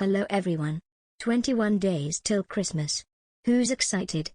Hello everyone. 21 days till Christmas. Who's excited?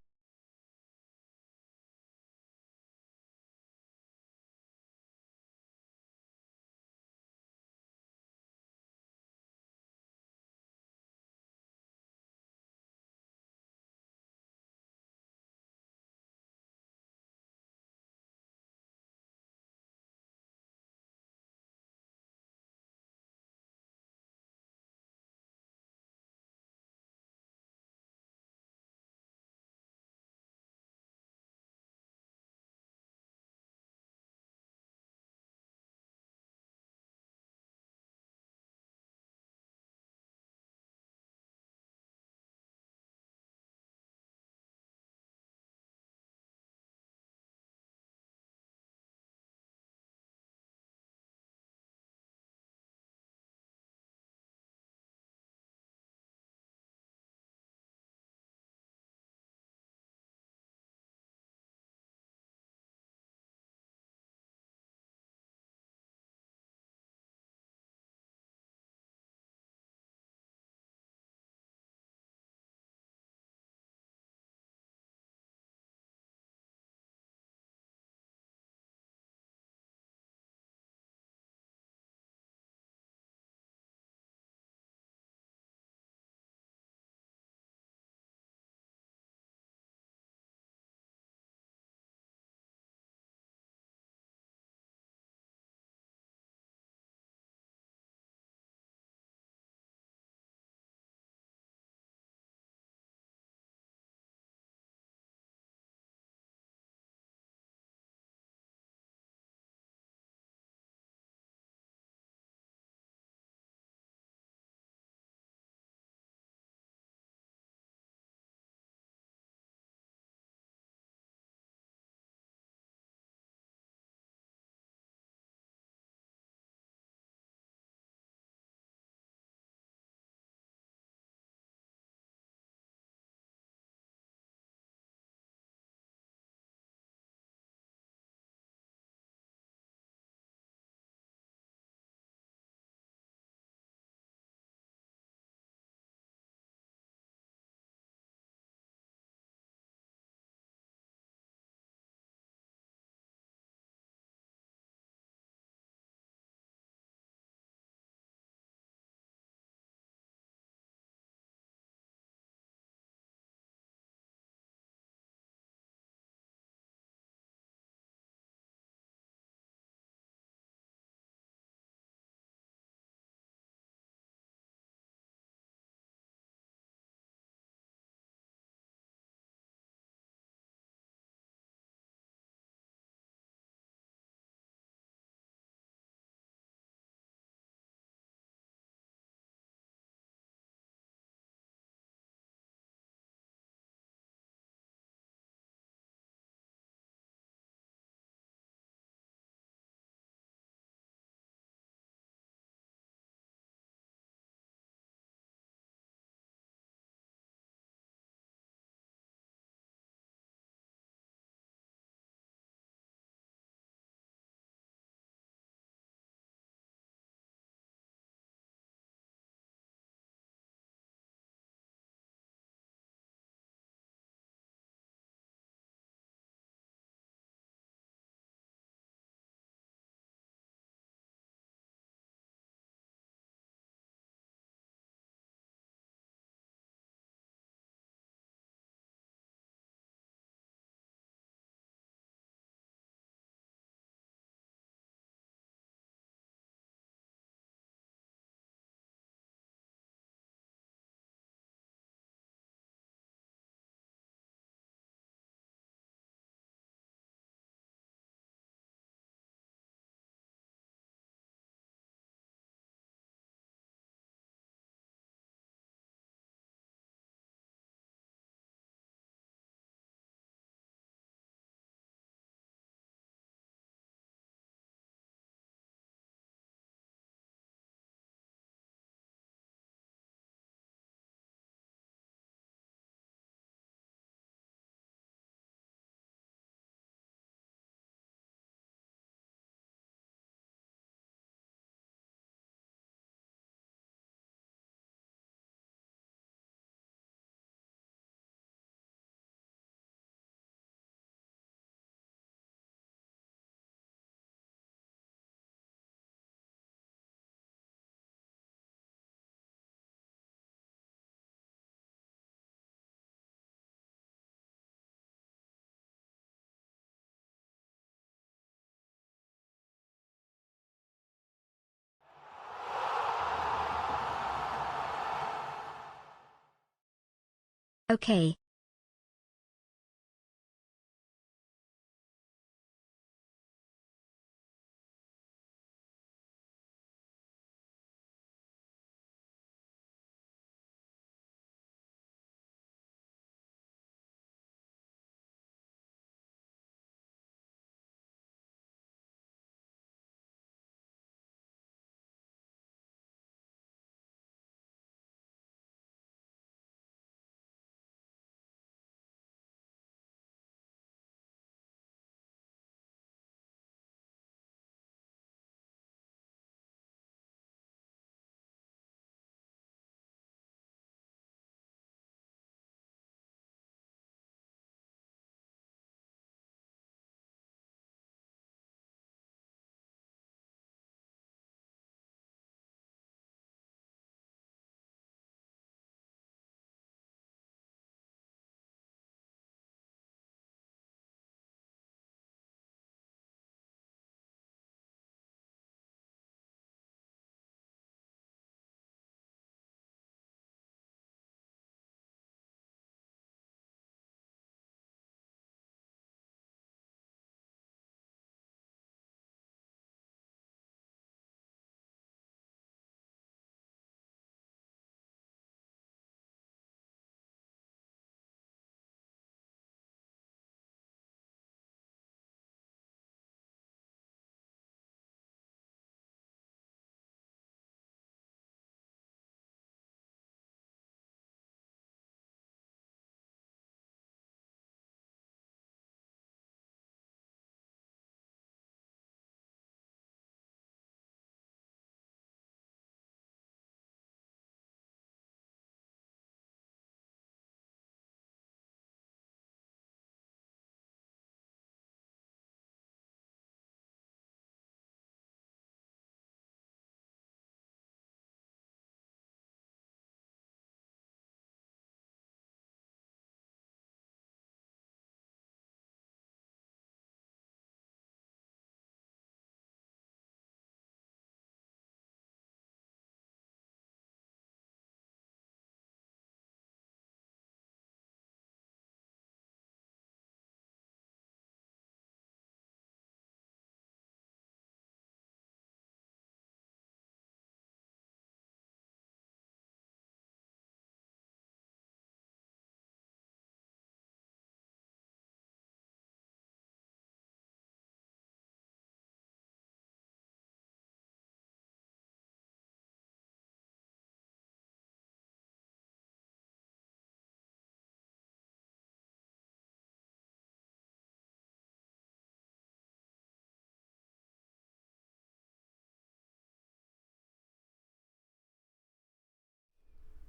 Okay.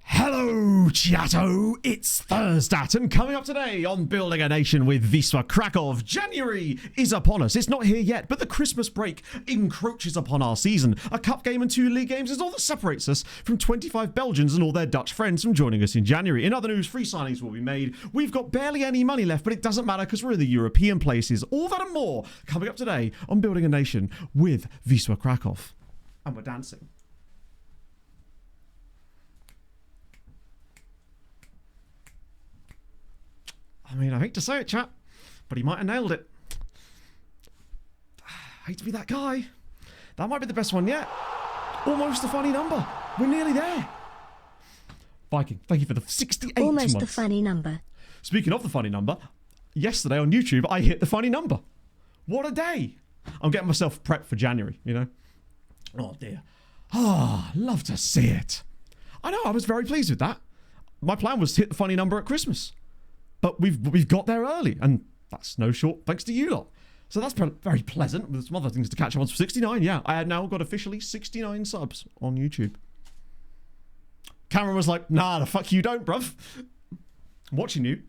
Hello, Chatto! It's Thursday, and coming up today on Building a Nation with Wisła Kraków, January is upon us. It's not here yet, but the Christmas break encroaches upon our season. A cup game and 2 league games is all that separates us from 25 Belgians and all their Dutch friends from joining us in January. In other news, free signings will be made. We've got barely any money left, but it doesn't matter because we're in the European places. All that and more coming up today on Building a Nation with Wisła Kraków. And we're dancing. I mean, I hate to say it, chat, but he might have nailed it. I hate to be that guy. That might be the best one yet. Almost a funny number. We're nearly there. Viking, thank you for the 68 Almost months. the funny number. Speaking of the funny number, yesterday on YouTube, I hit the funny number. What a day. I'm getting myself prepped for January, you know. Oh, dear. Love to see it. I know, I was very pleased with that. My plan was to hit the funny number at Christmas. But we've got there early, and that's no short thanks to you lot. So that's very pleasant. With some other things to catch up on. 69, yeah. I had now got officially 69 subs on YouTube. Cameron was like, nah, the fuck you don't, bruv. I'm watching you.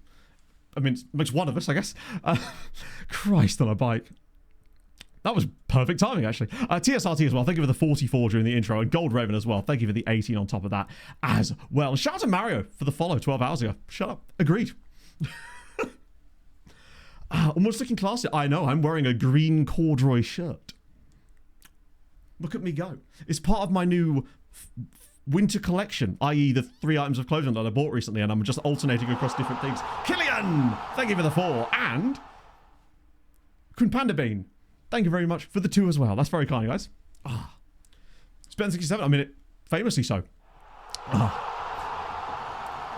I mean, it makes one of us, I guess. Christ on a bike. That was perfect timing, actually. TSRT as well. Thank you for the 44 during the intro. And Gold Raven as well. Thank you for the 18 on top of that as well. And shout out to Mario for the follow 12 hours ago. Shut up. Agreed. Almost looking classy. I know, I'm wearing a green corduroy shirt. Look at me go. It's part of my new winter collection, i.e. the 3 items of clothing that I bought recently, and I'm just alternating across different things. Killian, thank you for the 4. And Queen Panda Bean, thank you very much for the 2 as well. That's very kind, guys. Spent 67, I mean it famously so. Her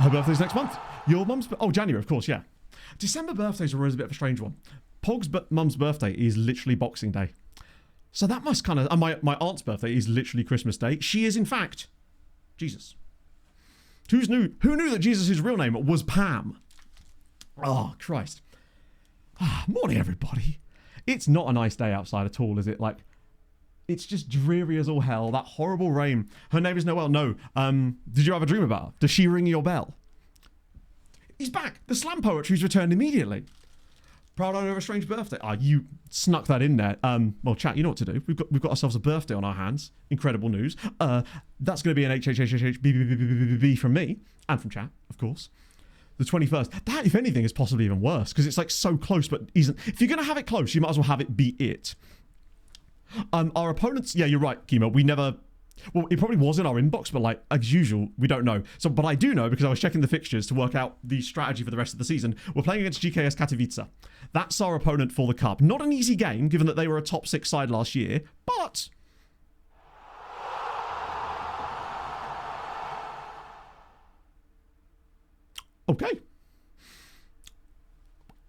birthday's next month. Your mum's, January, of course, yeah. December birthdays are always a bit of a strange one. Pog's mum's birthday is literally Boxing Day. So that must kind of, and my aunt's birthday is literally Christmas Day. She is, in fact, Jesus. Who knew that Jesus' real name was Pam? Oh, Christ. Morning, everybody. It's not a nice day outside at all, is it? Like, it's just dreary as all hell. That horrible rain. Her name is Noelle. No. Did you have a dream about her? Does she ring your bell? He's back. The slam poetry's returned immediately. Proud owner of a strange birthday. You snuck that in there. Well, chat, you know what to do. We've got ourselves a birthday on our hands. Incredible news. That's going to be an HHHHHB from me and from chat, of course. The 21st. That, if anything, is possibly even worse because it's like so close, but isn't. If you're going to have it close, you might as well have it be it. Our opponents. Yeah, you're right, Kimo. We never. Well, it probably was in our inbox, but like as usual, we don't know. So, but I do know because I was checking the fixtures to work out the strategy for the rest of the season. We're playing against GKS Katowice. That's our opponent for the cup. Not an easy game, given that they were a top 6 side last year, but okay.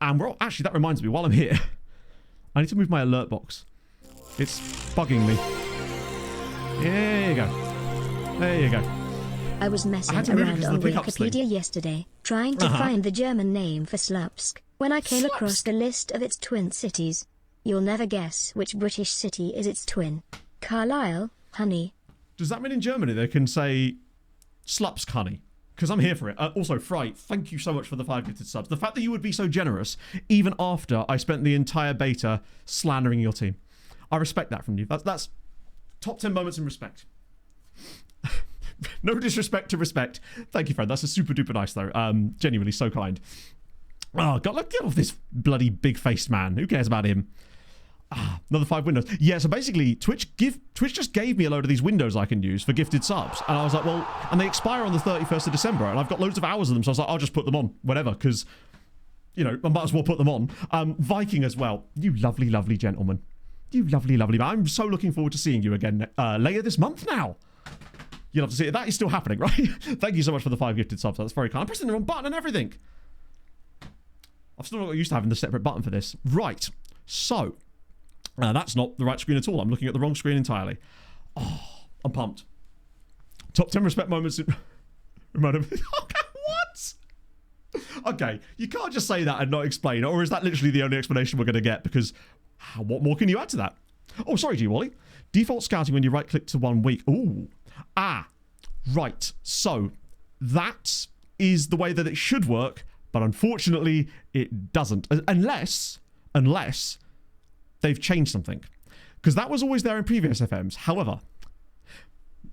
And we're actually, that reminds me, while I'm here, I need to move my alert box. It's bugging me. There you go. There you go. I was messing around on Wikipedia yesterday, trying to find the German name for Slupsk, when I came across the list of its twin cities. You'll never guess which British city is its twin. Carlisle, honey. Does that mean in Germany they can say Slupsk, honey? Because I'm here for it. Also, Fry, thank you so much for the 5 gifted subs. The fact that you would be so generous, even after I spent the entire beta slandering your team. I respect that from you. That's top 10 moments in respect. No disrespect to respect. Thank you, friend. That's a super duper nice, though. Genuinely so kind. Oh, God, look, get off this bloody big-faced man. Who cares about him? Another 5 windows. Yeah, so basically, Twitch just gave me a load of these windows I can use for gifted subs. And I was like, well, and they expire on the 31st of December. And I've got loads of hours of them. So I was like, I'll just put them on, whatever, because, you know, I might as well put them on. Viking as well. You lovely, lovely gentleman. You lovely, lovely man. I'm so looking forward to seeing you again later this month now. You'll have to see it. That is still happening, right? Thank you so much for the 5 gifted subs. That's very kind. I'm pressing the wrong button and everything. I've still not got used to having the separate button for this. Right. So, that's not the right screen at all. I'm looking at the wrong screen entirely. Oh, I'm pumped. Top 10 respect moments. Okay, what? Okay, you can't just say that and not explain. Or is that literally the only explanation we're going to get? Because what more can you add to that? Oh, sorry, G Wally. Default scouting when you right click to 1 week. Ooh. Right. So that is the way that it should work, but unfortunately it doesn't. Unless they've changed something. Because that was always there in previous FMs. However,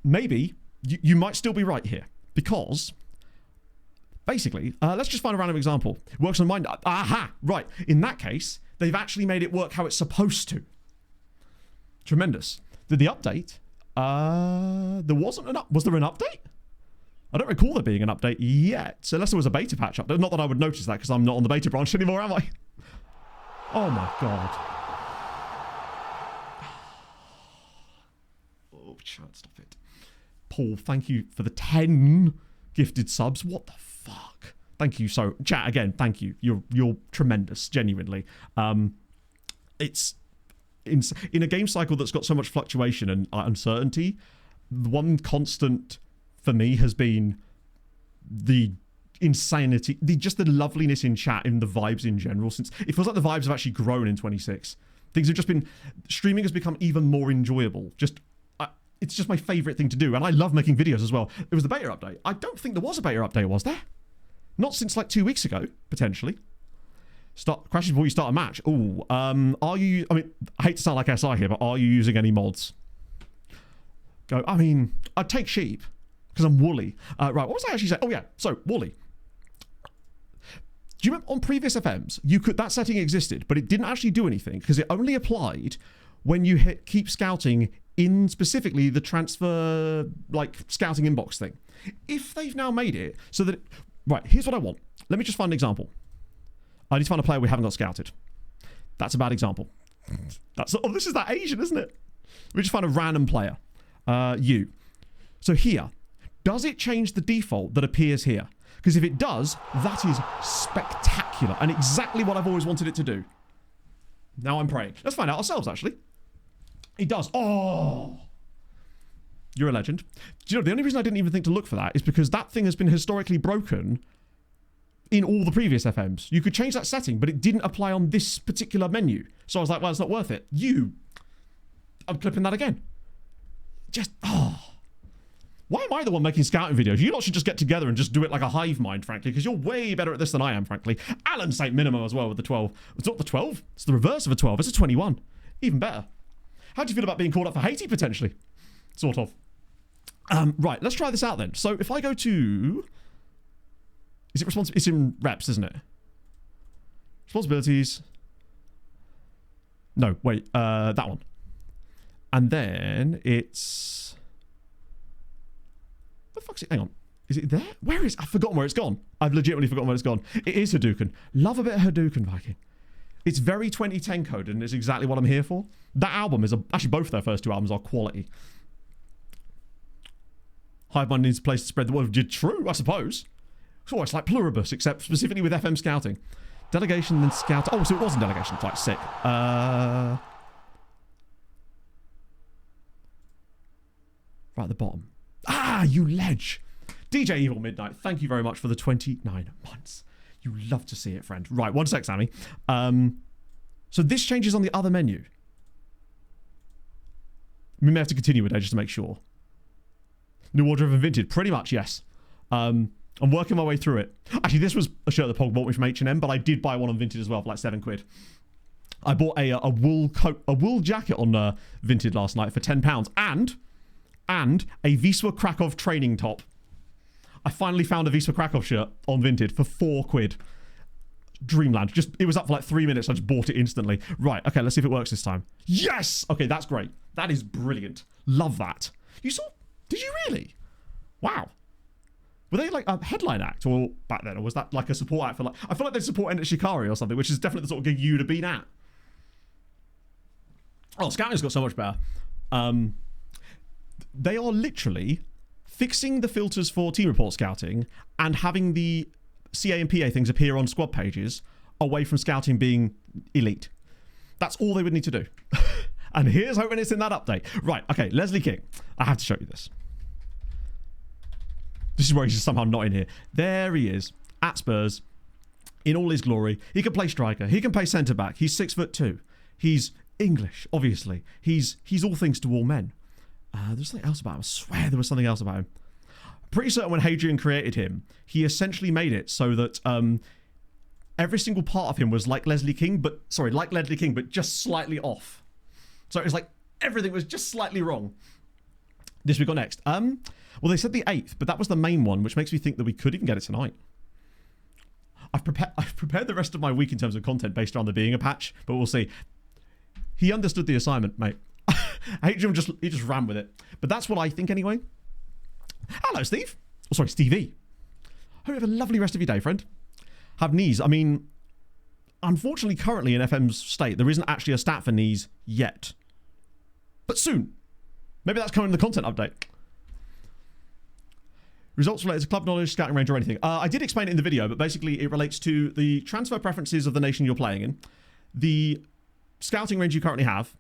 maybe you might still be right here. Because basically, let's just find a random example. It works on mine. Aha! Right. In that case, they've actually made it work how it's supposed to. Tremendous. Did the update? There wasn't an was there an update? I don't recall there being an update yet, unless there was a beta patch update. Not that I would notice that because I'm not on the beta branch anymore, am I? Oh my god. Oh, chat, stop it. Paul, thank you for the 10 gifted subs. What the fuck? Thank you so chat again. Thank you. You're tremendous, genuinely. It's in a game cycle that's got so much fluctuation and uncertainty. The one constant for me has been the insanity, just the loveliness in chat and the vibes in general. Since it feels like the vibes have actually grown in 26, things have just been. Streaming has become even more enjoyable. It's just my favorite thing to do, and I love making videos as well. It was the beta update. I don't think there was a beta update, was there? Not since like 2 weeks ago, potentially. Crashes before you start a match. Ooh, are you? I mean, I hate to sound like SI here, but are you using any mods? Go. I mean, I'd take sheep because I'm woolly. Right. What was I actually saying? Oh yeah. So woolly. Do you remember on previous FMs, that setting existed, but it didn't actually do anything because it only applied when you keep scouting in specifically the transfer, like, scouting inbox thing. If they've now made it so that... Right, here's what I want. Let me just find an example. I need to find a player we haven't got scouted. That's a bad example. Oh, this is that Asian, isn't it? Let me just find a random player. You. So here, does it change the default that appears here? Because if it does, that is spectacular and exactly what I've always wanted it to do. Now I'm praying. Let's find out ourselves, actually. It does. Oh! You're a legend. Do you know, the only reason I didn't even think to look for that is because that thing has been historically broken in all the previous FMs. You could change that setting, but it didn't apply on this particular menu. So I was like, well, it's not worth it. I'm clipping that again. Why am I the one making scouting videos? You lot should just get together and just do it like a hive mind, frankly, because you're way better at this than I am, frankly. Alan St. Minimum as well with the 12. It's not the 12. It's the reverse of a 12. It's a 21. Even better. How do you feel about being called up for Haiti, potentially? Sort of. Right, let's try this out then. So if I go to... Is it responsible? It's in reps, isn't it? Responsibilities. No, wait. That one. And then it's... What the fuck's it? Hang on. Is it there? Where is... I've forgotten where it's gone. I've legitimately forgotten where it's gone. It is Hadouken. Love a bit of Hadouken, Viking. It's very 2010 code, and it's exactly what I'm here for. That album is... Actually, both of their first two albums are quality. Hive Mind needs a place to spread the word. True, I suppose. So it's like Pluribus, except specifically with FM scouting. Delegation, then scout. Oh, so it wasn't delegation. Quite sick. Right at the bottom. Ah, you ledge. DJ Evil Midnight, thank you very much for the 29 months. You love to see it, friend. Right, one sec, Sammy. So this changes on the other menu. We may have to continue with it just to make sure. New wardrobe and vintage, pretty much, yes. I'm working my way through it. Actually, this was a shirt that Pog bought me from H&M, but I did buy one on Vinted as well for like £7. I bought a wool coat, a wool jacket on Vinted last night for £10, and a Wisła Kraków training top. I finally found a Wisła Kraków shirt on Vinted for £4. Dreamland. It was up for like 3 minutes. I just bought it instantly. Right. Okay. Let's see if it works this time. Yes. Okay. That's great. That is brilliant. Love that. You saw? Did you really? Wow. Were they like a headline act or back then, or was that like a support act for like? I feel like they support Ender Shikari or something, which is definitely the sort of gig you'd have been at. Oh, scouting's got so much better. They are literally fixing the filters for team report scouting and having the CA and PA things appear on squad pages away from scouting being elite. That's all they would need to do. And here's hoping it's in that update. Right, okay, Leslie King. I have to show you this. This is where he's just somehow not in here. There he is, at Spurs, in all his glory. He can play striker. He can play centre-back. He's 6'2". He's English, obviously. He's all things to all men. There's something else about him. I swear there was something else about him. Pretty certain when Hadrian created him, he essentially made it so that every single part of him was like Leslie King, but just slightly off. So it was like everything was just slightly wrong. This we got next. Well, they said the 8th, but that was the main one, which makes me think that we could even get it tonight. I've prepared the rest of my week in terms of content based on there being a patch, but we'll see. He understood the assignment, mate. Hadrian just ran with it. But that's what I think anyway. Hello, Steve. Oh, sorry, Stevie. Hope you have a lovely rest of your day, friend. Have knees. I mean, unfortunately, currently in FM's state, there isn't actually a stat for knees yet. But soon. Maybe that's coming in the content update. Results related to club knowledge, scouting range, or anything. I did explain it in the video, but basically it relates to the transfer preferences of the nation you're playing in, the scouting range you currently have,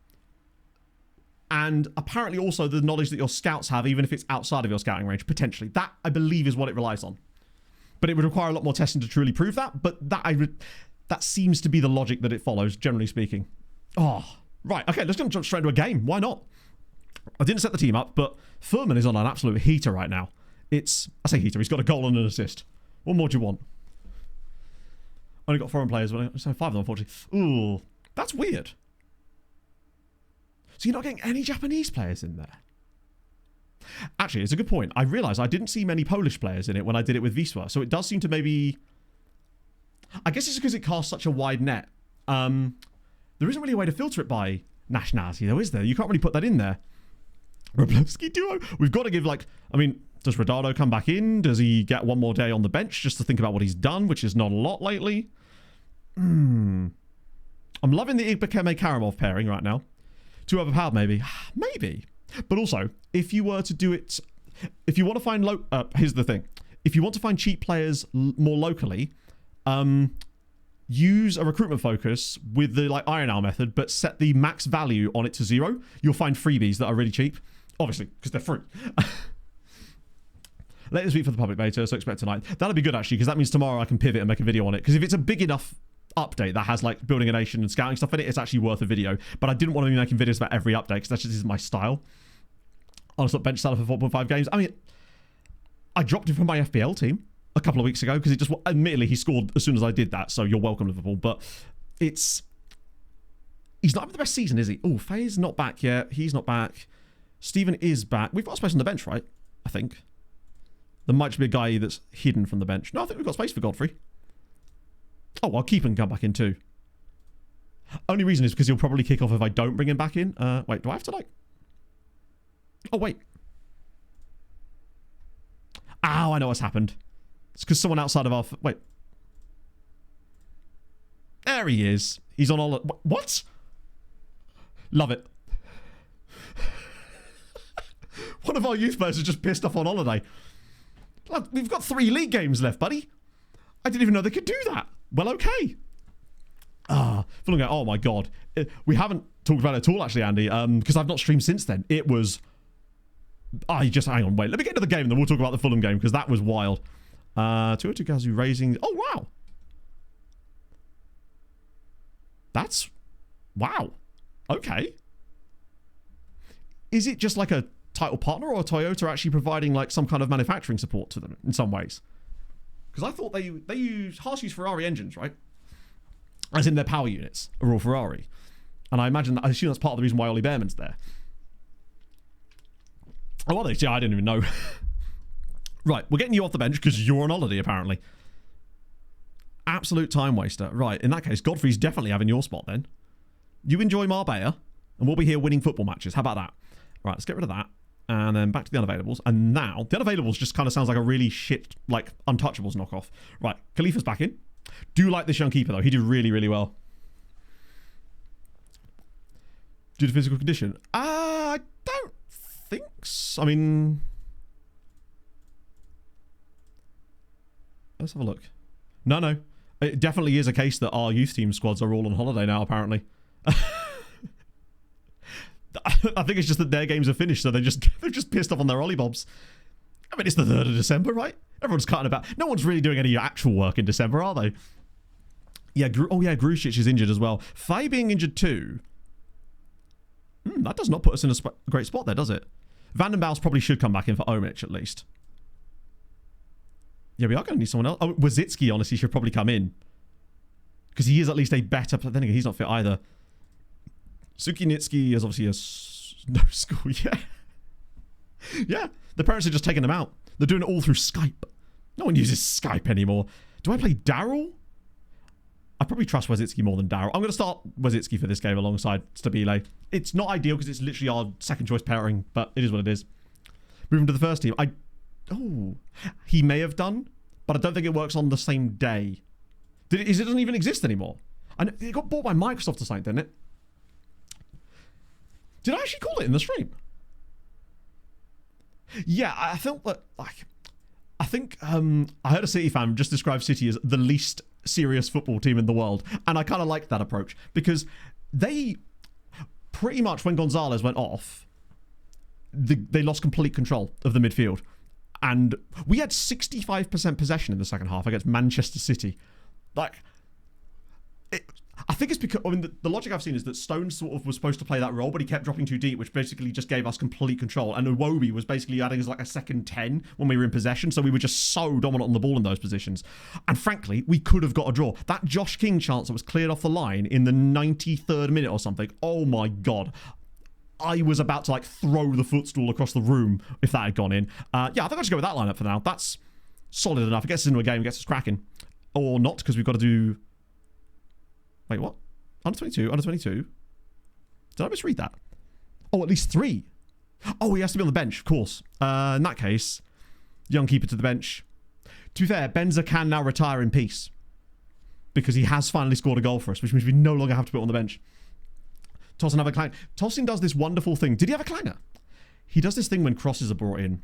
and apparently also the knowledge that your scouts have, even if it's outside of your scouting range, potentially. That, I believe, is what it relies on. But it would require a lot more testing to truly prove that, but that seems to be the logic that it follows, generally speaking. Oh, right. Okay, let's jump straight into a game. Why not? I didn't set the team up, but Furman is on an absolute heater right now. I say heater, he's got a goal and an assist. What more do you want? Only got foreign players, but so 5 of them, unfortunately. Ooh, that's weird. So you're not getting any Japanese players in there? Actually, it's a good point. I realised I didn't see many Polish players in it when I did it with Wisła, so it does seem to maybe... I guess it's because it casts such a wide net. There isn't really a way to filter it by nationality, though, is there? You can't really put that in there. Roblewski duo. We've got to give, like, I mean, does Rodado come back in? Does he get one more day on the bench just to think about what he's done, which is not a lot lately? I'm loving the Igbekeme-Karamov pairing right now. Too overpowered, maybe. Maybe. But also, if you were to do it... If you want to find... here's the thing. If you want to find cheap players more locally, use a recruitment focus with the, like, Iron Owl method, but set the max value on it to 0. You'll find freebies that are really cheap. Obviously, because they're free. Latest week for the public beta, so expect tonight. That'll be good, actually, because that means tomorrow I can pivot and make a video on it. Because if it's a big enough update that has, like, building a nation and scouting stuff in it, it's actually worth a video. But I didn't want to be making videos about every update, because that just isn't my style. Honestly, bench starter for 4.5 games. I mean, I dropped him from my FPL team a couple of weeks ago, because it just... Admittedly, he scored as soon as I did that, so you're welcome, Liverpool. But it's... He's not having the best season, is he? Oh, Faye's not back yet. He's not back. Stephen is back. We've got space on the bench, right? I think. There might just be a guy that's hidden from the bench. No, I think we've got space for Godfrey. Oh, I'll keep him come back in too. Only reason is because he'll probably kick off if I don't bring him back in. Wait, do I have to, like... Oh, wait. Ow, I know what's happened. It's because someone outside of our... Wait. There he is. He's on all... What? Love it. One of our youth players is just pissed off on holiday. Look, we've got 3 league games left, buddy. I didn't even know they could do that. Well, okay. Fulham game. Oh, my God. We haven't talked about it at all, actually, Andy, because I've not streamed since then. It was... just hang on, wait. Let me get to the game, and then we'll talk about the Fulham game, because that was wild. 202 Gazu raising... Oh, wow. That's... Wow. Okay. Is it just like a title partner, or Toyota actually providing like some kind of manufacturing support to them in some ways? Because I thought they use Ferrari engines, right? As in their power units are all Ferrari. And I assume that's part of the reason why Ollie Behrman's there. Oh, are they? Yeah, I didn't even know. Right, we're getting you off the bench because you're on holiday, apparently. Absolute time waster. Right, in that case, Godfrey's definitely having your spot then. You enjoy Marbella, and we'll be here winning football matches. How about that? Right, let's get rid of that. And then back to the unavailables. And now, the unavailables just kind of sounds like a really shit, like, Untouchables knockoff. Right, Khalifa's back in. Do like this young keeper, though. He did really, really well. Due to physical condition? I don't think so. I mean... Let's have a look. No. It definitely is a case that our youth team squads are all on holiday now, apparently. I think it's just that their games are finished, so they're just pissed off on their ollybobs. I mean, it's the 3rd of December, right? Everyone's cutting about. No one's really doing any actual work in December, are they? Yeah, Grusic is injured as well. Faye being injured too. That does not put us in a great spot there, does it? Vandenbouws probably should come back in for Omic, at least. Yeah, we are going to need someone else. Oh, Wazitsky, honestly, should probably come in. Because he is at least a better... Then again, he's not fit either. Sukinitsky is obviously no school, yeah. Yeah, the parents are just taking them out. They're doing it all through Skype. No one uses Skype anymore. Do I play Daryl? I probably trust Wazitsky more than Daryl. I'm going to start Wazitsky for this game alongside Stabile. It's not ideal because it's literally our second choice pairing, but it is what it is. Moving to the first team. He may have done, but I don't think it works on the same day. It doesn't even exist anymore. And it got bought by Microsoft or something, didn't it? Did I actually call it in the stream? Yeah, I felt that, like... I think I heard a City fan just describe City as the least serious football team in the world. And I kind of like that approach. Because they... Pretty much when Gonzalez went off, they lost complete control of the midfield. And we had 65% possession in the second half against Manchester City. Like... I think it's because, I mean, the logic I've seen is that Stones sort of was supposed to play that role, but he kept dropping too deep, which basically just gave us complete control. And Iwobi was basically adding as like a second 10 when we were in possession, so we were just so dominant on the ball in those positions. And frankly, we could have got a draw. That Josh King chance that was cleared off the line in the 93rd minute or something, oh my God. I was about to like throw the footstool across the room if that had gone in. Yeah, I think I'll just go with that lineup for now. That's solid enough. It gets us into a game, it gets us cracking. Or not, because we've got to do... Wait, what? Under 22? Did I misread that? Oh, at least 3. Oh, he has to be on the bench, of course. In that case, young keeper to the bench. To be fair, Benza can now retire in peace because he has finally scored a goal for us, which means we no longer have to put him on the bench. Tosin have a clanger. Tosin does this wonderful thing. Did he have a clanger? He does this thing when crosses are brought in,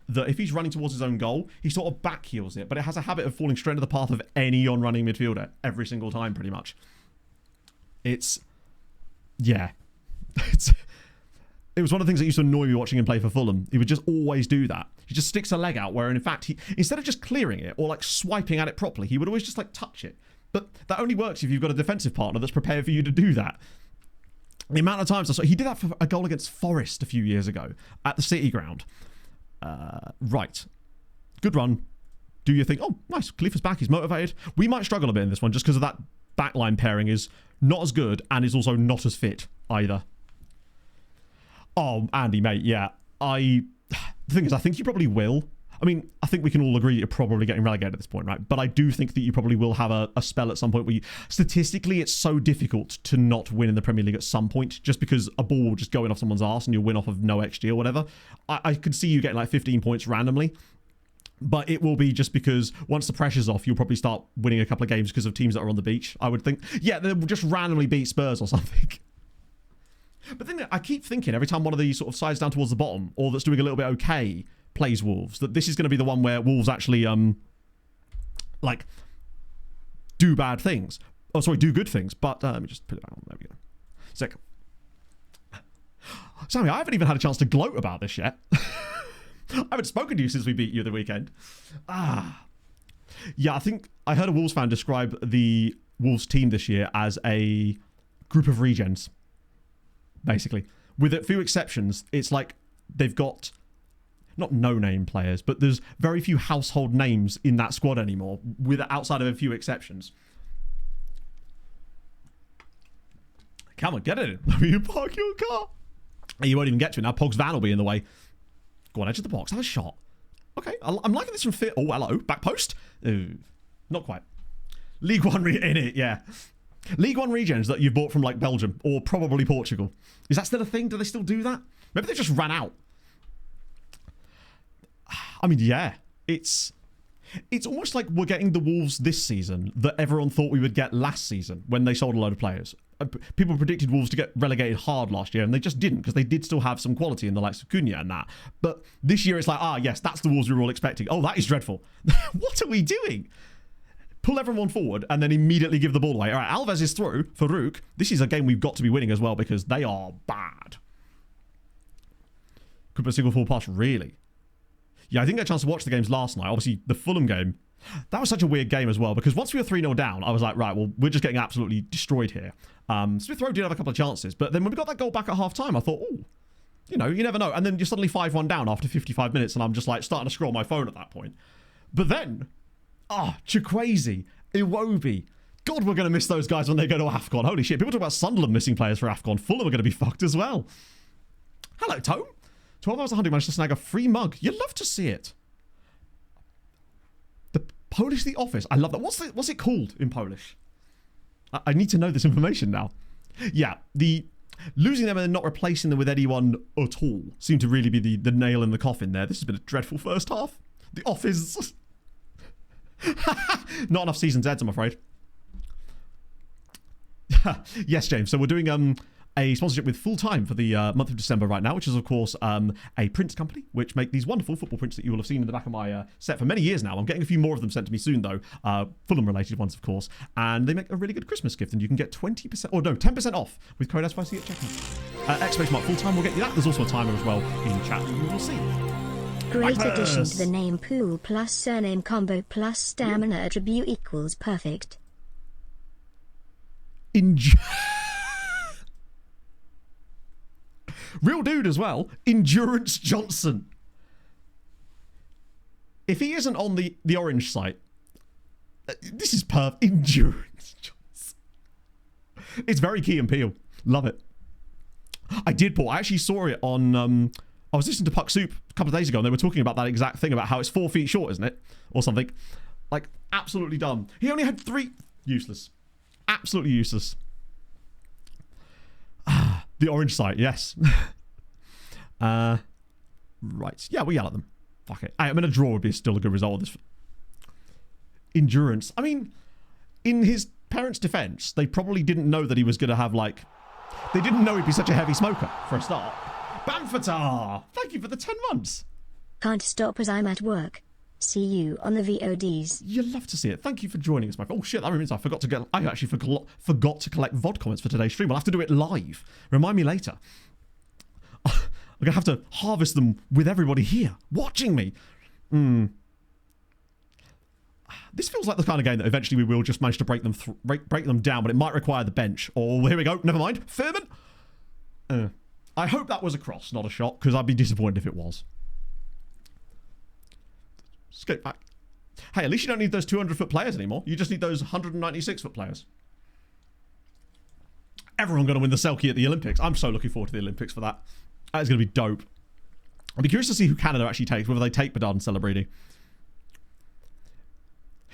that if he's running towards his own goal, he sort of backheels it, but it has a habit of falling straight into the path of any on-running midfielder every single time, pretty much. Yeah. It was one of the things that used to annoy me watching him play for Fulham. He would just always do that. He just sticks a leg out, where in fact, instead of just clearing it or like swiping at it properly, he would always just like touch it. But that only works if you've got a defensive partner that's prepared for you to do that. The amount of times I saw, he did that for a goal against Forest a few years ago at the City ground. Right. Good run. Do you think, oh, nice, Khalifa's back, he's motivated. We might struggle a bit in this one just because of that backline pairing is not as good and is also not as fit either. Oh, Andy, mate, yeah. The thing is, I think you probably will. I mean, I think we can all agree you're probably getting relegated at this point, right? But I do think that you probably will have a spell at some point where statistically, it's so difficult to not win in the Premier League at some point just because a ball will just go in off someone's arse and you'll win off of no XG or whatever. I could see you getting like 15 points randomly. But it will be just because once the pressure's off, you'll probably start winning a couple of games because of teams that are on the beach, I would think. Yeah, they'll just randomly beat Spurs or something. But then I keep thinking every time one of these sort of sides down towards the bottom or that's doing a little bit okay plays Wolves, that this is going to be the one where Wolves actually, like, do bad things. Oh, sorry, do good things. But let me just put it down. There we go. Sick. Sammy, I haven't even had a chance to gloat about this yet. I haven't spoken to you since we beat you the weekend. Yeah, I think I heard a Wolves fan describe the Wolves team this year as a group of regens, basically. With a few exceptions, it's like they've got not no-name players, but there's very few household names in that squad anymore, with outside of a few exceptions. Come on, get it in. Let me park your car. You won't even get to it now. Pog's van will be in the way. Go on, edge of the box. Have a shot. Okay, I'm liking this from fit. Oh, hello. Back post. Ooh, not quite. League One in it, yeah. League One regens that you've bought from like Belgium or probably Portugal. Is that still a thing? Do they still do that? Maybe they just ran out. I mean, yeah. It's almost like we're getting the Wolves this season that everyone thought we would get last season when they sold a load of players. People predicted Wolves to get relegated hard last year, and they just didn't because they did still have some quality in the likes of Cunha and that. But this year it's like, yes, that's the Wolves we were all expecting. Oh, that is dreadful. What are we doing? Pull everyone forward and then immediately give the ball away. All right, Alves is through for Rook. This is a game we've got to be winning as well because they are bad. Could be a single full pass, really. Yeah, I didn't get a chance to watch the games last night. Obviously, the Fulham game, that was such a weird game as well because once we were 3-0 down, I was like, right, well, we're just getting absolutely destroyed here. Smith Rowe did have a couple of chances, but then when we got that goal back at half-time, I thought, oh, you know, you never know. And then you're suddenly 5-1 down after 55 minutes, and I'm just like starting to scroll my phone at that point. But then, Chukwueze, Iwobi. God, we're going to miss those guys when they go to AFCON. Holy shit, people talk about Sunderland missing players for AFCON. Fulham are going to be fucked as well. Hello, Tone. 12 hours 100 managed to snag a free mug. You'd love to see it. The Polish The Office. I love that. What's it called in Polish? I need to know this information now. Yeah, the losing them and then not replacing them with anyone at all seemed to really be the nail in the coffin there. This has been a dreadful first half. The Office. Not enough season Zs, I'm afraid. Yes, James. So we're doing a sponsorship with Full Time for the month of December right now, which is, of course, a print company which make these wonderful football prints that you will have seen in the back of my set for many years now. I'm getting a few more of them sent to me soon, though. Fulham-related ones, of course. And they make a really good Christmas gift, and you can get 20%, or no, 10% off with code SPIC at checkout. Exclamation mark Full Time will get you that. There's also a timer as well in chat that you will see. Great addition to the name pool plus surname combo plus stamina attribute equals perfect. Real dude as well. Endurance Johnson. If he isn't on the orange site, this is perfect. Endurance Johnson. It's very Key and Peele. Love it. I actually saw it on... I was listening to Puck Soup a couple of days ago and they were talking about that exact thing about how it's 4 feet short, isn't it? Or something. Like, absolutely dumb. He only had 3... Useless. Absolutely useless. The orange site, yes. Right. Yeah, we yell at them. Fuck it. I mean, a draw would be still a good result of this. Endurance. I mean, in his parents' defense, they probably didn't know that he was going to have, like... They didn't know he'd be such a heavy smoker, for a start. Bamfatar! Thank you for the 10 months. Can't stop as I'm at work. See you on the VODs. You love to see it. Thank you for joining us, my friend. Oh shit, that reminds me, I actually forgot to collect VOD comments for today's stream. I'll have to do it live. Remind me later. I'm going to have to harvest them with everybody here, watching me. This feels like the kind of game that eventually we will just manage to break them down, but it might require the bench. Oh, here we go. Never mind. Furman. I hope that was a cross, not a shot, because I'd be disappointed if it was. Skate back. Hey, at least you don't need those 200-foot players anymore. You just need those 196-foot players. Everyone going to win the Selkie at the Olympics. I'm so looking forward to the Olympics for that. That is going to be dope. I'll be curious to see who Canada actually takes, whether they take Bedard and Celebrity.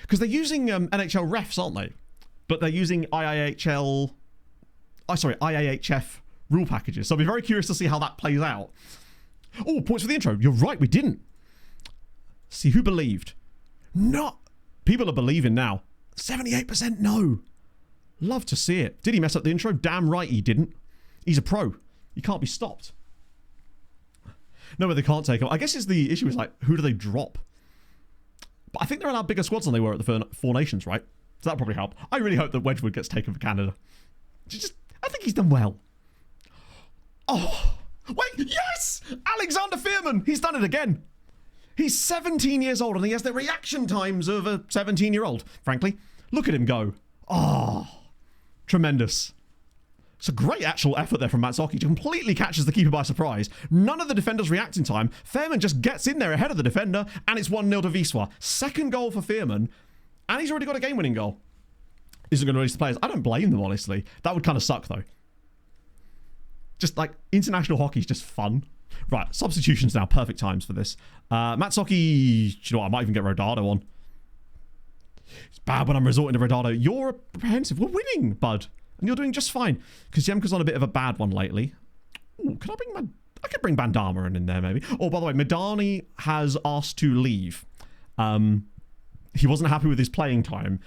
Because they're using NHL refs, aren't they? But they're using IAHF rule packages. So I'll be very curious to see how that plays out. Oh, points for the intro. You're right, we didn't. See, who believed? Not. People are believing now. 78% no. Love to see it. Did he mess up the intro? Damn right he didn't. He's a pro. He can't be stopped. No, but they can't take him. I guess the issue is, like, who do they drop? But I think they're allowed bigger squads than they were at the Four Nations, right? So that'll probably help. I really hope that Wedgwood gets taken for Canada. I think he's done well. Oh, wait, yes! Alexander Fearman! He's done it again. He's 17 years old and he has the reaction times of a 17-year-old, frankly. Look at him go. Oh, tremendous. It's a great actual effort there from Matsaki. He completely catches the keeper by surprise. None of the defenders react in time. Fearman just gets in there ahead of the defender and it's 1-0 to Wisła. Second goal for Fearman and he's already got a game-winning goal. Isn't going to release the players. I don't blame them, honestly. That would kind of suck, though. Just, like, international hockey is just fun. Right, substitutions now. Perfect times for this. Matsaki, you know what, I might even get Rodado on. It's bad when I'm resorting to Rodado. You're apprehensive. We're winning, bud. And you're doing just fine. Because Yemka's on a bit of a bad one lately. Ooh, can I bring I could bring Bandama in there, maybe. Oh, by the way, Medani has asked to leave. He wasn't happy with his playing time.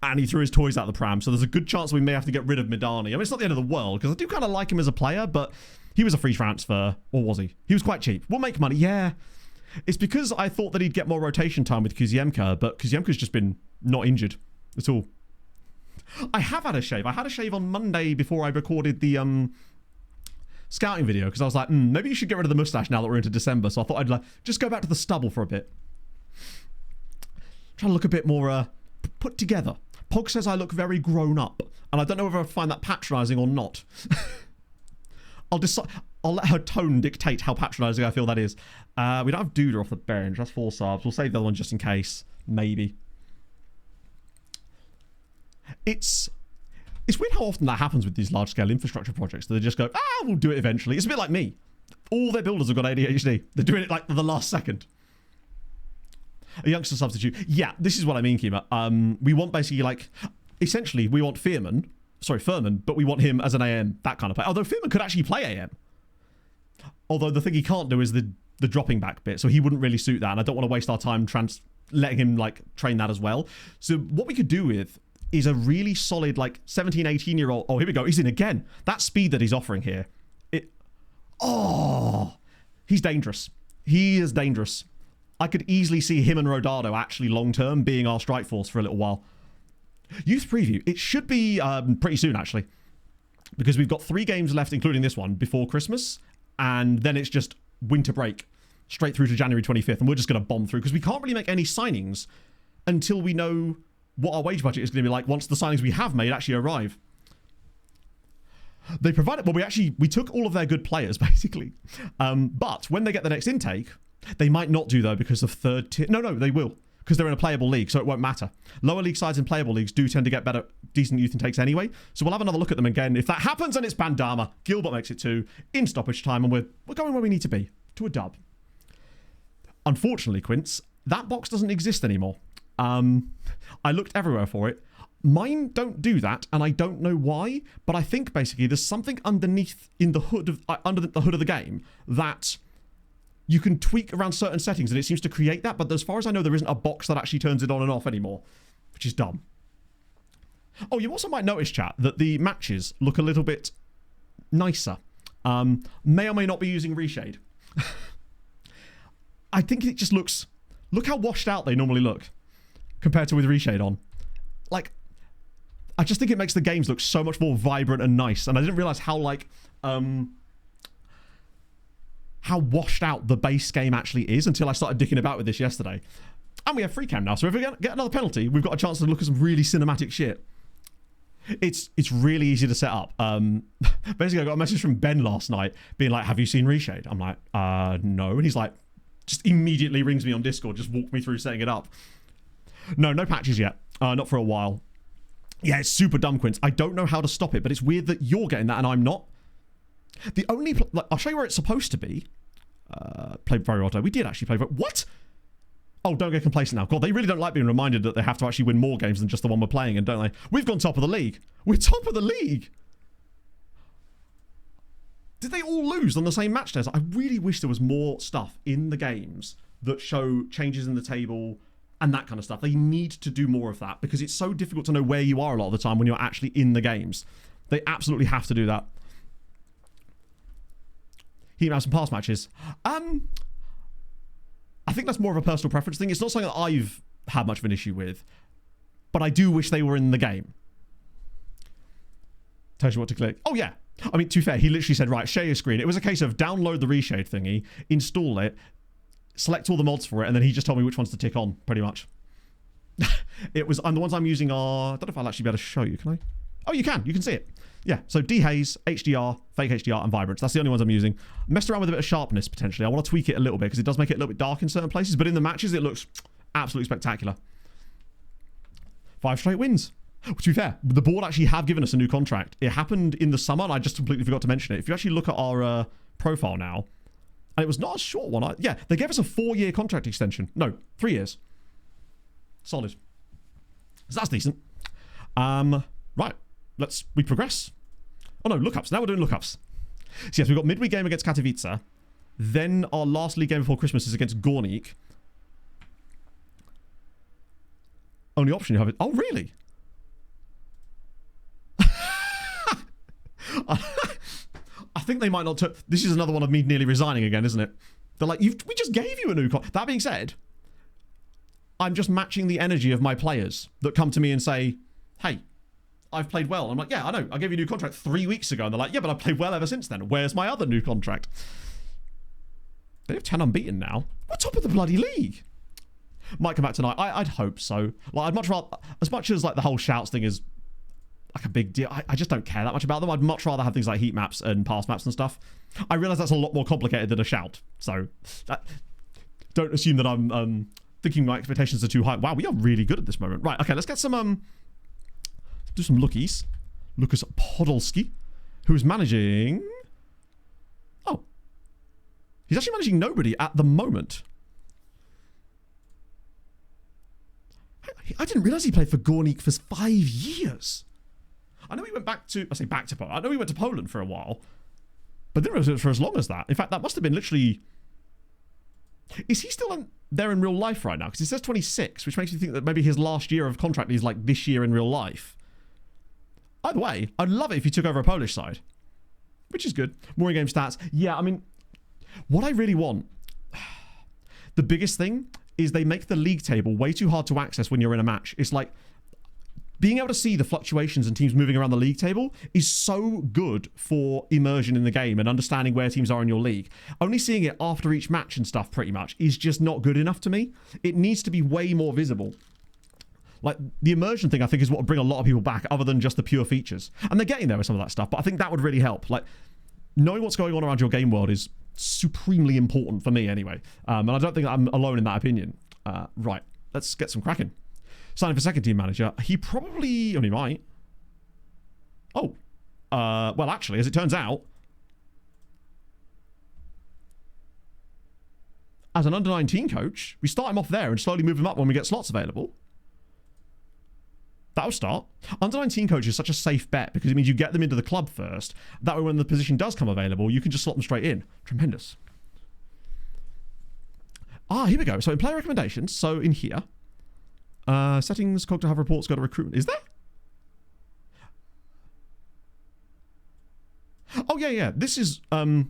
And he threw his toys out the pram. So there's a good chance we may have to get rid of Medani. I mean, it's not the end of the world. Because I do kind of like him as a player. But he was a free transfer. Or was he? He was quite cheap. We'll make money. Yeah. It's because I thought that he'd get more rotation time with Kuziemka. But Kuziemka's just been not injured at all. I have had a shave. I had a shave on Monday before I recorded the scouting video. Because I was like, maybe you should get rid of the mustache now that we're into December. So I thought I'd just go back to the stubble for a bit. Try to look a bit more put together. Pog says I look very grown up. And I don't know whether I find that patronising or not. I'll let her tone dictate how patronising I feel that is. We don't have Duda off the bench. That's 4 subs. We'll save the other one just in case. Maybe. It's weird how often that happens with these large-scale infrastructure projects. They just go, we'll do it eventually. It's a bit like me. All their builders have got ADHD. They're doing it like the last second. A youngster substitute. Yeah, this is what I mean, Kima. We want basically essentially we want Furman, but we want him as an AM, that kind of player. Although Furman could actually play AM. Although the thing he can't do is the dropping back bit, so he wouldn't really suit that, and I don't want to waste our time letting him train that as well. So what we could do with is a really solid 17, 18-year-old. Oh, here we go. He's in again. That speed that he's offering here. He's dangerous. He is dangerous. I could easily see him and Rodado actually long-term being our strike force for a little while. Youth preview. It should be pretty soon, actually. Because we've got 3 games left, including this one, before Christmas. And then it's just winter break. Straight through to January 25th. And we're just going to bomb through. Because we can't really make any signings until we know what our wage budget is going to be like once the signings we have made actually arrive. They provided... Well, we took all of their good players, basically. But when they get the next intake... They might not do, though, because of third tier... No, they will. Because they're in a playable league, so it won't matter. Lower league sides in playable leagues do tend to get decent youth intakes anyway. So we'll have another look at them again. If that happens, and it's Bandama, Gilbert makes it 2 in stoppage time, and we're going where we need to be. To a dub. Unfortunately, Quince, that box doesn't exist anymore. I looked everywhere for it. Mine don't do that, and I don't know why, but I think basically there's something underneath in the hood of under the hood of the game that you can tweak around certain settings, and it seems to create that. But as far as I know, there isn't a box that actually turns it on and off anymore, which is dumb. Oh, you also might notice, chat, that the matches look a little bit nicer. May or may not be using reshade. I think it just looks... Look how washed out they normally look compared to with reshade on. Like, I just think it makes the games look so much more vibrant and nice. And I didn't realize how, like, how washed out the base game actually is until I started dicking about with this yesterday. And we have free cam now, so if we get another penalty, we've got a chance to look at some really cinematic shit. It's really easy to set up. Basically, I got a message from Ben last night being like, have you seen reshade? I'm like, no. And he's like, just immediately rings me on Discord, just walk me through setting it up. No patches yet. Not for a while. Yeah, it's super dumb, Quince. I don't know how to stop it, but it's weird that you're getting that and I'm not. The only... Like, I'll show you where it's supposed to be. Played very well. We did actually play... What? Oh, don't get complacent now. God, they really don't like being reminded that they have to actually win more games than just the one we're playing in, don't they? We've gone top of the league. We're top of the league. Did they all lose on the same match days? I really wish there was more stuff in the games that show changes in the table and that kind of stuff. They need to do more of that because it's so difficult to know where you are a lot of the time when you're actually in the games. They absolutely have to do that. Heat maps and pass matches. I think that's more of a personal preference thing. It's not something that I've had much of an issue with, but I do wish they were in the game. Tells you what to click. Oh, yeah. I mean, to be fair, he literally said, right, share your screen. It was a case of download the reshade thingy, install it, select all the mods for it, and then he just told me which ones to tick on, pretty much. It was, and the ones I'm using are, I don't know if I'll actually be able to show you, can I? Oh, you can see it. Yeah, so dehaze, HDR, fake HDR, and vibrance. That's the only ones I'm using. Messed around with a bit of sharpness, potentially. I want to tweak it a little bit, because it does make it a little bit dark in certain places, but in the matches, it looks absolutely spectacular. 5 straight wins. To be fair, the board actually have given us a new contract. It happened in the summer, and I just completely forgot to mention it. If you actually look at our profile now, and it was not a short one. Yeah, they gave us a 4-year contract extension. No, 3 years. Solid. So that's decent. Right, we progress. Oh no, lookups. Now we're doing lookups. So yes, we've got midweek game against Katowice. Then our last league game before Christmas is against Górnik. Only option you have it. Oh, really? I think they might not. This is another one of me nearly resigning again, isn't it? They're like, we just gave you a new contract. That being said, I'm just matching the energy of my players that come to me and say, hey, I've played well. I'm like, yeah, I know. I gave you a new contract 3 weeks ago. And they're like, yeah, but I've played well ever since then. Where's my other new contract? They have 10 unbeaten now. We're top of the bloody league. Might come back tonight. I'd hope so. Like, I'd much rather, as much as like the whole shouts thing is like a big deal, I just don't care that much about them. I'd much rather have things like heat maps and pass maps and stuff. I realize that's a lot more complicated than a shout. So don't assume that I'm thinking my expectations are too high. Wow, we are really good at this moment. Right, okay, let's get some do some lookies. Lucas Podolski, who's managing... Oh. He's actually managing nobody at the moment. I didn't realise he played for Górnik for 5 years. I know he went back to... I say back to Poland. I know he went to Poland for a while. But I didn't realize it was for as long as that. In fact, that must have been literally... Is he still there in real life right now? Because it says 26, which makes me think that maybe his last year of contract is like this year in real life. Either way, I'd love it if he took over a Polish side. Which is good. More in-game stats. Yeah, I mean, what I really want... The biggest thing is they make the league table way too hard to access when you're in a match. It's like... Being able to see the fluctuations and teams moving around the league table is so good for immersion in the game and understanding where teams are in your league. Only seeing it after each match and stuff pretty much is just not good enough to me. It needs to be way more visible. Like, the immersion thing, I think, is what would bring a lot of people back other than just the pure features. And they're getting there with some of that stuff, but I think that would really help. Like, knowing what's going on around your game world is supremely important for me anyway. And I don't think I'm alone in that opinion. Right, let's get some cracking. Signing for second team manager. He probably... only might. Oh. Well, actually, as it turns out, as an under-19 coach, we start him off there and slowly move him up when we get slots available. That'll start. Under 19 coach is such a safe bet because it means you get them into the club first. That way when the position does come available, you can just slot them straight in. Tremendous. Here we go. So in player recommendations, so in here, settings, cog to have reports, go to recruitment. Is there? Oh, yeah. This is, so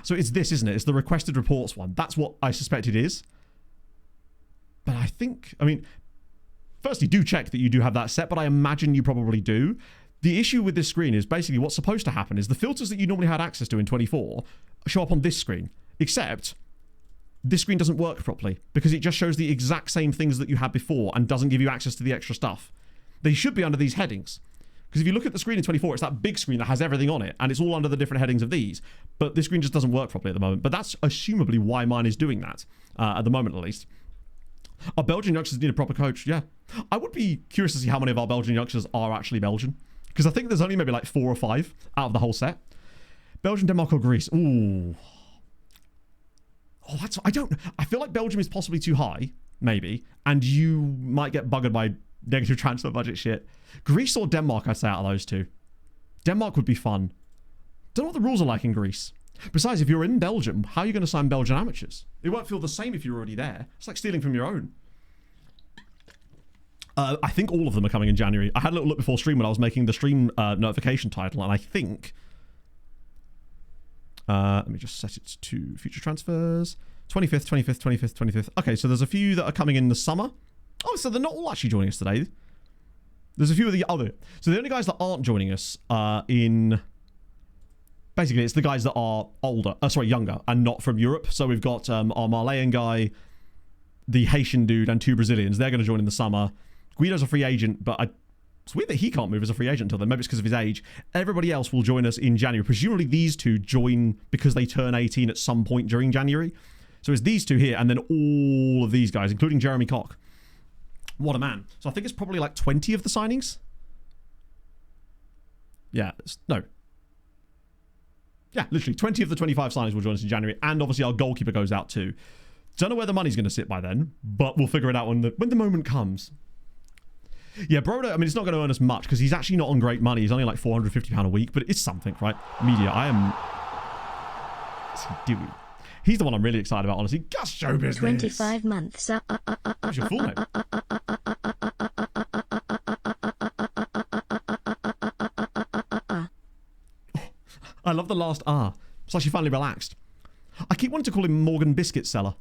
it's this, isn't it? It's the requested reports one. That's what I suspect it is. But I think, firstly, do check that you do have that set, but I imagine you probably do. The issue with this screen is basically what's supposed to happen is the filters that you normally had access to in 24 show up on this screen, except this screen doesn't work properly because it just shows the exact same things that you had before and doesn't give you access to the extra stuff. They should be under these headings. Because if you look at the screen in 24, it's that big screen that has everything on it, and it's all under the different headings of these. But this screen just doesn't work properly at the moment. But that's assumably why mine is doing that, at the moment at least. Our Belgian youngsters need a proper coach, yeah. I would be curious to see how many of our Belgian youngsters are actually Belgian. Because I think there's only maybe like 4 or 5 out of the whole set. Belgium, Denmark, or Greece. Ooh. Oh, I feel like Belgium is possibly too high, maybe. And you might get buggered by negative transfer budget shit. Greece or Denmark, I'd say out of those two. Denmark would be fun. Don't know what the rules are like in Greece. Besides, if you're in Belgium, how are you going to sign Belgian amateurs? It won't feel the same if you're already there. It's like stealing from your own. I think all of them are coming in January. I had a little look before stream when I was making the stream notification title, and I think... let me just set it to future transfers. 25th, 25th, 25th, 25th. Okay, so there's a few that are coming in the summer. Oh, so they're not all actually joining us today. There's a few of the other... So the only guys that aren't joining us are in... Basically, it's the guys that are younger, and not from Europe. So we've got our Malayan guy, the Haitian dude, and 2 Brazilians. They're going to join in the summer. Guido's a free agent, but it's weird that he can't move as a free agent until then. Maybe it's because of his age. Everybody else will join us in January. Presumably these 2 join because they turn 18 at some point during January. So it's these 2 here, and then all of these guys, including Jeremy Koch. What a man. So I think it's probably like 20 of the signings. Yeah, no. Yeah, literally 20 of the 25 signings will join us in January, and obviously our goalkeeper goes out too. Don't know where the money's going to sit by then, but we'll figure it out when the moment comes. Yeah, Broda, it's not going to earn us much because he's actually not on great money. He's only like £450 a week, but it's something, right? Media, what's he doing? He's the one I'm really excited about, honestly. Gus show business. 25 months. What's your full name? I love the last R. It's like she finally relaxed. I keep wanting to call him Morgan Biscuit Seller.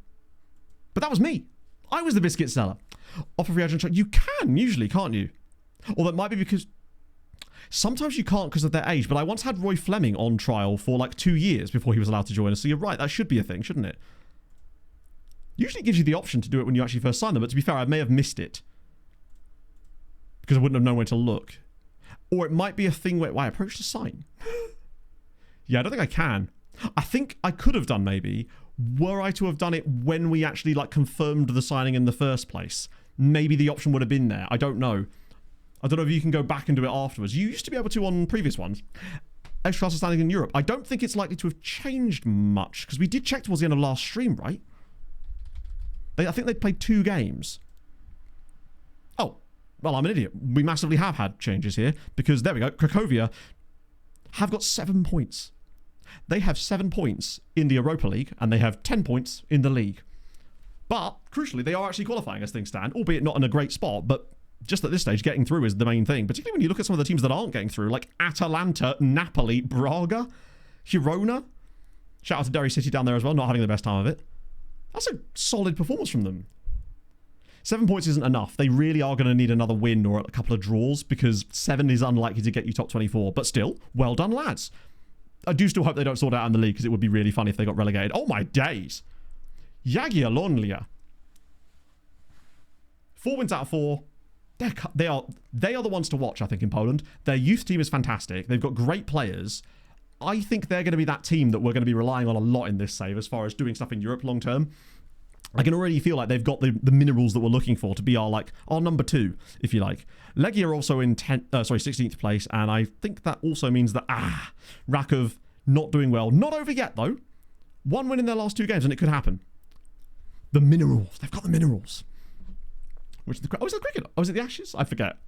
But that was me. I was the biscuit seller. Offer free agent. You can usually, can't you? Or that might be because... Sometimes you can't because of their age, but I once had Roy Fleming on trial for like 2 years before he was allowed to join us. So you're right, that should be a thing, shouldn't it? Usually it gives you the option to do it when you actually first sign them, but to be fair, I may have missed it. Because I wouldn't have known where to look. Or it might be a thing where I approach to sign. Yeah, I don't think I can. I think I could have done maybe, were I to have done it when we actually like confirmed the signing in the first place. Maybe the option would have been there. I don't know. I don't know if you can go back and do it afterwards. You used to be able to on previous ones. Extra class standing in Europe. I don't think it's likely to have changed much because we did check towards the end of last stream, right? I think they played 2 games. Oh, well, I'm an idiot. We massively have had changes here because there we go. Cracovia have got 7 points. They have 7 points in the Europa League and they have 10 points in the league. But crucially, they are actually qualifying as things stand, albeit not in a great spot, but just at this stage, getting through is the main thing. Particularly when you look at some of the teams that aren't getting through, like Atalanta, Napoli, Braga, Girona. Shout out to Derry City down there as well, not having the best time of it. That's a solid performance from them. 7 points isn't enough. They really are going to need another win or a couple of draws because 7 is unlikely to get you top 24. But still, well done, lads. I do still hope they don't sort it out in the league because it would be really funny if they got relegated. Oh my days. Jagiellonia. 4 wins out of 4. They are the ones to watch, I think, in Poland. Their youth team is fantastic. They've got great players. I think they're going to be that team that we're going to be relying on a lot in this save as far as doing stuff in Europe long term. I can already feel like they've got the minerals that we're looking for to be our number 2, if you like. Legia are also in 16th place, and I think that also means that Rakov not doing well. Not over yet though. 1 win in their last 2 games, and it could happen. The minerals. They've got the minerals. Which was it the cricket? Oh, was it the Ashes? I forget.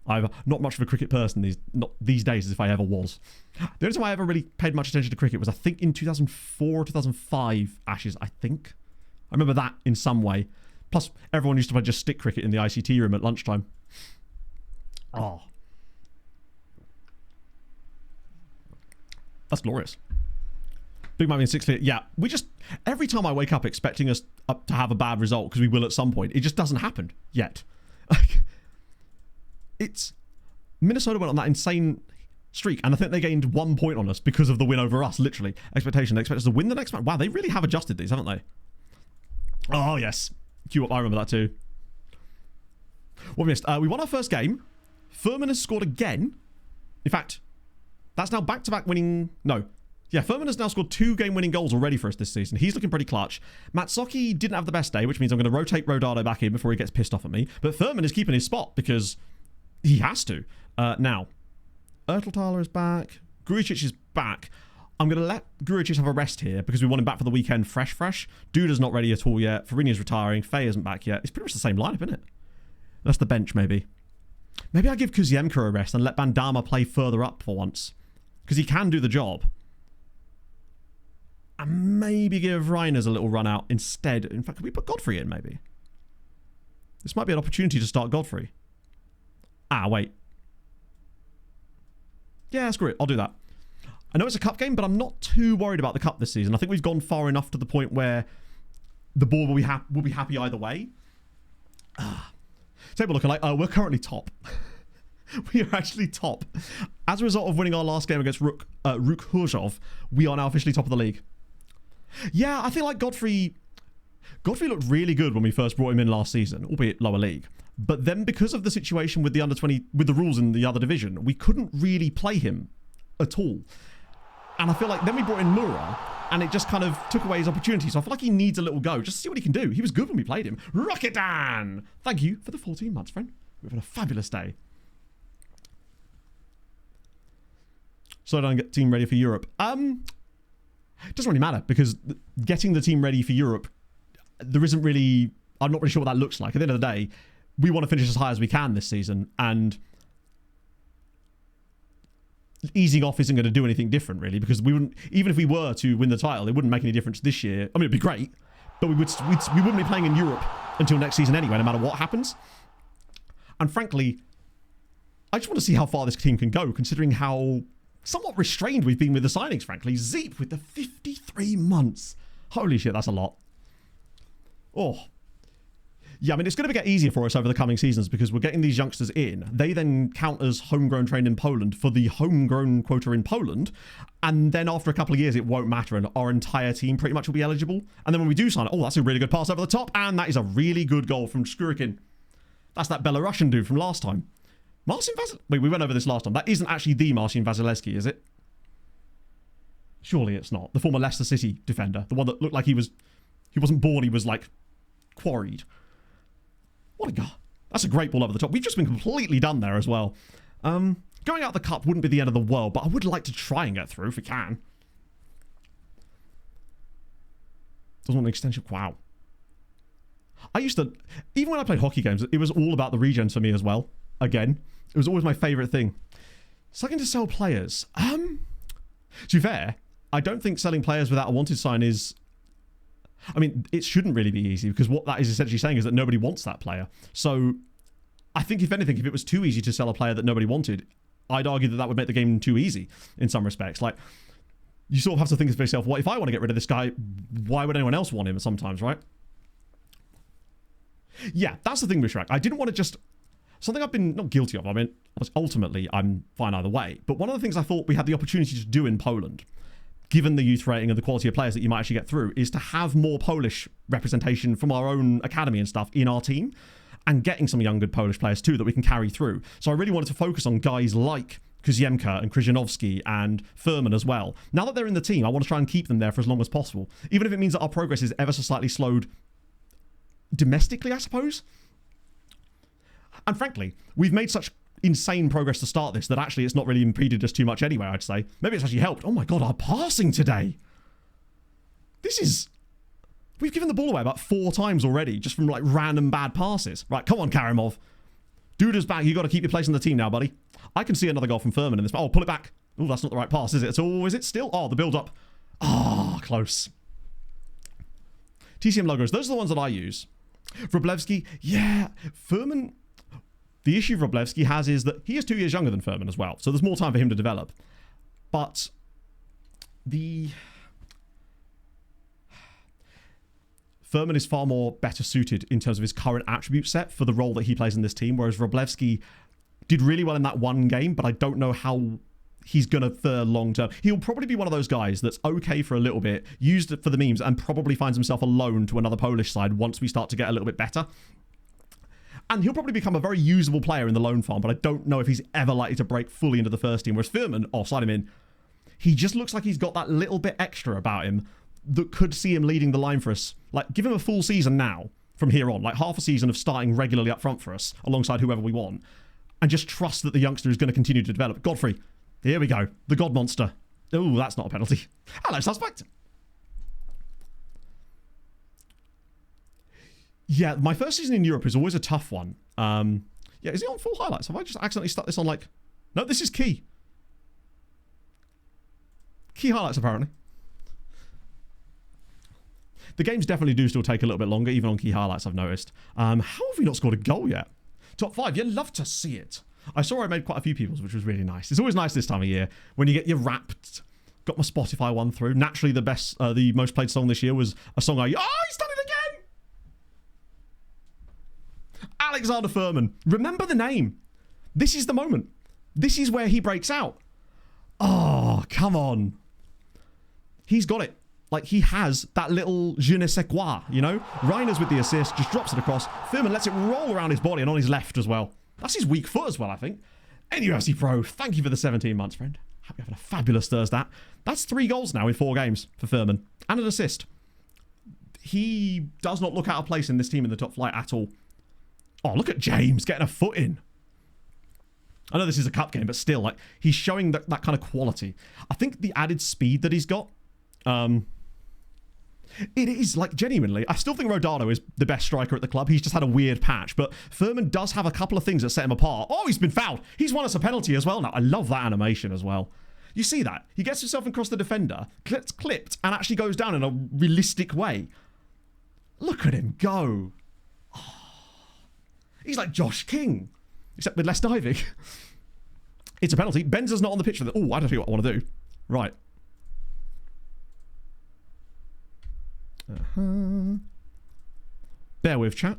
I'm not much of a cricket person these days as if I ever was. The only time I ever really paid much attention to cricket was I think in 2004 or 2005 Ashes, I think. I remember that in some way. Plus, everyone used to play just stick cricket in the ICT room at lunchtime. Oh. That's glorious. Big Mummy in 6 feet. Yeah, we just... Every time I wake up expecting us to have a bad result, because we will at some point, it just doesn't happen yet. It's... Minnesota went on that insane streak, and I think they gained 1 point on us because of the win over us, literally. Expectation. They expect us to win the next match. Wow, they really have adjusted these, haven't they? Oh, yes. Queue up, I remember that too. What we missed? We won our first game. Furman has scored again. In fact, that's now back-to-back winning... No. Yeah, Furman has now scored 2 game-winning goals already for us this season. He's looking pretty clutch. Matsuki didn't have the best day, which means I'm going to rotate Rodado back in before he gets pissed off at me. But Furman is keeping his spot because he has to. Now, Erteltaler is back. Grujic is back. I'm going to let Grujic have a rest here because we want him back for the weekend fresh. Duda's not ready at all yet. Farini's retiring. Faye isn't back yet. It's pretty much the same lineup, isn't it? That's the bench, maybe. Maybe I give Kuziemka a rest and let Bandama play further up for once. Because he can do the job. And maybe give Reiners a little run out instead. In fact, could we put Godfrey in, maybe? This might be an opportunity to start Godfrey. Ah, wait. Yeah, screw it. I'll do that. I know it's a cup game, but I'm not too worried about the cup this season. I think we've gone far enough to the point where the board will be happy either way. Table looking like, we're currently top. We are actually top. As a result of winning our last game against Ruk Hurzhov, we are now officially top of the league. Yeah, I feel like Godfrey looked really good when we first brought him in last season, albeit lower league. But then because of the situation with the under-20, with the rules in the other division, we couldn't really play him at all. And I feel like then we brought in Mura, and it just kind of took away his opportunity. So I feel like he needs a little go, just to see what he can do. He was good when we played him. Rocketan! Thank you for the 14 months, friend. We've had a fabulous day. Slow down and get the team ready for Europe. It doesn't really matter, because getting the team ready for Europe, there isn't really... I'm not really sure what that looks like. At the end of the day, we want to finish as high as we can this season, and easing off isn't going to do anything different, really, because we wouldn't... Even if we were to win the title, it wouldn't make any difference this year. I mean, it'd be great, but we wouldn't be playing in Europe until next season anyway, no matter what happens. And frankly, I just want to see how far this team can go, considering how somewhat restrained we've been with the signings, frankly. Zeep with the 53 months. Holy shit, that's a lot. Oh. Yeah, I mean, it's going to get easier for us over the coming seasons because we're getting these youngsters in. They then count as homegrown trained in Poland for the homegrown quota in Poland. And then after a couple of years, it won't matter. And our entire team pretty much will be eligible. And then when we do sign it, oh, that's a really good pass over the top. And that is a really good goal from Skurikin. That's that Belarusian dude from last time. Marcin Vasil... Wait, we went over this last time. That isn't actually the Marcin Vasilevsky, is it? Surely it's not. The former Leicester City defender. The one that looked like he wasn't born, he was, like, quarried. What a guy. That's a great ball over the top. We've just been completely done there as well. Going out the cup wouldn't be the end of the world, but I would like to try and get through if we can. Doesn't want an extension. Wow. I used to... Even when I played hockey games, it was all about the regens for me as well. Again. It was always my favourite thing. Sucking to sell players. To be fair, I don't think selling players without a wanted sign is... I mean, it shouldn't really be easy because what that is essentially saying is that nobody wants that player. So I think if anything, if it was too easy to sell a player that nobody wanted, I'd argue that that would make the game too easy in some respects. Like, you sort of have to think to yourself, well, if I want to get rid of this guy, why would anyone else want him sometimes, right? Yeah, that's the thing with Shrek. I didn't want to just... Something I've been not guilty of. I mean, ultimately, I'm fine either way. But one of the things I thought we had the opportunity to do in Poland, given the youth rating and the quality of players that you might actually get through, is to have more Polish representation from our own academy and stuff in our team, and getting some young good Polish players too that we can carry through. So I really wanted to focus on guys like Kuziemka and Krzyzanowski and Furman as well. Now that they're in the team, I want to try and keep them there for as long as possible, even if it means that our progress is ever so slightly slowed domestically, I suppose. And frankly, we've made such insane progress to start this that actually it's not really impeded us too much anyway, I'd say. Maybe it's actually helped. Oh my god, our passing today! We've We've given the ball away about 4 times already, just from like random bad passes. Right, come on, Karimov. Duda's back. You got to keep your place in the team now, buddy. I can see another goal from Furman in this. Oh, pull it back. Oh, that's not the right pass, is it? At all? Is it still? Oh, the build-up. Ah, close. TCM logos. Those are the ones that I use. Wroblewski. Yeah, Furman. The issue Wroblewski has is that he is 2 years younger than Furman as well. So there's more time for him to develop. But Furman is far more better suited in terms of his current attribute set for the role that he plays in this team, whereas Wroblewski did really well in that one game, but I don't know how he's going to fare long term. He'll probably be one of those guys that's okay for a little bit, used it for the memes, and probably finds himself a loan to another Polish side once we start to get a little bit better. And he'll probably become a very usable player in the loan farm, but I don't know if he's ever likely to break fully into the first team. Whereas Furman, slide him in. He just looks like he's got that little bit extra about him that could see him leading the line for us. Like, give him a full season now from here on, like half a season of starting regularly up front for us alongside whoever we want, and just trust that the youngster is going to continue to develop. Godfrey, here we go. The God Monster. Oh, that's not a penalty. Hello, suspect. Yeah, my first season in Europe is always a tough one. Yeah, is it on full highlights? Have I just accidentally stuck this on like... No, this is key. Key highlights, apparently. The games definitely do still take a little bit longer, even on key highlights, I've noticed. How have we not scored a goal yet? Top 5, you'd love to see it. I saw I made quite a few people's, which was really nice. It's always nice this time of year when you get your Wrapped. Got my Spotify one through. Naturally, the most played song this year was a song Oh, he's done it again! Alexander Furman. Remember the name. This is the moment. This is where he breaks out. Oh, come on. He's got it. Like, he has that little je ne sais quoi, you know? Reiner's with the assist, just drops it across. Furman lets it roll around his body and on his left as well. That's his weak foot as well, I think. NUFC Pro, thank you for the 17 months, friend. Hope you're having a fabulous Thursday. That's 3 goals now in 4 games for Furman. And an assist. He does not look out of place in this team in the top flight at all. Oh, look at James getting a foot in. I know this is a cup game, but still, like, he's showing that kind of quality. I think the added speed that he's got, it is, like, genuinely, I still think Rodado is the best striker at the club. He's just had a weird patch, but Furman does have a couple of things that set him apart. Oh, he's been fouled. He's won us a penalty as well now. I love that animation as well. You see that? He gets himself across the defender, gets clipped, and actually goes down in a realistic way. Look at him go. Oh, he's like Josh King, except with less diving. It's a penalty. Benzer's not on the pitch for that. Oh, I don't know what I want to do. Right. Bear with, chat.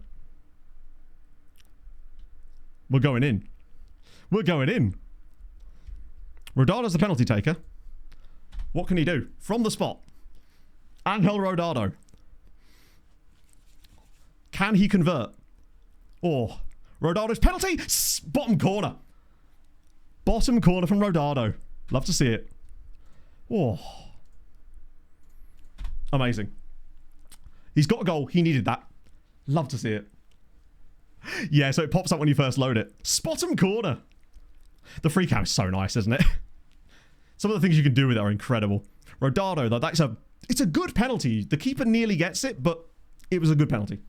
We're going in. We're going in. Rodado's the penalty taker. What can he do? From the spot. Angel Rodado. Can he convert? Oh, Rodado's penalty. Bottom corner. Bottom corner from Rodado. Love to see it. Oh. Amazing. He's got a goal. He needed that. Love to see it. Yeah, so it pops up when you first load it. Bottom corner. The free cam is so nice, isn't it? Some of the things you can do with it are incredible. Rodado, though, it's a good penalty. The keeper nearly gets it, but it was a good penalty.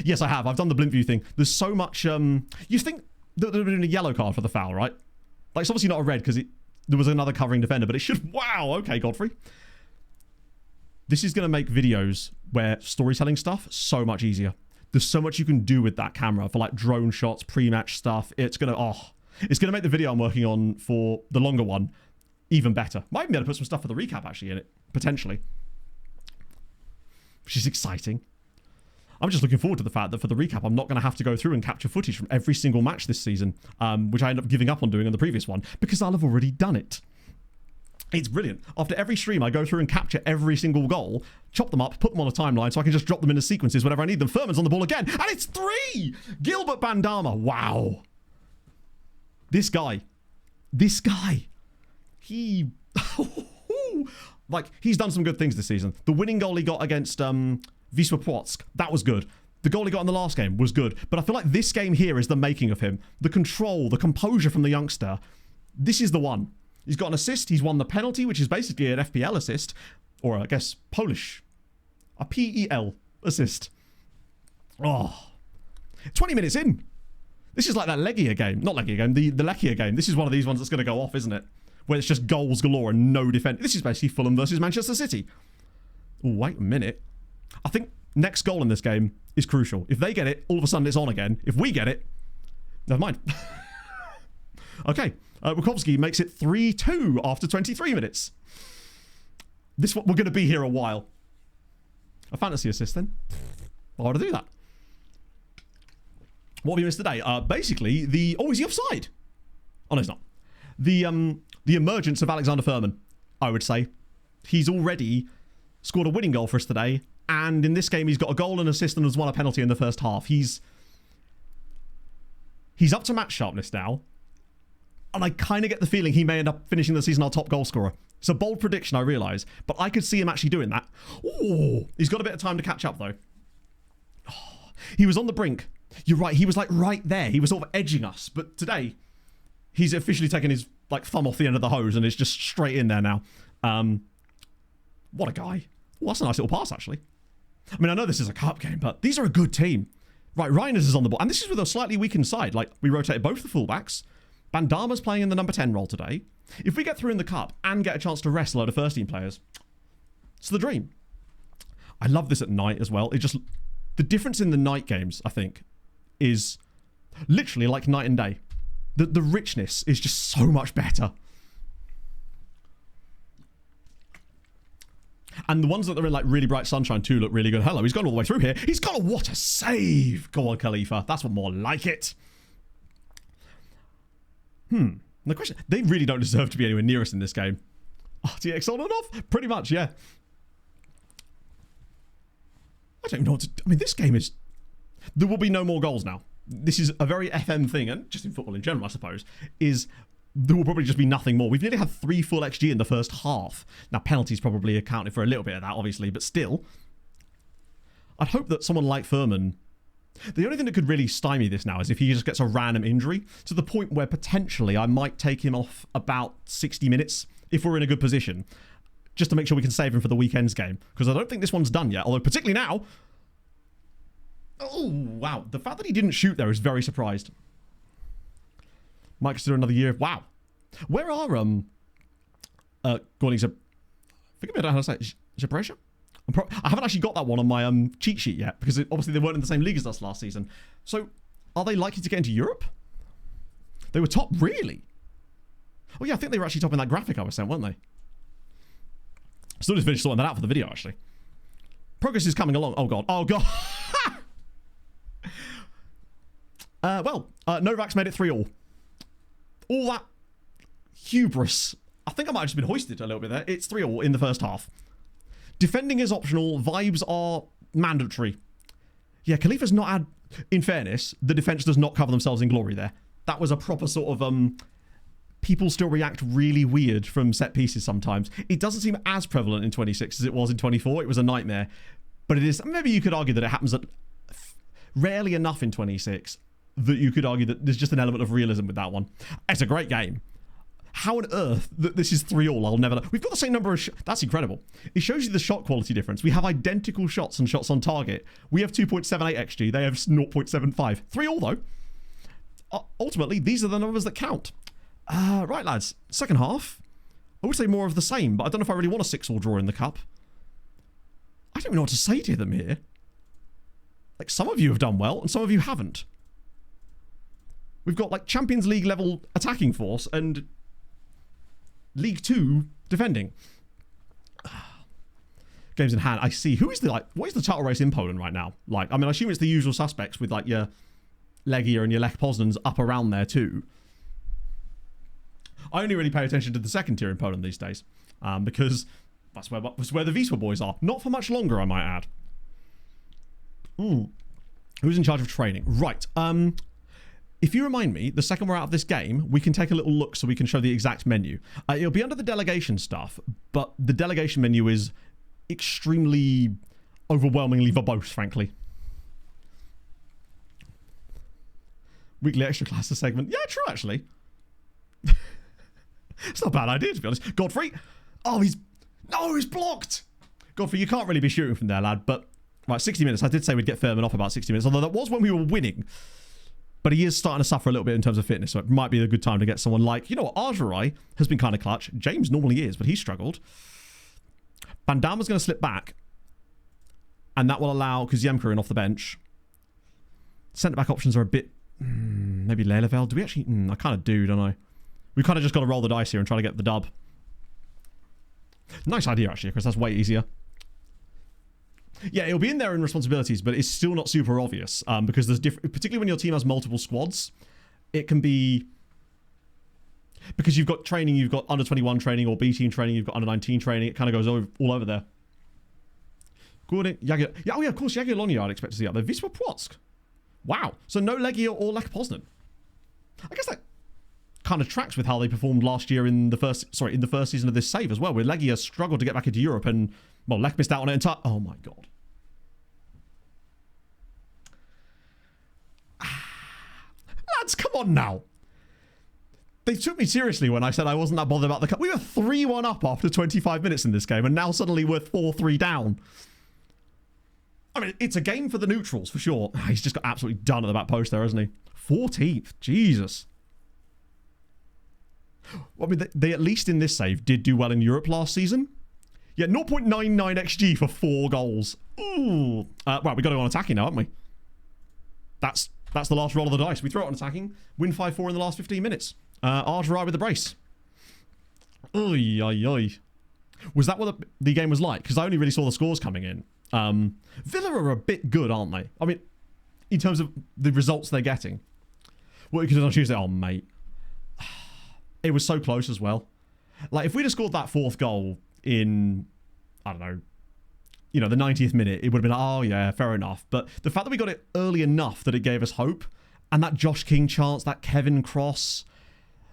Yes, I have. I've done the blimp view thing. There's so much... you think that there would have been a yellow card for the foul, right? Like, it's obviously not a red because there was another covering defender, but it should... Wow, okay, Godfrey. This is going to make videos where storytelling stuff so much easier. There's so much you can do with that camera for like drone shots, pre-match stuff. It's going to make the video I'm working on for the longer one even better. Might even be able to put some stuff for the recap actually in it, potentially. Which is exciting. I'm just looking forward to the fact that for the recap, I'm not going to have to go through and capture footage from every single match this season, which I ended up giving up on doing on the previous one because I'll have already done it. It's brilliant. After every stream, I go through and capture every single goal, chop them up, put them on a timeline so I can just drop them into sequences whenever I need them. Furman's on the ball again, and it's 3! Gilbert Bandama. Wow. This guy, he... like, he's done some good things this season. The winning goal he got against Wisła Płock, that was good. The goal he got in the last game was good. But I feel like this game here is the making of him. The control, the composure from the youngster. This is the one. He's got an assist. He's won the penalty, which is basically an FPL assist. Or, I guess, Polish A PEL assist. Oh, 20 minutes in. This is like that Legia game. Not Legia game, the Legia game. This is one of these ones that's going to go off, isn't it? Where it's just goals galore and no defense. This is basically Fulham versus Manchester City. Ooh, wait a minute. I think next goal in this game is crucial. If they get it, all of a sudden it's on again. If we get it, never mind. Okay, Wachowski makes it 3-2 after 23 minutes. We're going to be here a while. A fantasy assist then. Why would I do that? What have we missed today? Basically, is he offside? Oh, no, he's not. The emergence of Alexander Furman, I would say. He's already scored a winning goal for us today, and in this game, he's got a goal, and assist, and has won a penalty in the first half. He's up to match sharpness now, and I kind of get the feeling he may end up finishing the season our top goal scorer. It's a bold prediction, I realise, but I could see him actually doing that. Oh, he's got a bit of time to catch up, though. Oh, he was on the brink. You're right, he was like right there. He was sort of edging us, but today, he's officially taken his like thumb off the end of the hose, and it's just straight in there now. What a guy. Well, that's a nice little pass, actually. I mean, I know this is a cup game, but these are a good team. Right, Reiners is on the ball, and this is with a slightly weakened side. Like, we rotated both the fullbacks. Bandama's playing in the number 10 role today. If we get through in the cup and get a chance to rest a load of first-team players, it's the dream. I love this at night as well. The difference in the night games, I think, is literally like night and day. The richness is just so much better. And the ones that are in like really bright sunshine too look really good. Hello, he's gone all the way through here. He's got what a save. Go on, Khalifa. That's what more like it. The question, they really don't deserve to be anywhere near us in this game. RTX on and off? Pretty much, yeah. I don't even know what to do. I mean, this game is... There will be no more goals now. This is a very FM thing, and just in football in general, I suppose, is there will probably just be nothing more. We've nearly had 3 full XG in the first half. Now, penalties probably accounted for a little bit of that, obviously, but still. I'd hope that someone like Furman... The only thing that could really stymie this now is if he just gets a random injury, to the point where potentially I might take him off about 60 minutes, if we're in a good position, just to make sure we can save him for the weekend's game. Because I don't think this one's done yet, although particularly now... Oh, wow. The fact that he didn't shoot there is very surprised. Might consider another year. Wow. Where are, Gordon, forgive me, I don't know how to say it. Zaporizhia? I haven't actually got that one on my cheat sheet yet, because obviously they weren't in the same league as us last season. So, are they likely to get into Europe? They were top, really? Oh yeah, I think they were actually top in that graphic I was sent, weren't they? Still just finished sorting that out for the video, actually. Progress is coming along. Oh god. Oh god. Novak's made it 3-3. All that hubris. I think I might have just been hoisted a little bit there. It's 3-3 in the first half. Defending is optional. Vibes are mandatory. Yeah, Khalifa's not had... In fairness, the defence does not cover themselves in glory there. That was a proper sort of... People still react really weird from set pieces sometimes. It doesn't seem as prevalent in 26 as it was in 24. It was a nightmare. But it is... Maybe you could argue that it happens rarely enough in 26 that you could argue that there's just an element of realism with that one. It's a great game. How on earth that this is 3-3, I'll never know. We've got the same number of that's incredible. It shows you the shot quality difference. We have identical shots and shots on target. We have 2.78 XG. They have 0.75. 3-3 though. Ultimately, these are the numbers that count. Right, lads. Second half. I would say more of the same, but I don't know if I really want a 6-6 draw in the cup. I don't even know what to say to them here. Like, some of you have done well, and some of you haven't. We've got, like, Champions League level attacking force, and... League 2 defending. Games in hand. I see. Who is the what is the title race in Poland right now? Like, I mean, I assume it's the usual suspects with like your Legia and your Lech Poznan's up around there too. I only really pay attention to the second tier in Poland these days, because that's where the Wisła boys are. Not for much longer, I might add. Who's in charge of training? Right. If you remind me, the second we're out of this game, we can take a little look so we can show the exact menu. It'll be under the delegation stuff, but the delegation menu is extremely overwhelmingly verbose, frankly. Weekly extra classes segment. Yeah, true, actually. It's not a bad idea, to be honest. Godfrey. Oh, he's blocked. Godfrey, you can't really be shooting from there, lad. But, right, 60 minutes. I did say we'd get Furman off about 60 minutes, although that was when we were winning. But he is starting to suffer a little bit in terms of fitness, so it might be a good time to get someone like, you know what, Argerai has been kind of clutch. James normally is, but he struggled. Bandama's going to slip back. And that will allow Kuziemka in off the bench. Centre-back options are a bit... maybe Lelevel. Do we actually... I kind of do, don't I? We kind of just got to roll the dice here and try to get the dub. Nice idea, actually, because that's way easier. Yeah, it'll be in there in responsibilities, but it's still not super obvious. Because there's different... Particularly when your team has multiple squads, it can be... Because you've got training, you've got under-21 training or B-team training, you've got under-19 training. It kind of goes all over there. Gordon, Jagiel... Yeah, oh yeah, of course, Jagiellonia I'd expect to see up there. Wisła Płock. Wow. So no Legia or Lech Poznan. I guess that kind of tracks with how they performed last year in the first season of this save as well, where Legia struggled to get back into Europe and, well, Lech missed out on it entirely. Oh my god. Lads, come on now. They took me seriously when I said I wasn't that bothered about the cup. We were 3-1 up after 25 minutes in this game, and now suddenly we're 4-3 down. I mean, it's a game for the neutrals, for sure. He's just got absolutely done at the back post there, hasn't he? 14th. Jesus. Well, I mean, they at least in this save did do well in Europe last season. Yeah, 0.99 XG for 4 goals. Ooh. Well, we got to go on attacking now, haven't we? That's the last roll of the dice. We throw it on attacking. Win 5-4 in the last 15 minutes. Argerai with the brace. Oy, oy, oy. Was that what the game was like? Because I only really saw the scores coming in. Villa are a bit good, aren't they? I mean, in terms of the results they're getting. What you could do on Tuesday? Oh, mate. It was so close as well. Like, if we'd have scored that 4th goal in, I don't know, you know, the 90th minute, it would have been like, oh, yeah, fair enough. But the fact that we got it early enough that it gave us hope, and that Josh King chance, that Kevin cross,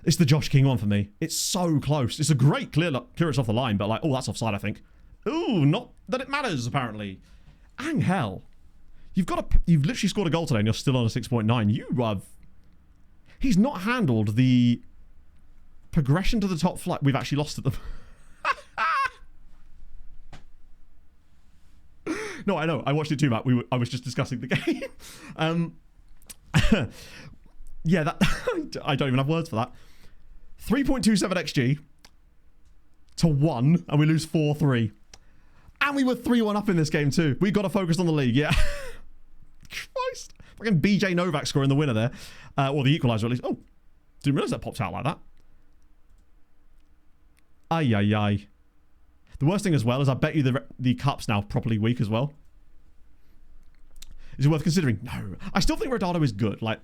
it's the Josh King one for me. It's so close. It's a great clearance off the line, but like, oh, that's offside, I think. Ooh, not that it matters, apparently. Angel. You've literally scored a goal today and you're still on a 6.9. He's not handled the progression to the top flight. We've actually lost at them. No, I know. I watched it too, Matt. I was just discussing the game. Yeah, that I don't even have words for that. 3.27 XG to 1, and we lose 4-3. And we were 3-1 up in this game too. We got to focus on the league, yeah. Christ. Fucking BJ Novak scoring the winner there. Or the equaliser at least. Oh, didn't realise that popped out like that. Ay, ay, ay. The worst thing as well is I bet you the cup's now properly weak as well. Is it worth considering? No. I still think Rodado is good. Like,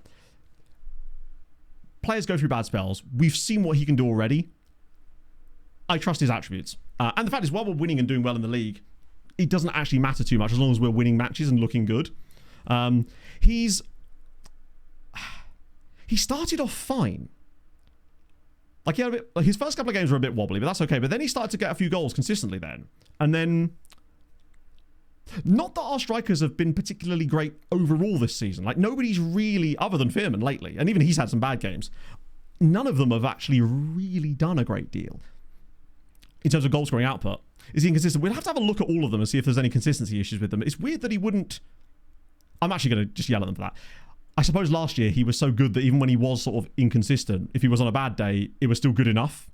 players go through bad spells. We've seen what he can do already. I trust his attributes. And the fact is, while we're winning and doing well in the league, it doesn't actually matter too much as long as we're winning matches and looking good. He started off fine. Like, he had his first couple of games were a bit wobbly, but that's okay. But then he started to get a few goals consistently then. And then, not that our strikers have been particularly great overall this season. Like, nobody's really, other than Fearman lately, and even he's had some bad games, none of them have actually really done a great deal in terms of goal scoring output. Is he inconsistent? We'll have to have a look at all of them and see if there's any consistency issues with them. It's weird that he wouldn't... I'm actually going to just yell at them for that. I suppose last year he was so good that even when he was sort of inconsistent, if he was on a bad day, it was still good enough.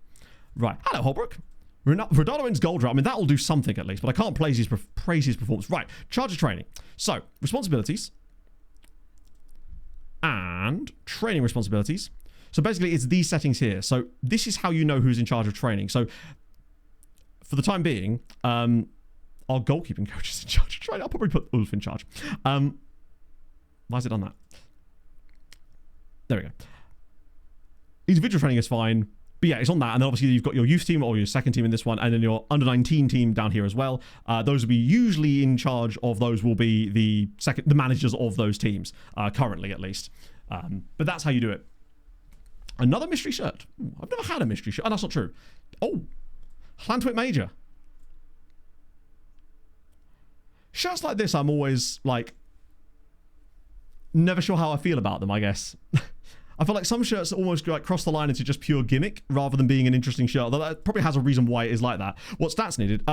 Right. Hello, Holbrook. Rodado wins goal drought. I mean, that'll do something at least, but I can't praise his performance. Right. Charge of training. So, responsibilities. And training responsibilities. So basically, it's these settings here. So this is how you know who's in charge of training. So for the time being, our goalkeeping coach is in charge of training. I'll probably put Ulf in charge. Why has it done that? There we go. Individual training is fine. But yeah, it's on that. And then obviously you've got your youth team or your second team in this one. And then your under-19 team down here as well. Those will be usually in charge of those will be the managers of those teams. Currently, at least. But that's how you do it. Another mystery shirt. Ooh, I've never had a mystery shirt. Oh, that's not true. Oh. Llantwit Major. Shirts like this, I'm always, like, never sure how I feel about them, I guess. I feel like some shirts almost like cross the line into just pure gimmick rather than being an interesting shirt. Although that probably has a reason why it is like that. What stats needed?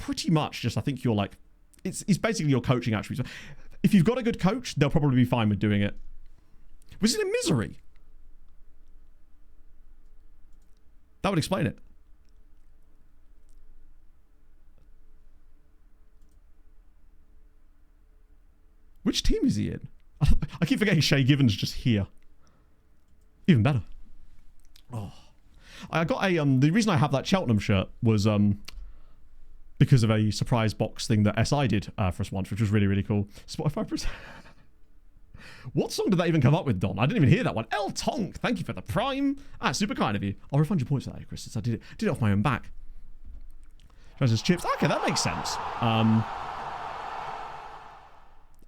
pretty much just, I think you're like, it's basically your coaching attributes. If you've got a good coach, they'll probably be fine with doing it. Was it in Misery? That would explain it. Which team is he in? I keep forgetting Shay Given's just here. Even better. Oh. I got a, the reason I have that Cheltenham shirt was, because of a surprise box thing that SI did for us once, which was really, really cool. Spotify. What song did that even come up with, Don? I didn't even hear that one. El Tonk, thank you for the prime. Ah, super kind of you. I'll refund your points for that, Chris, since I did it off my own back. Treasures chips. Okay, that makes sense. I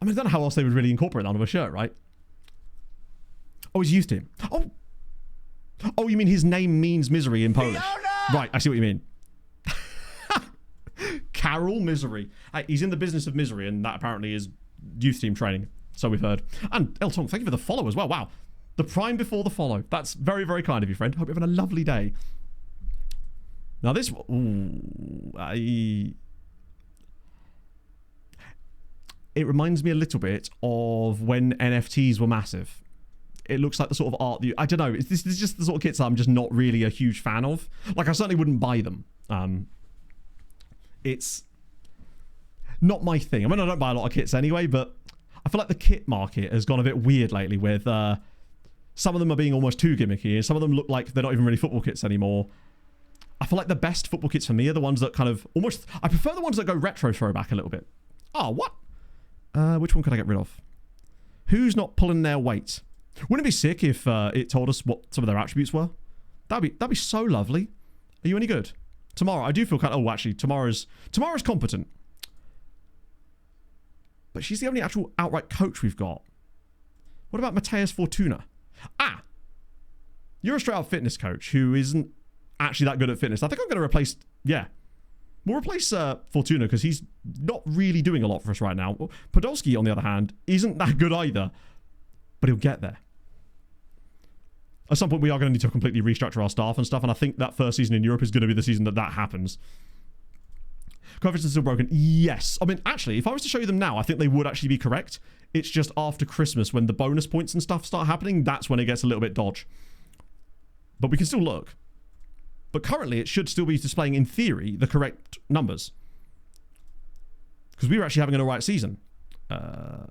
mean, I don't know how else they would really incorporate that onto a shirt, right? Oh, he's youth team. Oh, you mean his name means misery in Polish? Right, I see what you mean. Carol Misery. He's in the business of misery, and that apparently is youth team training. So we've heard. And El Tong, thank you for the follow as well. Wow. The prime before the follow. That's very, very kind of you, friend. Hope you're having a lovely day. Now this... It reminds me a little bit of when NFTs were massive. It looks like the sort of art that I don't know. This is just the sort of kits that I'm just not really a huge fan of. Like, I certainly wouldn't buy them. It's not my thing. I mean, I don't buy a lot of kits anyway, but I feel like the kit market has gone a bit weird lately with some of them are being almost too gimmicky, and some of them look like they're not even really football kits anymore. I feel like the best football kits for me are the ones that kind of almost... I prefer the ones that go retro throwback a little bit. Oh, what? Which one could I get rid of? Who's not pulling their weight? Wouldn't it be sick if it told us what some of their attributes were? That'd be so lovely. Are you any good? Tomorrow, I do feel kind of... Oh, actually, tomorrow's competent. But she's the only actual outright coach we've got. What about Mateus Fortuna? Ah! You're a straight-up fitness coach who isn't actually that good at fitness. I think I'm going to replace... Yeah. We'll replace Fortuna because he's not really doing a lot for us right now. Podolski, on the other hand, isn't that good either. But he'll get there. At some point, we are going to need to completely restructure our staff and stuff, and I think that first season in Europe is going to be the season that happens. Coefficients are still broken. Yes. I mean, actually, if I was to show you them now, I think they would actually be correct. It's just after Christmas when the bonus points and stuff start happening, that's when it gets a little bit dodge. But we can still look. But currently, it should still be displaying, in theory, the correct numbers. Because we were actually having an alright season. So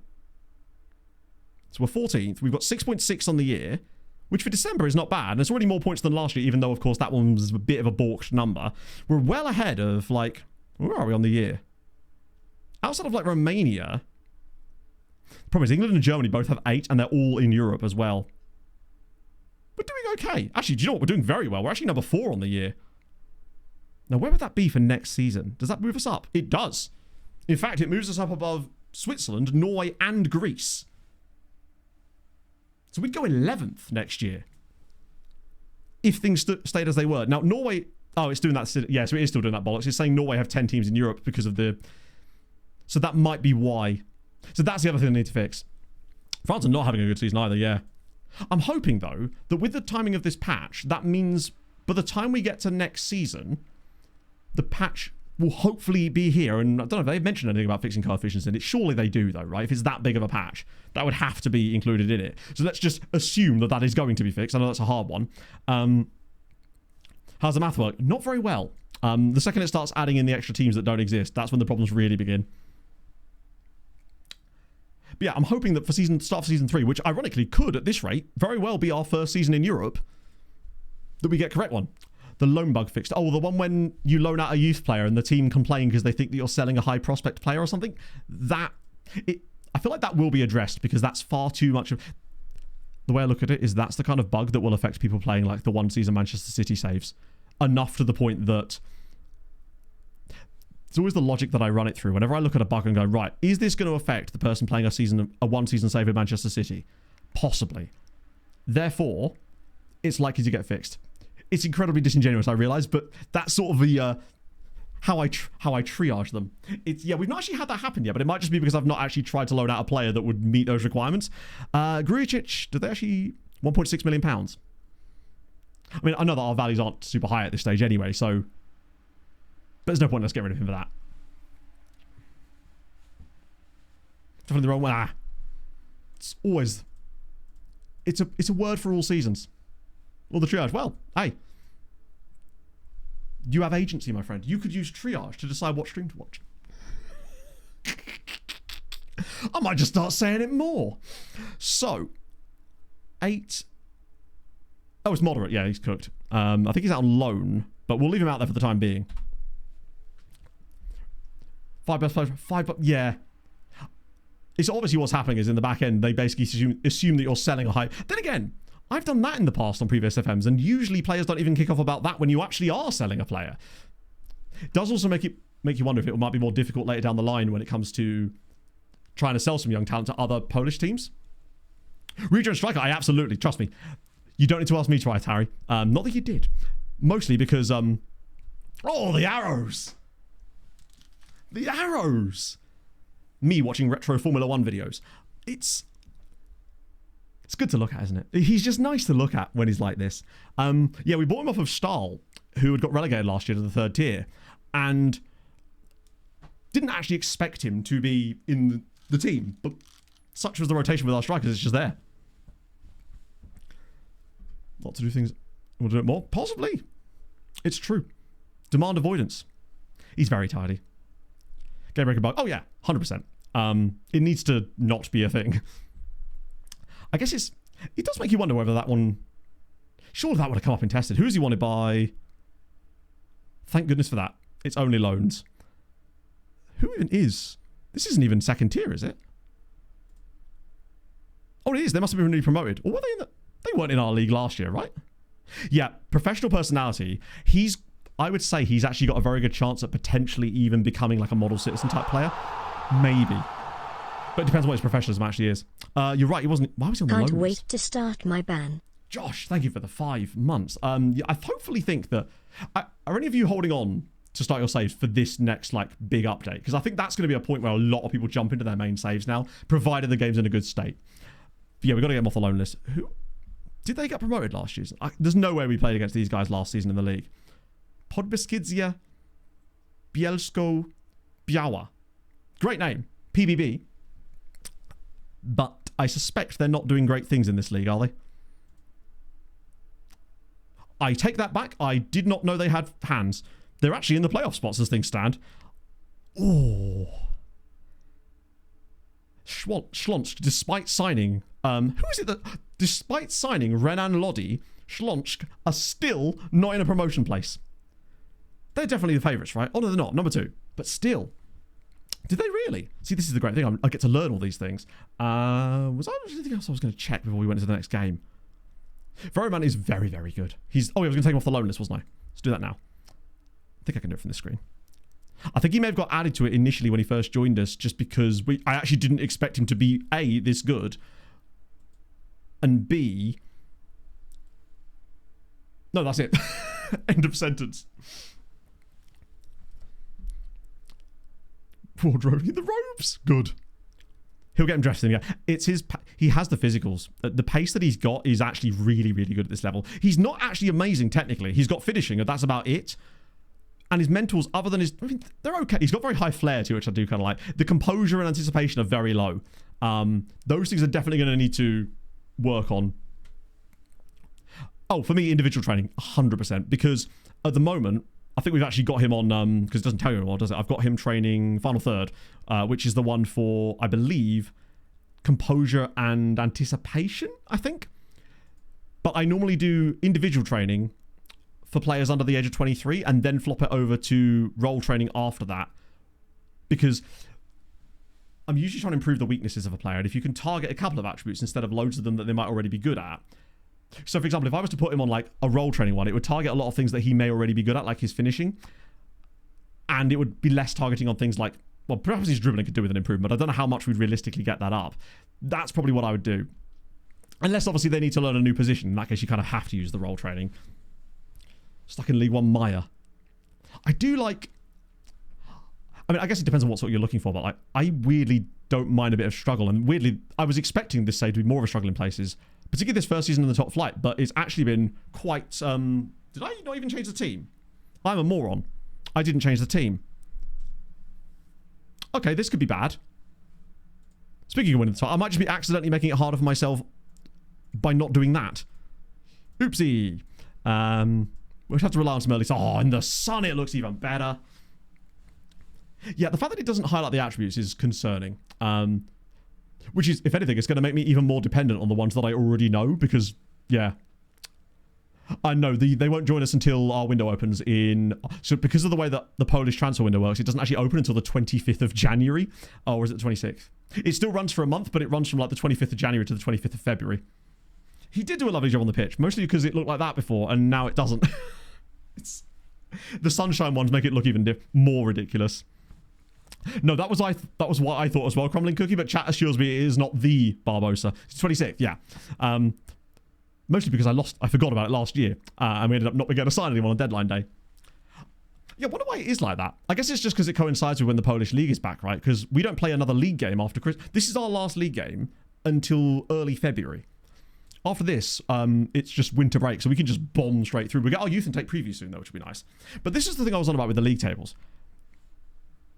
we're 14th. We've got 6.6 on the year, which for December is not bad. And it's already more points than last year, even though, of course, that one was a bit of a balked number. We're well ahead of, like... Where are we on the year? Outside of, like, Romania... The problem is England and Germany both have 8, and they're all in Europe as well. We're doing okay. Actually, do you know what? We're doing very well. We're actually number 4 on the year. Now, where would that be for next season? Does that move us up? It does. In fact, it moves us up above Switzerland, Norway, and Greece. So we'd go 11th next year. If things stayed as they were. Now, Norway... Oh, it's doing that... Yeah, so it is still doing that bollocks. It's saying Norway have 10 teams in Europe because of the... So that might be why. So that's the other thing they need to fix. France are not having a good season either, yeah. I'm hoping, though, that with the timing of this patch, that means by the time we get to next season, the patch will hopefully be here. And I don't know if they've mentioned anything about fixing coefficients in it. Surely they do, though, right? If it's that big of a patch, that would have to be included in it. So let's just assume that that is going to be fixed. I know that's a hard one. How's the math work? Not very well. The second it starts adding in the extra teams that don't exist, that's when the problems really begin. But yeah, I'm hoping that for start of season 3, which ironically could, at this rate, very well be our first season in Europe, that we get correct one. The loan bug fixed. Oh, the one when you loan out a youth player and the team complain because they think that you're selling a high prospect player or something. I feel like that will be addressed because that's far too much of... The way I look at it is that's the kind of bug that will affect people playing like the one season Manchester City saves. Enough to the point that... It's always the logic that I run it through. Whenever I look at a bug and go, right, is this going to affect the person playing a one season save at Manchester City? Possibly. Therefore, it's likely to get fixed. It's incredibly disingenuous, I realise, but that's sort of the how I triage them. We've not actually had that happen yet, but it might just be because I've not actually tried to load out a player that would meet those requirements. Grujic, did they actually... £1.6 million? I mean, I know that our values aren't super high at this stage anyway, so... But there's no point in us getting rid of him for that. Definitely the wrong one. It's always... It's a word for all seasons. Or the triage. Well, hey. You have agency, my friend. You could use triage to decide what stream to watch. I might just start saying it more. So, 8... Oh, it's moderate. Yeah, he's cooked. I think he's out on loan, but we'll leave him out there for the time being. 5 best players. 5... Yeah. It's obviously what's happening is in the back end, they basically assume that you're selling a high... Then again, I've done that in the past on previous FMs, and usually players don't even kick off about that when you actually are selling a player. It does also make you wonder if it might be more difficult later down the line when it comes to trying to sell some young talent to other Polish teams. Region striker, I absolutely, trust me. You don't need to ask me twice, Harry. Not that you did. Mostly because, oh, the arrows. The arrows. Me watching retro Formula 1 videos. It's good to look at, isn't it? He's just nice to look at when he's like this. Yeah, we bought him off of Stahl, who had got relegated last year to the 3rd tier, and didn't actually expect him to be in the team, but such was the rotation with our strikers, it's just there. Not to do things, we'll do it more? Possibly. It's true. Demand avoidance. He's very tidy. Game breaker bug. Oh yeah, 100%. It needs to not be a thing. I guess it does make you wonder whether that one... Surely that would have come up and tested. Who is he wanted by? Thank goodness for that. It's only loans. Who even is? This isn't even 2nd tier, is it? Oh, it is. They must have been really promoted. Or were they in the... They weren't in our league last year, right? Yeah, professional personality. I would say he's actually got a very good chance at potentially even becoming like a model citizen type player. Maybe. But it depends on what his professionalism actually is. You're right, he wasn't... Why was he on the loan list? Can't wait to start my ban. Josh, thank you for the 5 months. I hopefully think that... Are any of you holding on to start your saves for this next like big update? Because I think that's going to be a point where a lot of people jump into their main saves now, provided the game's in a good state. But yeah, we've got to get them off the loan list. Who... Did they get promoted last season? There's no way we played against these guys last season in the league. Podbeskidzia Bielsko Biała. Great name. PBB. But I suspect they're not doing great things in this league, are they? I take that back. I did not know they had hands. They're actually in the playoff spots as things stand. Oh. Schlonsk, despite signing... who is it that... Despite signing Renan Lodi, Schlonsk are still not in a promotion place. They're definitely the favourites, right? Oh, no, they're not. Number 2. But still. Did they really? See, this is the great thing. I get to learn all these things. Was there anything else I was going to check before we went into the next game? Veroman is very, very good. I was going to take him off the loan list, wasn't I? Let's do that now. I think I can do it from this screen. I think he may have got added to it initially when he first joined us, just because I actually didn't expect him to be, A, this good, and B... No, that's it. End of sentence. Wardrobe the robes. Good. He'll get him dressed in again. It's his... He has the physicals. The pace that he's got is actually really, really good at this level. He's not actually amazing technically. He's got finishing, and that's about it. And his mentals, other than his... I mean, they're okay. He's got very high flair too, which I do kind of like. The composure and anticipation are very low. Those things are definitely going to need to work on. Oh, for me, individual training, 100%. Because at the moment, I think we've actually got him on... Because it doesn't tell you anymore, does it? I've got him training Final Third, which is the one for, I believe, composure and anticipation, I think. But I normally do individual training for players under the age of 23 and then flop it over to role training after that. Because I'm usually trying to improve the weaknesses of a player. And if you can target a couple of attributes instead of loads of them that they might already be good at. So, for example, if I was to put him on like a role training one, it would target a lot of things that he may already be good at, like his finishing. And it would be less targeting on things like, well, perhaps his dribbling could do with an improvement. I don't know how much we'd realistically get that up. That's probably what I would do. Unless, obviously, they need to learn a new position. In that case, you kind of have to use the role training. Stuck in League 1 Maya. I do like... I mean, I guess it depends on what sort you're looking for, but like, I weirdly don't mind a bit of struggle. And weirdly, I was expecting this save to be more of a struggle in places, particularly this first season in the top flight, but it's actually been quite... Did I not even change the team? I'm a moron. I didn't change the team. Okay, this could be bad. Speaking of winning the title, I might just be accidentally making it harder for myself by not doing that. Oopsie. We'll have to rely on some early... Oh, in the sun it looks even better. Yeah, the fact that it doesn't highlight the attributes is concerning. Which is, if anything, it's going to make me even more dependent on the ones that I already know because, yeah. I know, they won't join us until our window opens in... So because of the way that the Polish transfer window works, it doesn't actually open until the 25th of January. Or is it the 26th? It still runs for a month, but it runs from like the 25th of January to the 25th of February. He did do a lovely job on the pitch, mostly because it looked like that before, and now it doesn't. The sunshine ones make it look even more ridiculous. No, that was what I thought as well, Crumbling Cookie, but chat assures me it is not the Barbosa. It's 26th, yeah. Mostly because I forgot about it last year, and we ended up not being able to sign anyone on deadline day. Yeah, I wonder why it is like that. I guess it's just because it coincides with when the Polish league is back, right? Because we don't play another league game after Christmas. This is our last league game until early February. After this, it's just winter break, so we can just bomb straight through. We get our youth and take preview soon, though, which would be nice. But this is the thing I was on about with the league tables.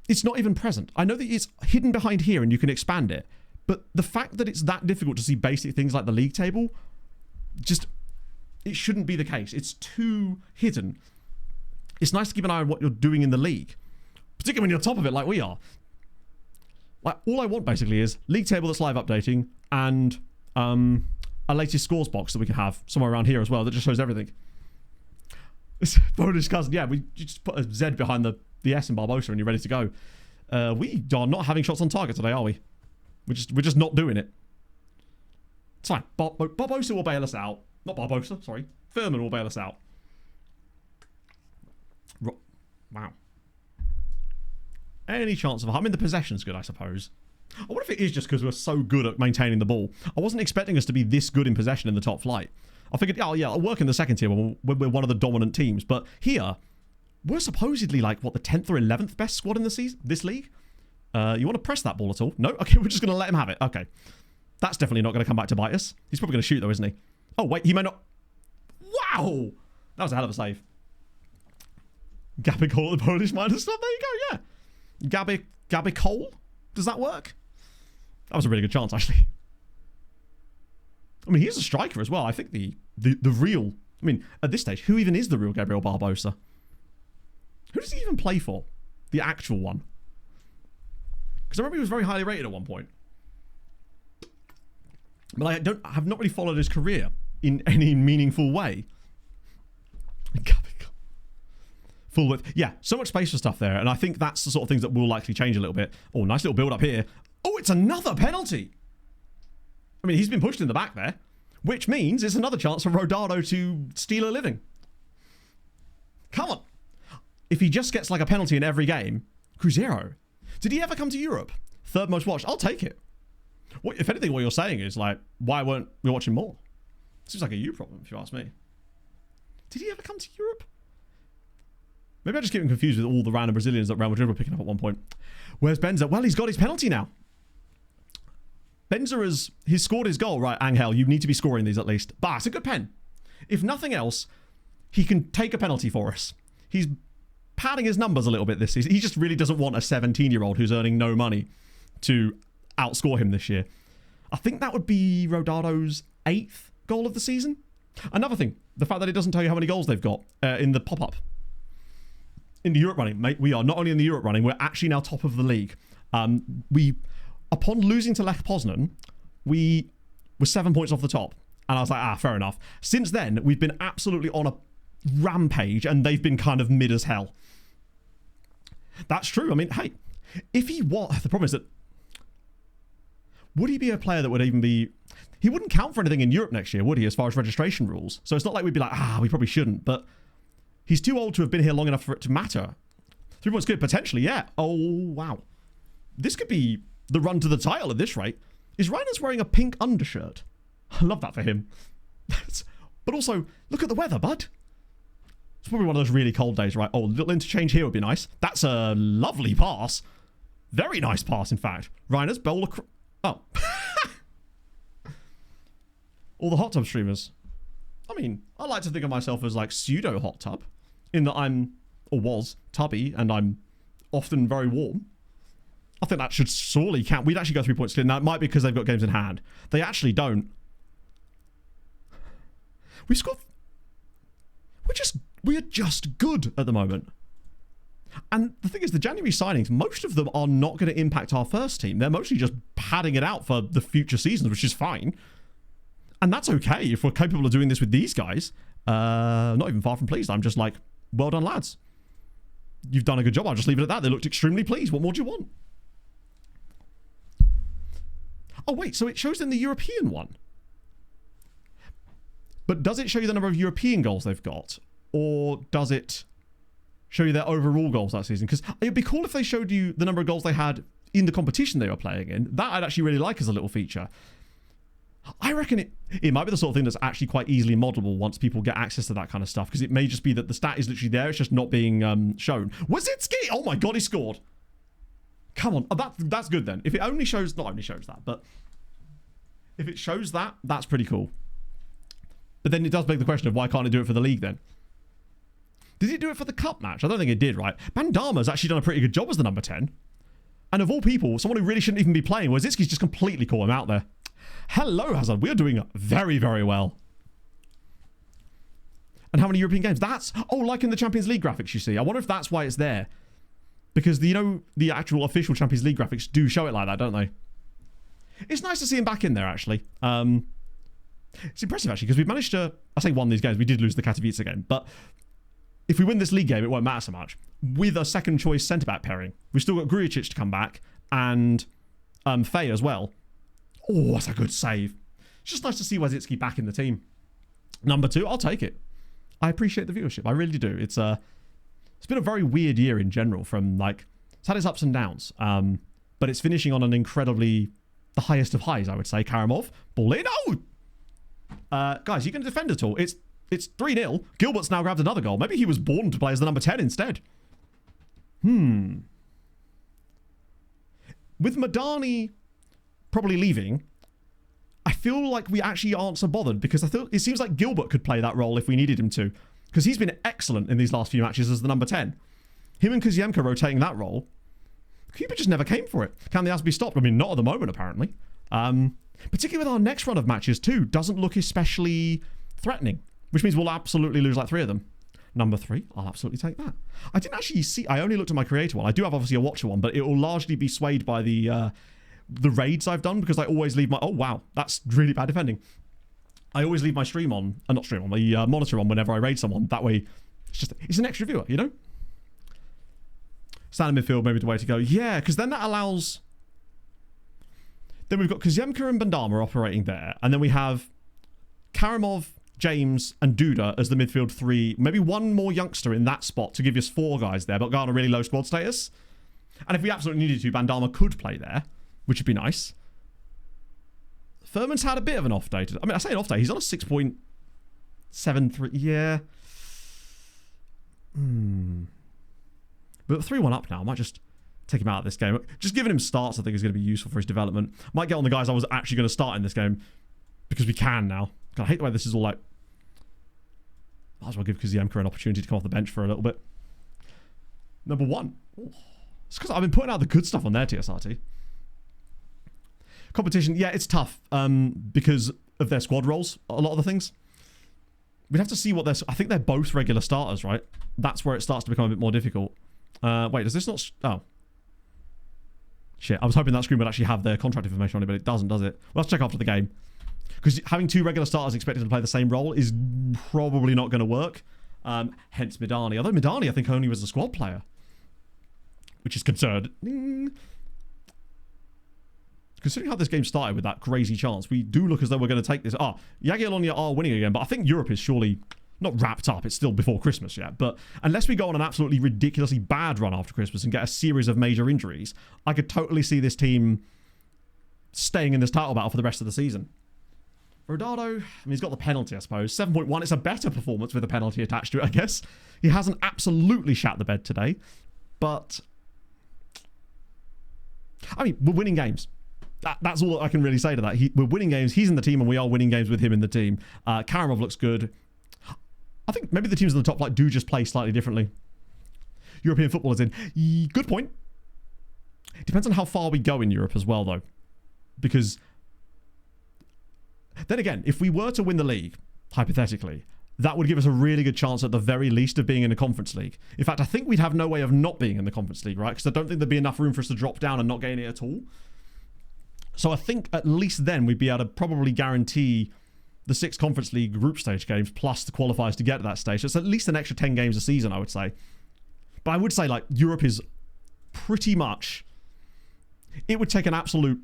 It's not even present. I know that it's hidden behind here and you can expand it, but the fact that it's that difficult to see basic things like the league table, it shouldn't be the case. It's too hidden. It's nice to keep an eye on what you're doing in the league, particularly when you're top of it like we are. Like, all I want, basically, is league table that's live updating and... a latest scores box that we can have somewhere around here as well that just shows everything. This Polish cousin, yeah, we just put a Z behind the S in Barbosa and you're ready to go. We are not having shots on target today, are we? We're just not doing it. It's fine. Barbosa will bail us out. Not Barbosa, sorry. Furman will bail us out. Wow. Any chance of... I mean, the possession's good, I suppose. I wonder if it is just because we're so good at maintaining the ball. I wasn't expecting us to be this good in possession in the top flight. I figured, oh yeah, I'll work in the second tier when we're one of the dominant teams. But here, we're supposedly like, what, the 10th or 11th best squad in this league? You want to press that ball at all? No? Okay, we're just going to let him have it. Okay. That's definitely not going to come back to bite us. He's probably going to shoot though, isn't he? Oh, wait, he may not... Wow! That was a hell of a save. Gabby Cole at the Polish minus club. There you go, yeah. Gabby Cole? Does that work? That was a really good chance, actually. I mean, he's a striker as well. I think the real... I mean, at this stage, who even is the real Gabriel Barbosa? Who does he even play for? The actual one. Because I remember he was very highly rated at one point. But I have not really followed his career in any meaningful way. Full width. Yeah, so much space for stuff there. And I think that's the sort of things that will likely change a little bit. Oh, nice little build up here. Oh, it's another penalty. I mean, he's been pushed in the back there. Which means it's another chance for Rodado to steal a living. Come on. If he just gets like a penalty in every game. Cruzeiro. Did he ever come to Europe? Third most watched. I'll take it. If anything, what you're saying is like, why weren't we watching more? Seems like a you problem, if you ask me. Did he ever come to Europe? Maybe I just get him confused with all the random Brazilians that Real Madrid were picking up at one point. Where's Benza? Well, he's got his penalty now. Benza he's scored his goal, right? Angel, you need to be scoring these at least. But it's a good pen. If nothing else, he can take a penalty for us. He's padding his numbers a little bit this season. He just really doesn't want a 17-year-old who's earning no money to outscore him this year. I think that would be Rodado's 8th goal of the season. Another thing, the fact that it doesn't tell you how many goals they've got in the pop-up. In the Europe running, mate, we are not only in the Europe running, we're actually now top of the league. Upon losing to Lech Poznan, we were 7 points off the top. And I was like, fair enough. Since then, we've been absolutely on a rampage, and they've been kind of mid as hell. That's true. I mean, hey, if he was... The problem is that... Would he be a player that would even be... He wouldn't count for anything in Europe next year, would he, as far as registration rules? So it's not like we'd be like, we probably shouldn't, but... He's too old to have been here long enough for it to matter. 3 points good, potentially, yeah. Oh, wow. This could be the run to the title at this rate. Is Reiners wearing a pink undershirt? I love that for him. But also, look at the weather, bud. It's probably one of those really cold days, right? Oh, a little interchange here would be nice. That's a lovely pass. Very nice pass, in fact. Reiners, bowl across... Oh. All the hot tub streamers. I mean, I like to think of myself as like pseudo hot tub. In that I'm, or was, tubby, and I'm often very warm. I think that should sorely count. We'd actually go 3 points clear. Now, it might be because they've got games in hand. They actually don't. We've scored... We are just good at the moment. And the thing is, the January signings, most of them are not going to impact our first team. They're mostly just padding it out for the future seasons, which is fine. And that's okay if we're capable of doing this with these guys. Not even far from pleased. I'm just like, well done, lads. You've done a good job. I'll just leave it at that. They looked extremely pleased. What more do you want? Oh, wait. So it shows in the European one. But does it show you the number of European goals they've got? Or does it show you their overall goals that season? Because it'd be cool if they showed you the number of goals they had in the competition they were playing in. That I'd actually really like as a little feature. I reckon it might be the sort of thing that's actually quite easily modelable once people get access to that kind of stuff, because it may just be that the stat is literally there, it's just not being shown. Wisitsky! Oh my god, he scored! Come on, oh, that's good then. If it only shows, not only shows that, but if it shows that, that's pretty cool. But then it does beg the question of why can't it do it for the league then? Did it do it for the cup match? I don't think it did, right? Bandama's actually done a pretty good job as the number 10. And of all people, someone who really shouldn't even be playing, Wisitsky's just completely caught him out there. Hello, Hazard. We are doing very, very well. And how many European games? That's... Oh, like in the Champions League graphics, you see. I wonder if that's why it's there. Because, you know, the actual official Champions League graphics do show it like that, don't they? It's nice to see him back in there, actually. It's impressive, actually, because we've managed to... I say won these games. We did lose the Katowice game. But if we win this league game, it won't matter so much. With a second-choice centre-back pairing. We've still got Grujic to come back. And Faye as well. Oh, that's a good save. It's just nice to see Wisitsky back in the team. Number 2, I'll take it. I appreciate the viewership. I really do. It's been a very weird year in general from, like... It's had its ups and downs. But it's finishing on an incredibly... The highest of highs, I would say. Karamov. Ball in. Oh! Guys, you can defend at all. It's 3-0. Gilbert's now grabbed another goal. Maybe he was born to play as the number 10 instead. With Madani probably leaving, I feel like we actually aren't so bothered, because I thought it seems like Gilbert could play that role if we needed him to, because he's been excellent in these last few matches as the number 10. Him and Kuziemka rotating that role. Keeper just never came for it. Can the As be stopped? I mean, not at the moment, apparently. Particularly with our next run of matches too, doesn't look especially threatening, which means we'll absolutely lose like 3 of them. Number 3, I'll absolutely take that. I didn't actually see, I only looked at my creator one. I do have obviously a watcher one, but it will largely be swayed by the raids I've done, because I always leave my... Oh, wow. That's really bad defending. I always leave my stream on... not stream on, the monitor on whenever I raid someone. That way, it's an extra viewer, you know? Stand in midfield, maybe the way to go. Yeah, because then that allows... Then we've got Kuziemka and Bandama operating there. And then we have Karamov, James, and Duda as the midfield 3. Maybe one more youngster in that spot to give us 4 guys there, but got a really low squad status. And if we absolutely needed to, Bandama could play there, which would be nice. Furman's had a bit of an off day. I mean, I say an off day. He's on a 6.73. Yeah. But 3-1 up now. I might just take him out of this game. Just giving him starts, I think, is going to be useful for his development. Might get on the guys I was actually going to start in this game, because we can now. God, I hate the way this is all like... Might as well give Kuziemka an opportunity to come off the bench for a little bit. Number 1. Ooh. It's because I've been putting out the good stuff on their TSRT. Competition, yeah, it's tough because of their squad roles, a lot of the things. We'd have to see what they're... I think they're both regular starters, right? That's where it starts to become a bit more difficult. Wait, does this not... Oh. Shit, I was hoping that screen would actually have their contract information on it, but it doesn't, does it? Well, let's check after the game. Because having 2 regular starters expected to play the same role is probably not going to work. Hence Midani. Although Midani, I think, only was a squad player. Which is concerning. Considering how this game started with that crazy chance, we do look as though we're going to take this. Jagiellonia are winning again, but I think Europe is surely not wrapped up. It's still before Christmas yet. But unless we go on an absolutely ridiculously bad run after Christmas and get a series of major injuries, I could totally see this team staying in this title battle for the rest of the season. Rodado, I mean, he's got the penalty, I suppose. 7.1, it's a better performance with a penalty attached to it, I guess. He hasn't absolutely shat the bed today, but... I mean, we're winning games. That's all I can really say to that. We're winning games. He's in the team, and we are winning games with him in the team. Karamov looks good. I think maybe the teams in the top flight do just play slightly differently. European football is in. Good point. Depends on how far we go in Europe as well, though. Because then again, if we were to win the league, hypothetically, that would give us a really good chance at the very least of being in the Conference League. In fact, I think we'd have no way of not being in the Conference League, right? Because I don't think there'd be enough room for us to drop down and not gain it at all. So I think at least then we'd be able to probably guarantee the 6 Conference League group stage games plus the qualifiers to get to that stage. So it's at least an extra 10 games a season, I would say. But I would say, like, Europe is pretty much... It would take an absolute,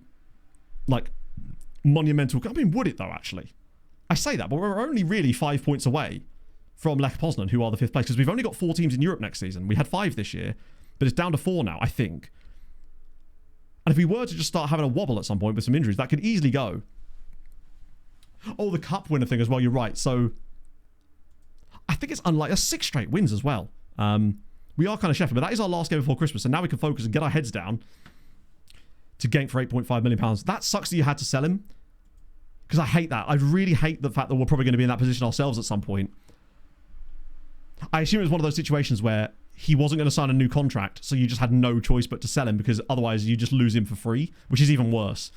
like, monumental... I mean, would it, though, actually? I say that, but we're only really 5 points away from Lech Poznan, who are the 5th place, because we've only got 4 teams in Europe next season. We had 5 this year, but it's down to 4 now, I think. And if we were to just start having a wobble at some point with some injuries, that could easily go. Oh, the cup winner thing as well, you're right. So, I think it's unlikely. 6 straight wins as well. We are kind of Sheffield, but that is our last game before Christmas, and now we can focus and get our heads down to Genk for £8.5 million. That sucks that you had to sell him. Because I hate that. I really hate the fact that we're probably going to be in that position ourselves at some point. I assume it was one of those situations where he wasn't going to sign a new contract, so you just had no choice but to sell him, because otherwise you just lose him for free, which is even worse.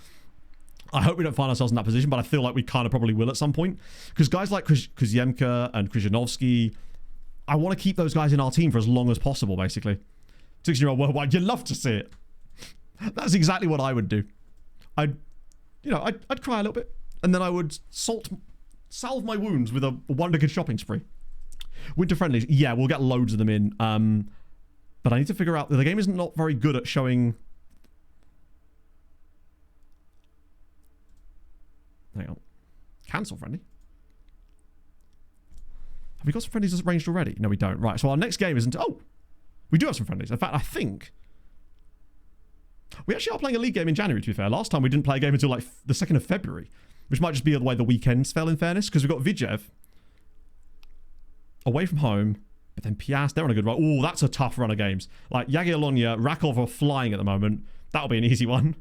I hope we don't find ourselves in that position, but I feel like we kind of probably will at some point. Because guys like Kuziemka and Krzyzanowski, I want to keep those guys in our team for as long as possible, basically. 16-year-old worldwide, you'd love to see it. That's exactly what I would do. I'd cry a little bit. And then I would salve my wounds with a wonder good shopping spree. Winter friendlies. Yeah, we'll get loads of them in. But I need to figure out... The game is not very good at showing... Hang on. Cancel friendly. Have we got some friendlies arranged already? No, we don't. Right, so our next game isn't... Oh! We do have some friendlies. In fact, I think... We actually are playing a league game in January, to be fair. Last time we didn't play a game until like the 2nd of February. Which might just be the way the weekends fell, in fairness. Because we've got Vidjev away from home. But then Piast, they're on a good run. Oh, that's a tough run of games. Like, Jagiellonia, Rakov are flying at the moment. That'll be an easy one.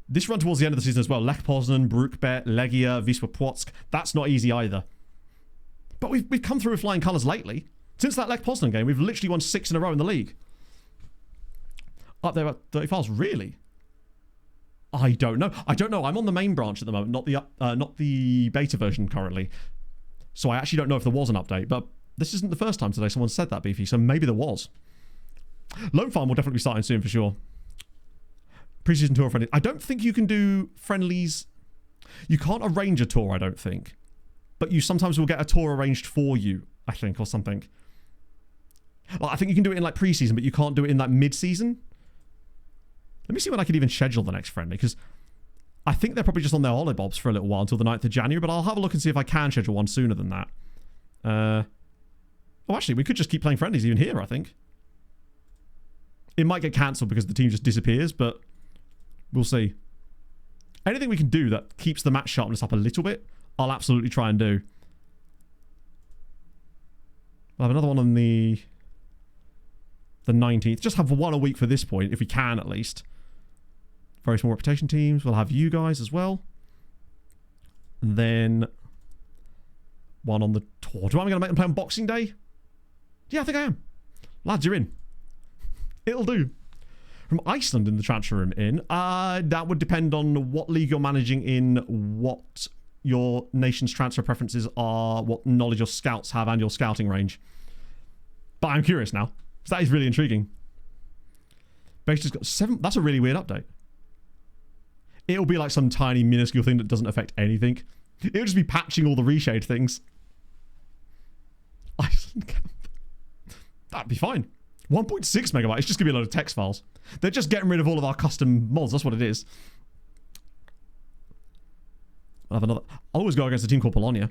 This run towards the end of the season as well. Lech Poznan, Brukbet, Legia, Wisła Płock. That's not easy either. But we've come through with flying colours lately. Since that Lech Poznan game, we've literally won 6 in a row in the league. Up there at 30 files, really? I don't know. I'm on the main branch at the moment, not the beta version currently. So I actually don't know if there was an update, but this isn't the first time today someone said that, Beefy, so maybe there was. Lone Farm will definitely be starting soon for sure. Preseason tour friendlies. I don't think you can do friendlies. You can't arrange a tour, I don't think. But you sometimes will get a tour arranged for you, I think, or something. Well, I think you can do it in like preseason, but you can't do it in like mid-season. Let me see when I could even schedule the next friendly, because I think they're probably just on their hollybobs for a little while until the 9th of January, but I'll have a look and see if I can schedule one sooner than that. Oh, actually, we could just keep playing friendlies even here, I think. It might get cancelled because the team just disappears, but we'll see. Anything we can do that keeps the match sharpness up a little bit, I'll absolutely try and do. I'll have another one on the 19th. Just have one a week for this point, if we can at least. Very small reputation teams. We'll have you guys as well. And then one on the tour. Do I going to make them play on Boxing Day? Yeah, I think I am. Lads, you're in. It'll do. From Iceland in the transfer room in. That would depend on what league you're managing in, what your nation's transfer preferences are, what knowledge your scouts have, and your scouting range. But I'm curious now. So that is really intriguing. Base just got 7. That's a really weird update. It'll be like some tiny minuscule thing that doesn't affect anything. It'll just be patching all the reshade things. Iceland camp. That'd be fine. 1.6 megabytes. It's just going to be a load of text files. They're just getting rid of all of our custom mods. That's what it is. I'll have another. I'll always go against a team called Polonia.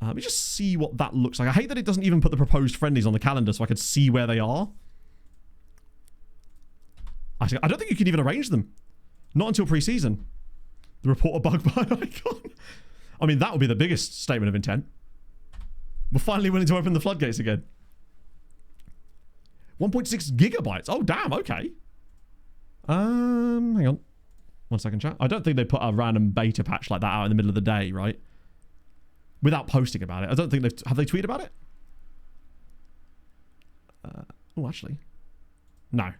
Let me just see what that looks like. I hate that it doesn't even put the proposed friendlies on the calendar so I could see where they are. I don't think you can even arrange them. Not until pre-season. The report a bug by an icon. I mean, that would be the biggest statement of intent. We're finally willing to open the floodgates again. 1.6 gigabytes. Oh, damn. Okay. Hang on. 1 second, chat. I don't think they put a random beta patch like that out in the middle of the day, right? Without posting about it. I don't think they've... Have they tweeted about it? Oh, actually. No.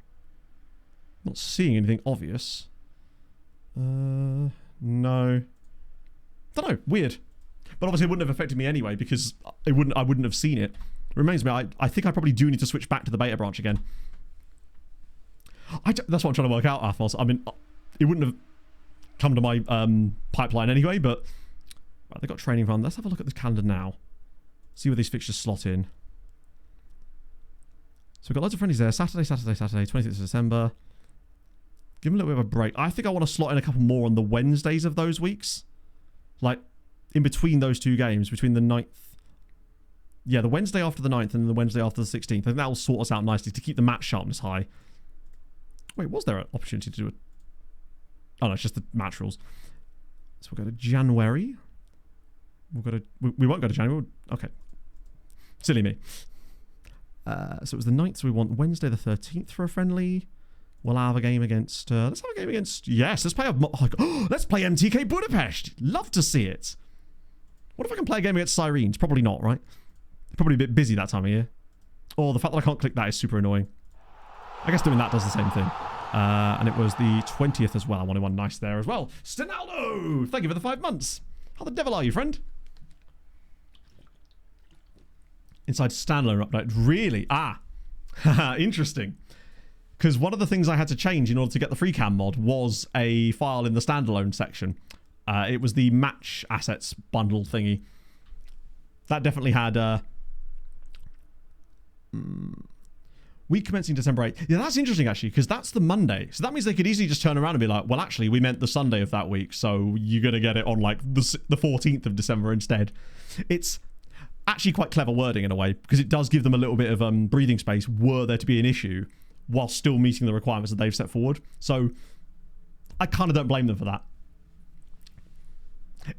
Not seeing anything obvious. No. Don't know. Weird. But obviously it wouldn't have affected me anyway because I wouldn't have seen it. Reminds me, I think I probably do need to switch back to the beta branch again. That's what I'm trying to work out, Athos. I mean, it wouldn't have come to my pipeline anyway, but right, they've got training run. Let's have a look at the calendar now. See where these fixtures slot in. So we've got loads of friendlies there. Saturday, 26th of December. Give them a little bit of a break. I think I want to slot in a couple more on the Wednesdays of those weeks. Like, in between those two games, between the 9th. Yeah, the Wednesday after the 9th and the Wednesday after the 16th. I think that will sort us out nicely to keep the match sharpness high. Wait, was there an opportunity to do it? Oh, no, it's just the match rules. So we'll go to January. We won't go to January. Okay. Silly me. So it was the 9th, so we want Wednesday the 13th for a friendly. We'll have a game against... let's have a game against... Yes, let's play let's play MTK Budapest. Love to see it. What if I can play a game against Syrenes? Probably not, right? Probably a bit busy that time of year. Or the fact that I can't click that is super annoying. I guess doing that does the same thing. And it was the 20th as well. I wanted one nice there as well. Stinaldo! Thank you for the 5 months. How the devil are you, friend? Inside standalone update. Really? Ah. Interesting. Because one of the things I had to change in order to get the free cam mod was a file in the standalone section. It was the match assets bundle thingy. That definitely had... week commencing December 8th. Yeah, that's interesting, actually, because that's the Monday. So that means they could easily just turn around and be like, well, actually, we meant the Sunday of that week, so you're going to get it on, like, the 14th of December instead. It's actually quite clever wording in a way, because it does give them a little bit of breathing space were there to be an issue, while still meeting the requirements that they've set forward. So I kind of don't blame them for that.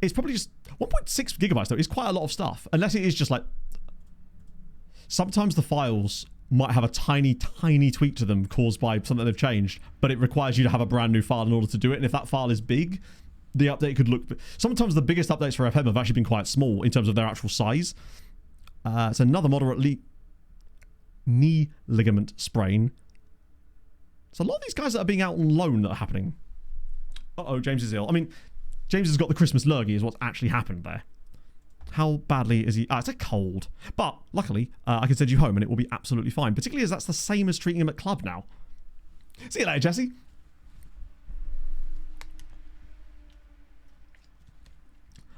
It's probably just 1.6 gigabytes, though. It's quite a lot of stuff, unless it is just, like... Sometimes the files might have a tiny, tiny tweak to them caused by something they've changed, but it requires you to have a brand new file in order to do it. And if that file is big, the update could look... Sometimes the biggest updates for FM have actually been quite small in terms of their actual size. It's another moderate knee ligament sprain. So a lot of these guys that are being out on loan that are happening. Uh-oh, James is ill. I mean, James has got the Christmas lurgy is what's actually happened there. How badly is he? It's a cold. But luckily, I can send you home and it will be absolutely fine. Particularly as that's the same as treating him at club now. See you later, Jesse.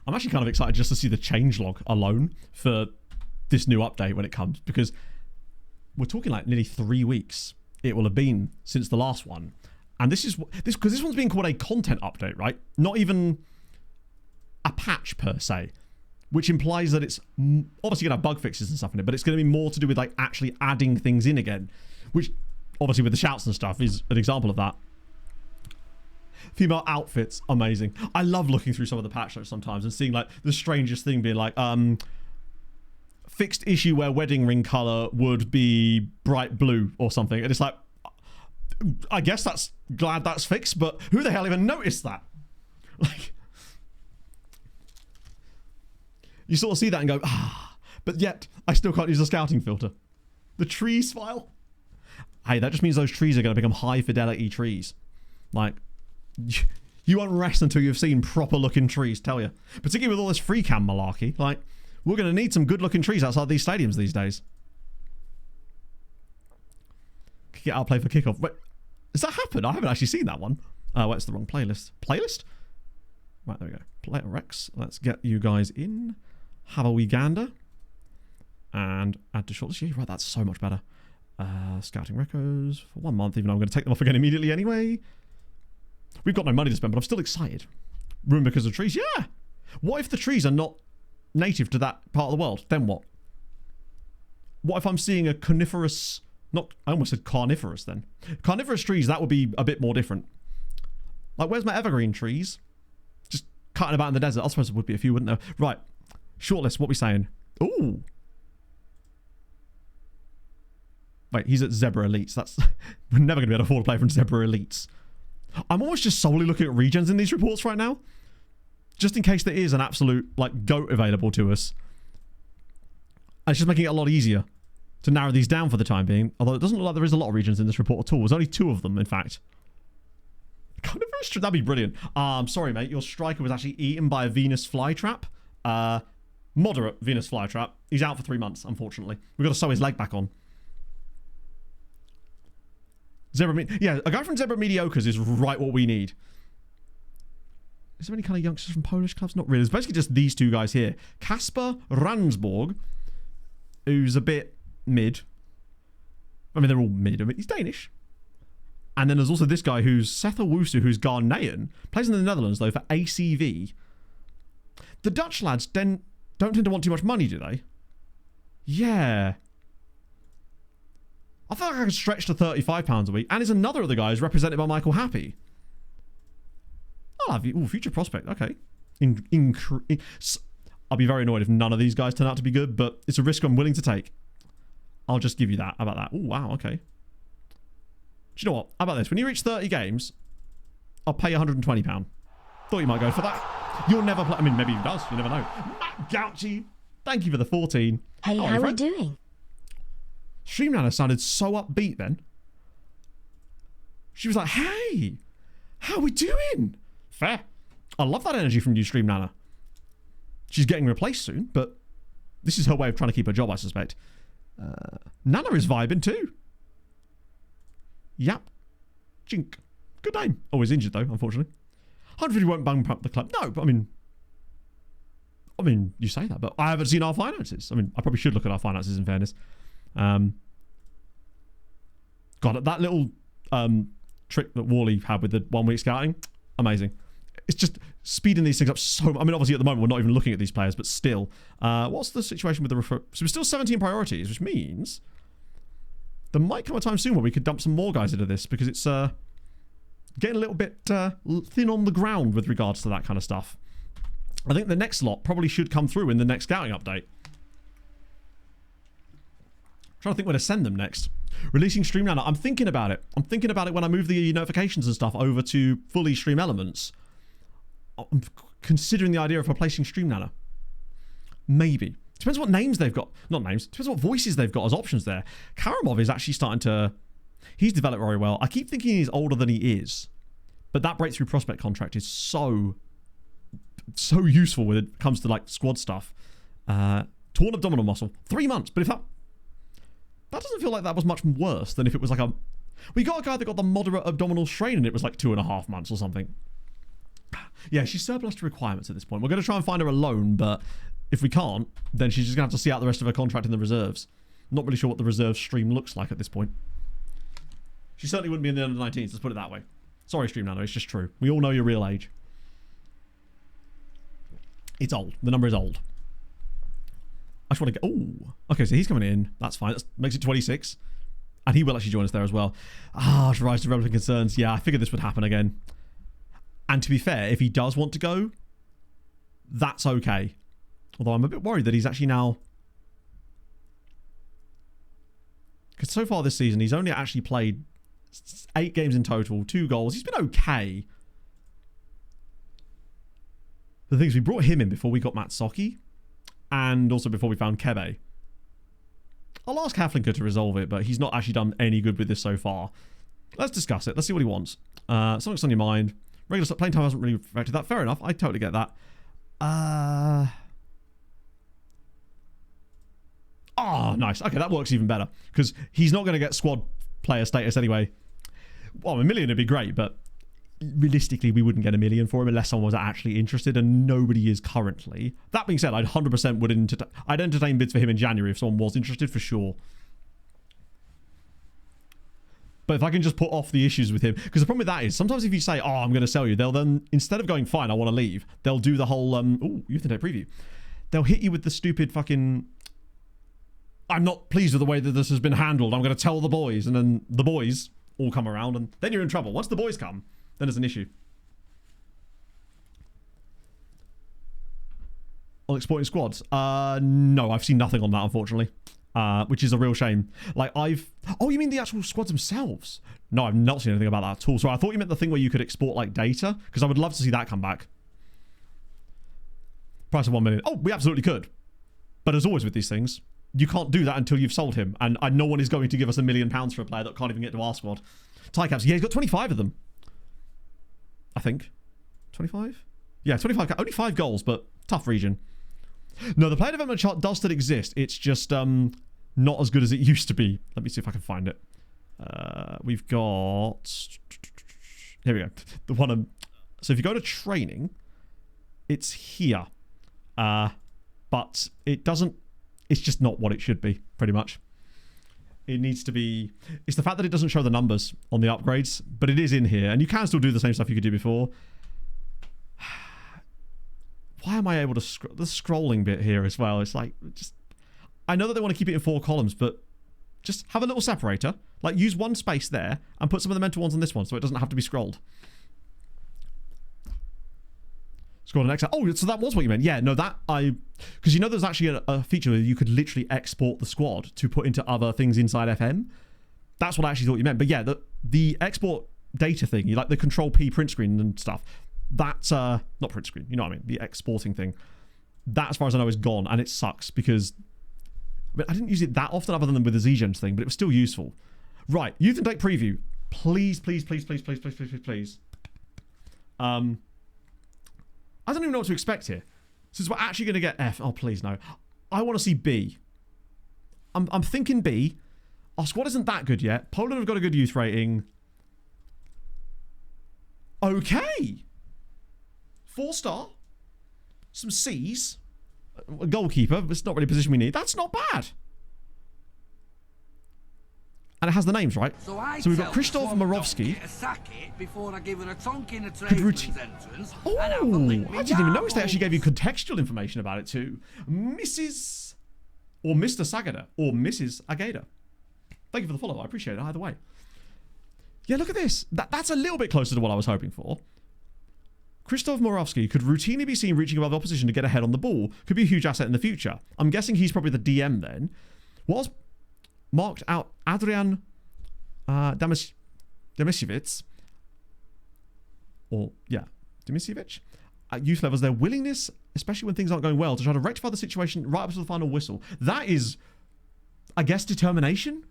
I'm actually kind of excited just to see the changelog alone for this new update when it comes. Because we're talking like nearly 3 weeks it will have been since the last one. And because this one's being called a content update, right? Not even a patch per se. Which implies that it's obviously going to have bug fixes and stuff in it, but it's going to be more to do with like actually adding things in again. Which, obviously with the shouts and stuff, is an example of that. Female outfits, amazing. I love looking through some of the patch notes sometimes and seeing like the strangest thing being like, fixed issue where wedding ring colour would be bright blue or something. And it's like, I guess that's glad that's fixed, but who the hell even noticed that? Like... You sort of see that and go, but yet I still can't use the scouting filter. The trees file? Hey, that just means those trees are going to become high fidelity trees. Like, you won't rest until you've seen proper looking trees, tell you. Particularly with all this free cam malarkey. Like, we're going to need some good looking trees outside these stadiums these days. Get out play for kickoff. Wait, has that happened? I haven't actually seen that one. Oh, it's the wrong playlist. Playlist? Right, there we go. Play Rex. Let's get you guys in. Have a wee gander. And add to shortlist. Yeah, right, that's so much better. Scouting recos for 1 month, even though I'm going to take them off again immediately anyway. We've got no money to spend, but I'm still excited. Room because of trees? Yeah! What if the trees are not native to that part of the world? Then what? What if I'm seeing a coniferous... Not, I almost said carnivorous then. Carnivorous trees, that would be a bit more different. Like, where's my evergreen trees? Just cutting about in the desert. I suppose there would be a few, wouldn't there? Right. Shortlist, what are we saying? Ooh. Wait, he's at Zebra Elites. That's... We're never going to be able to afford to play from Zebra Elites. I'm almost just solely looking at regens in these reports right now. Just in case there is an absolute, like, GOAT available to us. And it's just making it a lot easier to narrow these down for the time being. Although it doesn't look like there is a lot of regions in this report at all. There's only 2 of them, in fact. That'd be brilliant. Sorry, mate. Your striker was actually eaten by a Venus flytrap. Moderate Venus flytrap. He's out for 3 months, unfortunately. We've got to sew his leg back on. Yeah, a guy from Zebra Mediocres is right what we need. Is there any kind of youngsters from Polish clubs? Not really. It's basically just these two guys here. Kasper Ransborg, who's a bit mid. I mean, they're all mid. I mean, he's Danish. And then there's also this guy who's Seth Owusu, who's Ghanaian. Plays in the Netherlands, though, for ACV. The Dutch lads don't tend to want too much money, do they? Yeah. I feel like I could stretch to £35 a week. And there's another of the guys represented by Michael Happy. I'll have you. Ooh, future prospect. Okay. I'll be very annoyed if none of these guys turn out to be good, but it's a risk I'm willing to take. I'll just give you that. How about that? Oh, wow. Okay. Do you know what? How about this? When you reach 30 games, I'll pay you £120. Thought you might go for that. You'll never play. I mean, maybe he does. You never know. Matt Gouchy, thank you for the 14. Hey, how are we doing? Streamliner sounded so upbeat then. She was like, hey, how we doing? Fair. I love that energy from you, Streamliner. She's getting replaced soon, but this is her way of trying to keep her job, I suspect. Nana is vibing too. Yep. Jink. Good name. Always injured though, unfortunately. 150 won't bang up the club. No, but I mean, you say that, but I haven't seen our finances. I mean, I probably should look at our finances in fairness. God, that little trick that Worley had with the 1 week scouting, amazing. It's just speeding these things up so much. I mean, obviously at the moment we're not even looking at these players, but still. What's the situation with the so we're still 17 priorities, which means there might come a time soon where we could dump some more guys into this because it's getting a little bit thin on the ground with regards to that kind of stuff. I think the next lot probably should come through in the next scouting update. I'm trying to think where to send them next. Releasing Streamliner. I'm thinking about it. I'm thinking about it when I move the notifications and stuff over to fully Stream Elements. I'm considering the idea of replacing Streamliner. Maybe. Depends what names they've got. Not names. Depends what voices they've got as options there. Karamov is actually starting to... He's developed very well. I keep thinking he's older than he is. But that breakthrough prospect contract is so useful when it comes to like squad stuff. Torn abdominal muscle. 3 months. But if that doesn't feel like that was much worse than if it was like a... We got a guy that got the moderate abdominal strain and it was like 2.5 months or something. Yeah, she's surplus to requirements at this point. We're going to try and find her a loan, but if we can't, then she's just going to have to see out the rest of her contract in the reserves. Not really sure what the reserve stream looks like at this point. She certainly wouldn't be in the under 19s, let's put it that way. Sorry, Stream Nano, it's just true. We all know your real age. It's old. The number is old. I just want to get... Oh, okay, so he's coming in. That's fine. That makes it 26. And he will actually join us there as well. To rise to relevant concerns. Yeah, I figured this would happen again. And to be fair, if he does want to go, that's okay. Although I'm a bit worried that he's actually now... Because so far this season, he's only actually played 8 games in total, 2 goals. He's been okay. The thing is, we brought him in before we got Matsoki. And also before we found Kebe. I'll ask Haflinker to resolve it, but he's not actually done any good with this so far. Let's discuss it. Let's see what he wants. Something's on your mind. Regular playing time hasn't really affected that. Fair enough. I totally get that. Oh, nice. Okay, that works even better. Because he's not going to get squad player status anyway. Well, $1 million would be great, but realistically, we wouldn't get $1 million for him unless someone was actually interested, and nobody is currently. That being said, I'd 100% would I'd entertain bids for him in January if someone was interested, for sure. But if I can just put off the issues with him, because the problem with that is sometimes if you say, "Oh, I'm going to sell you," they'll then, instead of going, "Fine, I want to leave," they'll do the whole youth and day preview. They'll hit you with the stupid fucking, "I'm not pleased with the way that this has been handled. I'm going to tell the boys," and then the boys all come around, and then you're in trouble. Once the boys come, then there's an issue. On exploiting squads? No, I've seen nothing on that, unfortunately. Which is a real shame. Like, Oh, you mean the actual squads themselves? No, I've not seen anything about that at all. So I thought you meant the thing where you could export, like, data. Because I would love to see that come back. Price of 1 million. Oh, we absolutely could. But as always with these things, you can't do that until you've sold him. And no one is going to give us £1 million for a player that can't even get to our squad. Tie caps. Yeah, he's got 25 of them. I think. 25? Yeah, 25. Only 5 goals, but tough region. No, the player development chart does still exist. It's just not as good as it used to be. Let me see if I can find it. We've got... Here we go. The one. So if you go to training, it's here. But it doesn't... It's just not what it should be, pretty much. It needs to be... It's the fact that it doesn't show the numbers on the upgrades, but it is in here. And you can still do the same stuff you could do before. Why am I able to... The scrolling bit here as well. It's like... just. I know that they want to keep it in 4 columns, but just have a little separator. Like, use one space there and put some of the mental ones on this one so it doesn't have to be scrolled. Scroll to next. Oh, so that was what you meant. Yeah, no, that I... Because you know there's actually a feature where you could literally export the squad to put into other things inside FM. That's what I actually thought you meant. But yeah, the export data thing, you like the control P print screen and stuff, that's... not print screen, you know what I mean? The exporting thing. That, as far as I know, is gone, and it sucks because... I mean, I didn't use it that often other than with the Z-Gens thing, but it was still useful. Right, youth and date preview. Please, please, please, please, please, please, please, please, please. I don't even know what to expect here. Since we're actually going to get F. Oh, please, no. I want to see B. I'm thinking B. Our squad isn't that good yet. Poland have got a good youth rating. Okay. 4-star. Some C's. A goalkeeper. It's not really a position we need. That's not bad. And it has the names, right? So we've got Krzysztof Morawski. Oh, I didn't even notice they actually gave you contextual information about it too. Mrs. or Mr. Sagada or Mrs. Agada. Thank you for the follow. I appreciate it either way. Yeah, look at this. That's a little bit closer to what I was hoping for. Krzysztof Morawski could routinely be seen reaching above the opposition to get ahead on the ball. Could be a huge asset in the future. I'm guessing he's probably the DM then. Was marked out Adrian Demisiewicz. Or, yeah, Demisiewicz. At youth levels, their willingness, especially when things aren't going well, to try to rectify the situation right up to the final whistle. That is, I guess, determination.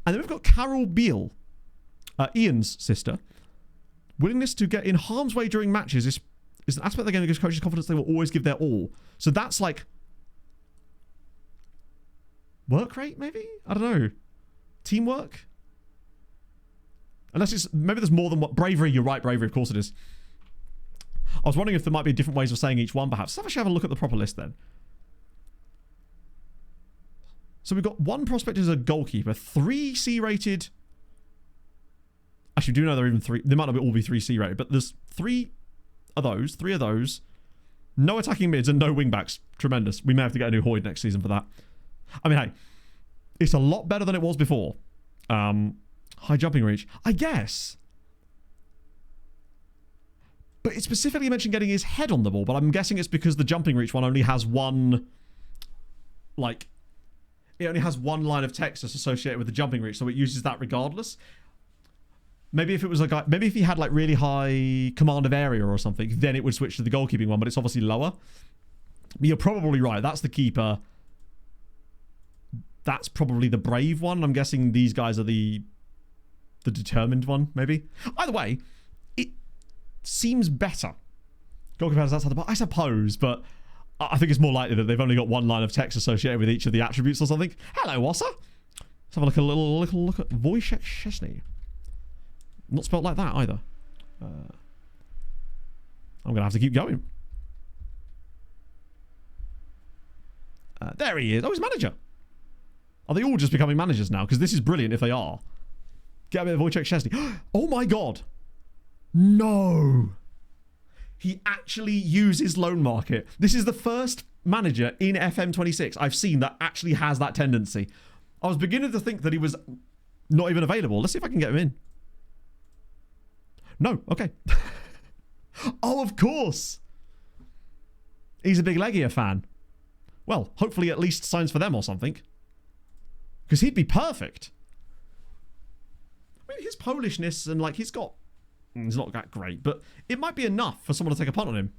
And then we've got Carol Beale, Ian's sister. Willingness to get in harm's way during matches is an aspect of the game that gives coaches confidence they will always give their all. So that's like... work rate, maybe? I don't know. Teamwork? Unless it's... maybe there's more than what... bravery, you're right, bravery, of course it is. I was wondering if there might be different ways of saying each one, perhaps. Let's actually have a look at the proper list, then. So we've got 1 prospect as a goalkeeper, 3 C-rated... Actually, we do know there are even 3... they might not all be 3 C-rated, but there's 3 of those. No attacking mids and no wing-backs. Tremendous. We may have to get a new Hoyd next season for that. I mean, hey, it's a lot better than it was before. High jumping reach, I guess. But it specifically mentioned getting his head on the ball, but I'm guessing it's because the jumping reach one only has one... like... it only has one line of text that's associated with the jumping reach, so it uses that regardless. Maybe if it was a guy... maybe if he had, like, really high command of area or something, then it would switch to the goalkeeping one, but it's obviously lower. But you're probably right. That's the keeper... that's probably the brave one. I'm guessing these guys are the determined one, maybe. Either way, it seems better. Goalkeeper has outside the box, I suppose, but I think it's more likely that they've only got one line of text associated with each of the attributes or something. Hello, Wassa. Let's have a little look at Wojciech Szczesny. Not spelled like that either. I'm going to have to keep going. There he is. Oh, he's manager. Are they all just becoming managers now? Because this is brilliant if they are. Get a bit of Wojciech Szczesny. Oh my god. No. He actually uses loan market. This is the first manager in FM26 I've seen that actually has that tendency. I was beginning to think that he was not even available. Let's see if I can get him in. No. Okay. Oh, of course. He's a big Legia fan. Well, hopefully at least signs for them or something. Because he'd be perfect. I mean, his Polishness and, like, he's not that great, but it might be enough for someone to take a punt on him.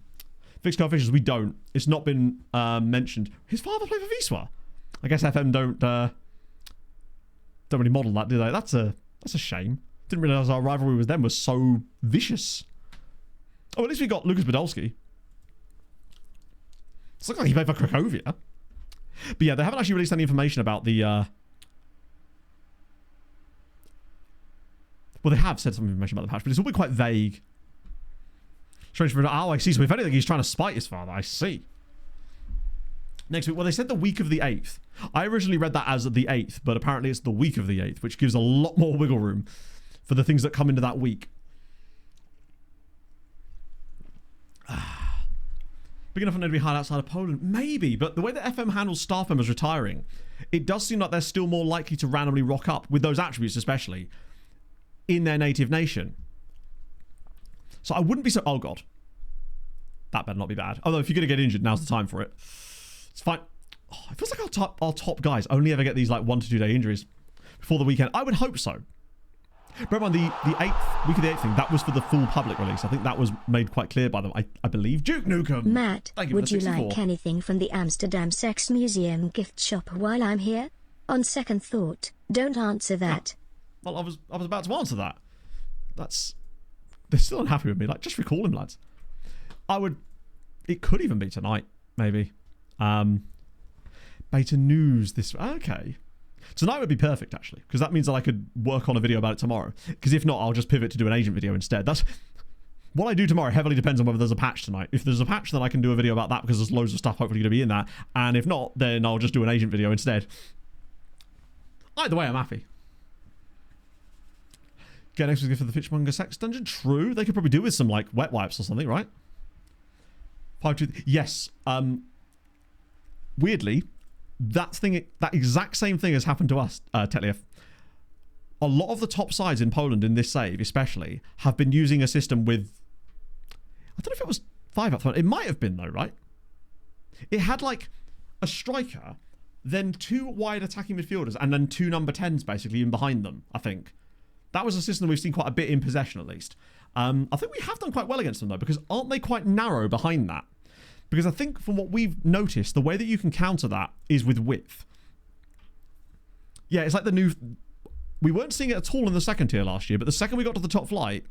Fixed coefficients, we don't. It's not been mentioned. His father played for Wisła. I guess FM don't really model that, do they? That's a shame. Didn't realise our rivalry with them was so vicious. Oh, at least we got Lucas Podolski. It's like he played for Cracovia. But yeah, they haven't actually released any information about the... Well, they have said some information about the patch, but it's all been quite vague. Strange for... Oh, I see. So if anything, he's trying to spite his father. I see. Next week. Well, they said the week of the 8th. I originally read that as the 8th, but apparently it's the week of the 8th, which gives a lot more wiggle room for the things that come into that week. Big enough for them to be hired outside of Poland? Maybe, but the way that FM handles staff members retiring, it does seem like they're still more likely to randomly rock up, with those attributes especially, in their native nation. So I wouldn't be so... Oh, God. That better not be bad. Although, if you're going to get injured, now's the time for it. It's fine. Oh, it feels like our top guys only ever get these, like, 1 to 2 day injuries before the weekend. I would hope so. Bear in mind, the 8th, week of the 8th thing, that was for the full public release. I think that was made quite clear by them, I believe. Duke Nukem! Matt, would you like anything from the Amsterdam Sex Museum gift shop while I'm here? On second thought, don't answer that. Yeah. Well, I was about to answer that. They're still unhappy with me. Like, just recall him, lads. It could even be tonight, maybe. Beta news this... Okay. Tonight would be perfect, actually, because that means that I could work on a video about it tomorrow. Because if not, I'll just pivot to do an agent video instead. That's what I do tomorrow heavily depends on whether there's a patch tonight. If there's a patch, then I can do a video about that because there's loads of stuff hopefully going to be in that. And if not, then I'll just do an agent video instead. Either way, I'm happy. Get an extra gift for the Fishmonger Sex Dungeon? True. They could probably do with some, like, wet wipes or something, right? 5-2... Yes. Weirdly... that exact same thing has happened to us, Tetlief. A lot of the top sides in Poland in this save, especially, have been using a system with... I don't know if it was 5 up front. It might have been, though, right? It had, like, a striker, then 2 wide attacking midfielders, and then 2 number 10s, basically, in behind them, I think. That was a system we've seen quite a bit in possession, at least. I think we have done quite well against them, though, because aren't they quite narrow behind that? Because I think from what we've noticed, the way that you can counter that is with width. Yeah, it's like the new... We weren't seeing it at all in the second tier last year, but the second we got to the top flight,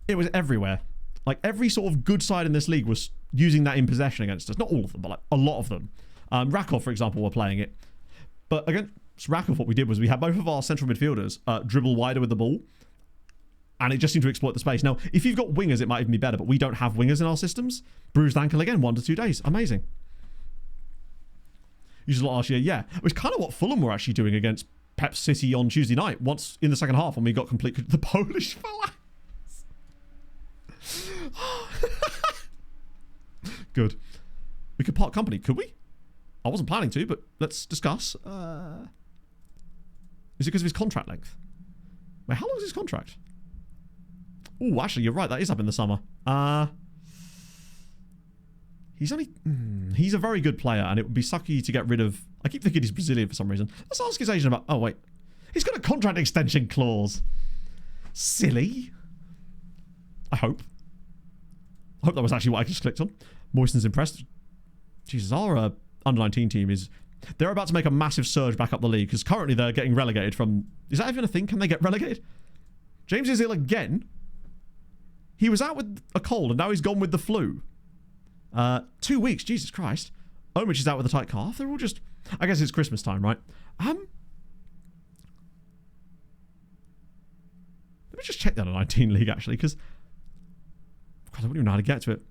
it was everywhere. Like, every sort of good side in this league was using that in possession against us. Not all of them, but like a lot of them. Rakov, for example, were playing it. But against Rakov, what we did was we had both of our central midfielders dribble wider with the ball. And it just seemed to exploit the space. Now, if you've got wingers, it might even be better, but we don't have wingers in our systems. Bruised ankle again, 1 to 2 days. Amazing. Used a lot last year, yeah. It was kind of what Fulham were actually doing against Pep City on Tuesday night, once in the second half when we got complete... The Polish fella. Good. We could part company, could we? I wasn't planning to, but let's discuss. Is it because of his contract length? Wait, how long is his contract? Oh, actually, you're right. That is up in the summer. He's only... he's a very good player, and it would be sucky to get rid of... I keep thinking he's Brazilian for some reason. Let's ask his agent about... Oh, wait. He's got a contract extension clause. Silly. I hope. I hope that was actually what I just clicked on. Moiston's impressed. Jesus, our under-19 team is... They're about to make a massive surge back up the league, because currently they're getting relegated from... Is that even a thing? Can they get relegated? James is ill again. He was out with a cold, and now he's gone with the flu. 2 weeks, Jesus Christ. Omich is out with a tight calf. They're all just... I guess it's Christmas time, right? Let me just check that on 19 league, actually, because... God, I don't even know how to get to it.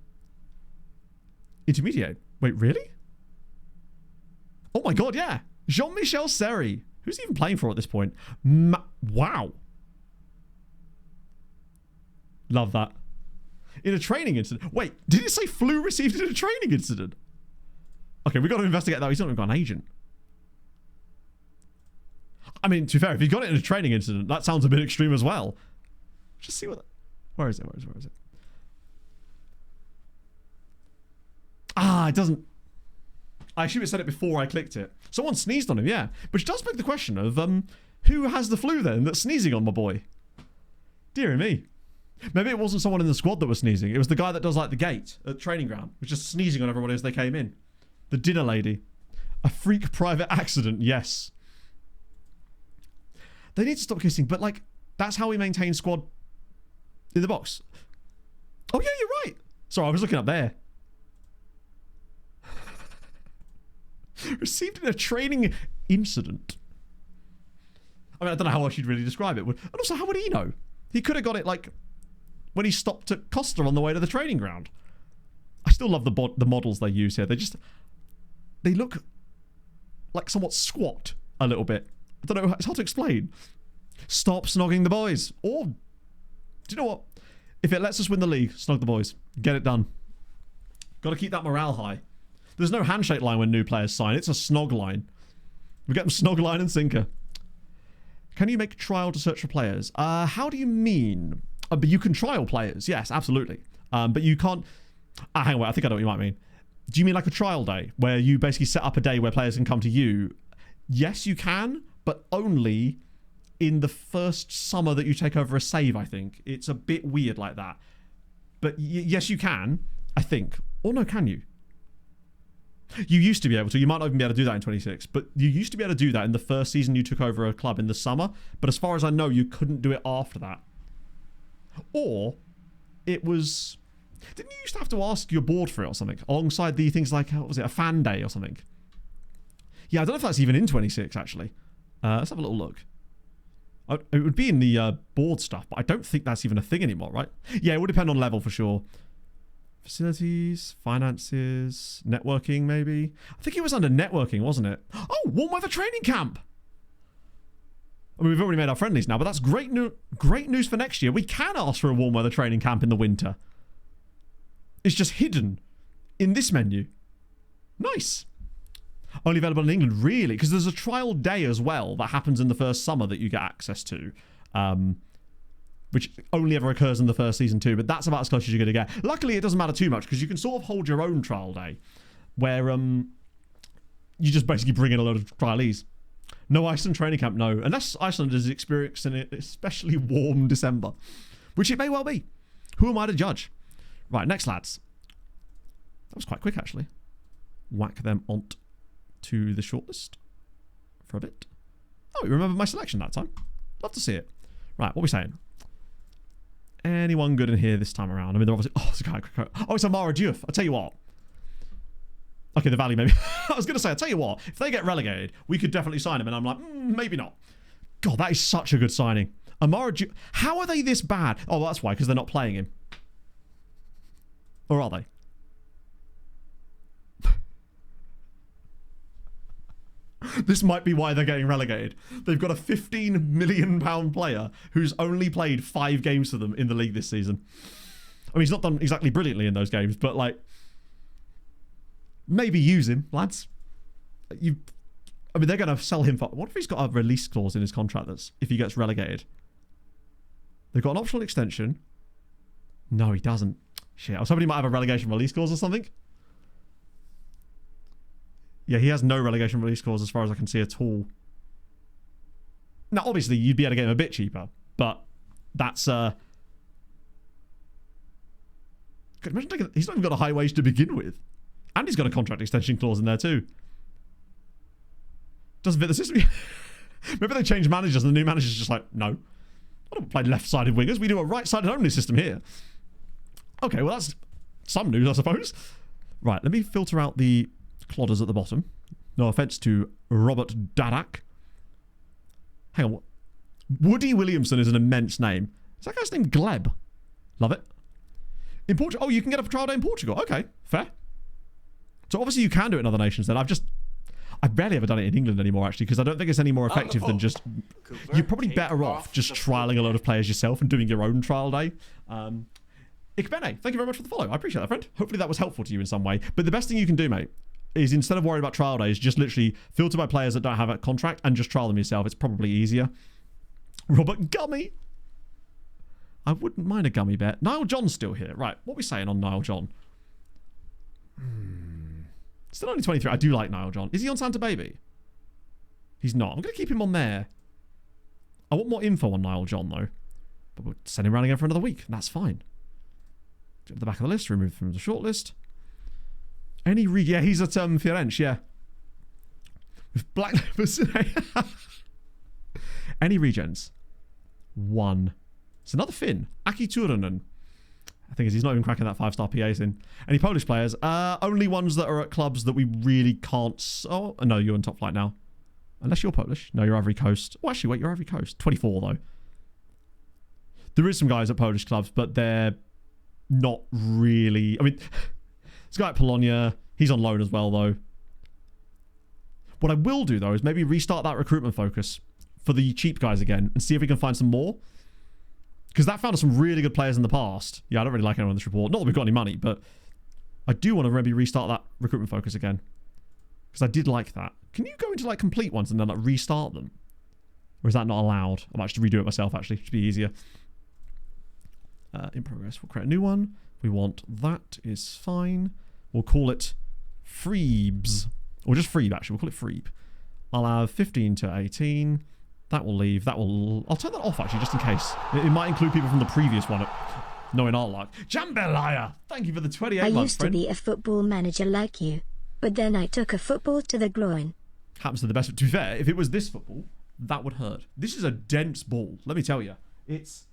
Intermediate. Wait, really? Oh my God, yeah. Jean-Michel Seri. Who's he even playing for at this point? Wow. Love that. In a training incident. Wait, did it say flu received in a training incident? Okay, we've got to investigate that. He's not even got an agent. I mean, to be fair, if he got it in a training incident, that sounds a bit extreme as well. Just see what... Where is it? Where is it? Ah, it doesn't... I assume it said it before I clicked it. Someone sneezed on him, yeah. Which does beg the question of, who has the flu then that's sneezing on my boy? Dear me. Maybe it wasn't someone in the squad that was sneezing. It was the guy that does, like, the gate at the training ground. Was just sneezing on everyone as they came in. The dinner lady. A freak private accident, yes. They need to stop kissing, but, like, That's how we maintain squad in the box. Oh, yeah, you're right. Sorry, I was looking up there. Received in a training incident. I mean, I don't know how else you'd really describe it. And also, how would he know? He could have got it, like, when he stopped at Costa on the way to the training ground. I still love the models they use here. They look like somewhat squat a little bit. I don't know, it's hard to explain. Stop snogging the boys. Or, do you know what? If it lets us win the league, snog the boys. Get it done. Got to keep that morale high. There's no handshake line when new players sign. It's a snog line. We get them snog line and sinker. Can you make a trial to search for players? How do you mean? But you can trial players. Yes, absolutely. But you can't... hang on, wait, I think I know what you might mean. Do you mean like a trial day where you basically set up a day where players can come to you? Yes, you can, but only in the first summer that you take over a save, I think. It's a bit weird like that. But yes, you can, I think. Or no, can you? You used to be able to. You might not even be able to do that in 26. But you used to be able to do that in the first season you took over a club in the summer. But as far as I know, you couldn't do it after that. Or it was... Didn't you used to have to ask your board for it or something? Alongside the things like, what was it, a fan day or something? Yeah, I don't know if that's even in 26, actually. Let's have a little look. It would be in the board stuff, but I don't think that's even a thing anymore, right? Yeah, it would depend on level for sure. Facilities, finances, networking, maybe. I think it was under networking, wasn't it? Oh, warm weather training camp. I mean, we've already made our friendlies now, but that's great news for next year. We can ask for a warm weather training camp in the winter. It's just hidden in this menu. Nice. Only available in England, really? Because there's a trial day as well that happens in the first summer that you get access to. Which only ever occurs in the first season too, but that's about as close as you're going to get. Luckily, it doesn't matter too much because you can sort of hold your own trial day where you just basically bring in a load of trialees. No Iceland training camp, no. Unless Iceland is experiencing an especially warm December, which it may well be. Who am I to judge? Right, next, lads. That was quite quick, actually. Whack them onto the shortlist for a bit. Oh, you remember my selection that time. Love to see it. Right, what are we saying? Anyone good in here this time around? I mean, they're obviously... Oh, it's a guy. Oh, it's Amara Diouf. I'll tell you what. Okay, the Valley, maybe. I was going to say, I'll tell you what. If they get relegated, we could definitely sign him. And I'm like, maybe not. God, that is such a good signing. Amara Diouf... How are they this bad? Oh, well, that's why, because they're not playing him. Or are they? This might be why they're getting relegated. They've got a £15 million player who's only played 5 games for them in the league this season. I mean, he's not done exactly brilliantly in those games, but like, maybe use him, lads. I mean, they're going to sell him for... What if he's got a release clause in his contract that's if he gets relegated? They've got an optional extension. No, he doesn't. Shit, I was hoping he might have a relegation release clause or something. Yeah, he has no relegation release clause as far as I can see at all. Now, obviously, you'd be able to get him a bit cheaper, but that's... Imagine he's not even got a high wage to begin with. And he's got a contract extension clause in there too. Doesn't fit the system. Maybe they changed managers and the new manager's just like, no. I don't play left-sided wingers. We do a right-sided only system here. Okay, well, that's some news, I suppose. Right, let me filter out the... clodders at the bottom. No offense to Robert Dadak. Hang on. What? Woody Williamson is an immense name. Is that guy's name Gleb? Love it. In Portugal. Oh, you can get a trial day in Portugal. Okay, fair. So obviously you can do it in other nations then. I've barely ever done it in England anymore, actually, because I don't think it's any more effective than just... You're probably better off just trialing a load of players yourself and doing your own trial day. Ikbene, thank you very much for the follow. I appreciate that, friend. Hopefully that was helpful to you in some way. But the best thing you can do, mate, is instead of worrying about trial days, just literally filter by players that don't have a contract and just trial them yourself. It's probably easier. Robert Gummy. I wouldn't mind a gummy bet. Niall John's still here. Right, what are we saying on Niall John? Still only 23. I do like Niall John. Is he on Santa Baby? He's not. I'm going to keep him on there. I want more info on Niall John, though. But we'll send him around again for another week, and that's fine. Get to the back of the list, remove from the shortlist. Yeah, he's at Fiorentina, yeah. With black... Any regens? 1. It's another Finn. Aki Turunen. I think he's not even cracking that 5-star PAs in. Any Polish players? Only ones that are at clubs that we really can't... Oh, no, you're in top flight now. Unless you're Polish. No, you're Ivory Coast. Oh, actually, wait, you're Ivory Coast. 24, though. There is some guys at Polish clubs, but they're not really... I mean, this guy at Polonia, he's on loan as well, though. What I will do, though, is maybe restart that recruitment focus for the cheap guys again and see if we can find some more. Because that found us some really good players in the past. Yeah, I don't really like anyone in this report. Not that we've got any money, but I do want to maybe restart that recruitment focus again. Because I did like that. Can you go into like complete ones and then like restart them? Or is that not allowed? I might just redo it myself, actually. It should be easier. In progress. We'll create a new one. We want that is fine. We'll call it Freebs. Or just Freeb, actually. We'll call it Freeb. I'll have 15 to 18. That will leave. That will... I'll turn that off, actually, just in case. It might include people from the previous one. Knowing our luck. Jambelaya! Thank you for the 28 months, I used to be a football manager like you. But then I took a football to the groin. Happens to the best. To be fair, if it was this football, that would hurt. This is a dense ball. Let me tell you. It's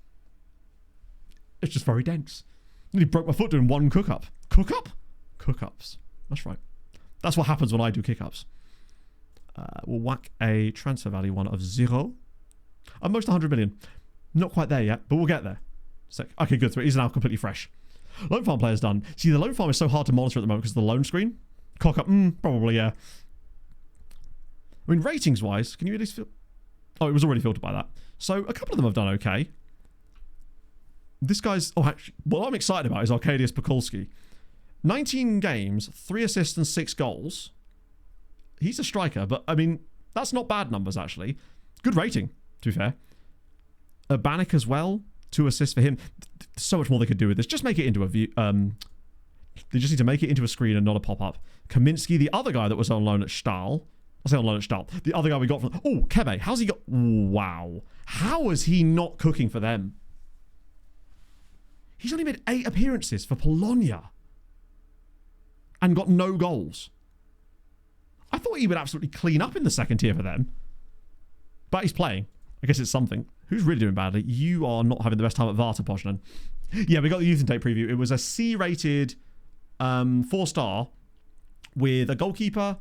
just very dense. Nearly broke my foot doing one cook-up. Cook-up? Cook-ups. That's right. That's what happens when I do kick-ups. We'll whack a transfer value one of 0. Almost 100 million. Not quite there yet, but we'll get there. Okay, good. So it is now completely fresh. Loan farm player's done. See, the loan farm is so hard to monitor at the moment because of the loan screen. Cock-up? Probably, yeah. I mean, ratings-wise, can you at least feel... Oh, it was already filtered by that. So a couple of them have done okay. This guy's... Oh, actually, what I'm excited about is Arkadiusz Pokulski. 19 games, 3 assists and 6 goals. He's a striker, but, I mean, that's not bad numbers, actually. Good rating, to be fair. Urbanik as well. 2 assists for him. There's so much more they could do with this. Just make it into a view... They just need to make it into a screen and not a pop-up. Kaminsky, the other guy that was on loan at Stahl. I say on loan at Stahl. The other guy we got from... Oh, Kebe. How's he got... Wow. How is he not cooking for them? He's only made 8 appearances for Polonia. And got no goals. I thought he would absolutely clean up in the second tier for them. But he's playing. I guess it's something. Who's really doing badly? You are not having the best time at Varta, Poznan. Yeah, we got the youth intake preview. It was a C-rated 4-star with a goalkeeper,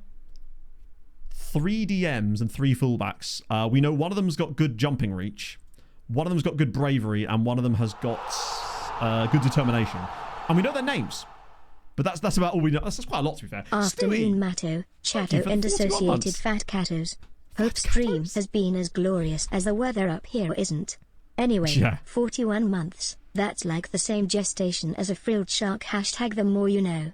3 DMs and 3 fullbacks. We know one of them's got good jumping reach. One of them's got good bravery. And one of them has got good determination. And we know their names. But that's about all we know. That's quite a lot, to be fair. Afternoon, Matto, Chato, and associated fat catos. Hope stream has been as glorious as the weather up here isn't. Anyway, yeah. 41 months. That's like the same gestation as a frilled shark. Hashtag the more you know.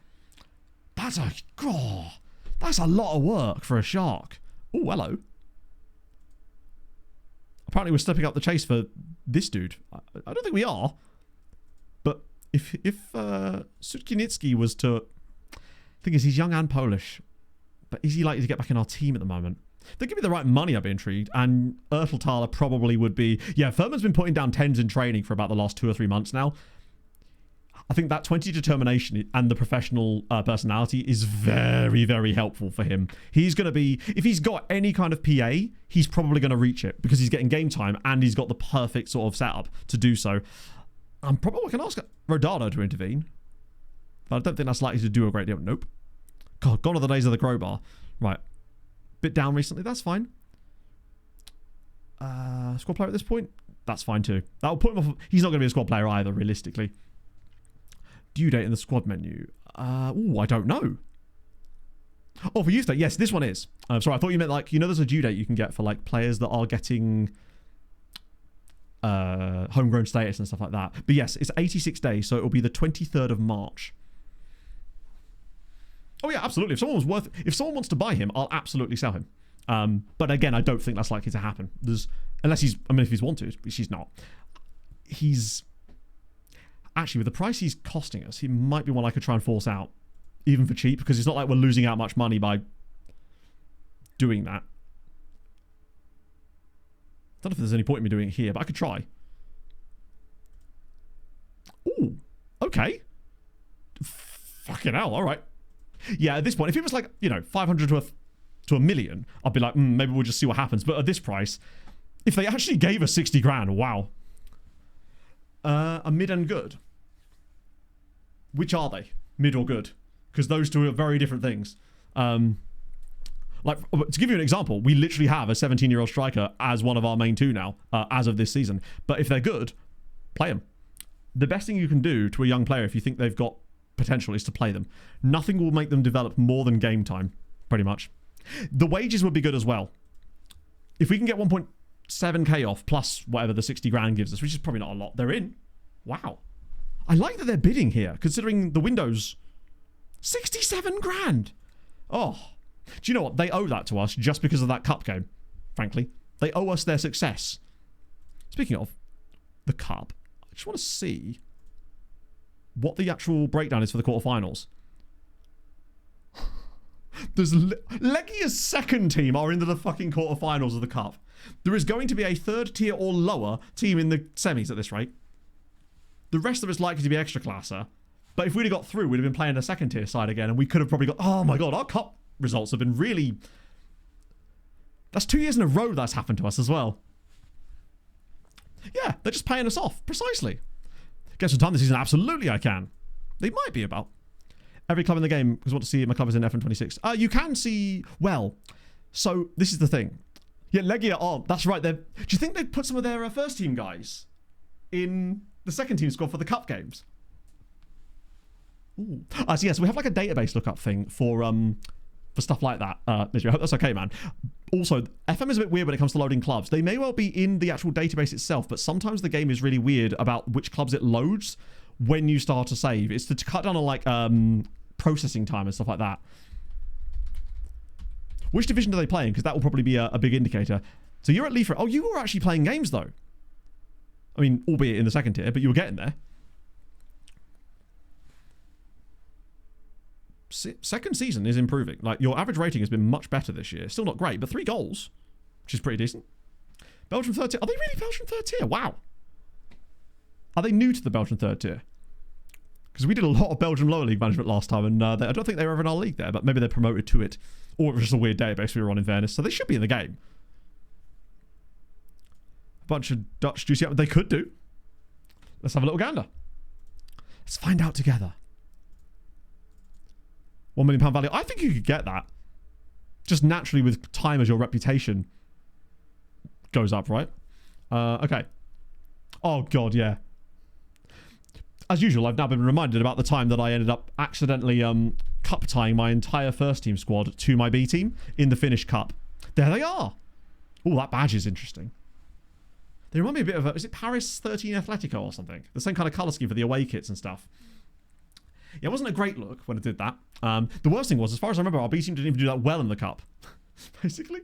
That's a lot of work for a shark. Oh, hello. Apparently we're stepping up the chase for this dude. I don't think we are. But if Sutkinitsky was to... The thing is, he's young and Polish. But is he likely to get back in our team at the moment? If they give me the right money, I'd be intrigued. And Erteltaler probably would be... Yeah, Furman's been putting down 10s in training for about the last 2 or 3 months now. I think that 20 determination and the professional personality is very, very helpful for him. He's going to be... If he's got any kind of PA, he's probably going to reach it because he's getting game time and he's got the perfect sort of setup to do so. I'm probably going to ask Rodado to intervene. But I don't think that's likely to do a great deal. Nope. God, gone are the days of the crowbar. Right. Bit down recently. That's fine. Squad player at this point? That's fine too. That'll put him off. He's not going to be a squad player either, realistically. Due date in the squad menu. I don't know. Oh, for youth date. Yes, this one is. Sorry, I thought you meant like, you know, there's a due date you can get for like players that are getting homegrown status and stuff like that. But yes, it's 86 days, so it'll be the 23rd of March. Oh yeah, absolutely. If someone wants to buy him, I'll absolutely sell him. But again, I don't think that's likely to happen. If he's wanted, which he's not. Actually, with the price he's costing us, he might be one I could try and force out, even for cheap, because it's not like we're losing out much money by doing that. I don't know if there's any point in me doing it here, but I could try. Ooh, okay. Fucking hell, all right. Yeah, at this point, if it was like, 500 to a million, I'd be like, maybe we'll just see what happens. But at this price, if they actually gave us 60 grand, wow. a mid and good. Which are they? Mid or good? Because those two are very different things. Like, to give you an example, we literally have a 17-year-old striker as one of our main two now, as of this season. But if they're good, play them. The best thing you can do to a young player if you think they've got potential is to play them. Nothing will make them develop more than game time, pretty much. The wages would be good as well. If we can get 1.7k off plus whatever the 60 grand gives us, which is probably not a lot, they're in. Wow. I like that they're bidding here, considering the windows. 67 grand. Oh. Do you know what? They owe that to us just because of that cup game, frankly. They owe us their success. Speaking of the cup, I just want to see what the actual breakdown is for the quarterfinals. There's Legia's second team are into the fucking quarterfinals of the cup. There is going to be a third tier or lower team in the semis at this rate. The rest of it's likely to be extra classer. But if we'd have got through, we'd have been playing a second tier side again, and we could have probably got... Oh my god, our cup results have been really... That's 2 years in a row that's happened to us as well. Yeah, they're just paying us off. Precisely. Get some time this season? Absolutely I can. They might be about. Every club in the game, because I want to see my club is in FM26. You can see... Well, so this is the thing. Yeah, Legia aren't. That's right. Do you think they'd put some of their first team guys in the second team squad for the cup games? Ooh. So yeah, so we have like a database lookup thing for stuff like that. I hope that's okay, man. Also, FM is a bit weird when it comes to loading clubs. They may well be in the actual database itself, but sometimes the game is really weird about which clubs it loads when you start to save. It's to cut down on like processing time and stuff like that. Which division are they playing? Because that will probably be a big indicator. So you're at Leafret. Oh, you were actually playing games though. I mean, albeit in the second tier, but you were getting there. Second season is improving. Like, your average rating has been much better this year. Still not great, but 3 goals, which is pretty decent. Belgium third tier. Are they really Belgian third tier? Wow. Are they new to the Belgian third tier? Because we did a lot of Belgian lower league management last time, and I don't think they were ever in our league there, but maybe they're promoted to it. Or it was just a weird database we were on, in fairness. So they should be in the game. A bunch of Dutch juicy... They could do. Let's have a little gander. Let's find out together. £1 million value. I think you could get that. Just naturally with time as your reputation goes up, right? Okay. Oh, God, yeah. As usual, I've now been reminded about the time that I ended up accidentally cup tying my entire first team squad to my B team in the Finnish Cup. There they are. Oh, that badge is interesting. They remind me a bit of... is it Paris 13 Atletico or something? The same kind of colour scheme for the away kits and stuff. Yeah, it wasn't a great look when I did that. The worst thing was, as far as I remember, our B team didn't even do that well in the cup. Basically.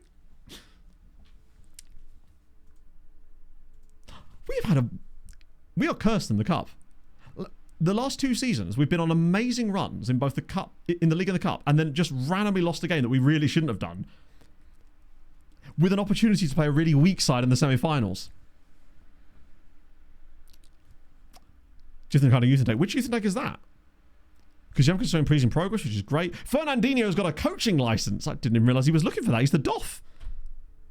We are cursed in the cup. The last 2 seasons, we've been on amazing runs in both the cup, in the league and the cup, and then just randomly lost a game that we really shouldn't have done, with an opportunity to play a really weak side in the semi-finals. Do you think kind of youth intake? Which youth intake is that? Because you have concerned please in progress, which is great. Fernandinho's got a coaching license. I didn't even realise he was looking for that. He's the doff.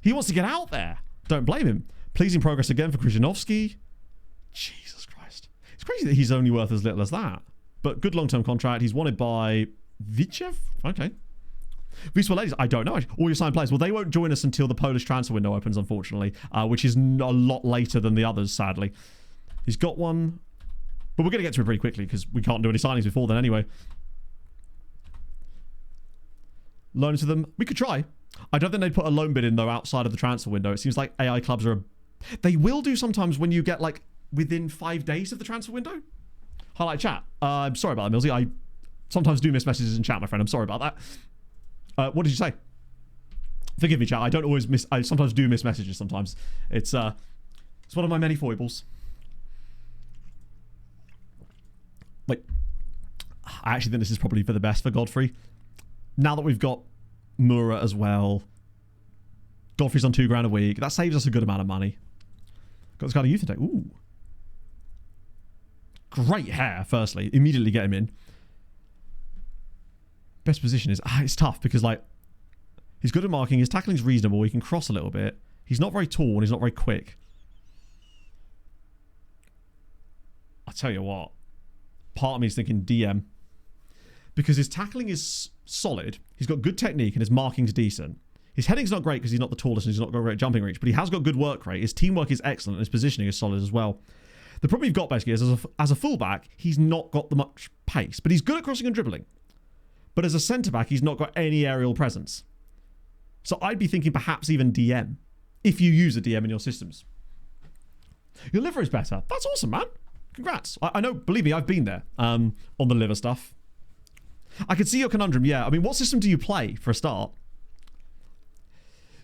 He wants to get out there. Don't blame him. Please in progress again for Krzyzanowski. Jesus Christ. It's crazy that he's only worth as little as that. But good long-term contract. He's wanted by Vichev? Okay. Wisła Ladies, I don't know. All your signed players. Well, they won't join us until the Polish transfer window opens, unfortunately, which is a lot later than the others, sadly. He's got one... But we're going to get to it pretty quickly because we can't do any signings before then anyway. Loan to them. We could try. I don't think they'd put a loan bid in, though, outside of the transfer window. It seems like AI clubs are... They will do sometimes when you get, like, within 5 days of the transfer window. Highlight chat. I'm sorry about that, Millsy. I sometimes do miss messages in chat, my friend. I'm sorry about that. What did you say? Forgive me, chat. I don't always miss... I sometimes do miss messages sometimes. It's one of my many foibles. Like, I actually think this is probably for the best for Godfrey. Now that we've got Mura as well, Godfrey's on £2 grand a week. That saves us a good amount of money. Got this kind of youth intake. Ooh. Great hair, firstly. Immediately get him in. Best position is... it's tough because, like, he's good at marking. His tackling's reasonable. He can cross a little bit. He's not very tall and he's not very quick. I tell you what, part of me is thinking DM. Because his tackling is solid, he's got good technique, and his marking's decent. His heading's not great because he's not the tallest and he's not got great jumping reach, but he has got good work rate. His teamwork is excellent and his positioning is solid as well. The problem you've got basically is as a fullback, he's not got the much pace, but he's good at crossing and dribbling. But as a centre-back, he's not got any aerial presence. So I'd be thinking perhaps even DM, if you use a DM in your systems. Your liver is better. That's awesome, man. Congrats. I know, believe me, I've been there on the liver stuff. I can see your conundrum, yeah. I mean, what system do you play for a start?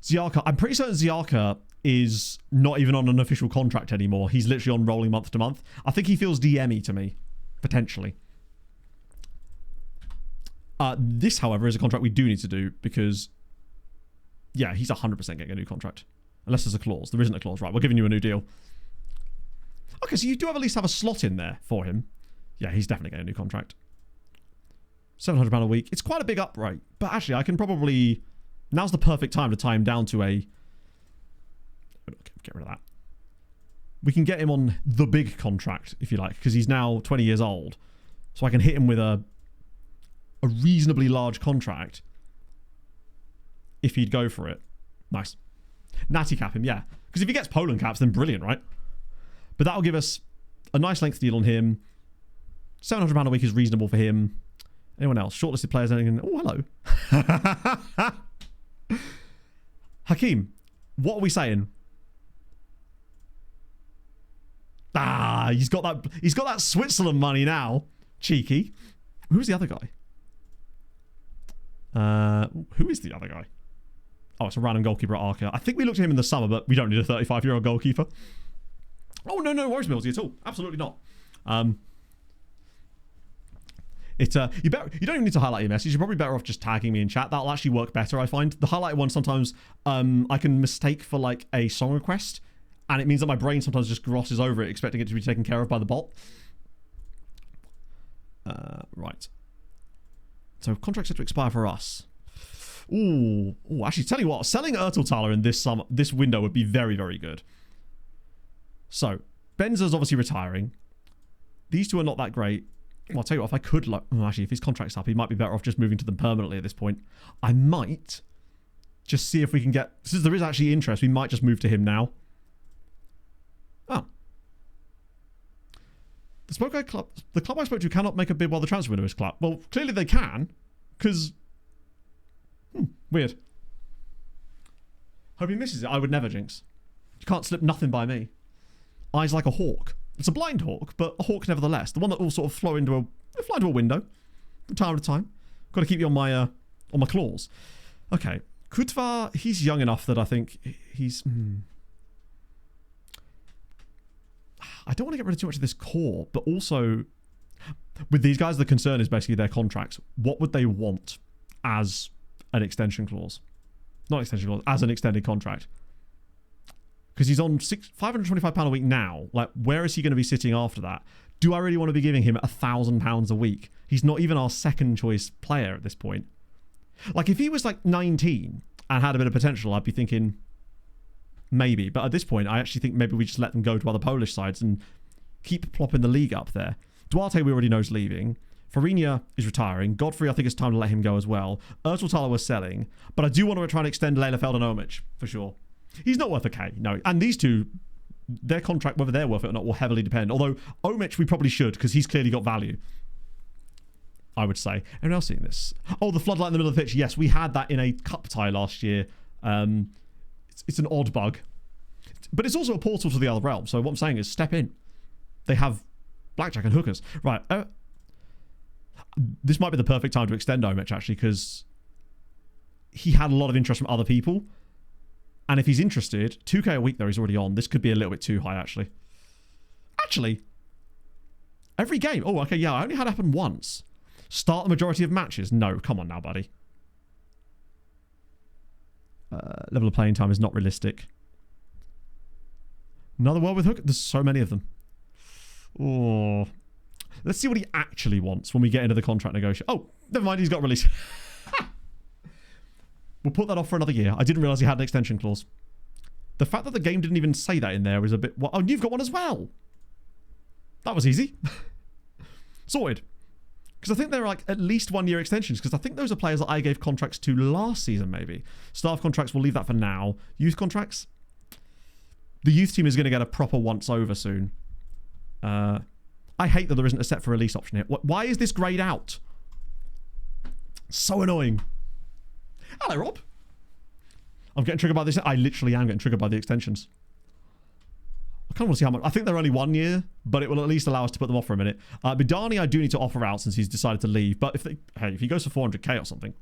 Ziarka, I'm pretty certain Ziarka is not even on an official contract anymore. He's literally on rolling month to month. I think he feels DM-y to me, potentially. This, however, is a contract we do need to do because, yeah, he's 100% getting a new contract. Unless there's a clause. There isn't a clause. Right, we're giving you a new deal. Okay, so you do at least have a slot in there for him. Yeah, he's definitely getting a new contract. £700 a week. It's quite a big uprate. But actually, I can probably... Now's the perfect time to tie him down to a... Get rid of that. We can get him on the big contract, if you like, because he's now 20 years old. So I can hit him with a reasonably large contract if he'd go for it. Nice. Natty cap him, yeah. Because if he gets Poland caps, then brilliant, right? But that'll give us a nice length deal on him. £700 a week is reasonable for him. Anyone else? Shortlisted players? Anything? Oh, hello. Hakeem, what are we saying? Ah, he's got that Switzerland money now. Cheeky. Who's the other guy? Who is the other guy? Oh, it's a random goalkeeper at Arca. I think we looked at him in the summer, but we don't need a 35-year-old goalkeeper. Oh, no worries, Millsy, at all. Absolutely not. You don't even need to highlight your message. You're probably better off just tagging me in chat. That'll actually work better, I find. The highlighted one sometimes I can mistake for like a song request, and it means that my brain sometimes just grosses over it, expecting it to be taken care of by the bot. Right. So contract set to expire for us. Ooh, actually, tell you what, selling Erteltaler in this window would be very, very good. So, Benzer's obviously retiring. These two are not that great. Well, I'll tell you what, if I could... actually, if his contract's up, he might be better off just moving to them permanently at this point. I might just see if we can get... Since there is actually interest, we might just move to him now. Oh. The club I spoke to cannot make a bid while the transfer window is closed. Well, clearly they can, because... weird. Hope he misses it. I would never, Jinx. You can't slip nothing by me. Eyes like a hawk. It's a blind hawk, but a hawk nevertheless. The one that will sort of fly into a window from time to time. Got to keep you on my claws. Okay. Kutvar, he's young enough that I think he's... I don't want to get rid of too much of this core, but also with these guys, the concern is basically their contracts. What would they want as an extension clause? Not extension clause, as an extended contract. Because he's on £525 a week now. Like, where is he going to be sitting after that? Do I really want to be giving him £1,000 a week? He's not even our second choice player at this point. Like, if he was like 19 and had a bit of potential, I'd be thinking maybe. But at this point, I actually think maybe we just let them go to other Polish sides and keep plopping the league up there. Duarte, we already know, is leaving. Farinia is retiring. Godfrey, I think it's time to let him go as well. Erteltaler was selling. But I do want to try and extend Lelefeld and Omic, for sure. He's not worth a K, no. And these two, their contract, whether they're worth it or not, will heavily depend. Although, Omic, we probably should, because he's clearly got value. I would say. Anyone else seeing this? Oh, the floodlight in the middle of the pitch. Yes, we had that in a cup tie last year. It's an odd bug. But it's also a portal to the other realm. So what I'm saying is, step in. They have blackjack and hookers. Right. This might be the perfect time to extend Omic, actually, because he had a lot of interest from other people. And if he's interested, 2k a week, though, he's already on. This could be a little bit too high, actually. Every game. Oh, okay, yeah, I only had it happen once. Start the majority of matches. No, come on now, buddy. Level of playing time is not realistic. Another world with hook. There's so many of them. Oh. Let's see what he actually wants when we get into the contract negotiation. Oh, never mind, he's got released. We'll put that off for another year. I didn't realise he had an extension clause. The fact that the game didn't even say that in there is a bit... Oh, and you've got one as well. That was easy. Sorted. Because I think they're like at least 1 year extensions, because I think those are players that I gave contracts to last season, maybe. Staff contracts, we'll leave that for now. Youth contracts? The youth team is going to get a proper once over soon. I hate that there isn't a set for release option here. Why is this grayed out? So annoying. Hello, Rob. I'm getting triggered by this. I literally am getting triggered by the extensions. I kind of want to see how much. I think they're only 1 year, but it will at least allow us to put them off for a minute. Bidani, I do need to offer out since he's decided to leave. But if he goes for 400k or something,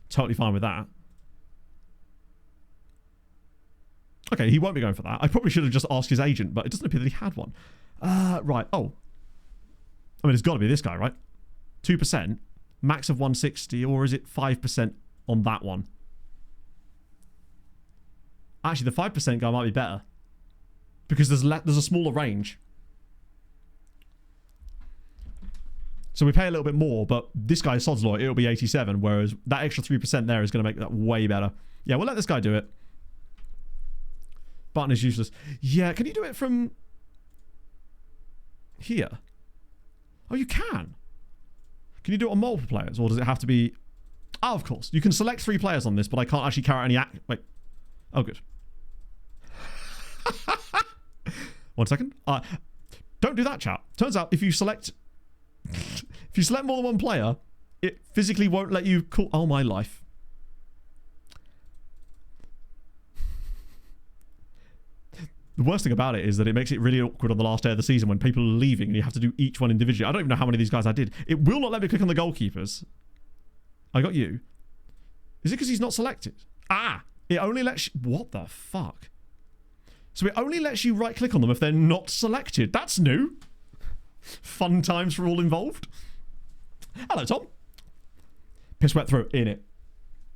totally fine with that. Okay, he won't be going for that. I probably should have just asked his agent, but it doesn't appear that he had one. Right. Oh. I mean, it's got to be this guy, right? 2%, max of 160, or is it 5% on that one? Actually, the 5% guy might be better. Because there's a smaller range. So we pay a little bit more, but this guy's sod's law, it'll be 87, whereas that extra 3% there is going to make that way better. Yeah, we'll let this guy do it. Button is useless. Yeah, can you do it from here? Oh, you can. Can you do it on multiple players, or does it have to be... Oh, of course. You can select 3 players on this, but I can't actually carry out any act... Wait. Oh, good. 1 second. Don't do that, chat. Turns out if you select more than 1 player, it physically won't let you call... Oh, my life. The worst thing about it is that it makes it really awkward on the last day of the season when people are leaving and you have to do each one individually. I don't even know how many of these guys I did. It will not let me click on the goalkeepers. I got you. Is it because he's not selected? Ah! It only lets you... What the fuck? So it only lets you right-click on them if they're not selected. That's new. Fun times for all involved. Hello, Tom. Piss wet throat in it.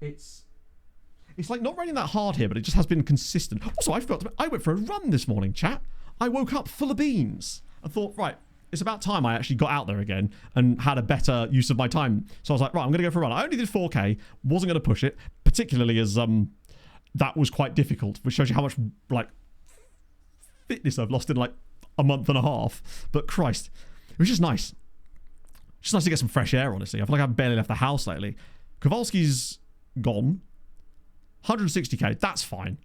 It's like not raining that hard here, but it just has been consistent. Also, I went for a run this morning, chat. I woke up full of beans. I thought, right, it's about time I actually got out there again and had a better use of my time. So I was like, right, I'm going to go for a run. I only did 4K. Wasn't going to push it, particularly as that was quite difficult, which shows you how much like fitness I've lost in like a month and a half. But Christ, it was just nice. Just nice to get some fresh air, honestly. I feel like I've barely left the house lately. Kowalski's gone. 160k, that's fine.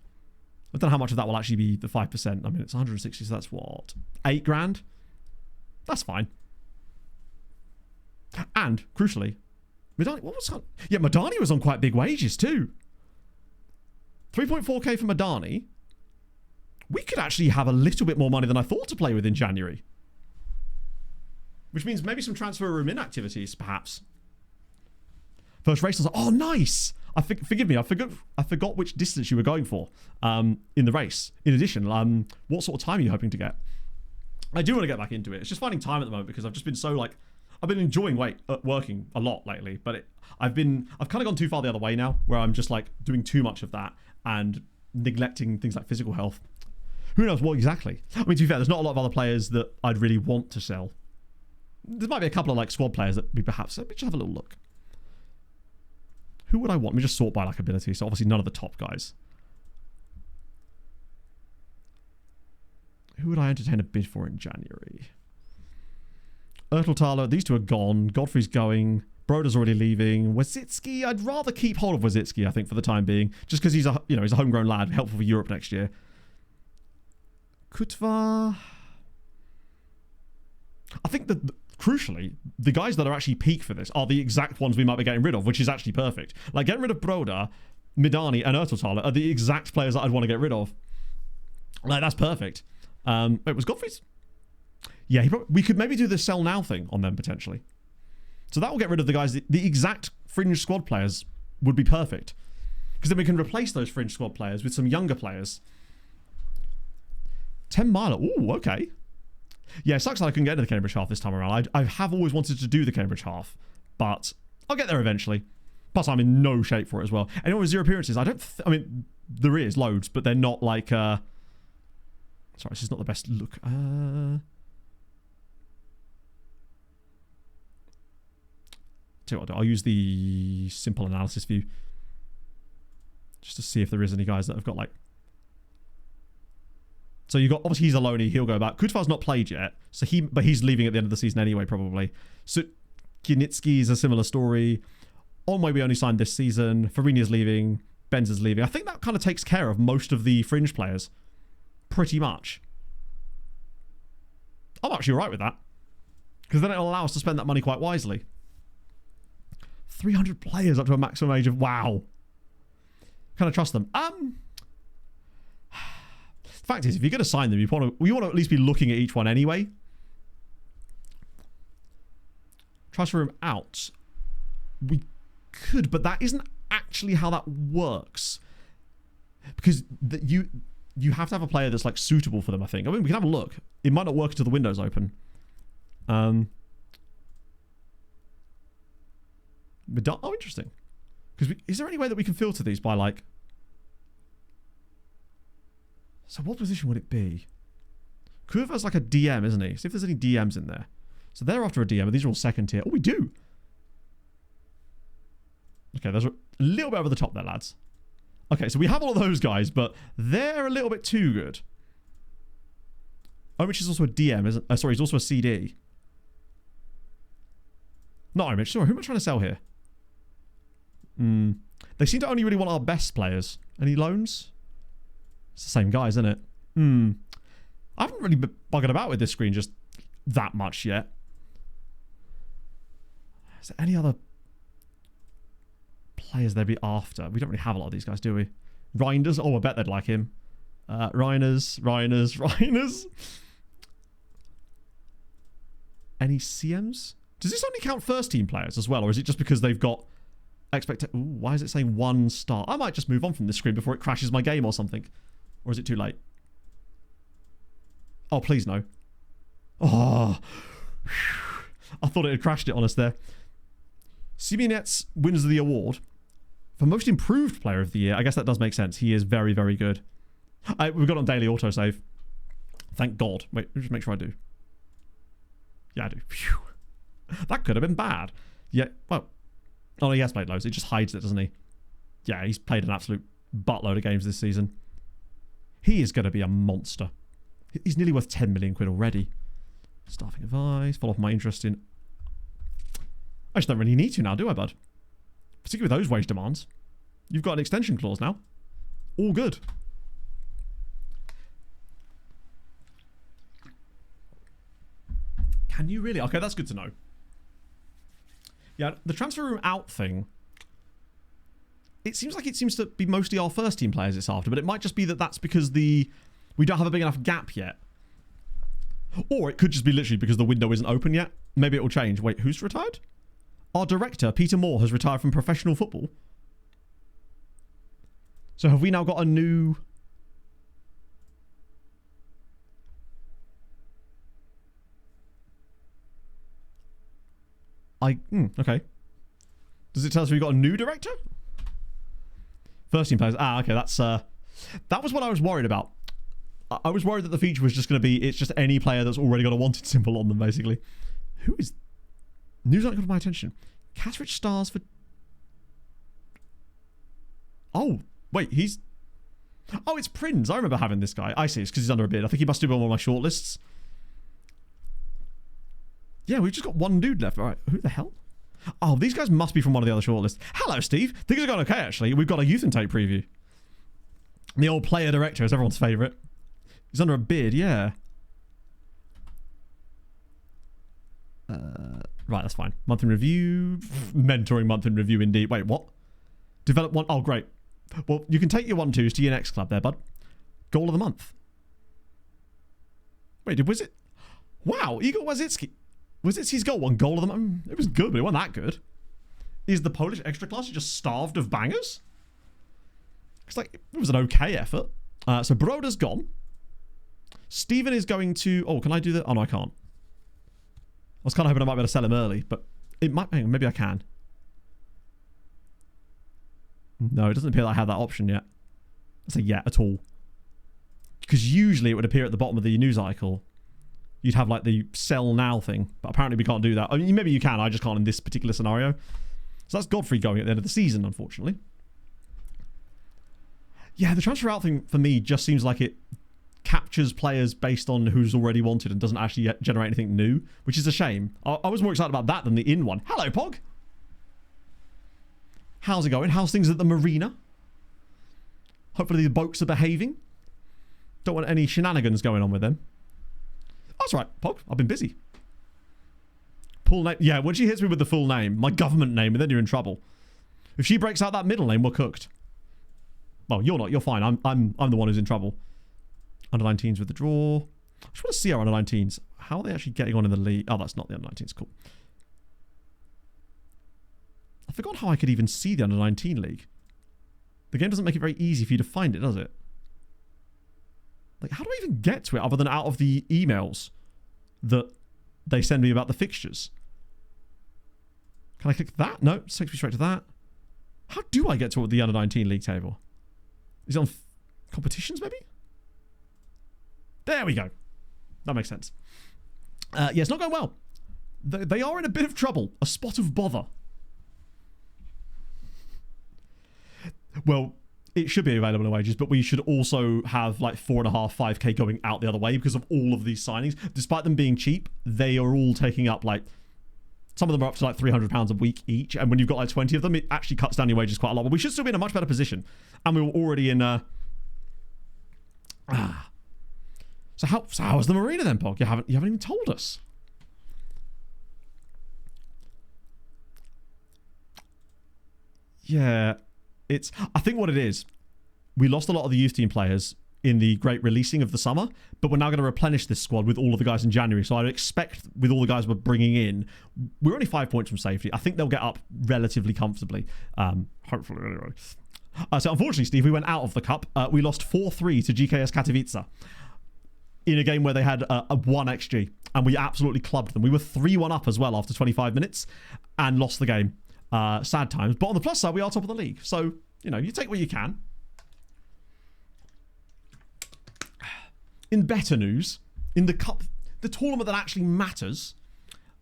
I don't know how much of that will actually be the 5%. I mean, it's 160, so that's what? 8 grand? That's fine. And, crucially, Madani, what was that? Yeah, Madani was on quite big wages too. 3.4k for Madani. We could actually have a little bit more money than I thought to play with in January. Which means maybe some transfer room in activities, perhaps. First race, I was like, oh, nice! Forgive me, I forgot which distance you were going for in the race. In addition, what sort of time are you hoping to get? I do want to get back into it. It's just finding time at the moment because I've just been so like... I've been enjoying working a lot lately, but I've kind of gone too far the other way now, where I'm just like doing too much of that and neglecting things like physical health. Who knows what exactly? I mean, to be fair, there's not a lot of other players that I'd really want to sell. There might be a couple of like squad players that we perhaps... Let me just have a little look. Who would I want? Let me just sort by like ability. So obviously none of the top guys. Who would I entertain a bid for in January? Erteltaler, these two are gone. Godfrey's going. Broder's already leaving. Wazitsky, I'd rather keep hold of Wazitsky, I think, for the time being. Just because he's a homegrown lad, helpful for Europe next year. Kutva. I think that crucially, the guys that are actually peak for this are the exact ones we might be getting rid of, which is actually perfect. Like, getting rid of Broder, Midani, and Erteltaler are the exact players that I'd want to get rid of. Like, that's perfect. Wait, was Godfrey's? Yeah, we could maybe do the sell now thing on them, potentially. So that will get rid of the guys, the exact fringe squad players would be perfect. Because then we can replace those fringe squad players with some younger players. 10 miler, ooh, okay. Yeah, it sucks that I couldn't get into the Cambridge half this time around. I have always wanted to do the Cambridge half, but I'll get there eventually. Plus, I'm in no shape for it as well. Anyone with 0 appearances, I mean, there is loads, but they're not like, sorry, this is not the best look. Tell you what, I'll use the simple analysis view just to see if there is any guys that have got like So you got, obviously he's a loanee, he'll go back. Kutvar's not played yet, so but he's leaving at the end of the season anyway, probably. So Kinitsky is a similar story. Onway we only signed this season. Farinia's leaving. Benz is leaving. I think that kind of takes care of most of the fringe players. Pretty much. I'm actually alright with that. Because then it'll allow us to spend that money quite wisely. 300 players up to a maximum age of... Wow. Can I trust them? Fact is, if you're going to sign them, you want to at least be looking at each one anyway. Transfer room out. We could, but that isn't actually how that works. Because you have to have a player that's like suitable for them, I think. I mean, we can have a look. It might not work until the window's open. Oh, interesting. Because is there any way that we can filter these by like... So what position would it be? Kuva's like a DM, isn't he? See if there's any DMs in there. So they're after a DM, and these are all second tier. Oh, we do. Okay, there's a little bit over the top there, lads. Okay, so we have all of those guys, but they're a little bit too good. Omich is also a DM, isn't? Sorry, he's also a CD. Not Omich. Sorry, who am I trying to sell here? They seem to only really want our best players. Any loans? It's the same guys, isn't it? I haven't really been bugging about with this screen just that much yet. Is there any other players they'd be after? We don't really have a lot of these guys, do we? Reinders? Oh, I bet they'd like him. Reiners. Any CMs? Does this only count first team players as well, or is it just because they've got why is it saying 1 star? I might just move on from this screen before it crashes my game or something. Or is it too late? Oh, please no. Oh. I thought it had crashed it on us there. Siminets wins the award for most improved player of the year. I guess that does make sense. He is very, very good. We've got on daily autosave. Thank God. Wait, just make sure I do. Yeah, I do. Phew. That could have been bad. Yeah, well. Oh, he has played loads. It just hides it, doesn't he? Yeah, he's played an absolute buttload of games this season. He is going to be a monster. He's nearly worth 10 million quid already. Staffing advice. Follow up my interest in... I just don't really need to now, do I, bud? Particularly with those wage demands. You've got an extension clause now. All good. Can you really? Okay, that's good to know. Yeah, the transfer room out thing... It seems like it seems to be mostly our first team players it's after, but it might just be that that's because we don't have a big enough gap yet. Or it could just be literally because the window isn't open yet. Maybe it will change. Wait, who's retired? Our director, Peter Moore, has retired from professional football. So have we now got a new... okay. Does it tell us we've got a new director? First team players. Ah, okay, that's... that was what I was worried about. I was worried that the feature was just going to be... It's just any player that's already got a wanted symbol on them, basically. Who is... News not got my attention. Kasrich stars for... Oh, wait, he's... Oh, it's Prinz. I remember having this guy. I see, it's because he's under a bid. I think he must have been on one of my shortlists. Yeah, we've just got one dude left. All right, who the hell? Oh, these guys must be from one of the other shortlists. Hello, Steve. Things are going okay, actually. We've got a youth intake preview. The old player director is everyone's favourite. He's under a bid, yeah. Right, that's fine. Month in review. Mentoring month in review, indeed. Wait, what? Develop one. Oh, great. Well, you can take your 1-2s to your next club there, bud. Goal of the month. Wait, did Wizit... Wow, Igor Wazitsky. Wazitsky's got one goal of the month. It was good, but it wasn't that good. Is the Polish extra class just starved of bangers? It's like, it was an okay effort. So Broda's gone. Steven is going to... Oh, can I do that? Oh, no, I can't. I was kind of hoping I might be able to sell him early, but it might... Hang on, maybe I can. No, it doesn't appear that I have that option yet. I say yet at all. Because usually it would appear at the bottom of the news article. You'd have like the sell now thing, but apparently we can't do that. I mean, maybe you can, I just can't in this particular scenario. So that's Godfrey going at the end of the season, unfortunately. Yeah, the transfer out thing for me just seems like it captures players based on who's already wanted and doesn't actually generate anything new, which is a shame. I was more excited about that than the in one. Hello, Pog. How's it going? How's things at the marina? Hopefully the boats are behaving. Don't want any shenanigans going on with them. That's right, Pog. I've been busy. Full name. Yeah, when she hits me with the full name, my government name, and then you're in trouble. If she breaks out that middle name, we're cooked. Well, you're not. You're fine. I'm the one who's in trouble. Under 19s with the draw. I just want to see our under 19s. How are they actually getting on in the league? Oh, that's not the under 19s. Cool. I forgot how I could even see the under 19 league. The game doesn't make it very easy for you to find it, does it? Like, how do I even get to it other than out of the emails that they send me about the fixtures? Can I click that? No, it takes me straight to that. How do I get to the under 19 league table? Is it on competitions, maybe? There we go. That makes sense. Yeah, it's not going well. They are in a bit of trouble. A spot of bother. Well, it should be available in wages, but we should also have like 4.5, 5k going out the other way because of all of these signings. Despite them being cheap, they are all taking up like, some of them are up to like £300 a week each. And when you've got like 20 of them, it actually cuts down your wages quite a lot. But we should still be in a much better position. And we were already in So how was the marina then, Pog? You haven't even told us. Yeah, I think what it is, we lost a lot of the youth team players in the great releasing of the summer, but we're now going to replenish this squad with all of the guys in January. So I expect with all the guys we're bringing in, we're only 5 points from safety. I think they'll get up relatively comfortably. Hopefully, anyway. So unfortunately, Steve, we went out of the cup. We lost 4-3 to GKS Katowice in a game where they had a 1 XG, and we absolutely clubbed them. We were 3-1 up as well after 25 minutes and lost the game. Sad times. But on the plus side, we are top of the league. So, you know, you take what you can. In better news, in the cup, the tournament that actually matters,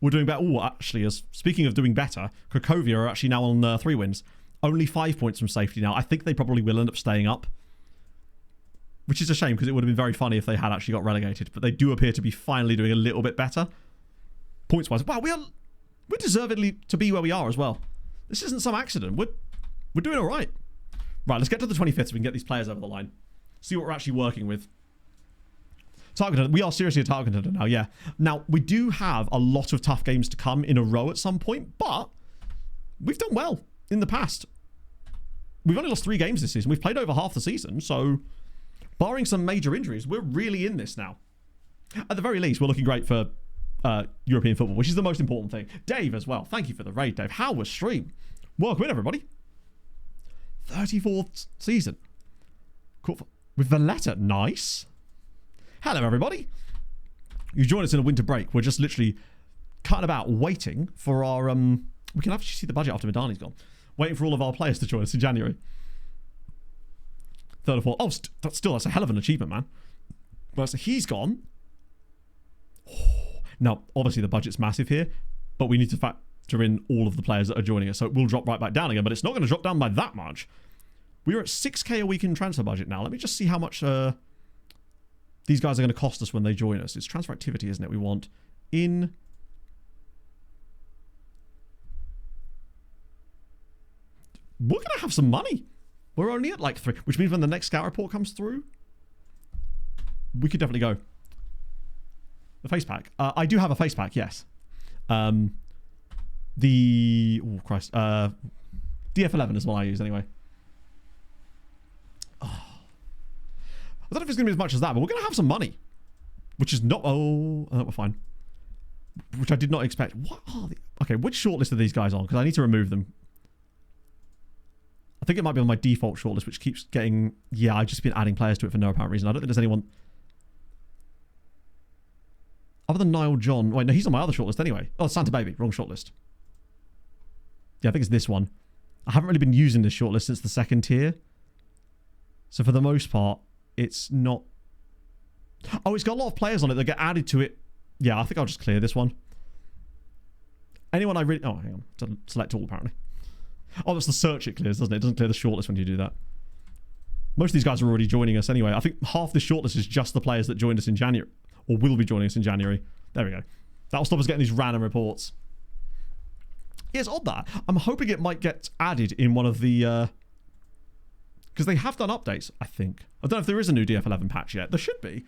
we're doing better. Oh, actually, speaking of doing better, Cracovia are actually now on 3 wins. Only 5 points from safety now. I think they probably will end up staying up. Which is a shame, because it would have been very funny if they had actually got relegated. But they do appear to be finally doing a little bit better. Points-wise. Wow, we're deservedly to be where we are as well. This isn't some accident. We're doing all right. Right, let's get to the 25th so we can get these players over the line. See what we're actually working with. Target. We are seriously a target hunter now, yeah. Now, we do have a lot of tough games to come in a row at some point, but we've done well in the past. We've only lost 3 games this season. We've played over half the season, so barring some major injuries, we're really in this now. At the very least, we're looking great for European football, which is the most important thing. Dave as well. Thank you for the raid, Dave. How was stream? Welcome in, everybody. 34th season. Cool. With Valletta. Nice. Hello, everybody. You join us in a winter break. We're just literally cutting about waiting for our... we can actually see the budget after Madani's gone. Waiting for all of our players to join us in January. 3rd or 4th. Oh, that's a hell of an achievement, man. Well, so he's gone. Now, obviously, the budget's massive here, but we need to factor in all of the players that are joining us, so it will drop right back down again, but it's not going to drop down by that much. We're at 6k a week in transfer budget now. Let me just see how much these guys are going to cost us when they join us. It's transfer activity, isn't it? We want in... We're going to have some money. We're only at like 3, which means when the next scout report comes through, we could definitely go. The face pack. I do have a face pack, yes. Oh, Christ. DF11 is what I use anyway. Oh. I don't know if it's going to be as much as that, but we're going to have some money. Which is not... Oh, we're fine. Which I did not expect. What are the... Okay, which shortlist are these guys on? Because I need to remove them. I think it might be on my default shortlist, which keeps getting... Yeah, I've just been adding players to it for no apparent reason. I don't think there's anyone... Other than Niall John... Wait, no, he's on my other shortlist anyway. Oh, Santa Baby. Wrong shortlist. Yeah, I think it's this one. I haven't really been using this shortlist since the 2nd tier. So for the most part, it's not... Oh, it's got a lot of players on it that get added to it. Yeah, I think I'll just clear this one. Anyone I really... Oh, hang on. To select all, apparently. Oh, that's the search it clears, doesn't it? It doesn't clear the shortlist when you do that. Most of these guys are already joining us anyway. I think half the shortlist is just the players that joined us in January, or will be joining us in January. There we go. That'll stop us getting these random reports. Yeah, it's odd that. I'm hoping it might get added in one of the... Because they have done updates, I think. I don't know if there is a new DF11 patch yet. There should be.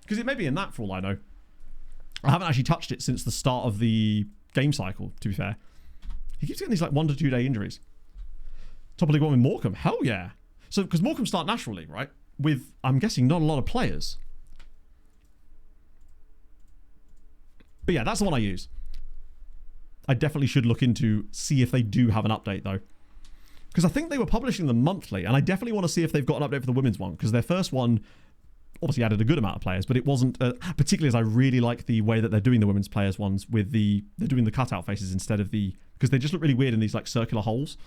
Because it may be in that for all I know. I haven't actually touched it since the start of the game cycle, to be fair. He keeps getting these like 1 to 2 day injuries. Top of League 1 with Morecambe. Hell yeah. So, because Morecambe start National League, right? With, I'm guessing, not a lot of players. But yeah, that's the one I use. I definitely should look into, see if they do have an update, though. Because I think they were publishing them monthly, and I definitely want to see if they've got an update for the women's one, because their first one obviously added a good amount of players, but it wasn't, particularly as I really like the way that they're doing the women's players ones with they're doing the cutout faces instead of because they just look really weird in these like circular holes.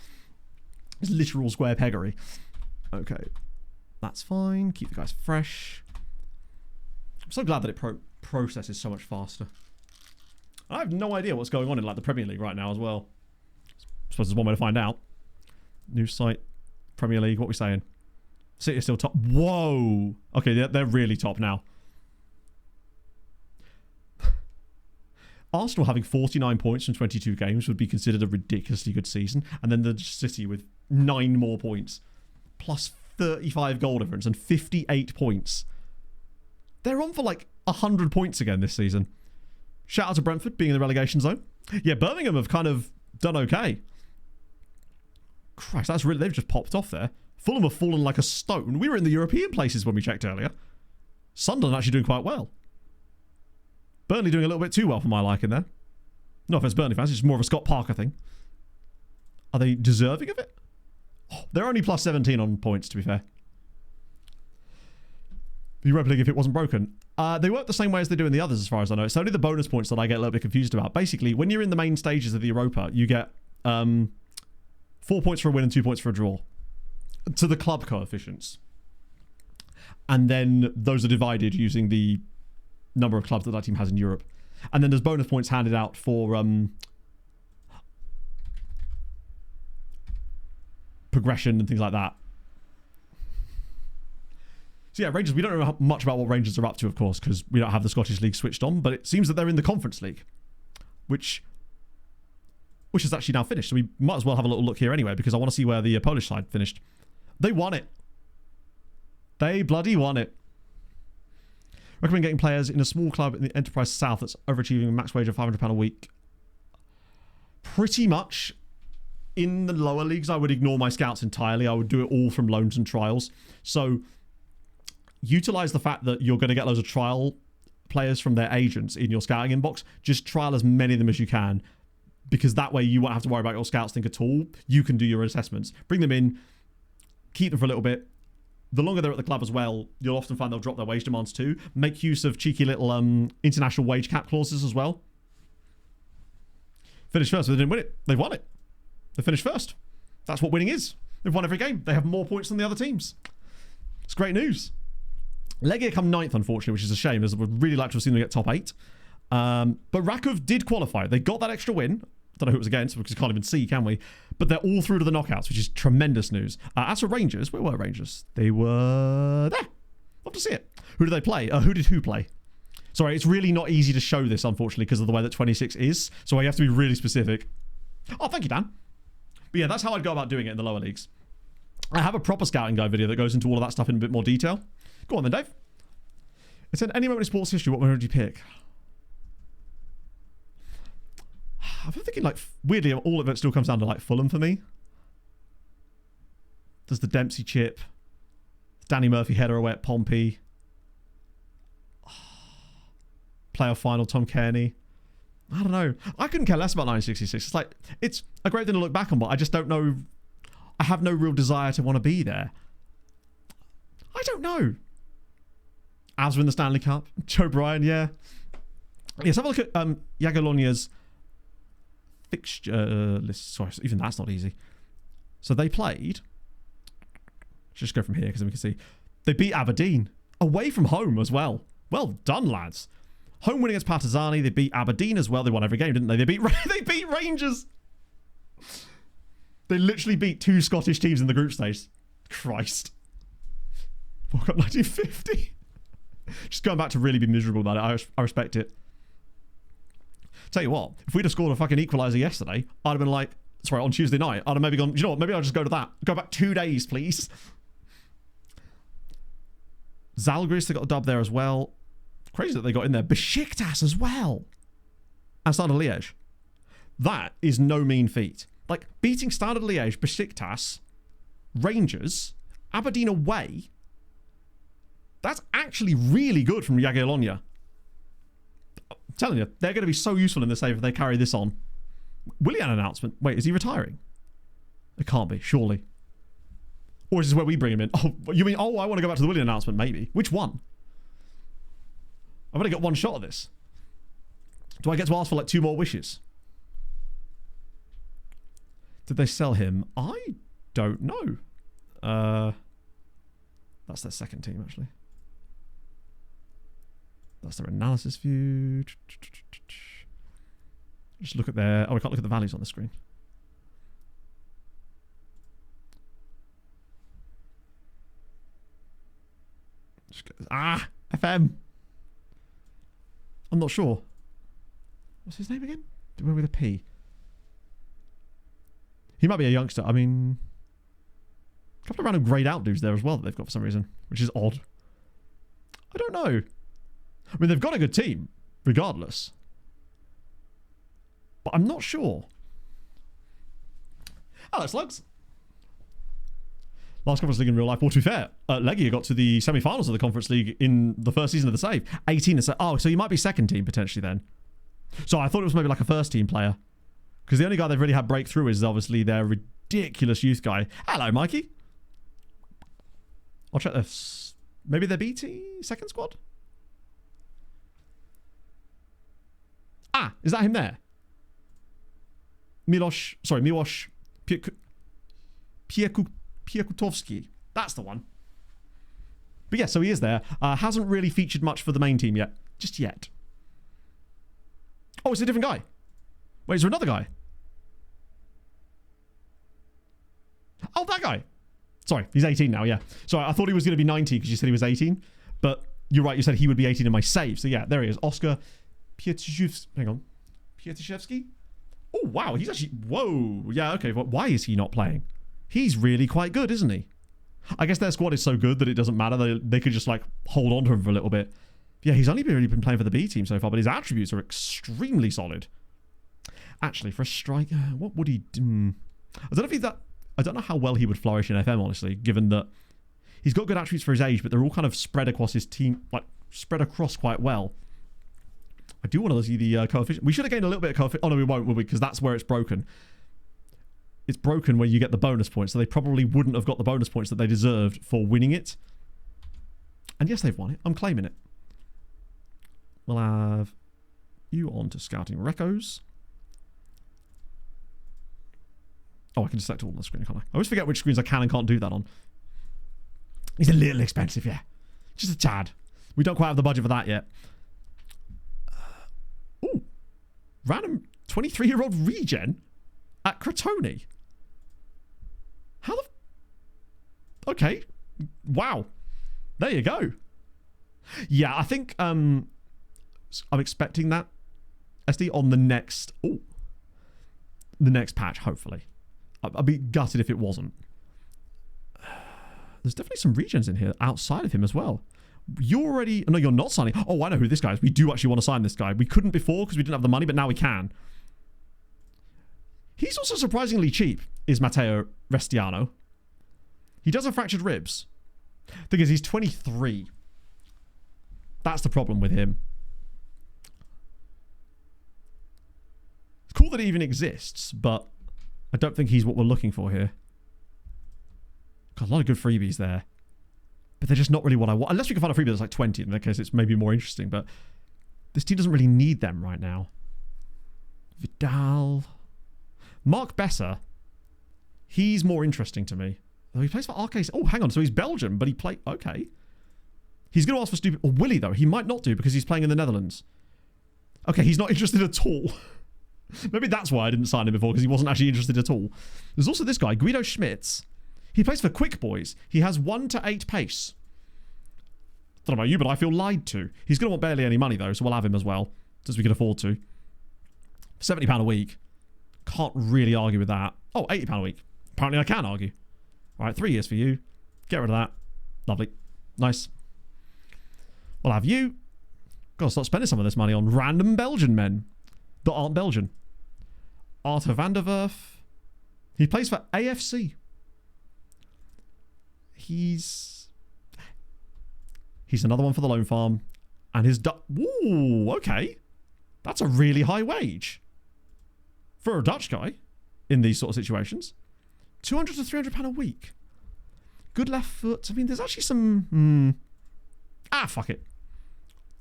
It's literal square peggery. Okay, that's fine. Keep the guys fresh. I'm so glad that it processes so much faster. I have no idea what's going on in like the Premier League right now as well. I suppose there's one way to find out. News site, Premier League, what are we saying? City is still top. Whoa! Okay, they're really top now. Arsenal having 49 points from 22 games would be considered a ridiculously good season. And then the City with 9 more points. Plus 35 goal difference and 58 points. They're on for like 100 points again this season. Shout out to Brentford being in the relegation zone. Yeah, Birmingham have kind of done okay. Christ, that's really... They've just popped off there. Fulham have fallen like a stone. We were in the European places when we checked earlier. Sunderland actually doing quite well. Burnley doing a little bit too well for my liking there. No offense, Burnley fans. It's more of a Scott Parker thing. Are they deserving of it? Oh, they're only plus 17 on points, to be fair. The Europa League, if it wasn't broken. They work the same way as they do in the others, as far as I know. It's only the bonus points that I get a little bit confused about. Basically, when you're in the main stages of the Europa, you get 4 points for a win and 2 points for a draw. To the club coefficients. And then those are divided using the number of clubs that team has in Europe. And then there's bonus points handed out for progression and things like that. So yeah, Rangers, we don't know much about what Rangers are up to, of course, because we don't have the Scottish League switched on, but it seems that they're in the Conference League, which is actually now finished. So we might as well have a little look here anyway, because I want to see where the Polish side finished. They won it. They bloody won it. Recommend getting players in a small club in the Enterprise South that's overachieving a max wage of £500 a week. Pretty much in the lower leagues, I would ignore my scouts entirely. I would do it all from loans and trials. So utilize the fact that you're going to get loads of trial players from their agents in your scouting inbox. Just trial as many of them as you can, because that way you won't have to worry about your scouts think at all. You can do your assessments. Bring them in. Keep them for a little bit. The longer they're at the club as well, you'll often find they'll drop their wage demands too. Make use of cheeky little international wage cap clauses as well. Finished first, but they didn't win it. They've won it. They finished first. That's what winning is. They've won every game. They have more points than the other teams. It's great news. Legia come 9th, unfortunately, which is a shame, as I would really like to have seen them get top 8. But Rakov did qualify. They got that extra win. I don't know who it was against, because we can't even see, can we? But they're all through to the knockouts, which is tremendous news. As for Rangers, where were Rangers? They were there. Love to see it. Who did they play? Who play? Sorry, it's really not easy to show this, unfortunately, because of the way that 26 is. So I have to be really specific. Oh, thank you, Dan. But yeah, that's how I'd go about doing it in the lower leagues. I have a proper scouting guide video that goes into all of that stuff in a bit more detail. Go on then, Dave. It said, any moment in sports history, what one would you pick? I'm thinking, like, weirdly, all of it still comes down to, like, Fulham for me. There's the Dempsey chip. Danny Murphy header away at Pompey. Playoff final, Tom Kearney. I don't know. I couldn't care less about 1966. It's like, it's a great thing to look back on, but I just don't know. I have no real desire to want to be there. I don't know. As win the Stanley Cup. Joe Bryan, yeah. Let's have a look at Jagiellonia's fixture list. Sorry, even that's not easy. So they played. Let's just go from here because then we can see. They beat Aberdeen away from home as well. Well done, lads. Home winning against Partizani. They beat Aberdeen as well. They won every game, didn't they? They beat Rangers. They literally beat 2 Scottish teams in the group stage. Christ. World Cup 1950. Just going back to really be miserable about it. I respect it. Tell you what, if we'd have scored a fucking equaliser yesterday, I'd have been like, sorry, on Tuesday night, I'd have maybe gone, you know what, maybe I'll just go to that. Go back 2 days, please. Zalgiris, they got a dub there as well. Crazy that they got in there. Besiktas as well. And Standard Liège. That is no mean feat. Like, beating Standard Liège, Besiktas, Rangers, Aberdeen away, that's actually really good from Jagiellonia. I'm telling you, they're going to be so useful in the save if they carry this on. Willian announcement. Wait, is he retiring? It can't be, surely. Or is this where we bring him in? Oh, you mean, oh, I want to go back to the Willian announcement, maybe. Which one? I've only got one shot at this. Do I get to ask for like 2 more wishes? Did they sell him? I don't know. That's their second team, actually. That's their analysis view. Just look at their... Oh, we can't look at the values on the screen. FM. I'm not sure. What's his name again? With a P. He might be a youngster. I mean, a couple of random grayed out dudes there as well that they've got for some reason, which is odd. I don't know. I mean, they've got a good team, regardless. But I'm not sure. Hello, Slugs. Last Conference League in real life. Well, to be fair, Legia got to the semi-finals of the Conference League in the first season of the save. 18. Oh, so you might be second team potentially then. So I thought it was maybe like a first team player. Because the only guy they've really had breakthrough is obviously their ridiculous youth guy. Hello, Mikey. I'll check this. Maybe their BT second squad? Ah, is that him there? Miłosz Piekutowski. That's the one. But yeah, so he is there. Hasn't really featured much for the main team yet. Just yet. Oh, it's a different guy. Wait, is there another guy? Oh, that guy. Sorry, he's 18 now, yeah. Sorry, I thought he was going to be 19 because you said he was 18. But you're right, you said he would be 18 in my save. So yeah, there he is. Oscar Pietaszewski. Hang on. Pietaszewski? Oh, wow. He's actually... Whoa. Yeah, okay. But why is he not playing? He's really quite good, isn't he? I guess their squad is so good that it doesn't matter. They could just, like, hold on to him for a little bit. Yeah, he's only really been playing for the B team so far, but his attributes are extremely solid. Actually, for a striker, what would he do? I don't know if he's that... I don't know how well he would flourish in FM, honestly, given that he's got good attributes for his age, but they're all kind of spread across his team, like, spread across quite well. I do want to see the coefficient. We should have gained a little bit of coefficient. Oh, no, we won't, will we? Because that's where it's broken. It's broken where you get the bonus points, so they probably wouldn't have got the bonus points that they deserved for winning it. And yes, they've won it. I'm claiming it. We'll have you on to scouting recos. Oh, I can just select all on the screen, can't I? I always forget which screens I can and can't do that on. It's a little expensive, yeah. Just a tad. We don't quite have the budget for that yet. Ooh. Random 23-year-old regen at Crotone. How the... Okay. Wow. There you go. Yeah, I think I'm expecting that, SD, on the next... Ooh. The next patch, hopefully. I'd be gutted if it wasn't. There's definitely some regens in here outside of him as well. You already... No, you're not signing. Oh, I know who this guy is. We do actually want to sign this guy. We couldn't before because we didn't have the money, but now we can. He's also surprisingly cheap, is Matteo Restiano. He does have fractured ribs. Thing is, he's 23. That's the problem with him. It's cool that he even exists, but I don't think he's what we're looking for here. Got a lot of good freebies there. But they're just not really what I want. Unless we can find a freebie that's like 20. In that case, it's maybe more interesting. But this team doesn't really need them right now. Vidal. Mark Besser. He's more interesting to me. Though he plays for Arcade. Oh, hang on. So he's Belgian, but he played... Okay. He's going to ask for stupid... Or will he, though? He might not do because he's playing in the Netherlands. Okay, he's not interested at all. Maybe that's why I didn't sign him before, because he wasn't actually interested at all. There's also this guy, Guido Schmitz. He plays for Quick Boys. He has 1 to 8 pace. don't know about you, but I feel lied to. He's going to want barely any money, though, so we'll have him as well, since we can afford to. £70 a week. Can't really argue with that. Oh, £80 a week. Apparently I can argue. All right, 3 years for you. Get rid of that. Lovely. Nice. We'll have you. Gotta start spending some of this money on random Belgian men that aren't Belgian. Arthur van der Werf. He plays for AFC. He's another one for the loan farm. And his... Ooh, okay. That's a really high wage. For a Dutch guy in these sort of situations. £200 to £300 a week. Good left foot. I mean, there's actually some... fuck it.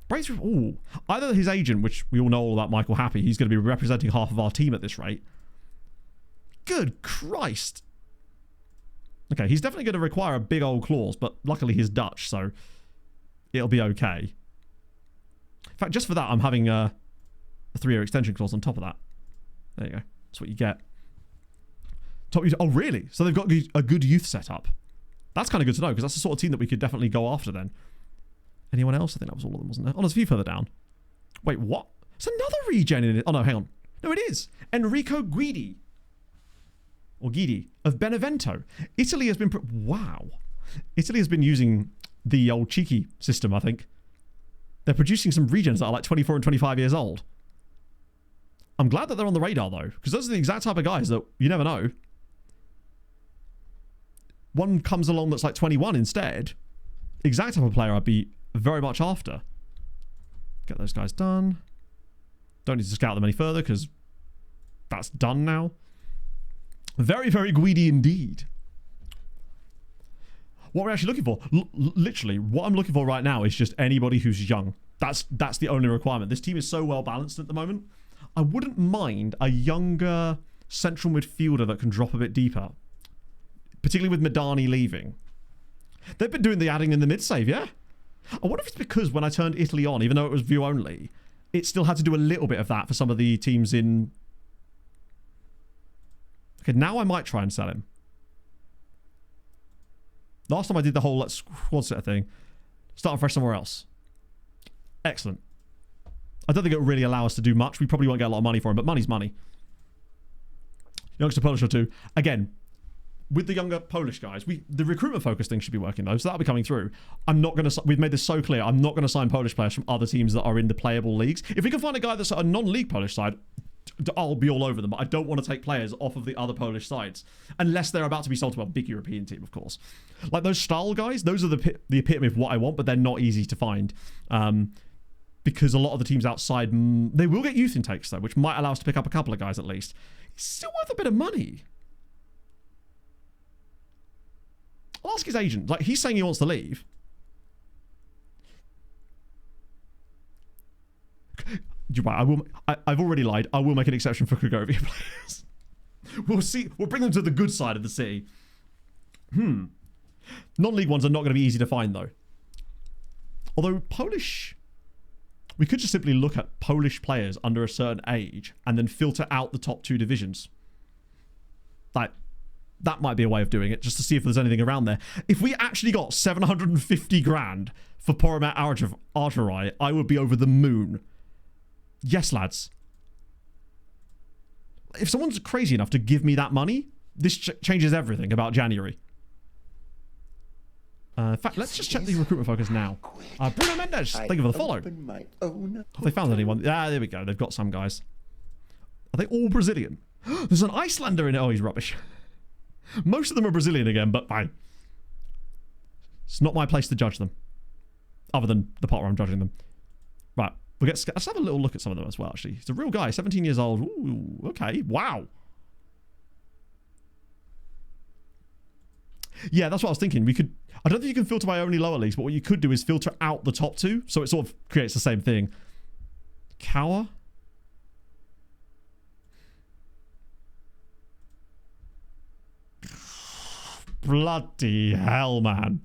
Braithwaite. Ooh. Either his agent, which we all know all about Michael Happy, he's going to be representing half of our team at this rate. Good Christ. Okay, he's definitely going to require a big old clause, but luckily he's Dutch, so it'll be okay. In fact, just for that, I'm having a 3-year extension clause on top of that. There you go. That's what you get. Top youth. Oh, really? So they've got a good youth setup. That's kind of good to know, because that's the sort of team that we could definitely go after then. Anyone else? I think that was all of them, wasn't there? Oh, there's a few further down. Wait, what? It's another regen in it. Oh, no, hang on. No, it is. Enrico Guidi. Or Guidi of Benevento. Italy has been... Wow. Italy has been using the old cheeky system, I think. They're producing some regens that are like 24 and 25 years old. I'm glad that they're on the radar, though, because those are the exact type of guys that you never know. One comes along that's like 21 instead. Exact type of player I'd be very much after. Get those guys done. Don't need to scout them any further because that's done now. Very, very greedy indeed. What we're actually looking for, literally, what I'm looking for right now is just anybody who's young. That's the only requirement. This team is so well balanced at the moment. I wouldn't mind a younger central midfielder that can drop a bit deeper. Particularly with Madani leaving. They've been doing the adding in the mid-save, yeah? I wonder if it's because when I turned Italy on, even though it was view only, it still had to do a little bit of that for some of the teams in... Okay, now I might try and sell him. Last time I did the whole squad setter thing, start fresh somewhere else. Excellent. I don't think it will really allow us to do much. We probably won't get a lot of money for him, but money's money. Youngster Polish or two. Again, with the younger Polish guys, the recruitment focus thing should be working though, so that'll be coming through. I'm not going to... We've made this so clear. I'm not going to sign Polish players from other teams that are in the playable leagues. If we can find a guy that's a non-league Polish side, I'll be all over them, but I don't want to take players off of the other Polish sides unless they're about to be sold to a big European team, of course. Like those style guys, those are the epitome of what I want, but they're not easy to find. Because a lot of the teams outside, they will get youth intakes though, which might allow us to pick up a couple of guys at least. It's still worth a bit of money. I'll ask his agent. Like, he's saying he wants to leave. You're right. I've already lied. I will make an exception for Krakowiak players. We'll see. We'll bring them to the good side of the city. Non-league ones are not going to be easy to find, though. Although Polish... We could just simply look at Polish players under a certain age and then filter out the top 2 divisions. Like, that might be a way of doing it, just to see if there's anything around there. If we actually got 750 grand for Poromat Argerai, I would be over the moon. Yes, lads. If someone's crazy enough to give me that money, this changes everything about January. In fact, let's just check the recruitment focus now. Bruno Mendes, thank you for the follow. Have they found anyone? Ah, there we go. They've got some guys. Are they all Brazilian? There's an Icelander in it. Oh, he's rubbish. Most of them are Brazilian again, but fine. It's not my place to judge them. Other than the part where I'm judging them. Right. Let's have a little look at some of them as well, actually. He's a real guy, 17 years old. Ooh, okay. Wow. Yeah, that's what I was thinking. I don't think you can filter by only lower leagues, but what you could do is filter out the top 2, so it sort of creates the same thing. Cower? Bloody hell, man.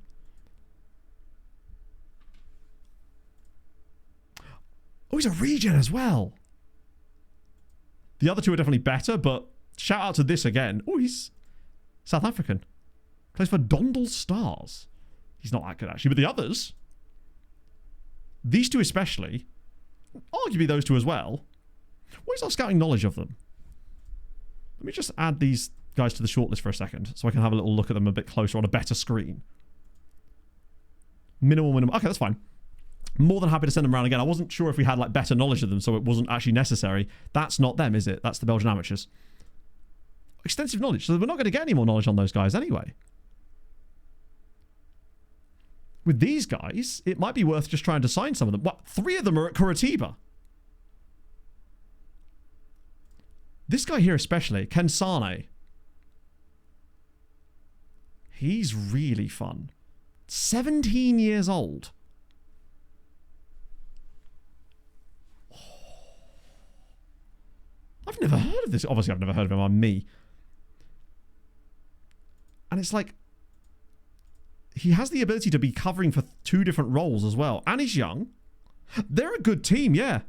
Oh, he's a regen as well. The other 2 are definitely better, but shout out to this again. Oh, he's South African. Plays for Dondel Stars. He's not that good, actually, but the others... These two especially, arguably those two as well. What is our scouting knowledge of them? Let me just add these guys to the shortlist for a second so I can have a little look at them a bit closer on a better screen. Minimum. Okay, that's fine. More than happy to send them around again. I wasn't sure if we had like better knowledge of them, so it wasn't actually necessary. That's not them, is it? That's the Belgian amateurs. Extensive knowledge. So we're not going to get any more knowledge on those guys anyway. With these guys, it might be worth just trying to sign some of them. What? 3 of them are at Curitiba. This guy here especially, Ken Sane. He's really fun. 17 years old. I've never heard of this. Obviously, I've never heard of him. I'm me. And it's like, he has the ability to be covering for 2 different roles as well. And he's young. They're a good team, yeah.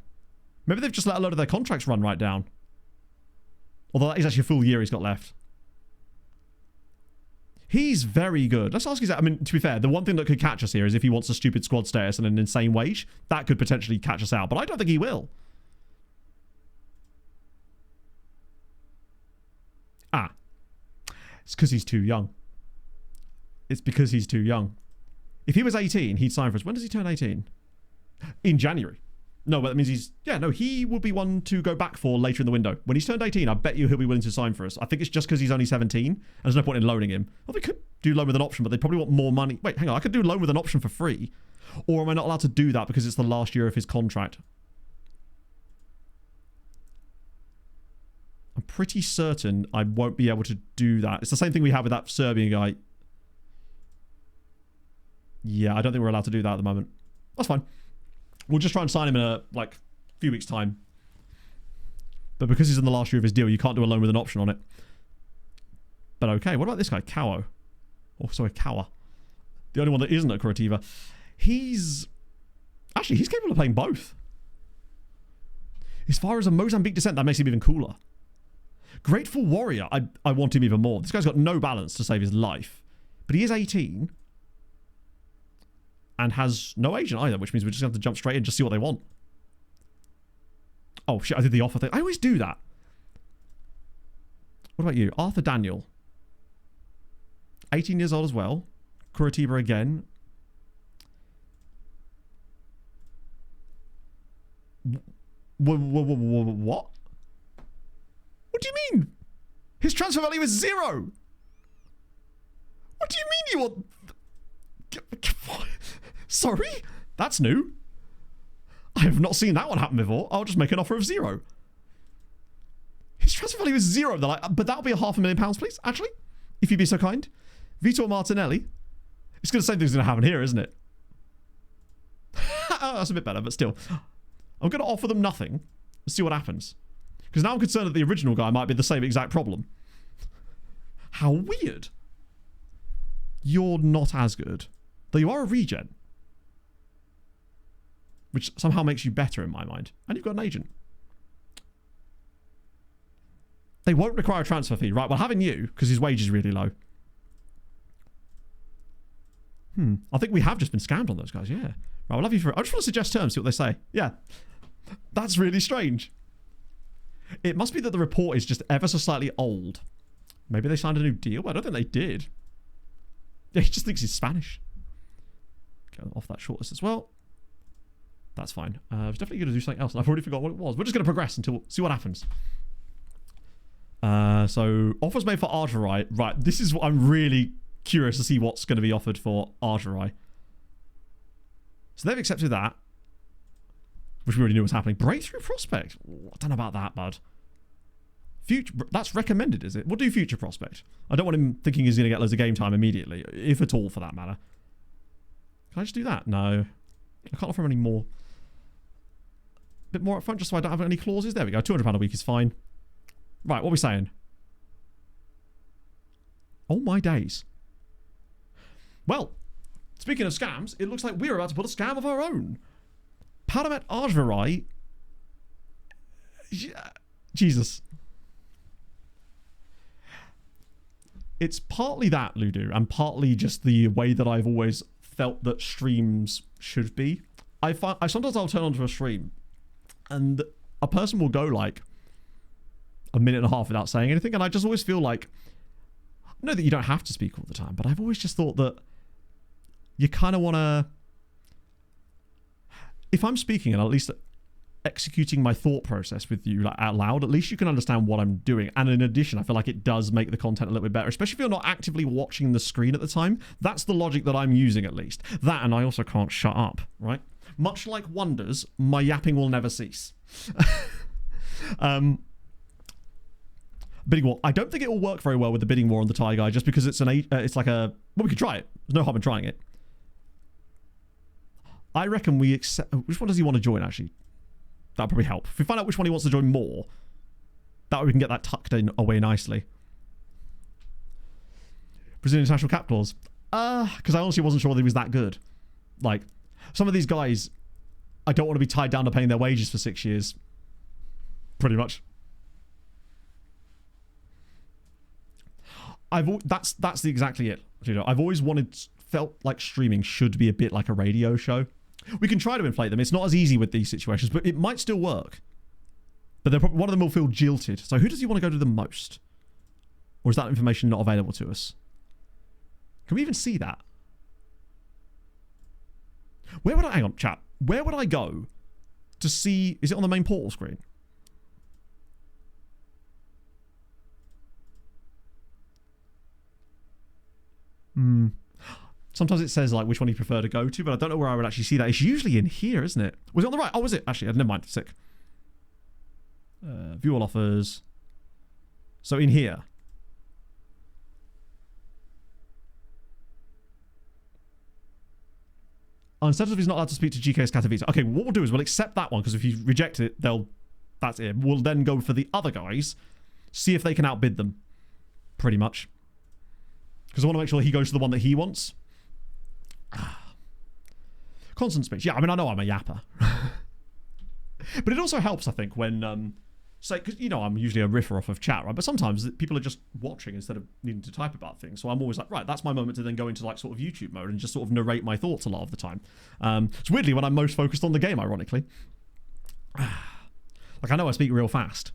Maybe they've just let a load of their contracts run right down. Although that is actually a full year he's got left. He's very good. Let's ask you that. I mean, to be fair, the one thing that could catch us here is if he wants a stupid squad status and an insane wage. That could potentially catch us out. But I don't think he will. Ah. It's because he's too young. It's because he's too young. If he was 18, he'd sign for us. When does he turn 18? In January. No, but that means he's... Yeah, no, he would be one to go back for later in the window. When he's turned 18, I bet you he'll be willing to sign for us. I think it's just because he's only 17. And there's no point in loaning him. Well, we could do loan with an option, but they probably want more money. Wait, hang on. I could do loan with an option for free. Or am I not allowed to do that because it's the last year of his contract? I'm pretty certain I won't be able to do that. It's the same thing we have with that Serbian guy. Yeah, I don't think we're allowed to do that at the moment. That's fine. We'll just try and sign him in a few weeks' time. But because he's in the last year of his deal, you can't do a loan with an option on it. But okay, what about this guy, Kawa? Oh, sorry, Kawa. The only one that isn't at Curitiba. He's capable of playing both. As far as a Mozambique descent, that makes him even cooler. Grateful Warrior, I want him even more. This guy's got no balance to save his life. But he is 18. And has no agent either, which means we're just going to have to jump straight in and just see what they want. Oh, shit, I did the offer thing. I always do that. What about you? Arthur Daniel. 18 years old as well. Curitiba again. What? What do you mean? His transfer value is 0. What do you mean you want... Sorry? That's new. I have not seen that one happen before. I'll just make an offer of 0. His transfer value is 0. They're like, but that'll be £500,000, please, actually. If you'd be so kind. Vitor Martinelli. It's going to say things going to happen here, isn't it? Oh, that's a bit better, but still. I'm going to offer them nothing. Let's see what happens. Because now I'm concerned that the original guy might be the same exact problem. How weird. You're not as good. Though you are a regen. Which somehow makes you better in my mind. And you've got an agent. They won't require a transfer fee. Right, well, having you, because his wage is really low. I think we have just been scammed on those guys, yeah. Right, we'll have you for... I just want to suggest terms, see what they say. Yeah. That's really strange. It must be that the report is just ever so slightly old. Maybe they signed a new deal, but I don't think they did. Yeah, he just thinks he's Spanish. Get off that shortlist as well. That's fine. I was definitely going to do something else, and I've already forgot what it was. We're just going to progress until... See what happens. So, offers made for Argerai. Right, this is what I'm really curious to see what's going to be offered for Argerai. So they've accepted that. Which we already knew was happening. Breakthrough prospect. Ooh, I don't know about that, bud. Future, that's recommended, is it? We'll do future prospect. I don't want him thinking he's going to get loads of game time immediately. If at all, for that matter. Can I just do that? No. I can't offer him any more. A bit more up front just so I don't have any clauses. There we go. £200 a week is fine. Right, what are we saying? Oh my days. Well, speaking of scams, it looks like we're about to put a scam of our own. Paramet Argerai. Jesus. It's partly that, Ludo, and partly just the way that I've always felt that streams should be. I sometimes I'll turn onto a stream and a person will go like a minute and a half without saying anything, and I just always feel like, I know that you don't have to speak all the time, but I've always just thought that you kind of want to, if I'm speaking and at least executing my thought process with you like out loud, at least you can understand what I'm doing. And in addition, I feel like it does make the content a little bit better, especially if you're not actively watching the screen at the time. That's the logic that I'm using, at least. That, and I also can't shut up, right? Much like Wonders, my yapping will never cease. Bidding war. I don't think it will work very well with the bidding war on the Thai guy, just because it's it's like a, well, we could try it. There's no harm in trying it. I reckon we accept. Which one does he want to join, actually? That'll probably help. If we find out which one he wants to join more, that way we can get that tucked in away nicely. Brazilian international cap clause. Because I honestly wasn't sure that he was that good. Like, some of these guys, I don't want to be tied down to paying their wages for 6 years. Pretty much. That's exactly it. You know, I've always felt like streaming should be a bit like a radio show. We can try to inflate them. It's not as easy with these situations, but it might still work. But one of them will feel jilted. So who does he want to go to the most? Or is that information not available to us? Can we even see that? Where would I... Hang on, chat. Where would I go to see... Is it on the main portal screen? Sometimes it says like which one you prefer to go to, but I don't know where I would actually see that. It's usually in here, isn't it? Was it on the right? Oh, was it? Actually, never mind. Sick. View all offers. So in here. Instead of he's not allowed to speak to GK's Katowice. Okay, what we'll do is we'll accept that one, because if you reject it, that's it. We'll then go for the other guys, see if they can outbid them. Pretty much. Because I want to make sure he goes to the one that he wants. Constant speech. Yeah, I mean, I know I'm a yapper. But it also helps, I think, when... say, because, you know, I'm usually a riffer off of chat, right? But sometimes people are just watching instead of needing to type about things. So I'm always like, right, that's my moment to then go into, like, sort of YouTube mode and just sort of narrate my thoughts a lot of the time. It's weirdly when I'm most focused on the game, ironically. Like, I know I speak real fast.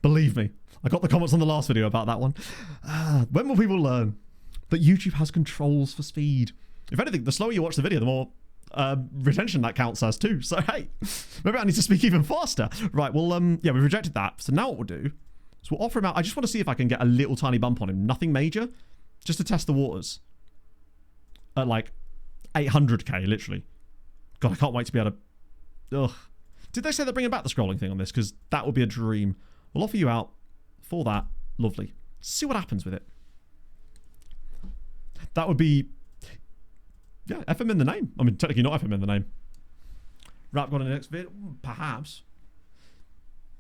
Believe me. I got the comments on the last video about that one. When will people learn that YouTube has controls for speed? If anything, the slower you watch the video, the more retention that counts as too. So, hey, maybe I need to speak even faster. Right, well, yeah, we've rejected that. So now what we'll do is we'll offer him out. I just want to see if I can get a little tiny bump on him. Nothing major. Just to test the waters. At like 800k, literally. God, I can't wait to be able to... Ugh. Did they say they're bringing back the scrolling thing on this? Because that would be a dream. We'll offer you out for that. Lovely. See what happens with it. That would be... Yeah, FM in the name. I mean, technically not FM in the name. Rap got in the next vid? Perhaps.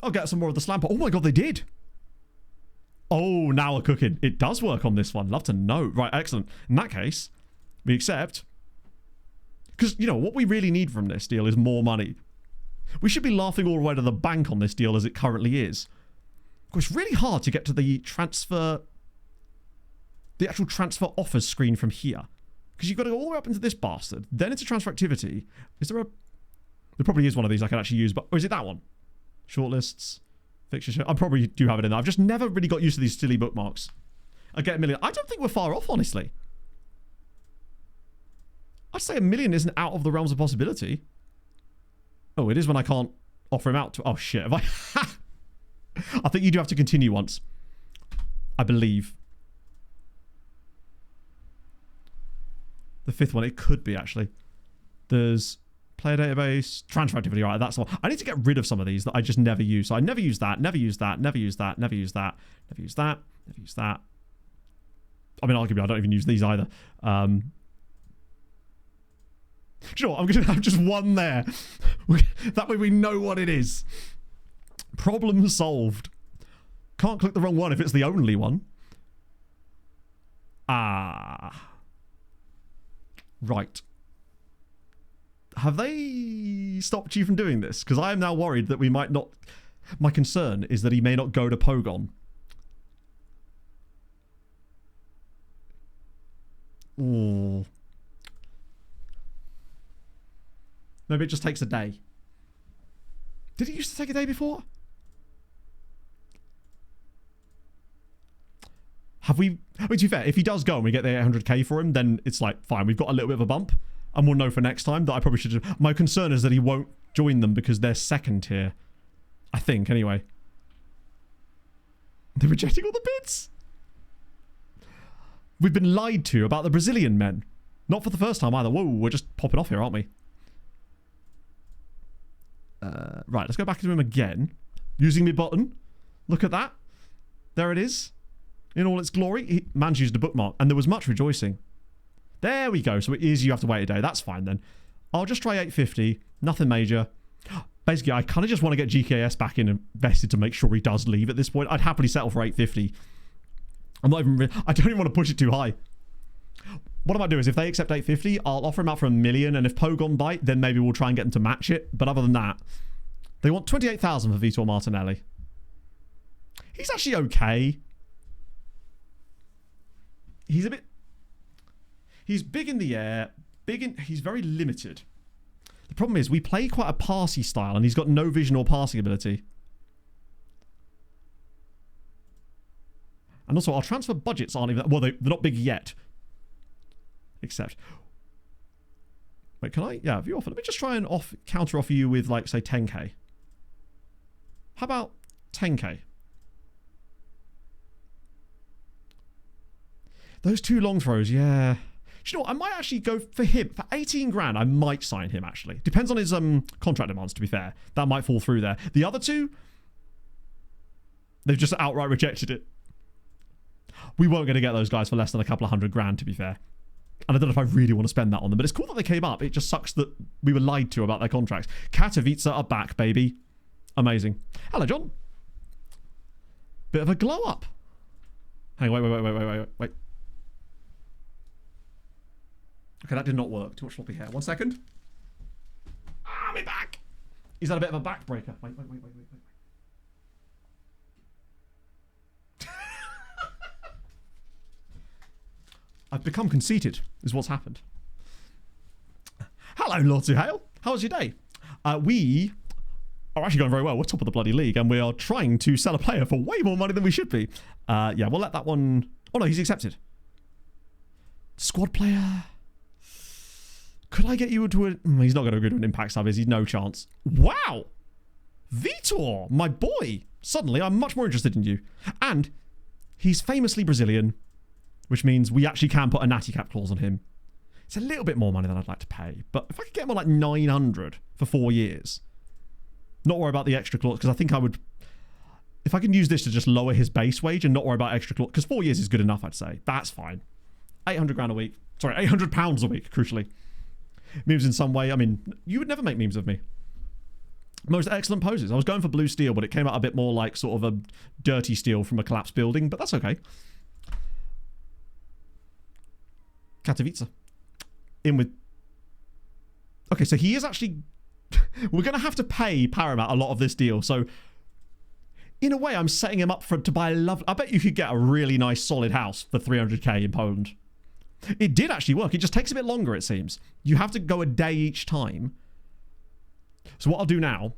I'll get some more of the slamper. Oh my god, they did. Oh, now we're cooking. It does work on this one. Love to know. Right, excellent. In that case, we accept. Because, you know, what we really need from this deal is more money. We should be laughing all the way to the bank on this deal as it currently is. It's really hard to get to the transfer... The actual transfer offers screen from here. Because you've got to go all the way up into this bastard. Then into transfer activity. Is there a... There probably is one of these I can actually use, but... Or is it that one? Shortlists. Fixture... I probably do have it in there. I've just never really got used to these silly bookmarks. I get 1 million. I don't think we're far off, honestly. I'd say 1 million isn't out of the realms of possibility. Oh, it is when I can't offer him out to... Oh, shit. Have I... I think you do have to continue once. I believe. The fifth one, it could be, actually. There's player database, transfer activity. All right, that's all. I need to get rid of some of these that I just never use. So I never use that, never use that, never use that, never use that, never use that, never use that. I mean, arguably, I don't even use these either. Sure, I'm going to have just one there. That way we know what it is. Problem solved. Can't click the wrong one if it's the only one. Right. Have they stopped you from doing this? Because I am now worried that we might not... My concern is that he may not go to Pogon. Ooh. Maybe it just takes a day. Did it used to take a day before? Have we... I mean, to be fair, if he does go and we get the 800k for him, then it's like, fine, we've got a little bit of a bump. And we'll know for next time that I probably should... My concern is that he won't join them because they're second tier. I think, anyway. They're rejecting all the bids. We've been lied to about the Brazilian men. Not for the first time either. Whoa, we're just popping off here, aren't we? Right, let's go back into him again. Using my button. Look at that. There it is. In all its glory. Man's used a bookmark. And there was much rejoicing. There we go. So it is you have to wait a day. That's fine then. I'll just try 850. Nothing major. Basically, I kind of just want to get GKS back in invested to make sure he does leave at this point. I'd happily settle for 850. I'm not even... I don't even want to push it too high. What I might do is if they accept 850, I'll offer him out for $1 million. And if Pogon bite, then maybe we'll try and get them to match it. But other than that, they want 28,000 for Vitor Martinelli. He's actually okay. He's a bit... He's big in the air. He's very limited. The problem is we play quite a passy style and he's got no vision or passing ability. And also our transfer budgets aren't even... Well, they're not big yet. Except... Wait, can I... Yeah, have you offered... Let me just try and counter offer you with, like, say, 10k. How about 10k? Those two long throws, yeah. Do you know what? I might actually go for him. For 18 grand, I might sign him, actually. Depends on his contract demands, to be fair. That might fall through there. The other two, they've just outright rejected it. We weren't going to get those guys for less than a couple of $100,000, to be fair. And I don't know if I really want to spend that on them. But it's cool that they came up. It just sucks that we were lied to about their contracts. Katowice are back, baby. Amazing. Hello, John. Bit of a glow up. Hang on, wait. Okay, that did not work. Too much floppy hair. 1 second. Ah, me back. Is that a bit of a backbreaker? Wait. I've become conceited, is what's happened. Hello, Lord Suhail. How was your day? We are actually going very well. We're top of the bloody league, and we are trying to sell a player for way more money than we should be. Yeah, we'll let that one... Oh, no, he's accepted. Squad player... Could I get you to a... He's not going to go to an impact sub, is he? No chance. Wow! Vitor, my boy. Suddenly, I'm much more interested in you. And he's famously Brazilian, which means we actually can put a natty cap clause on him. It's a little bit more money than I'd like to pay. But if I could get him on like 900 for 4 years, not worry about the extra clause, because I think I would... If I can use this to just lower his base wage and not worry about extra clause, because 4 years is good enough, I'd say. That's fine. 800 grand a week. Sorry, 800 pounds a week, crucially. Memes in some way. I mean, you would never make memes of me. Most excellent poses. I was going for blue steel, but it came out a bit more like sort of a dirty steel from a collapsed building, but that's okay. Katowice. In with... Okay, so he is actually... We're going to have to pay Paramount a lot of this deal, so... In a way, I'm setting him up to buy a love... I bet you could get a really nice solid house for 300k in Poland. It did actually work. It just takes a bit longer, it seems. You have to go a day each time. So what I'll do now...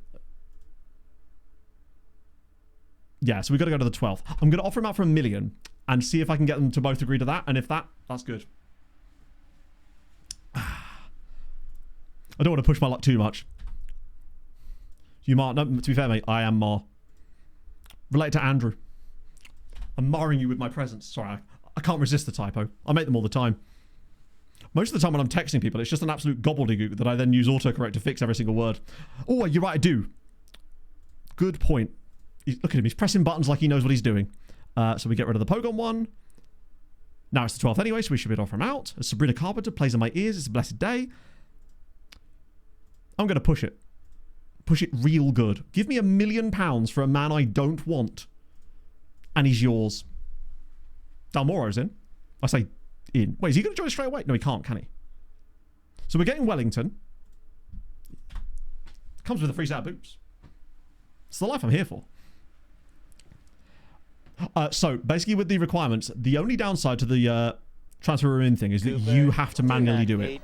Yeah, so we've got to go to the 12th. I'm going to offer him out for $1 million and see if I can get them to both agree to that. And if that's good. I don't want to push my luck too much. You Mar... No, to be fair, mate, I am Mar. Related to Andrew. I'm marring you with my presence. Sorry, I can't resist the typo. I make them all the time. Most of the time when I'm texting people, it's just an absolute gobbledygook that I then use autocorrect to fix every single word. Oh, you're right, I do. Good point. Look at him. He's pressing buttons like he knows what he's doing. So we get rid of the Pogon one. Now it's the 12th anyway, so we should be able to offer him out. As Sabrina Carpenter plays in my ears. It's a blessed day. I'm going to push it. Push it real good. Give me £1 million for a man I don't want. And he's yours. Dalmoro's in. I say in. Wait, is he going to join straight away? No, he can't, can he? So we're getting Wellington. Comes with a free set of boots. It's the life I'm here for. So, basically with the requirements, the only downside to the transfer room in thing is that you have to manually do it.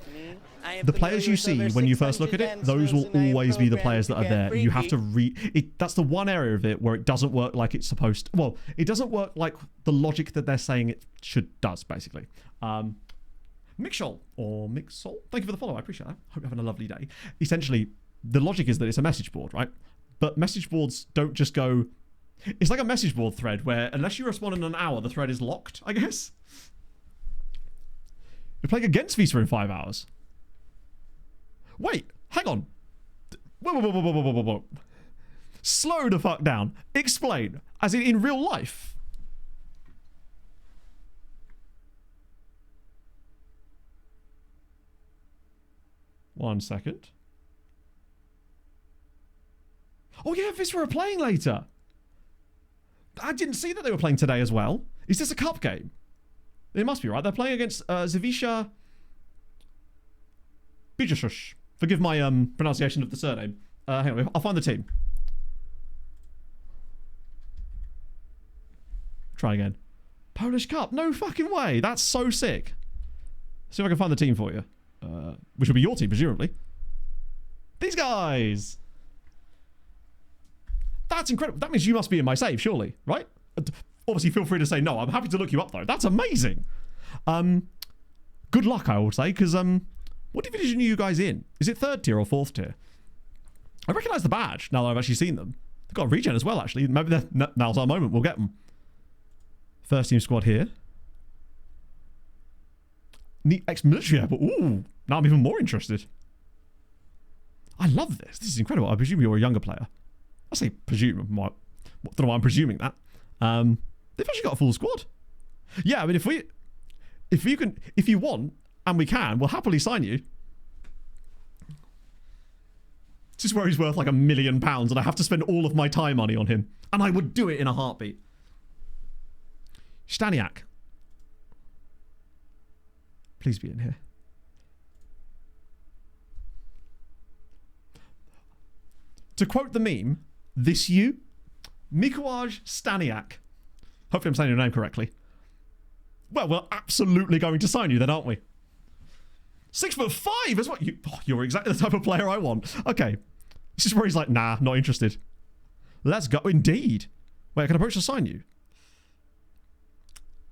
The players you see when you first look at it, those will always be the players that are there. You have to read it. That's the one area of it where it doesn't work like it's supposed to. Well, it doesn't work like the logic that they're saying it does, basically. Mixol, or Mixol, thank you for the follow. I appreciate that. Hope you're having a lovely day. Essentially, the logic is that it's a message board, right? But message boards don't just go... It's like a message board thread where unless you respond in an hour, the thread is locked, I guess. You're playing against Visa in 5 hours. Wait, hang on. Whoa. Slow the fuck down. Explain. As in real life. One second. Oh yeah, Visra are playing later. I didn't see that they were playing today as well. Is this a cup game? It must be, right? They're playing against Zawisza Bijashush. Forgive my pronunciation of the surname. Hang on, I'll find the team. Try again. Polish Cup? No fucking way. That's so sick. See if I can find the team for you. Which will be your team, presumably. These guys. That's incredible. That means you must be in my save, surely, right? Obviously, feel free to say no. I'm happy to look you up, though. That's amazing. Good luck, I would say, because what division are you guys in? Is it 3rd tier or 4th tier? I recognise the badge now that I've actually seen them. They've got a regen as well, actually. Maybe now's our moment. We'll get them. First team squad here. Neat ex-military airport. Ooh, now I'm even more interested. I love this. This is incredible. I presume you're a younger player. I say presume. Don't know why I'm presuming that. They've actually got a full squad. Yeah, I mean, if you want, and we can, we'll happily sign you. This is where he's worth like £1 million, and I have to spend all of my time money on him, and I would do it in a heartbeat. Staniak, please be in here. To quote the meme, this you, Mikołaj Staniak. Hopefully I'm saying your name correctly. Well, we're absolutely going to sign you then, aren't we? 6'5" is what you... Oh, you're exactly the type of player I want. Okay. This is where he's like, nah, not interested. Let's go. Indeed. Wait, I can approach to sign you.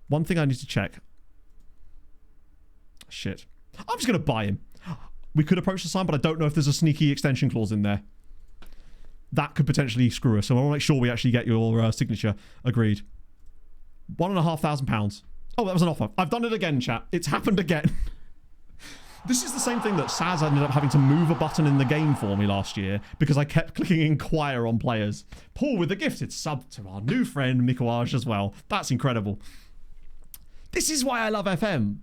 One thing I need to check. Shit. I'm just going to buy him. We could approach the sign, but I don't know if there's a sneaky extension clause in there. That could potentially screw us. So I want to make sure we actually get your signature agreed. £1,500. Oh, that was an offer. I've done it again, chat. It's happened again. This is the same thing that Saz ended up having to move a button in the game for me last year because I kept clicking inquire on players. Paul with a gifted sub to our new friend Mikołaj as well. That's incredible. This is why I love FM.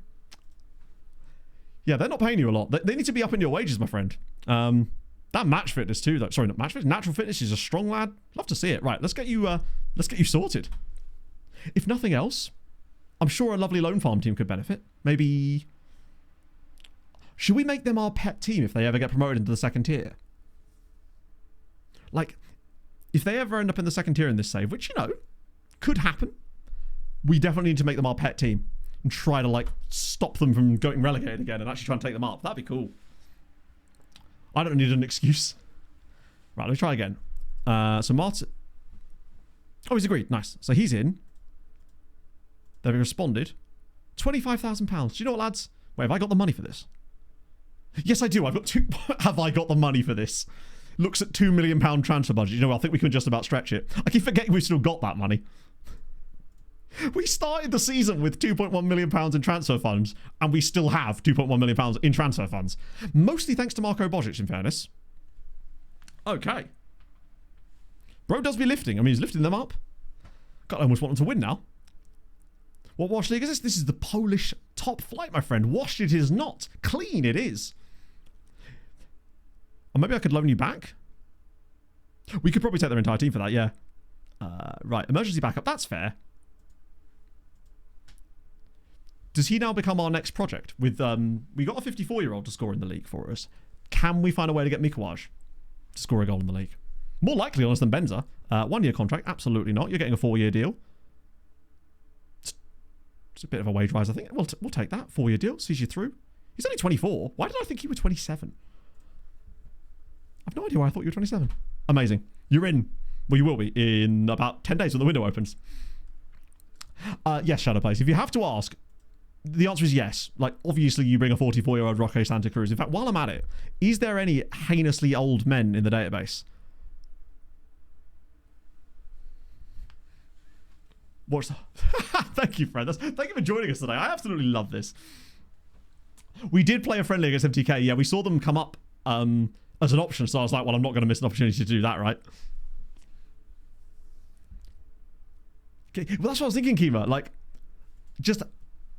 Yeah, they're not paying you a lot. They need to be up in your wages, my friend. That match fitness too, though. Sorry, not match fitness. Natural fitness is a strong lad. Love to see it. Right, let's get you sorted. If nothing else, I'm sure a lovely Lone Farm team could benefit. Maybe... Should we make them our pet team if they ever get promoted into the 2nd tier? Like, if they ever end up in the 2nd tier in this save, which, you know, could happen, we definitely need to make them our pet team and try to, like, stop them from getting relegated again and actually try and take them up. That'd be cool. I don't need an excuse. Right, let me try again. So Martin... Oh, he's agreed. Nice. So he's in. They've responded. £25,000. Do you know what, lads? Wait, have I got the money for this? Yes, I do. I've got two... Have I got the money for this? Looks at £2 million transfer budget. You know, I think we can just about stretch it. I keep forgetting we've still got that money. We started the season with £2.1 million in transfer funds, and we still have £2.1 million in transfer funds. Mostly thanks to Marko Božić, in fairness. Okay. Bro does be lifting. I mean, he's lifting them up. God, I almost want them to win now. What Wash League is this? This is the Polish top flight, my friend. Washed it is not. Clean it is. Or maybe I could loan you back. We could probably take their entire team for that, yeah. Right, emergency backup. That's fair. Does he now become our next project? With we got a 54-year-old to score in the league for us. Can we find a way to get Mikołaj to score a goal in the league? More likely, honest, than Benza. 1-year contract, absolutely not. You're getting a 4-year deal. It's a bit of a wage rise, I think. We'll take that. 4-year deal, sees you through. He's only 24. Why did I think you were 27? I've no idea why I thought you were 27. Amazing. You're in. Well, you will be in about 10 days when the window opens. Yes, Shadowplace. If you have to ask, the answer is yes. Like, obviously, you bring a 44-year-old Roque Santa Cruz. In fact, while I'm at it, is there any heinously old men in the database? What's that? Thank you, Fred. Thank you for joining us today. I absolutely love this. We did play a friendly against MTK. Yeah, we saw them come up as an option, so I was like, well, I'm not going to miss an opportunity to do that, right? Okay. Well, that's what I was thinking, Kima. Like, just,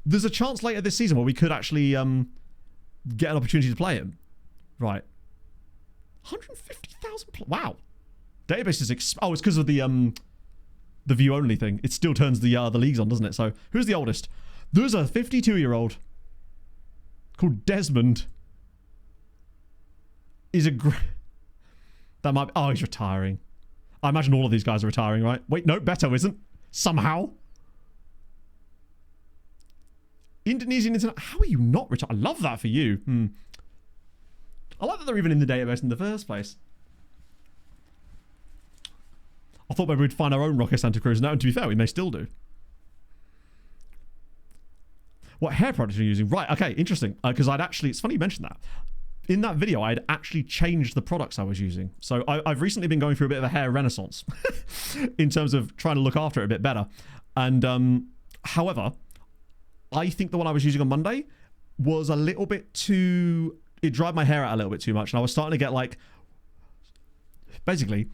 there's a chance later this season where we could actually get an opportunity to play him. Right. 150,000. Wow. Database is... oh, it's because of the view-only thing. It still turns the leagues on, doesn't it? So, who's the oldest? There's a 52-year-old called Desmond. He's a that might... oh, he's retiring. I imagine all of these guys are retiring, right? Wait, no, Beto isn't. Somehow. Indonesian Internet... how are you not retired? I love that for you. I like that they're even in the database in the first place. I thought maybe we'd find our own Roque Santa Cruz now, and to be fair, we may still do. What hair product are you using? Right, okay, interesting. Because I'd actually... it's funny you mentioned that. In that video, I'd actually changed the products I was using. So I've recently been going through a bit of a hair renaissance in terms of trying to look after it a bit better. And, however, I think the one I was using on Monday was a little bit too... it dried my hair out a little bit too much. And I was starting to get, like... basically...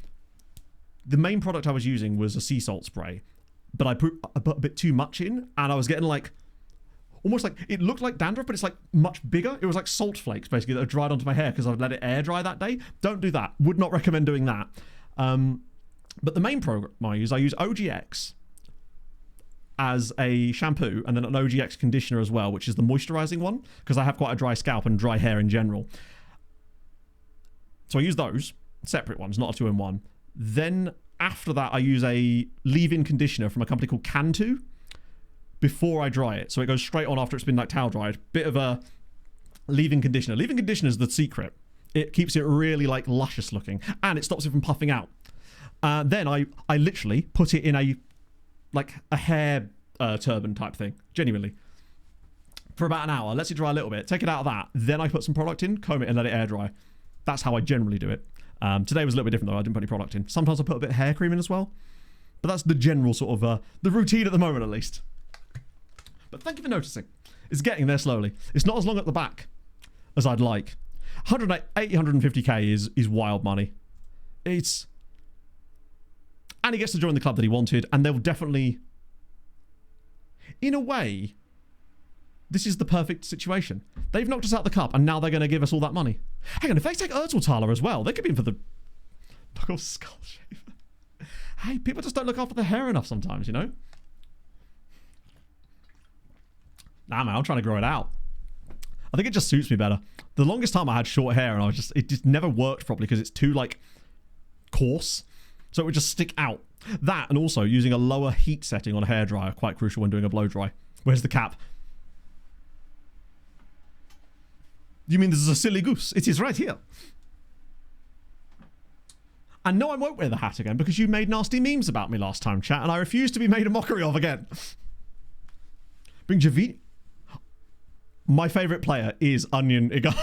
the main product I was using was a sea salt spray, but I put a bit too much in, and I was getting like, almost like, it looked like dandruff, but it's like much bigger. It was like salt flakes, basically, that had dried onto my hair because I'd let it air dry that day. Don't do that. Would not recommend doing that. But the main program I use OGX as a shampoo, and then an OGX conditioner as well, which is the moisturizing one, because I have quite a dry scalp and dry hair in general. So I use those, separate ones, not a 2-in-1. Then after that, I use a leave-in conditioner from a company called Cantu before I dry it. So it goes straight on after it's been like towel dried. Bit of a leave-in conditioner. Leave-in conditioner is the secret. It keeps it really like luscious looking, and it stops it from puffing out. Then I literally put it in a hair turban type thing, genuinely, for about an hour. Lets it dry a little bit. Take it out of that. Then I put some product in, comb it, and let it air dry. That's how I generally do it. Today was a little bit different though. I didn't put any product in. Sometimes I put a bit of hair cream in as well. But that's the general sort of, the routine at the moment at least. But thank you for noticing. It's getting there slowly. It's not as long at the back as I'd like. 850k is wild money. It's... and he gets to join the club that he wanted, and they'll definitely... in a way, this is the perfect situation. They've knocked us out the cup, and now they're going to give us all that money. Hang on, if they take Erteltaler as well, they could be in for the knuckle skull shaver. Hey, people just don't look after their hair enough sometimes, you know? Nah, man, I'm trying to grow it out. I think it just suits me better. The longest time I had short hair, and it just never worked properly because it's too, like, coarse. So it would just stick out. That, and also using a lower heat setting on a hairdryer, quite crucial when doing a blow dry. Where's the cap? You mean this is a silly goose? It is right here. And no, I won't wear the hat again because you made nasty memes about me last time, chat, and I refuse to be made a mockery of again. Bring Javi. My favourite player is Onion Igalo.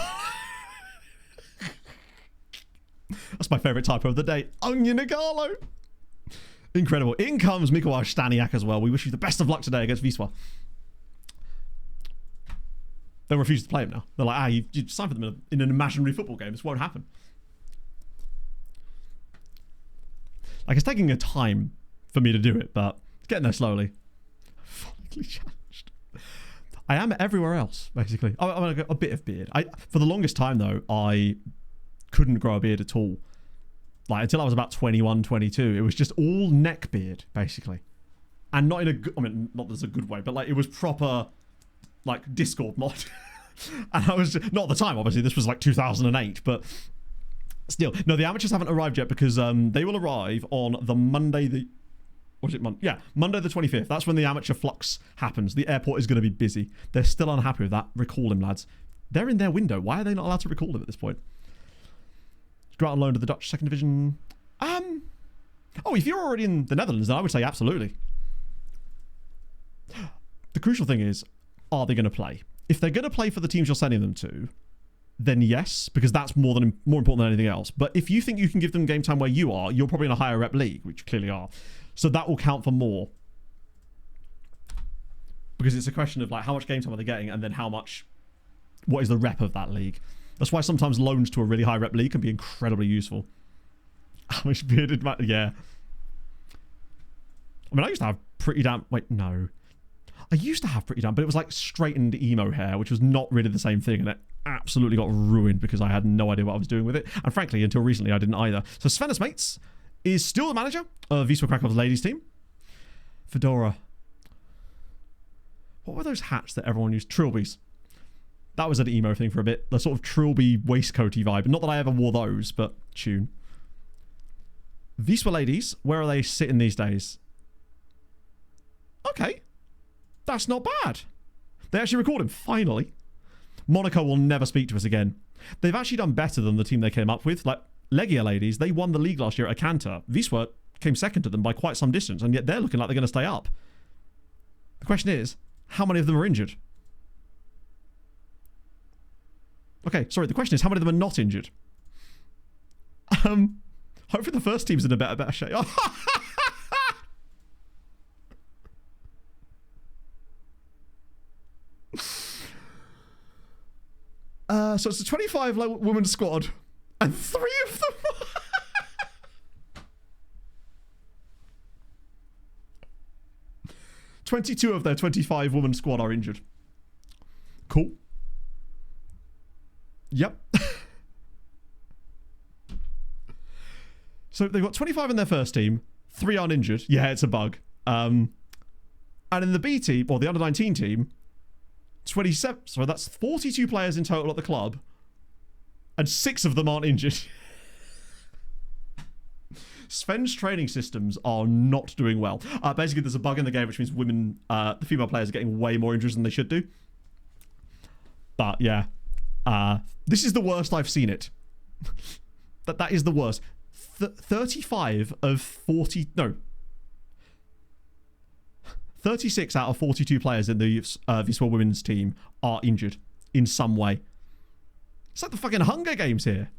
That's my favourite typo of the day. Onion Igalo. Incredible. In comes Mikołaj Staniak as well. We wish you the best of luck today against Wisła. They refuse to play him now. They're like, you signed for them in an imaginary football game. This won't happen. Like, it's taking a time for me to do it, but it's getting there slowly. Follically challenged. I am everywhere else, basically. I'm a bit of beard. For the longest time, though, I couldn't grow a beard at all. Like, until I was about 21, 22. It was just all neck beard, basically. And not in a good... I mean, not there's a good way, but, like, it was proper... like Discord mod. And I was just, not at the time, obviously, this was like 2008, but still. No, the amateurs haven't arrived yet because they will arrive on the Monday the... what is it? Yeah, Monday the 25th. That's when the amateur flux happens. The airport is going to be busy. They're still unhappy with that. Recall him, lads. They're in their window. Why are they not allowed to recall them at this point? Go out on loan to the Dutch second division. Oh, if you're already in the Netherlands, then I would say absolutely. The crucial thing is, are they going to play? If they're going to play for the teams you're sending them to, then yes, because that's more important than anything else. But if you think you can give them game time where you are, you're probably in a higher rep league, which you clearly are. So that will count for more. Because it's a question of like how much game time are they getting, and then what is the rep of that league? That's why sometimes loans to a really high rep league can be incredibly useful. How much bearded man? Yeah. I mean, I used to have pretty damn... Wait, no. I used to have pretty damn, but it was like straightened emo hair, which was not really the same thing, and it absolutely got ruined because I had no idea what I was doing with it. And frankly, until recently, I didn't either. So Sven Mates is still the manager of Wisła Krakow's ladies team. Fedora. What were those hats that everyone used? Trilbies. That was an emo thing for a bit. The sort of trilby waistcoaty vibe. Not that I ever wore those, but tune. Wisła ladies, where are they sitting these days? Okay. That's not bad. They actually record him, finally. Monaco will never speak to us again. They've actually done better than the team they came up with. Like, Legia ladies, they won the league last year at Akanter. Wisła came second to them by quite some distance, and yet they're looking like they're going to stay up. The question is, how many of them are injured? Okay, sorry, the question is, how many of them are not injured? Hopefully the first team's in a better shape. So it's a 25 woman squad, and 3 of them 22 of their 25 woman squad are injured. Cool. Yep. So they've got 25 in their first team, 3 aren't injured. Yeah, it's a bug. And in the B team, or the under-19 team, 27, so that's 42 players in total at the club, and 6 of them aren't injured. Sven's training systems are not doing well. Basically, there's a bug in the game, which means the female players are getting way more injuries than they should do. But yeah, this is the worst I've seen it. That is the worst. 35 of 40, no. 36 out of 42 players in the Wisła women's team are injured in some way. It's like the fucking Hunger Games here.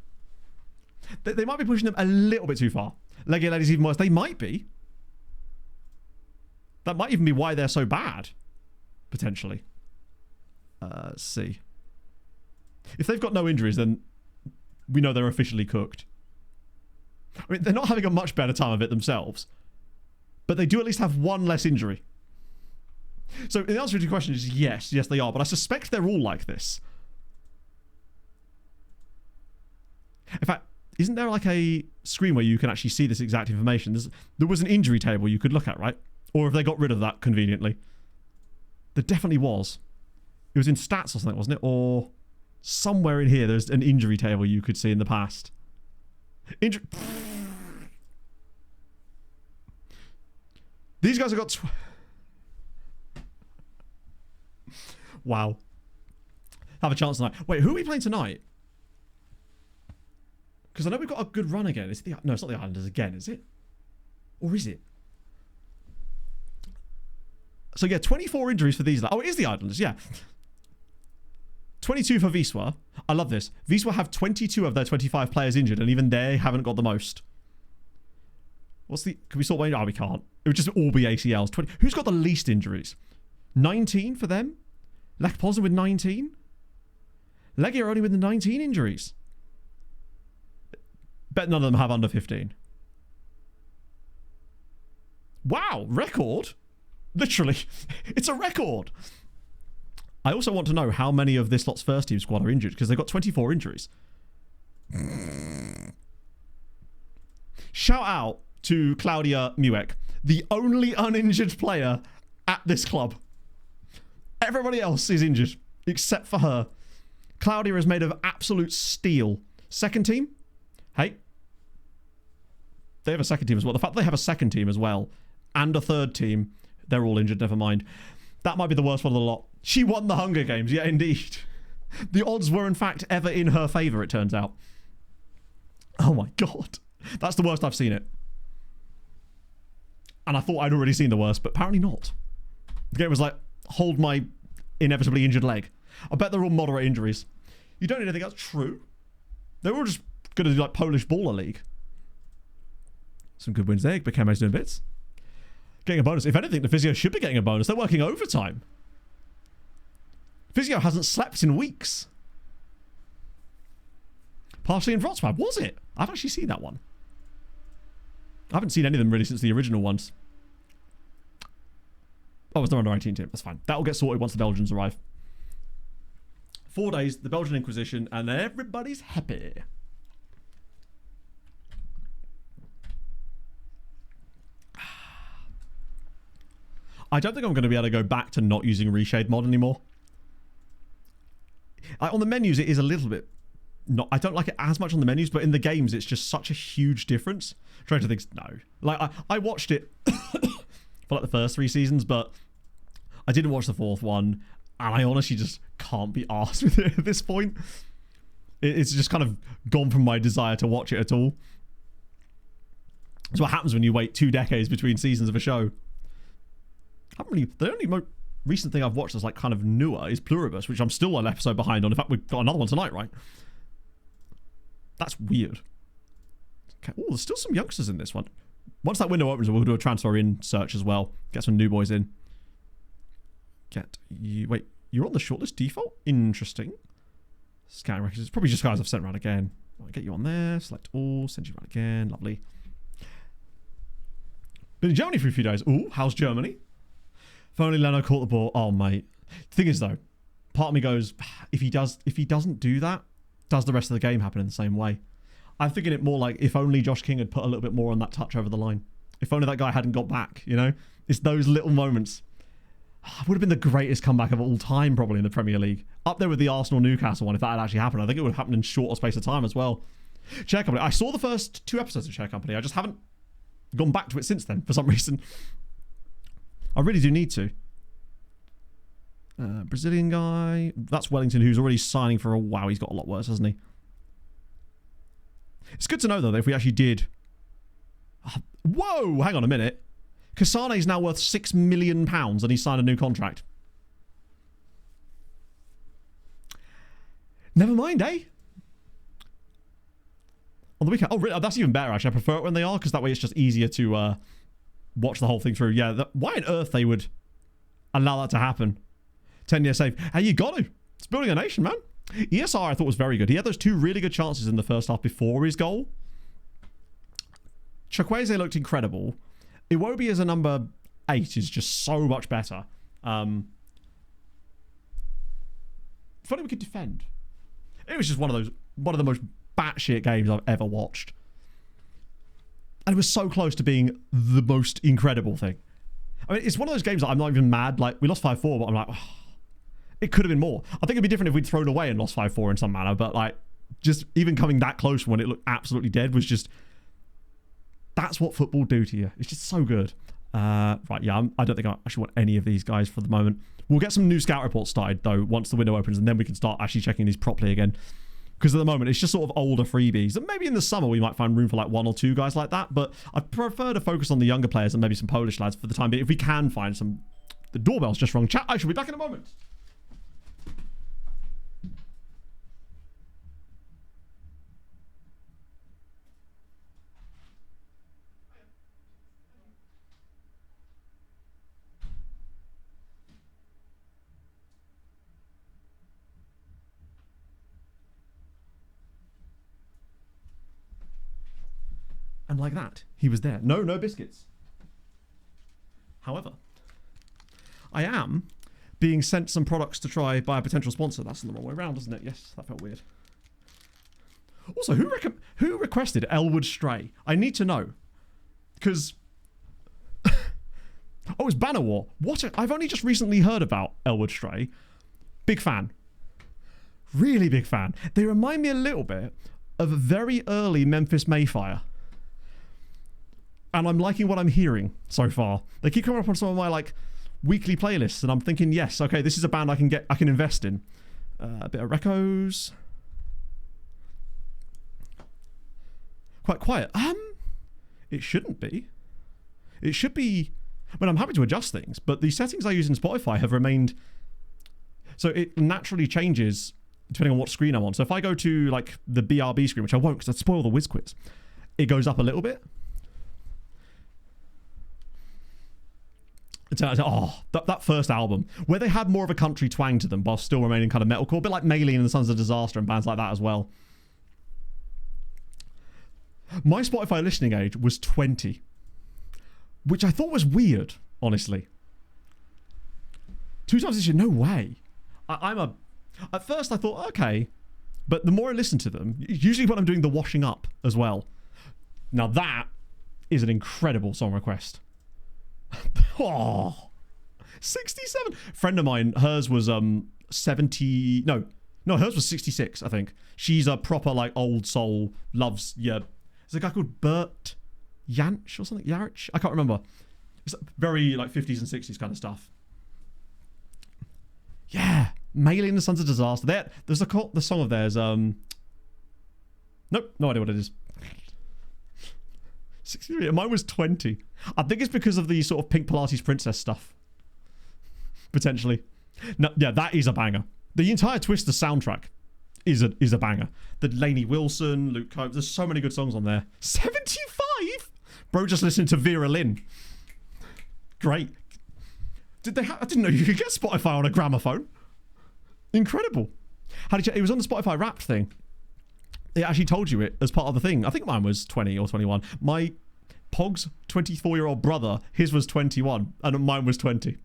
They might be pushing them a little bit too far. Legia ladies even worse. They might be. That might even be why they're so bad. Potentially. Let's see. If they've got no injuries, then we know they're officially cooked. I mean, they're not having a much better time of it themselves. But they do at least have 1 less injury. So the answer to your question is yes, they are. But I suspect they're all like this. In fact, isn't there like a screen where you can actually see this exact information? There was an injury table you could look at, right? Or have they got rid of that conveniently? There definitely was. It was in stats or something, wasn't it? Or somewhere in here there's an injury table you could see in the past. These guys have got... Wow. Have a chance tonight. Wait, who are we playing tonight? Because I know we've got a good run again. No, it's not the Islanders again, is it? Or is it? So yeah, 24 injuries for these. Oh, it is the Islanders, yeah. 22 for Wisła. I love this. Wisła have 22 of their 25 players injured, and even they haven't got the most. Can we sort one? Oh, we can't. It would just all be ACLs. Who's got the least injuries? 19 for them? Lech Poznan with 19? Legia are only with the 19 injuries. Bet none of them have under 15. Wow, record? Literally, it's a record. I also want to know how many of this lot's first team squad are injured, because they've got 24 injuries. Shout out to Claudia Mueck, the only uninjured player at this club. Everybody else is injured, except for her. Claudia is made of absolute steel. Second team? Hey. They have a second team as well. The fact that they have a second team as well, and a third team, they're all injured, never mind. That might be the worst one of the lot. She won the Hunger Games, yeah, indeed. The odds were, in fact, ever in her favour, it turns out. Oh my god. That's the worst I've seen it. And I thought I'd already seen the worst, but apparently not. The game was like, hold my inevitably injured leg. I bet they're all moderate injuries. You don't need anything else. True. They were all just going to do like Polish Baller League. Some good wins there. Bakame's doing bits. Getting a bonus. If anything, the physio should be getting a bonus. They're working overtime. Physio hasn't slept in weeks. Partially in Wrocław, was it? I've actually seen that one. I haven't seen any of them really since the original ones. Oh, it's not under 19 team. That's fine. That'll get sorted once the Belgians arrive. 4 days, the Belgian Inquisition, and everybody's happy. I don't think I'm going to be able to go back to not using Reshade mod anymore. On the menus, it is a little bit... I don't like it as much on the menus, but in the games, it's just such a huge difference. I'm trying to think... No. Like, I watched it for like the first 3 seasons, but I didn't watch the 4th one, and I honestly just can't be arsed with it at this point. It's just kind of gone from my desire to watch it at all. That's what happens when you wait 2 decades between seasons of a show. The only recent thing I've watched that's like kind of newer is Pluribus, which I'm still an episode behind on. In fact, we've got another one tonight, right? That's weird. Okay. Oh, there's still some youngsters in this one. Once that window opens, we'll do a transfer in search as well. Get some new boys in. Wait, you're on the shortlist default? Interesting. Scanning records. It's probably just guys I've sent around again. I'll get you on there. Select all. Send you around again. Lovely. Been in Germany for a few days. Ooh, how's Germany? If only Leno caught the ball. Oh, mate. The thing is, though, part of me goes, if he doesn't do that, does the rest of the game happen in the same way? I'm thinking it more like if only Josh King had put a little bit more on that touch over the line. If only that guy hadn't got back, you know? It's those little moments. Would have been the greatest comeback of all time, probably, in the Premier League. Up there with the Arsenal-Newcastle one, if that had actually happened. I think it would have happened in shorter space of time as well. Chair Company. I saw the first 2 episodes of Chair Company. I just haven't gone back to it since then, for some reason. I really do need to. Brazilian guy. That's Wellington, who's already signing for a... Wow, he's got a lot worse, hasn't he? It's good to know, though, that if we actually did... Whoa! Hang on a minute. Kasane is now worth £6 million and he's signed a new contract. Never mind, eh? On the weekend. Oh, really? That's even better, actually. I prefer it when they are, because that way it's just easier to watch the whole thing through. Yeah, why on earth they would allow that to happen? 10-year save. Hey, you got to. It's building a nation, man. ESR, I thought, was very good. He had those 2 really good chances in the first half before his goal. Chukwueze looked incredible. Iwobi as a number 8 is just so much better. If only we could defend. It was just one of the most batshit games I've ever watched. And it was so close to being the most incredible thing. I mean, it's one of those games that I'm not even mad. Like, we lost 5-4, but I'm like, oh, it could have been more. I think it'd be different if we'd thrown away and lost 5-4 in some manner, but like, just even coming that close when it looked absolutely dead was just... That's what football do to you. It's just so good. Right, yeah, I don't think I actually want any of these guys for the moment. We'll get some new scout reports started, though, once the window opens, and then we can start actually checking these properly again. Because at the moment, it's just sort of older freebies. And maybe in the summer, we might find room for like 1 or 2 guys like that. But I prefer to focus on the younger players and maybe some Polish lads for the time being. If we can find some... The doorbell's just wrong. Chat, I shall be back in a moment. And like that, he was there. No biscuits. However, I am being sent some products to try by a potential sponsor. That's the wrong way around, isn't it? Yes, that felt weird. Also, who requested Elwood Stray? I need to know. Because... oh, it's Banner War. I've only just recently heard about Elwood Stray. Big fan. Really big fan. They remind me a little bit of a very early Memphis Mayfire. And I'm liking what I'm hearing so far. They keep coming up on some of my like weekly playlists, and I'm thinking, yes, okay, this is a band I can invest in. A bit of recos. Quite quiet. It shouldn't be. It should be. I mean, I'm happy to adjust things, but the settings I use in Spotify have remained. So it naturally changes depending on what screen I'm on. So if I go to like the BRB screen, which I won't because I'd spoil the whiz quiz, it goes up a little bit. That first album, where they had more of a country twang to them while still remaining kind of metalcore, a bit like Maylene and the Sons of Disaster and bands like that as well. My Spotify listening age was 20, which I thought was weird, honestly. 2 times this year, no way. At first I thought, okay, but the more I listen to them, usually when I'm doing the washing up as well. Now that is an incredible song request. Oh, 67. Friend of mine, hers was 70. No, hers was 66. I think she's a proper like old soul. Loves There's a guy called Bert Jansch or something. Yarich. I can't remember. It's very like 50s and 60s kind of stuff. Yeah, Maylene and the Sons of Disaster. There's the song of theirs. Nope, no idea what it is. 63. Mine was 20. I think it's because of the sort of Pink Pilates Princess stuff. Potentially. No, yeah, that is a banger. The entire Twister soundtrack is a banger. The Lainey Wilson, Luke Combs. There's so many good songs on there. 75? Bro, just listening to Vera Lynn. Great. I didn't know you could get Spotify on a gramophone. Incredible. It was on the Spotify Wrapped thing. It actually told you it as part of the thing. I think mine was 20 or 21. My Pog's 24-year-old brother, his was 21, and mine was 20.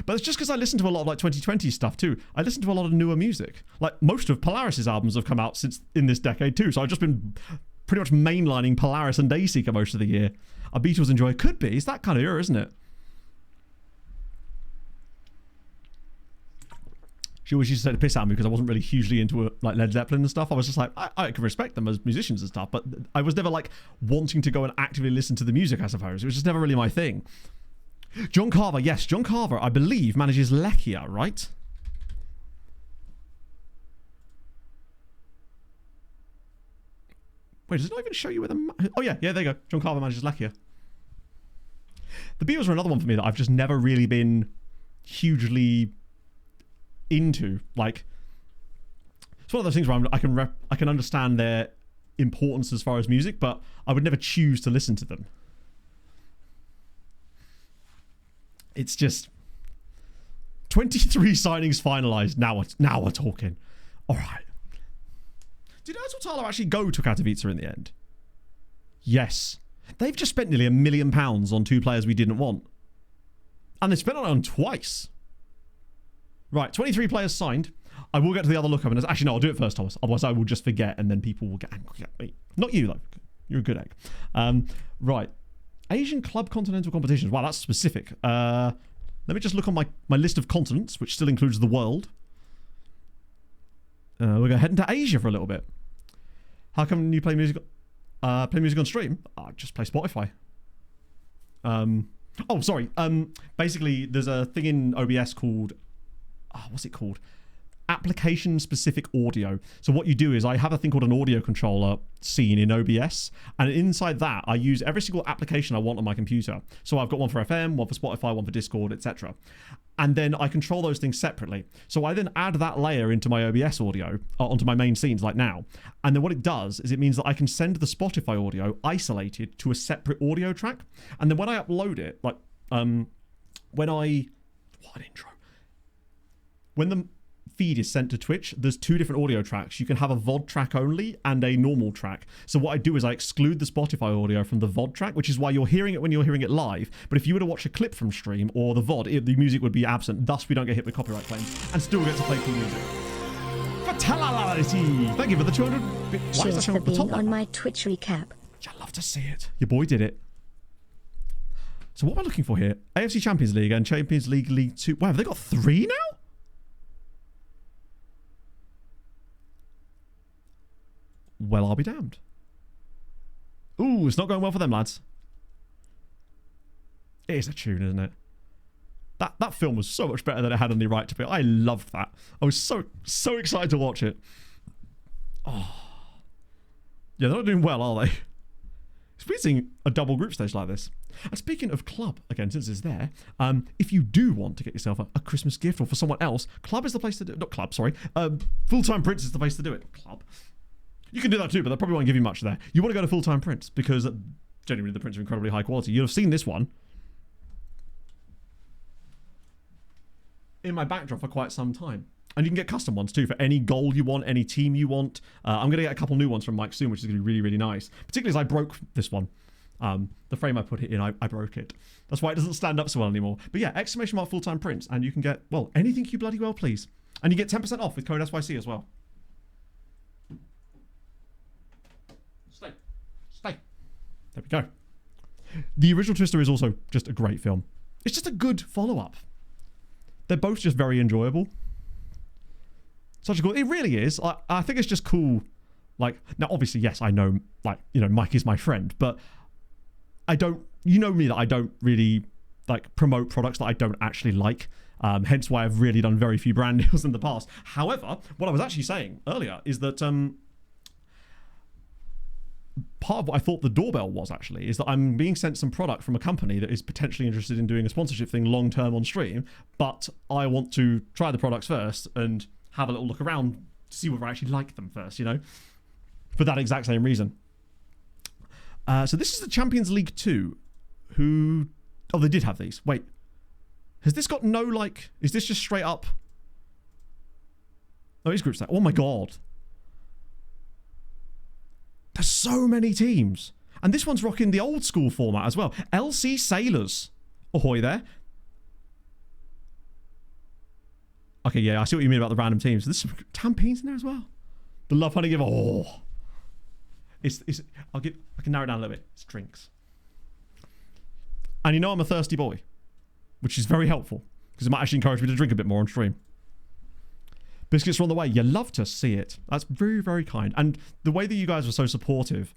But it's just because I listen to a lot of like 2020 stuff too. I listen to a lot of newer music. Like most of Polaris's albums have come out since in this decade too. So I've just been pretty much mainlining Polaris and Dayseeker most of the year. A Beatles Enjoy could be. It's that kind of era, isn't it? She always used to take the piss out of me because I wasn't really hugely into like Led Zeppelin and stuff. I was just like, I can respect them as musicians and stuff, but I was never like wanting to go and actively listen to the music, I suppose. It was just never really my thing. John Carver, yes, John Carver, I believe, manages Lechia, right? Wait, does it not even show you where the... Oh yeah, there you go. John Carver manages Lechia. The Beatles are another one for me that I've just never really been hugely into. Like, it's one of those things where I can understand their importance as far as music, but I would never choose to listen to them. It's just 23 signings finalized. Now we're talking. All right. Did Ozil Tyler actually go to Katowice in the end? Yes. They've just spent nearly £1 million on 2 players we didn't want. And they spent it on twice. Right, 23 players signed. I will get to the other lookup. And actually, no, I'll do it first, Thomas. Otherwise, I will just forget and then people will get angry at me. Not you, though. You're a good egg. Right. Asian club continental competitions. Wow, that's specific. Let me just look on my list of continents, which still includes the world. We're going to head into Asia for a little bit. How come you play music on stream? Just play Spotify. Oh, sorry. Basically, there's a thing in OBS called... what's it called? Application specific audio. So what you do is I have a thing called an audio controller scene in OBS, and inside that I use every single application I want on my computer. So I've got one for FM, one for Spotify, one for Discord, etc. And then I control those things separately. So I then add that layer into my OBS audio onto my main scenes like now. And then what it does is it means that I can send the Spotify audio isolated to a separate audio track. And then when I upload it, like what an intro. When the feed is sent to Twitch, there's 2 different audio tracks. You can have a VOD track only and a normal track. So what I do is I exclude the Spotify audio from the VOD track, which is why you're hearing it when you're hearing it live. But if you were to watch a clip from stream or the VOD, the music would be absent. Thus, we don't get hit with copyright claims and still get to play cool music. Fatality! Thank you for the 200... Cheers for being on my Twitch recap. I love to see it. Your boy did it. So what am I looking for here? AFC Champions League and Champions League League 2. Wow, have they got 3 now? Well, I'll be damned. Ooh, it's not going well for them, lads. It is a tune, isn't it? That film was so much better than it had any right to be. I loved that. I was so excited to watch it. Oh. Yeah, they're not doing well, are they? It's weird seeing a double group stage like this. And speaking of Club, again, since it's there, if you do want to get yourself a Christmas gift or for someone else, Club is the place to do it. Not Club, sorry. Full-Time Prints is the place to do it. Club. You can do that too, but they probably won't give you much there. You want to go to Full-Time Prints because genuinely the prints are incredibly high quality. You'll have seen this one in my backdrop for quite some time. And you can get custom ones too for any goal you want, any team you want. I'm going to get a couple new ones from Mike soon, which is going to be really, really nice. Particularly as I broke this one. The frame I put it in, I broke it. That's why it doesn't stand up so well anymore. But yeah, exclamation mark Full-Time Prints, and you can get, well, anything you bloody well please. And you get 10% off with code SYC as well. Stay. There we go. The original Twister is also just a great film. It's just a good follow-up. They're both just very enjoyable. Such a cool... It really is. I think it's just cool. Like, now, obviously, yes, I know, like, you know, Mike is my friend, but I don't... You know me that I don't really, like, promote products that I don't actually like. Hence why I've really done very few brand deals in the past. However, what I was actually saying earlier is that part of what I thought the doorbell was actually is that I'm being sent some product from a company that is potentially interested in doing a sponsorship thing long term on stream, but I want to try the products first and have a little look around to see whether I actually like them first, you know, for that exact same reason. So this is the Champions League 2 who... Oh, they did have these. Wait. Has this got no, like... Is this just straight up... Oh, it's group stage. Oh my god. There's so many teams. And this one's rocking the old school format as well. LC Sailors. Ahoy there. Okay, yeah, I see what you mean about the random teams. There's some Tampines in there as well. The Love Honey Give. Oh. I can narrow it down a little bit. It's drinks. And you know I'm a thirsty boy, which is very helpful because it might actually encourage me to drink a bit more on stream. Biscuits are on the way. You love to see it. That's very, very kind. And the way that you guys were so supportive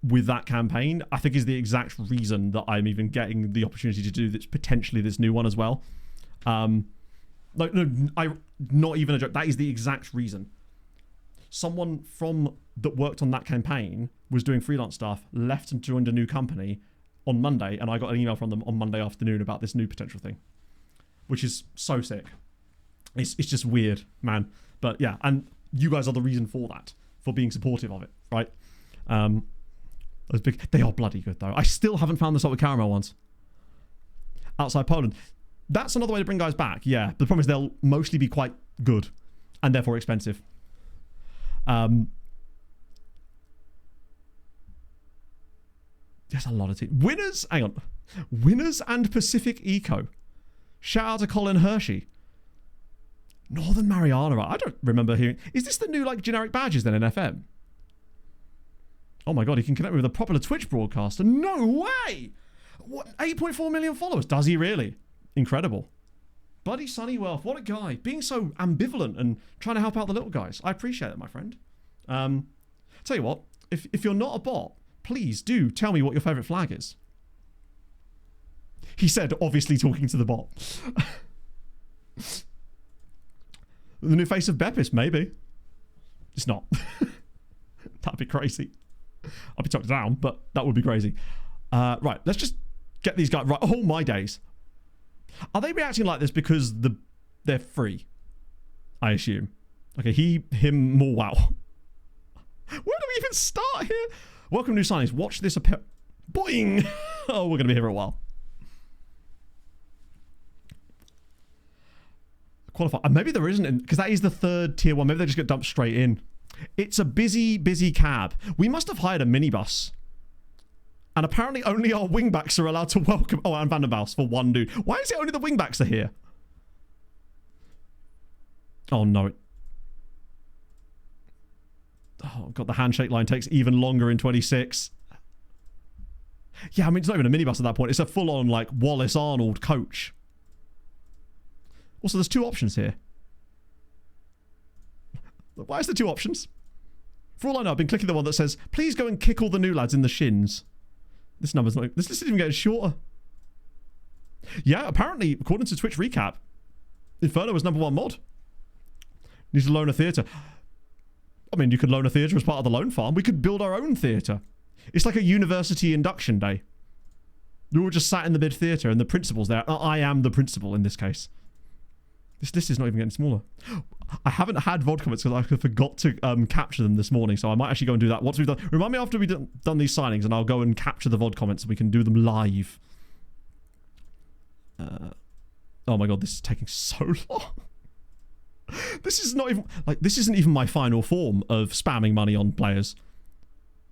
with that campaign, I think is the exact reason that I'm even getting the opportunity to do this, potentially this new one as well. Not even a joke. That is the exact reason. Someone that worked on that campaign was doing freelance stuff, left and joined a new company on Monday, and I got an email from them on Monday afternoon about this new potential thing, which is so sick. It's just weird, man. But yeah, and you guys are the reason for that, for being supportive of it, right? Those big, they are bloody good though. I still haven't found the salt with caramel ones outside Poland. That's another way to bring guys back. Yeah, the problem is they'll mostly be quite good and therefore expensive. There's a lot of teams. Winners, hang on. Winners and Pacific Eco. Shout out to Colin Hershey. Northern Mariana. I don't remember hearing. Is this the new like generic badges then in FM? Oh my god, he can connect me with a popular Twitch broadcaster. No way! What? 8.4 million followers. Does he really? Incredible. Buddy Sunny Wealth, what a guy. Being so ambivalent and trying to help out the little guys. I appreciate it, my friend. Tell you what, if you're not a bot, please do tell me what your favourite flag is. He said, obviously talking to the bot. The new face of Beppis, maybe. It's not. That'd be crazy. I'd be tucked down, but that would be crazy. Right, let's just get these guys right. Oh my days. Are they reacting like this because they're free? I assume. Okay, him, more wow. Where do we even start here? Welcome new signings. Watch this appear. Boing! Oh, we're going to be here for a while. Qualify. Maybe there isn't, because that is the third tier one. Maybe they just get dumped straight in. It's a busy, busy cab. We must have hired a minibus. And apparently only our wingbacks are allowed to welcome... Oh, and Vandenbaus for one dude. Why is it only the wingbacks are here? Oh, no. Oh, God, the handshake line takes even longer in 26. Yeah, I mean, it's not even a minibus at that point. It's a full-on, like, Wallace Arnold coach. Also, there's two options here. Why is there two options? For all I know, I've been clicking the one that says, please go and kick all the new lads in the shins. This number's not... This isn't even getting shorter. Yeah, apparently, according to Twitch Recap, Inferno was #1 mod. Needs to loan a theatre. I mean, you could loan a theatre as part of the loan farm. We could build our own theatre. It's like a university induction day. We were just sat in the mid theatre and the principal's there. I am the principal in this case. This list is not even getting smaller. I haven't had VOD comments because I forgot to capture them this morning, so I might actually go and do that once we've done. Remind me after we've done these signings, and I'll go and capture the VOD comments so we can do them live. Oh my god, this is taking so long. This is not even like this isn't even my final form of spamming money on players.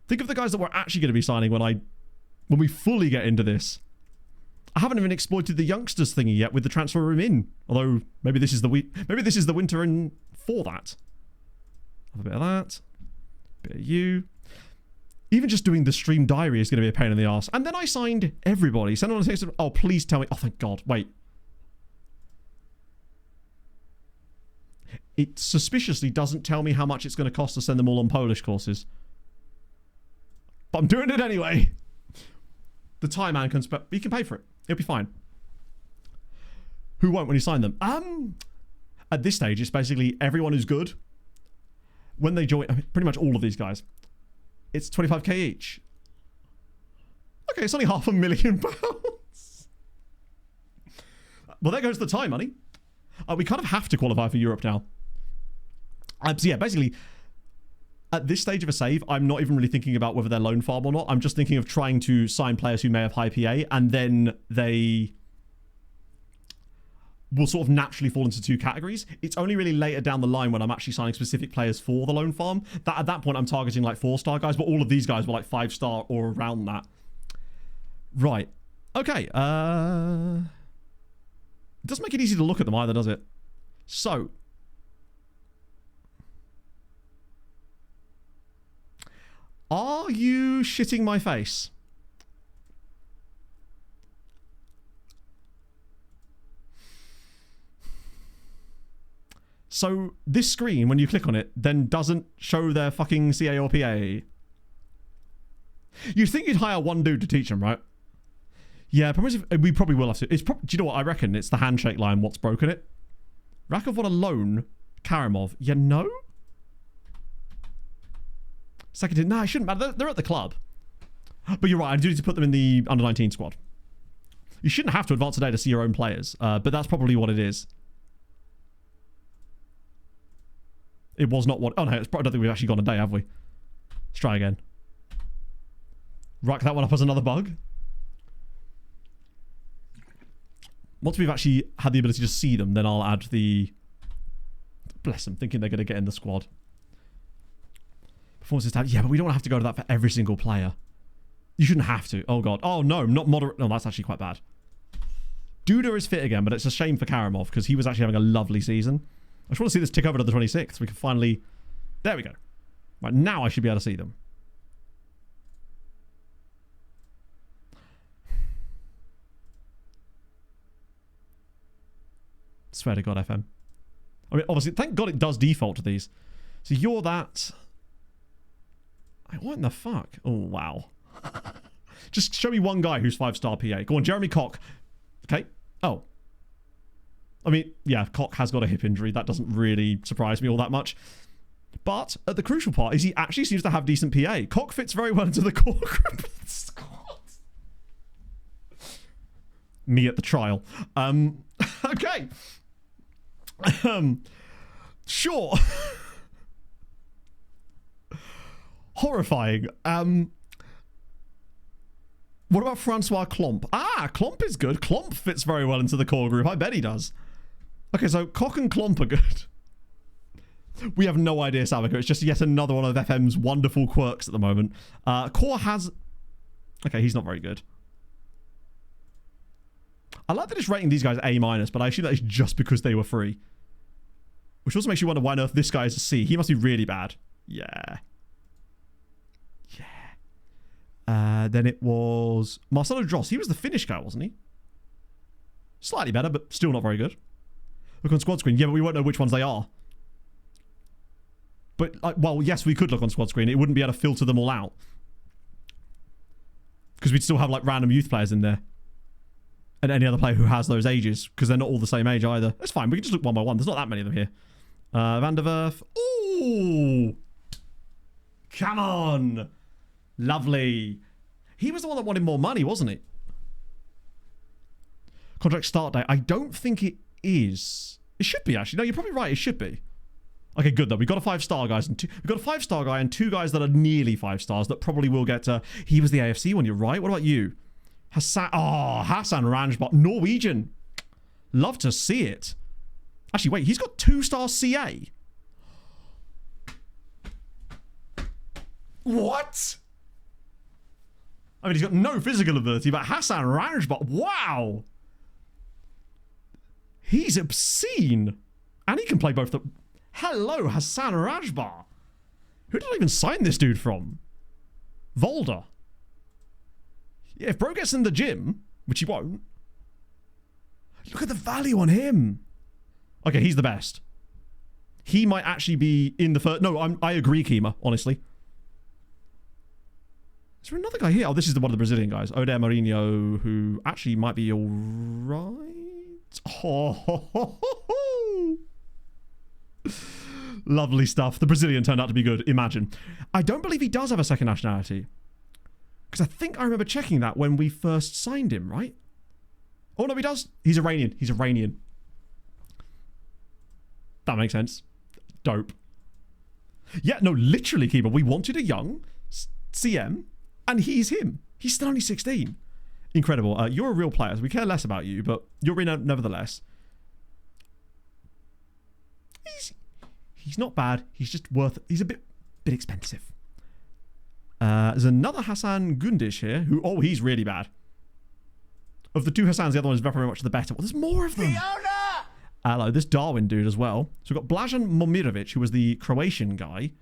Think of the guys that we're actually going to be signing when we fully get into this. I haven't even exploited the youngsters thingy yet with the transfer room in. Although maybe this is the winter in for that. Have a bit of that. Bit of you. Even just doing the stream diary is going to be a pain in the ass. And then I signed everybody. Send on a text. Oh, please tell me. Oh, thank God. Wait. It suspiciously doesn't tell me how much it's going to cost to send them all on Polish courses. But I'm doing it anyway. The Thai man can, but he can pay for it. He'll be fine. Who won't when you sign them? At this stage, it's basically everyone who's good. When they join, I mean, pretty much all of these guys. It's 25k each. Okay, it's only £500,000. Well, there goes the Thai money. We kind of have to qualify for Europe now. So yeah, basically, at this stage of a save, I'm not even really thinking about whether they're loan farm or not. I'm just thinking of trying to sign players who may have high PA, and then they will sort of naturally fall into two categories. It's only really later down the line when I'm actually signing specific players for the loan farm. That at that point, I'm targeting like 4-star guys, but all of these guys were like 5-star or around that. Right. Okay. It doesn't make it easy to look at them either, does it? So, are you shitting my face? So, this screen, when you click on it, then doesn't show their fucking CA or PA. You'd think you'd hire one dude to teach them, right? Yeah, we probably will have to. Do you know what I reckon? It's the handshake line what's broken it. Rakov on a loan. Karamov. You know? Second, no, I shouldn't matter. They're at the club. But you're right, I do need to put them in the under-19 squad. You shouldn't have to advance today to see your own players, but that's probably what it is. It was not what... Oh, no, I don't think we've actually gone a day, have we? Let's try again. Rack that one up as another bug. Once we've actually had the ability to see them, then I'll add the... Bless them, thinking they're going to get in the squad. Performances tab. Yeah, but we don't have to go to that for every single player. You shouldn't have to. Oh, God. Oh, no, not moderate. No, that's actually quite bad. Duda is fit again, but it's a shame for Karamov because he was actually having a lovely season. I just want to see this tick over to the 26th. We can finally... There we go. Right, now I should be able to see them. Swear to God, FM. I mean, obviously, thank God it does default to these. So you're that... What in the fuck? Oh, wow. Just show me one guy who's 5-star PA. Go on, Jeremy Koch. Okay. Oh. I mean, yeah, Koch has got a hip injury. That doesn't really surprise me all that much. But the crucial part is he actually seems to have decent PA. Koch fits very well into the core group squad. Me at the trial. Okay. Sure. Horrifying. What about Francois Klomp? Ah, Klomp is good. Klomp fits very well into the core group. I bet he does. Okay, so Koch and Klomp are good. We have no idea, Savico. It's just yet another one of FM's wonderful quirks at the moment. Core has... Okay, he's not very good. I like that it's rating these guys A-, but I assume that is just because they were free. Which also makes you wonder why on earth this guy is a C. He must be really bad. Yeah. Then it was Marcelo Dross. He was the Finnish guy, wasn't he? Slightly better, but still not very good. Look on squad screen. Yeah, but we won't know which ones they are. But, well, yes, we could look on squad screen. It wouldn't be able to filter them all out. Because we'd still have, like, random youth players in there. and any other player who has those ages, because they're not all the same age either. That's fine. We can just look one by one. There's not that many of them here. Van der Werf. Ooh! Come on! Lovely. He was the one that wanted more money, wasn't he? Contract start date. I don't think it is. It should be, actually. No, you're probably right. It should be. Okay, good though. We've got a 5-star guys and we've got a 5-star guy and 2 guys that are nearly 5 stars that probably will get to. He was the AFC one. You're right. What about you? Hassan Ranjbot, Norwegian. Love to see it. Actually, wait. He's got 2-star CA. What? I mean, he's got no physical ability, but Hassan Ranjbot, wow. He's obscene. And he can play both the... Hello, Hassan Rajbar. Who did I even sign this dude from? Volder. Yeah, if bro gets in the gym, which he won't. Look at the value on him. Okay, he's the best. He might actually be in the first... No, I agree, Kima, honestly. Is there another guy here? Oh, this is one of the Brazilian guys. Oder Marinho, who actually might be all right. Oh, lovely stuff. The Brazilian turned out to be good. Imagine. I don't believe he does have a second nationality. Because I think I remember checking that when we first signed him, right? Oh, no, he does. He's Iranian. He's Iranian. That makes sense. Dope. Yeah, no, literally, Keeper. We wanted a young CM, and he's him. He's still only 16. Incredible. You're a real player, so we care less about you, but you're in nevertheless. He's not bad. He's just he's a bit expensive. There's another Hassan Gundish here who, oh, he's really bad. Of the 2 Hassans, the other one is very much the better. Well, there's more of them. Hello, this Darwin dude as well. So we've got Blažan Momirovic, who was the Croatian guy.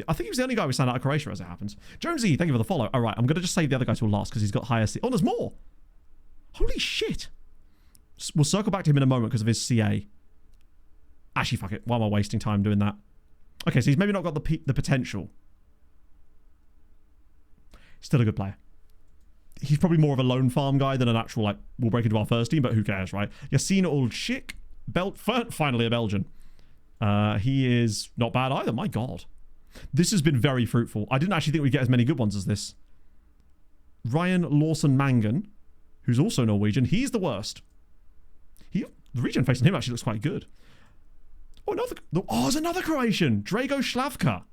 I think he was the only guy we signed out of Croatia, as it happens. Jonesy, thank you for the follow. All right, I'm going to just save the other guy till last because he's got higher C. Oh, there's more. Holy shit. We'll circle back to him in a moment because of his CA. Actually, fuck it. Why am I wasting time doing that? Okay, so he's maybe not got the potential. Still a good player. He's probably more of a lone farm guy than an actual, like, we'll break into our first team, but who cares, right? Yassine Ulchik, finally a Belgian. He is not bad either. My God. This has been very fruitful. I didn't actually think we'd get as many good ones as this. Ryan Lawson Mangan, who's also Norwegian. He's the worst. The region facing him actually looks quite good. Oh, there's another Croatian. Drago Slavka.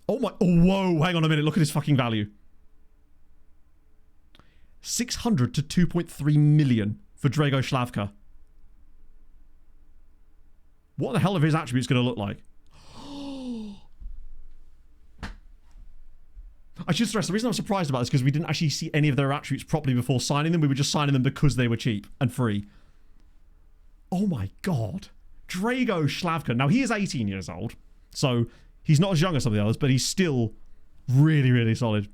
Oh my... Oh, whoa, hang on a minute. Look at his fucking value. 600 to 2.3 million for Drago Slavka. What the hell are his attributes going to look like? I should stress, the reason I'm surprised about this is because we didn't actually see any of their attributes properly before signing them. We were just signing them because they were cheap and free. Oh my God. Drago Slavka. Now, he is 18 years old, so he's not as young as some of the others, but he's still really, really solid.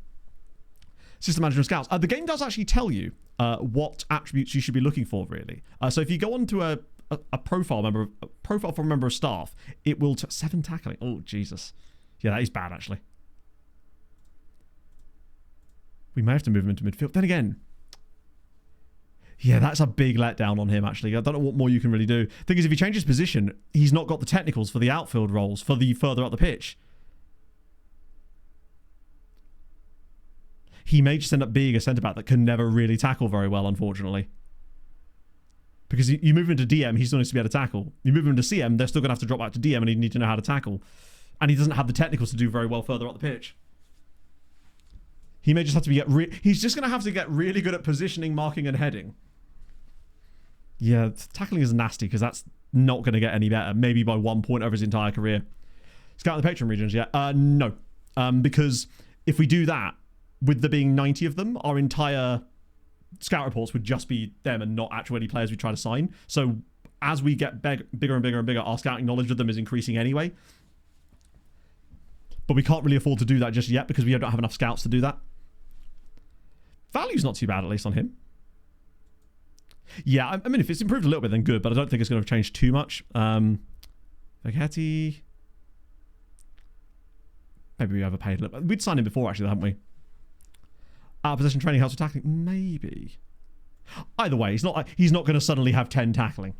System management scouts. The game does actually tell you what attributes you should be looking for, really. So if you go onto a profile for a member of staff, it will 7 tackling. Oh, Jesus. Yeah, that is bad, actually. We may have to move him into midfield. Then again, yeah, that's a big letdown on him, actually. I don't know what more you can really do. Thing is, if he changes position, he's not got the technicals for the outfield roles, for the further up the pitch. He may just end up being a centre-back that can never really tackle very well, unfortunately. Because you move him into DM, he still needs to be able to tackle. You move him into CM, they're still going to have to drop back to DM and he need to know how to tackle. And he doesn't have the technicals to do very well further up the pitch. He may just have to he's just going to have to get really good at positioning, marking, and heading. Yeah, tackling is nasty because that's not going to get any better. Maybe by 1 point over his entire career. Scout the Patreon regions, yeah? No. Because if we do that, with there being 90 of them, our entire scout reports would just be them and not actually any players we try to sign. So as we get bigger and bigger and bigger, our scouting knowledge of them is increasing anyway. But we can't really afford to do that just yet because we don't have enough scouts to do that. Value's not too bad, at least, on him. Yeah, I mean, if it's improved a little bit, then good, but I don't think it's going to change too much. Veghetti. Maybe we overpaid a little bit. We'd signed him before, actually, hadn't we? Out of possession training helps with tackling. Maybe. Either way, he's not going to suddenly have 10 tackling.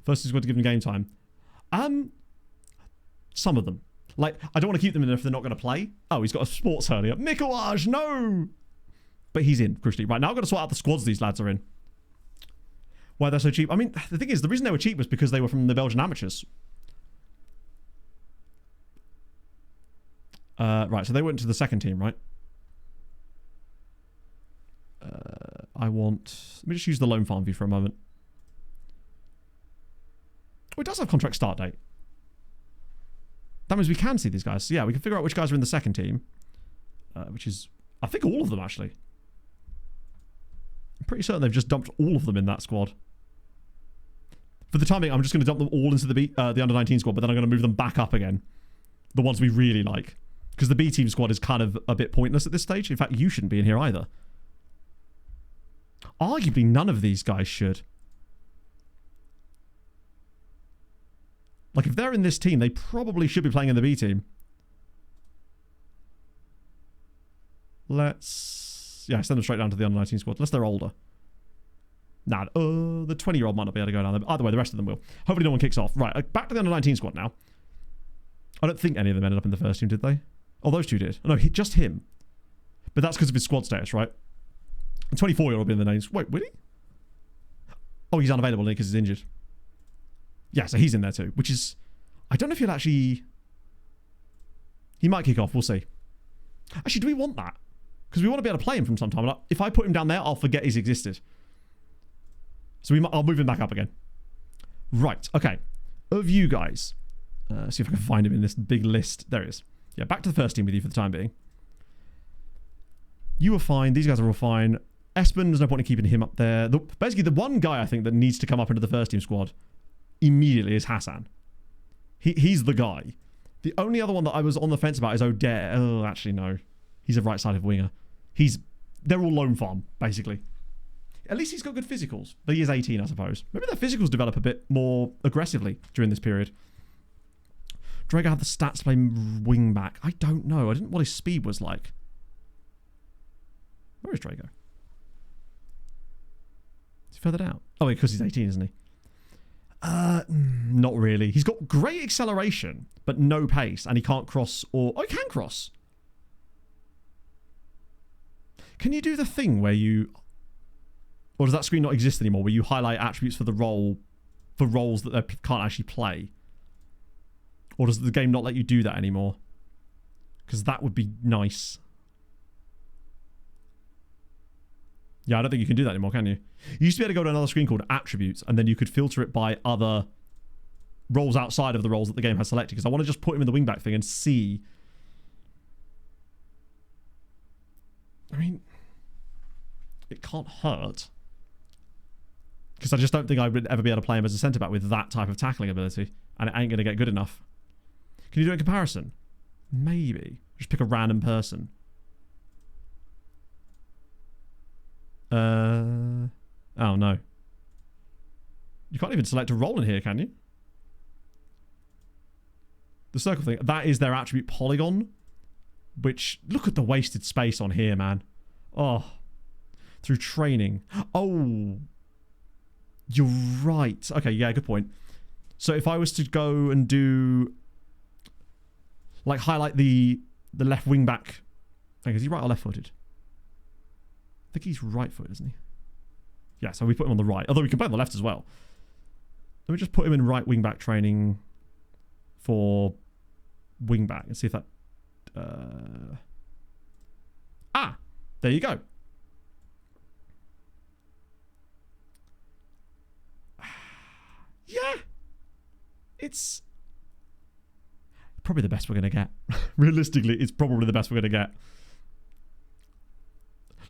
First, he's going to give him game time. Some of them. Like, I don't want to keep them in if they're not going to play. Oh, he's got a sports hurley up. Mikołaj, no! But he's in, crucially. Right, now I've got to sort out the squads these lads are in. Why they're so cheap. I mean, the thing is, the reason they were cheap was because they were from the Belgian amateurs. Right, so they went to the second team, right? Let me just use the loan farm view for a moment. Oh, it does have contract start date. That means we can see these guys. So yeah, we can figure out which guys are in the second team. Which is, I think, all of them, actually. I'm pretty certain they've just dumped all of them in that squad. For the time being, I'm just going to dump them all into the under-19 squad, but then I'm going to move them back up again. The ones we really like. Because the B-team squad is kind of a bit pointless at this stage. In fact, you shouldn't be in here either. Arguably, none of these guys should. Like, if they're in this team, they probably should be playing in the B team. Let's... Yeah, send them straight down to the under-19 squad. Unless they're older. Nah, the 20-year-old might not be able to go down there. But either way, the rest of them will. Hopefully no one kicks off. Right, back to the under-19 squad now. I don't think any of them ended up in the first team, did they? Oh, those two did. Oh, no, just him. But that's because of his squad status, right? The 24-year-old will be in the names. Wait, will he? Oh, he's unavailable because he's injured. Yeah, so he's in there too, which is... I don't know if he'll actually... He might kick off, we'll see. Actually, do we want that? Because we want to be able to play him from some time. Like, if I put him down there, I'll forget he's existed. So I'll move him back up again. Right, okay. Of you guys... see if I can find him in this big list. There he is. Yeah, back to the first team with you for the time being. You are fine. These guys are all fine. Espen, there's no point in keeping him up there. Basically, the one guy I think that needs to come up into the first team squad immediately is Hassan. He's the guy. The only other one that I was on the fence about is O'Dare. Oh, actually, no. He's a right-sided winger. They're all loan farm, basically. At least he's got good physicals. But he is 18, I suppose. Maybe their physicals develop a bit more aggressively during this period. Drago had the stats to play wing back. I don't know. I didn't know what his speed was like. Where is Drago? Is he further down? Oh, because he's 18, isn't he? Not really. He's got great acceleration, but no pace, and he can't cross or... Oh, he can cross. Can you do the thing where you... Or does that screen not exist anymore, where you highlight attributes for the role, for roles that they can't actually play? Or does the game not let you do that anymore? Because that would be nice. Yeah, I don't think you can do that anymore, can you? You used to be able to go to another screen called Attributes, and then you could filter it by other roles outside of the roles that the game has selected. Because I want to just put him in the wingback thing and see. I mean, it can't hurt. Because I just don't think I would ever be able to play him as a centre-back with that type of tackling ability. And it ain't going to get good enough. Can you do a comparison? Maybe. Just pick a random person. Oh, no. You can't even select a role in here, can you? The circle thing. That is their attribute polygon. Which, look at the wasted space on here, man. Oh. Through training. Oh. You're right. Okay, yeah, good point. So if I was to go and do... Like, highlight the left wing back... Hang on, is he right or left-footed? I think he's right-footed, isn't he? Yeah, so we put him on the right. Although we can play on the left as well. Let me just put him in right wing back training for wing back and see if that... there you go. Yeah. It's probably the best we're going to get. Realistically, it's probably the best we're going to get.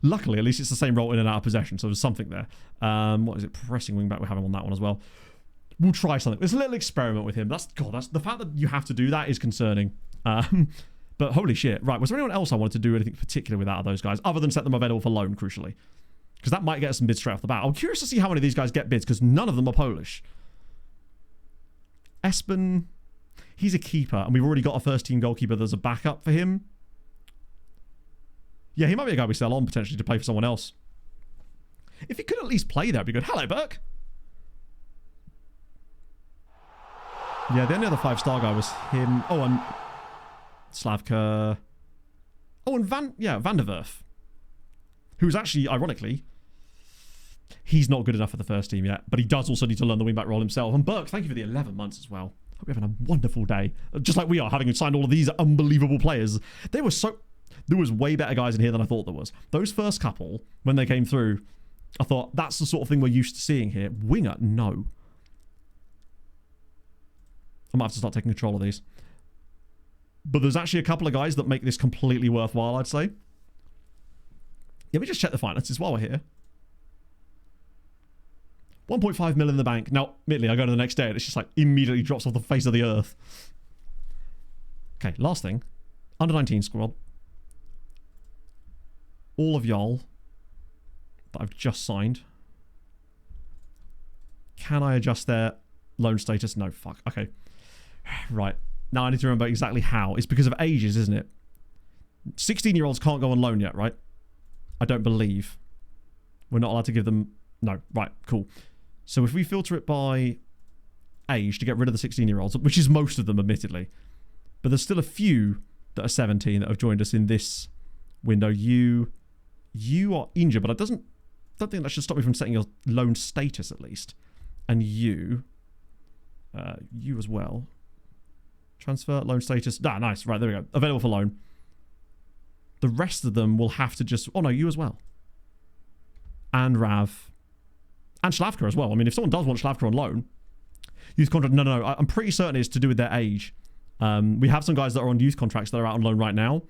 Luckily, at least it's the same role in and out of possession, so there's something there. What is it? Pressing wing back. We're having on that one as well. We'll try something. It's a little experiment with him. That's the fact that you have to do that is concerning. But holy shit. Right, was there anyone else I wanted to do anything particular with out of those guys, other than set them available for loan, crucially? Because that might get us some bids straight off the bat. I'm curious to see how many of these guys get bids, because none of them are Polish. Espen, he's a keeper, and we've already got a first-team goalkeeper. There's a backup for him. Yeah, he might be a guy we sell on potentially to play for someone else. If he could at least play, that'd be good. Hello, Burke. Yeah, the only other 5-star guy was him. Oh, and Slavka. Oh, and Van der Werf. Who's actually, ironically, he's not good enough for the first team yet, but he does also need to learn the wingback role himself. And Burke, thank you for the 11 months as well. Hope you're having a wonderful day. Just like we are, having signed all of these unbelievable players. There was way better guys in here than I thought there was. Those first couple, when they came through, I thought, that's the sort of thing we're used to seeing here. Winger, no. I might have to start taking control of these. But there's actually a couple of guys that make this completely worthwhile, I'd say. Yeah, we just check the finances while we're here. 1.5 mil in the bank. Now, admittedly, I go to the next day and it's just like immediately drops off the face of the earth. Okay, last thing. Under 19 squad. All of y'all that I've just signed. Can I adjust their loan status? No, fuck. Okay. Right. Now I need to remember exactly how. It's because of ages, isn't it? 16-year-olds can't go on loan yet, right? I don't believe. We're not allowed to give them... No. Right. Cool. So if we filter it by age to get rid of the 16-year-olds, which is most of them, admittedly, but there's still a few that are 17 that have joined us in this window. You are injured, but I don't think that should stop me from setting your loan status at least. And you as well. Transfer, loan status. Ah, nice. Right, there we go. Available for loan. The rest of them will have to just... Oh, no, you as well. And Rav. And Slavka as well. I mean, if someone does want Slavka on loan, youth contract... No. I'm pretty certain it's to do with their age. We have some guys that are on youth contracts that are out on loan right now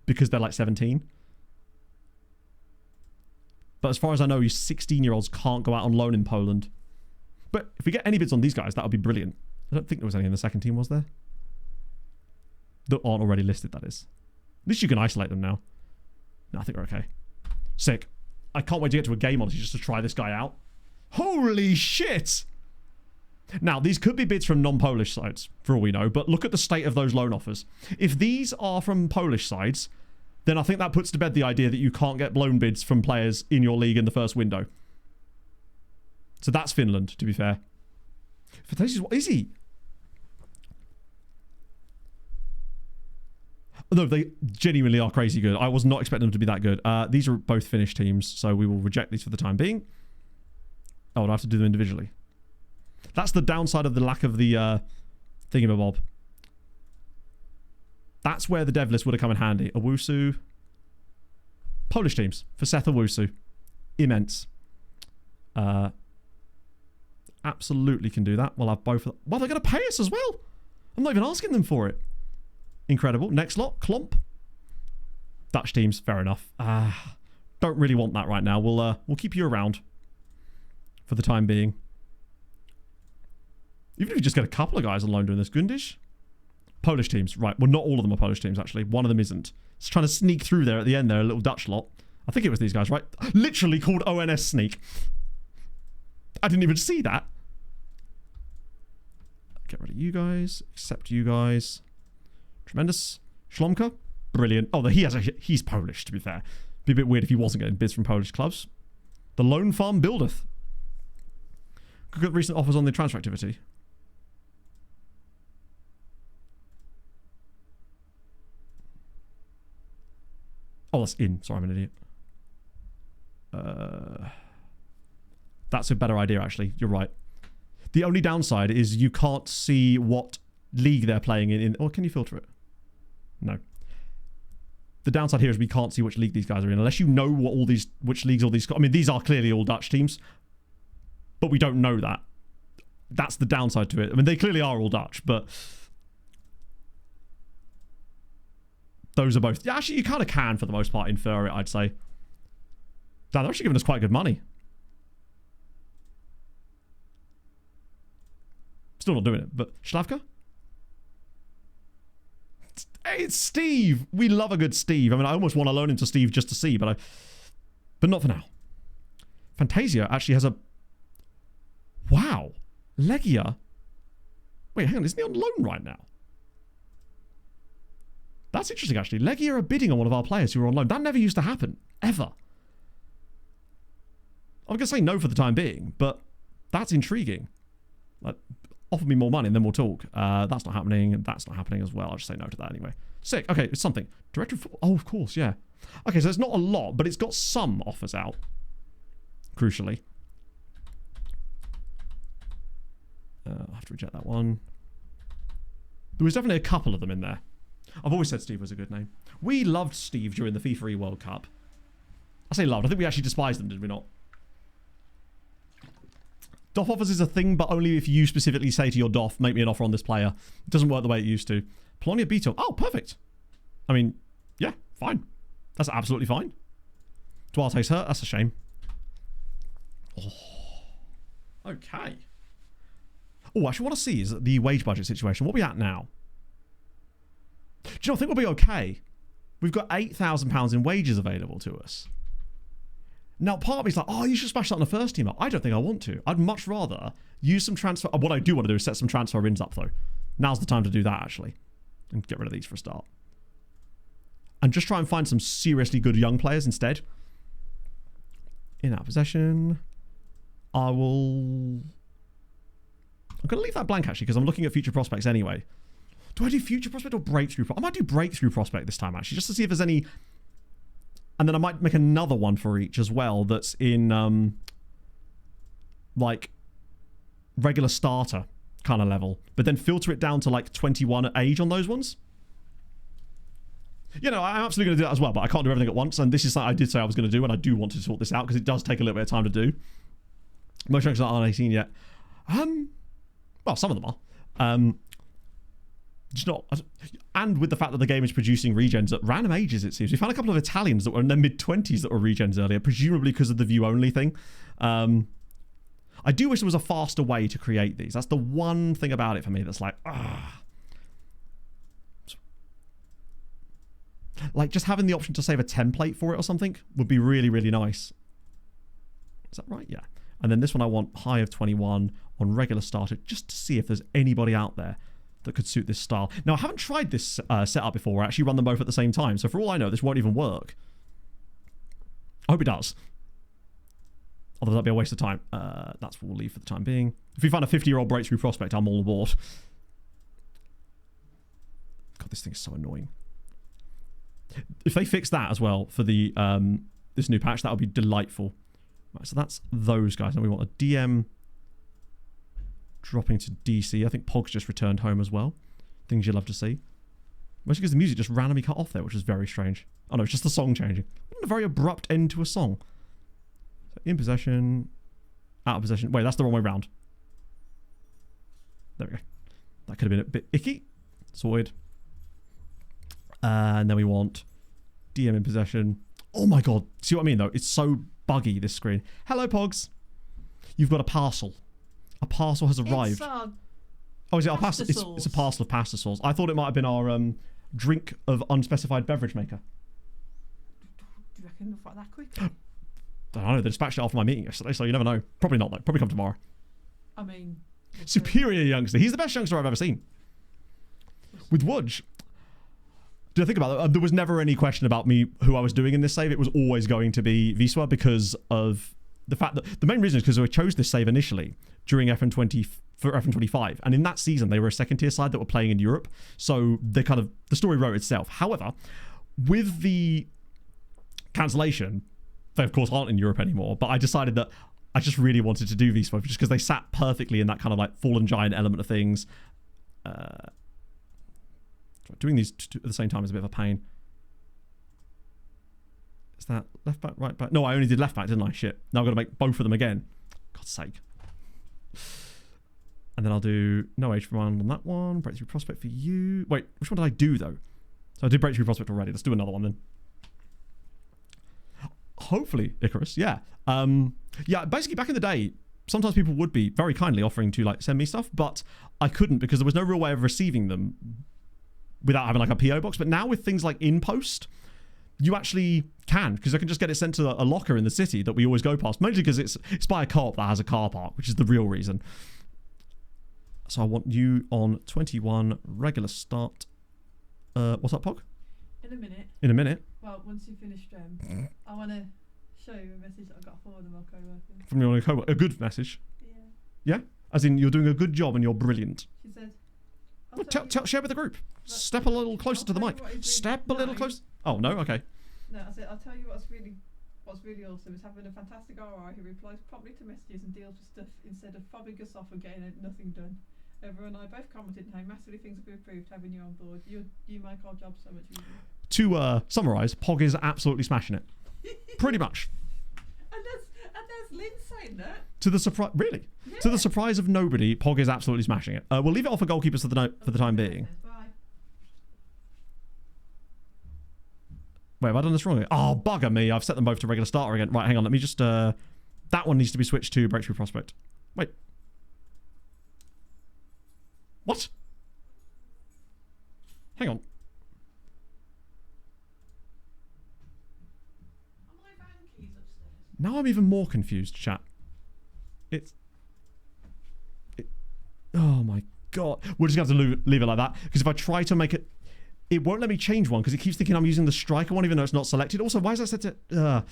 because they're like 17. But as far as I know, you 16-year-olds can't go out on loan in Poland. But if we get any bids on these guys, that would be brilliant. I don't think there was any in the second team, was there? That aren't already listed, that is. At least you can isolate them now. No, I think we're okay. Sick. I can't wait to get to a game, honestly, just to try this guy out. Holy shit! Now, these could be bids from non-Polish sides, for all we know, but look at the state of those loan offers. If these are from Polish sides, then I think that puts to bed the idea that you can't get loan bids from players in your league in the first window. So that's Finland, to be fair. Fantastic, what is he? No, they genuinely are crazy good. I was not expecting them to be that good. These are both Finnish teams, so we will reject these for the time being. Oh, I'd have to do them individually. That's the downside of the lack of the thingamabob. That's where the dev list would have come in handy. Owusu. Polish teams for Seth Owusu. Immense. Absolutely can do that. We'll have both of them. Well, they're going to pay us as well. I'm not even asking them for it. Incredible. Next lot, Klomp. Dutch teams, fair enough. Don't really want that right now. We'll keep you around for the time being. Even if you just get a couple of guys on loan doing this. Gundish? Polish teams, right. Well, not all of them are Polish teams, actually. One of them isn't. It's trying to sneak through there at the end there, a little Dutch lot. I think it was these guys, right? Literally called ONS Sneak. I didn't even see that. Get rid of you guys. Accept you guys. Tremendous. Schlomka. Brilliant. Oh, he's Polish, to be fair. Be a bit weird if he wasn't getting bids from Polish clubs. The Lone Farm Buildeth. Good recent offers on the transfer activity. Oh, that's in. Sorry, I'm an idiot. That's a better idea, actually. You're right. The only downside is you can't see what league they're playing in. Or can you filter it? No. The downside here is we can't see which league these guys are in unless you know what which leagues all these... I mean, these are clearly all Dutch teams, but we don't know that. That's the downside to it. I mean, they clearly are all Dutch, but those are both... Yeah, actually, you kind of can, for the most part, infer it, I'd say. Damn, they're actually giving us quite good money. Still not doing it, but Slavka? Hey, it's Steve. We love a good Steve. I mean, I almost want to loan him to Steve just to see, but not for now. Fantasia actually has a... Wow. Legia. Wait, hang on. Isn't he on loan right now? That's interesting, actually. Legia are bidding on one of our players who are on loan. That never used to happen, ever. I'm going to say no for the time being, but that's intriguing. Like, offer me more money and then we'll talk. That's not happening. That's not happening as well. I'll just say no to that anyway. Sick. Okay, it's something. Director of football. Oh, of course, yeah. Okay, so it's not a lot, but it's got some offers out. Crucially. I'll have to reject that one. There was definitely a couple of them in there. I've always said Steve was a good name. We loved Steve during the FIFA E World Cup. I say loved. I think we actually despised them, did we not? DOF offers is a thing, but only if you specifically say to your DOF, make me an offer on this player. It doesn't work the way it used to. Polonia Beto. Oh, perfect. I mean, yeah, fine. That's absolutely fine. Duarte's hurt. That's a shame. Oh. Okay. Oh, actually, what I see is the wage budget situation. What are we at now? Do you know, I think we'll be okay. We've got £8,000 in wages available to us. Now, part of me is like, oh, you should smash that on the first team up. I don't think I want to. I'd much rather use some transfer. What I do want to do is set some transfer wins up, though. Now's the time to do that, actually. And get rid of these for a start. And just try and find some seriously good young players instead. In our possession. I'm going to leave that blank, actually, because I'm looking at future prospects anyway. Do I do future prospect or breakthrough? I might do breakthrough prospect this time, actually, just to see if there's any. And then I might make another one for each as well that's in, like, regular starter kind of level. But then filter it down to, like, 21 age on those ones. You know, I'm absolutely going to do that as well, but I can't do everything at once. And this is something I did say I was going to do, and I do want to sort this out because it does take a little bit of time to do. Most rankings aren't 18 yet. Well, some of them are. Just not, and with the fact that the game is producing regens at random ages, it seems. We found a couple of Italians that were in their mid-20s that were regens earlier, presumably because of the view-only thing. I do wish there was a faster way to create these. That's the one thing about it for me that's like, like, just having the option to save a template for it or something would be really, really nice. Is that right? Yeah. And then this one I want high of 21 on regular starter, just to see if there's anybody out there that could suit this style. Now, I haven't tried this setup before. I actually run them both at the same time. So for all I know, this won't even work. I hope it does. Although that'd be a waste of time. That's what we'll leave for the time being. If we find a 50-year-old breakthrough prospect, I'm all aboard. God, this thing is so annoying. If they fix that as well for the this new patch, that would be delightful. Right, so that's those guys. Now we want a DM dropping to DC. I think Pog's just returned home as well. Things you love to see. Mostly because the music just randomly cut off there, which is very strange. Oh no, it's just the song changing. A very abrupt end to a song. So in possession, out of possession. Wait, that's the wrong way round. There we go. That could have been a bit icky. Sorted. And then we want DM in possession. Oh my god. See what I mean though? It's so buggy, this screen. Hello, Pogs. You've got a parcel. A parcel has arrived. Oh, is it our pasta? It's a parcel of pasta sauce. I thought it might have been our drink of unspecified beverage maker. Do you reckon they'll fight that quick? I don't know. They dispatched it after my meeting yesterday, so you never know. Probably not though. Probably come tomorrow. I mean, superior youngster. He's the best youngster I've ever seen. With Wudge. Did I think about it? There was never any question about me who I was doing in this save. It was always going to be Wisła because of the fact that the main reason is because I chose this save initially during FN20 for FN25, and in that season they were a second tier side that were playing in Europe, so the story wrote itself. However, with the cancellation, they of course aren't in Europe anymore, but I decided that I just really wanted to do Wisła just because they sat perfectly in that kind of like fallen giant element of things. Doing these at the same time is a bit of a pain. Is that left back, right back? No, I only did left back, didn't I? Shit. Now I've got to make both of them again. God's sake. And then I'll do no age for one on that one. Breakthrough prospect for you. Wait, which one did I do though? So I did breakthrough prospect already. Let's do another one then. Hopefully, Icarus. Yeah. Yeah, basically back in the day, sometimes people would be very kindly offering to like send me stuff, but I couldn't because there was no real way of receiving them without having like a PO box. But now with things like InPost, you actually can, because I can just get it sent to a locker in the city that we always go past, mostly because it's by a co-op that has a car park, which is the real reason. So I want you on 21 regular start. What's up, Pog? In a minute. In a minute. Well, once you finish, I want to show you a message that I got forwarded by my co-worker. From your co-worker. A good message. Yeah. Yeah? As in, you're doing a good job and you're brilliant. She said. Well, share with the group. Step a little closer to the mic. Step a little closer. Oh, no? Okay. No, I said, I'll tell you what's really awesome is having a fantastic RI who replies promptly to messages and deals with stuff instead of fobbing us off and getting nothing done. Everyone and I both commented on how massively things have improved having you on board. You make our job so much easier. To summarise, Pog is absolutely smashing it. Pretty much. And there's Lynn saying that. To the surprise, really? Yeah. To the surprise of nobody, Pog is absolutely smashing it. We'll leave it off for goalkeepers for the time being. Bye. Wait, have I done this wrong? Oh, bugger me. I've set them both to regular starter again. Right, hang on. Let me just... that one needs to be switched to Breakthrough Prospect. Wait. What? Hang on. Now I'm even more confused, chat. Oh my god. We're just going to have to leave it like that. Because if I try to make it... It won't let me change one because it keeps thinking I'm using the striker one even though it's not selected. Also, why is that set to...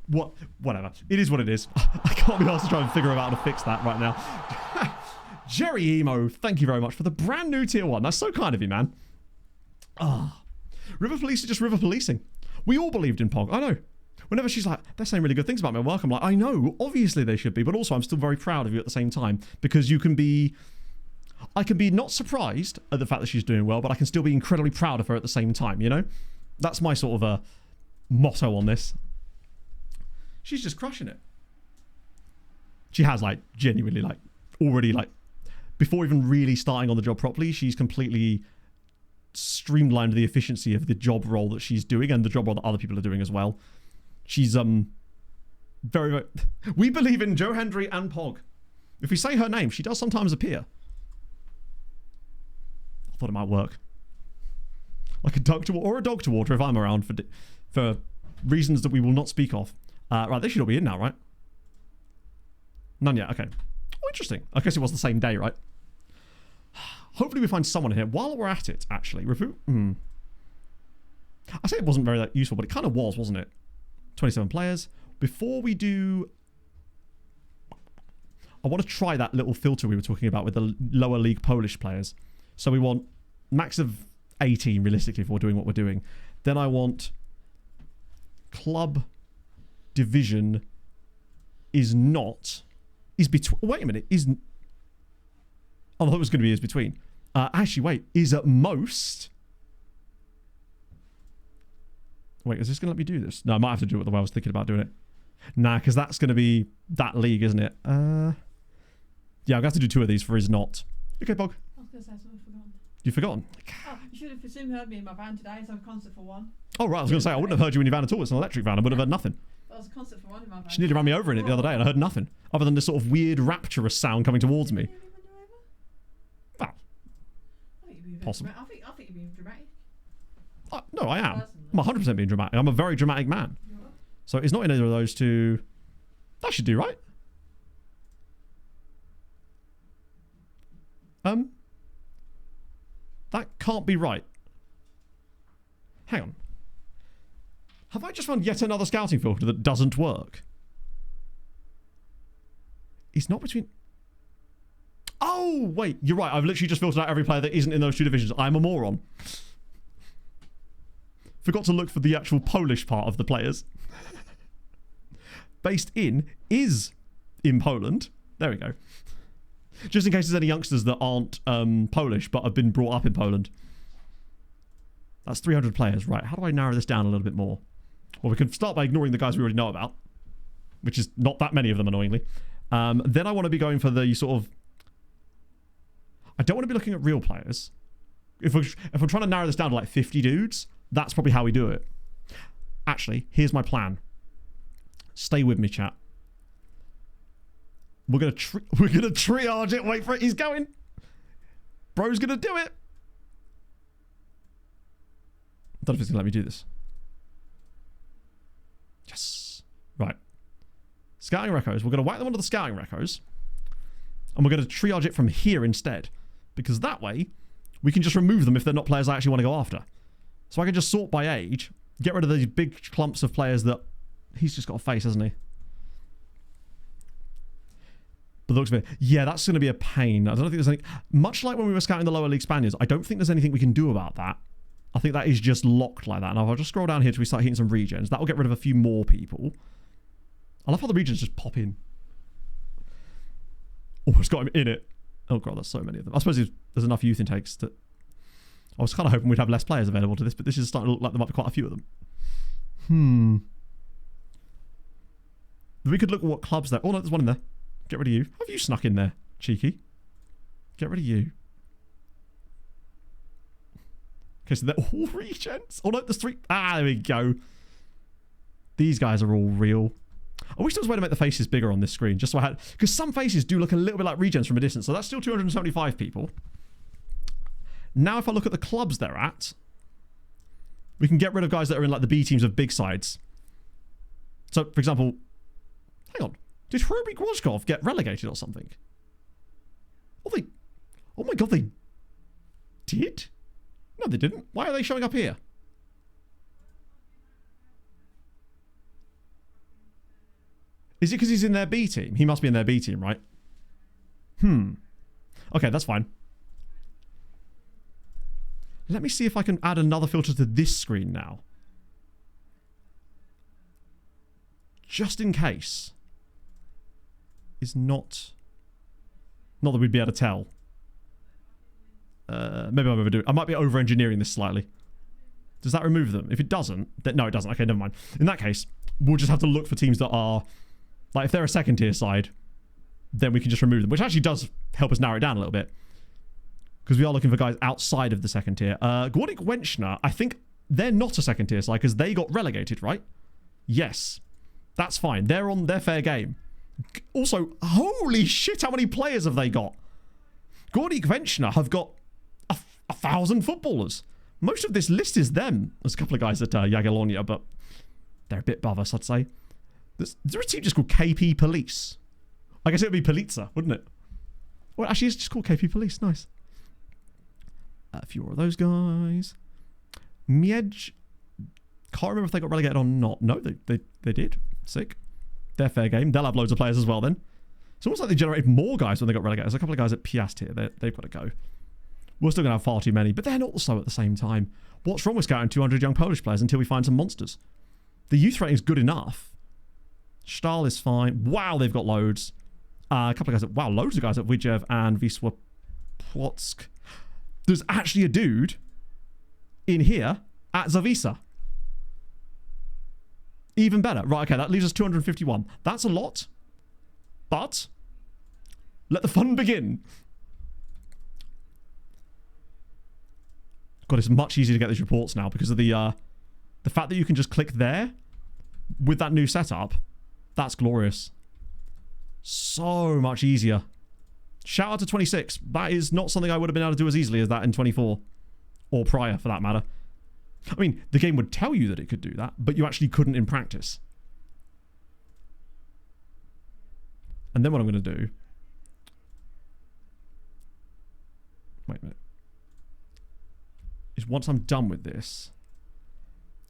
Whatever. It is what it is. I can't be asked to try and figure out how to fix that right now. Jerry Emo, thank you very much for the brand new tier 1. That's so kind of you, man. River Police are just river policing. We all believed in Pog. I know. Whenever she's like, they're saying really good things about me at work, I'm like, I know. Obviously they should be. But also I'm still very proud of you at the same time because you can be... I can be not surprised at the fact that she's doing well, but I can still be incredibly proud of her at the same time, you know? That's my sort of a motto on this. She's just crushing it. She has, like, genuinely, like, already, like, before even really starting on the job properly, she's completely streamlined the efficiency of the job role that she's doing and the job role that other people are doing as well. She's, very, very... We believe in Joe Hendry and Pog. If we say her name, she does sometimes appear. I thought it might work. Like a duck to water, or a dog to water if I'm around for reasons that we will not speak of. Right, they should all be in now, right? None yet, okay. Oh, interesting. I guess it was the same day, right? Hopefully we find someone here. While we're at it, actually. I say it wasn't very that useful, but it kind of was, wasn't it? 27 players. Before we do... I want to try that little filter we were talking about with the lower league Polish players. So we want max of 18, realistically, if we're doing what we're doing. Then I want club division is between... Wait a minute. Oh, I thought it was going to be is between. Actually, wait. Is at most... Wait, is this going to let me do this? No, I might have to do it the way I was thinking about doing it. Nah, because that's going to be that league, isn't it? Yeah, I'm going to have to do 2 of these for is not. Okay, Bog. I was going to say something I've forgotten. You've forgotten? Oh, you should have presumed heard me in my van today. It's a concert for one. Oh, right. I was going to say, I wouldn't have heard you in your van at all. It's an electric van. I would have heard nothing. There was a concert for one in my van. She nearly ran me over in it the other day and I heard nothing. Other than this sort of weird rapturous sound coming towards me. Well, possible. I think you're being dramatic. No, I am. I'm 100% being dramatic. I'm a very dramatic man. So it's not in either of those two. That should do, right? That can't be right. Hang on. Have I just found yet another scouting filter that doesn't work? It's not between... Oh, wait. You're right. I've literally just filtered out every player that isn't in those 2 divisions. I'm a moron. Forgot to look for the actual Polish part of the players. Based in is in Poland. There we go. Just in case there's any youngsters that aren't Polish but have been brought up in Poland. That's 300 players. Right, how do I narrow this down a little bit more? Well, we can start by ignoring the guys we already know about, which is not that many of them, annoyingly. Then I want to be going for the sort of... I don't want to be looking at real players. If we're trying to narrow this down to like 50 dudes, that's probably how we do it. Actually, here's my plan. Stay with me, chat. We're gonna triage it. Wait for it. He's going. Bro's gonna do it. I don't know if it's gonna let me do this. Yes. Right. Scouting recos. We're gonna whack them onto the scouting recos, and we're gonna triage it from here instead, because that way we can just remove them if they're not players I actually want to go after. So I can just sort by age, get rid of these big clumps of players that he's just got a face, hasn't he? But looks of it, yeah, that's going to be a pain. I don't think there's any... Much like when we were scouting the lower league Spaniards, I don't think there's anything we can do about that. I think that is just locked like that. Now, if I just scroll down here till we start hitting some regens, that will get rid of a few more people. I love how the regens just pop in. Oh, it's got him in it. Oh, God, there's so many of them. I suppose there's enough youth intakes that... I was kind of hoping we'd have less players available to this, but this is starting to look like there might be quite a few of them. We could look at what clubs there... Oh, no, there's one in there. Get rid of you. Have you snuck in there, cheeky? Get rid of you. Okay, so they're all regens. Oh, no, there's 3. Ah, there we go. These guys are all real. I wish there was a way to make the faces bigger on this screen, just so I had... Because some faces do look a little bit like regens from a distance, so that's still 275 people. Now, if I look at the clubs they're at, we can get rid of guys that are in, like, the B teams of big sides. So, for example... Hang on. Did Hruby Gwozkov get relegated or something? Oh my God, they did? No, they didn't. Why are they showing up here? Is it because he's in their B team? He must be in their B team, right? Okay, that's fine. Let me see if I can add another filter to this screen now. Just in case. Is not that we'd be able to tell. Maybe I'm overdoing. I might be over-engineering this slightly. Does that remove them? If it doesn't, then no, it doesn't. Okay, never mind. In that case, we'll just have to look for teams that are, like, if they're a second tier side, then we can just remove them, which actually does help us narrow it down a little bit, because we are looking for guys outside of the second tier. Gwarnik Wenchner, I think they're not a second tier side because they got relegated, right? Yes, that's fine. They're on their fair game. Also, holy shit, how many players have they got? Gwarnik Wenchner have got 1,000 footballers. Most of this list is them. There's a couple of guys at Jagiellonia, but they're a bit above us, I'd say. Is there a team just called KP Police? I guess it would be Polica, wouldn't it? Well, actually, it's just called KP Police. Nice. A few more of those guys. Miedź. Can't remember if they got relegated or not. No, they did. Sick. They're fair game. They'll have loads of players as well then. It's almost like they generated more guys when they got relegated. There's a couple of guys at Piast here. They've got to go. We're still going to have far too many, but they're not also at the same time. What's wrong with scouting 200 young Polish players until we find some monsters? The youth rating is good enough. Stahl is fine. Wow, they've got loads. A couple of guys wow, loads of guys at Widzew and Wisła Płock. There's actually a dude in here at Zawisa. Even better. Right, okay, that leaves us 251. That's a lot. But let the fun begin. God, it's much easier to get these reports now because of the fact that you can just click there with that new setup. That's glorious. So much easier. Shout out to 26. That is not something I would have been able to do as easily as that in 24. Or prior, for that matter. I mean, the game would tell you that it could do that, but you actually couldn't in practice. And then what I'm going to do... Wait a minute. Is once I'm done with this,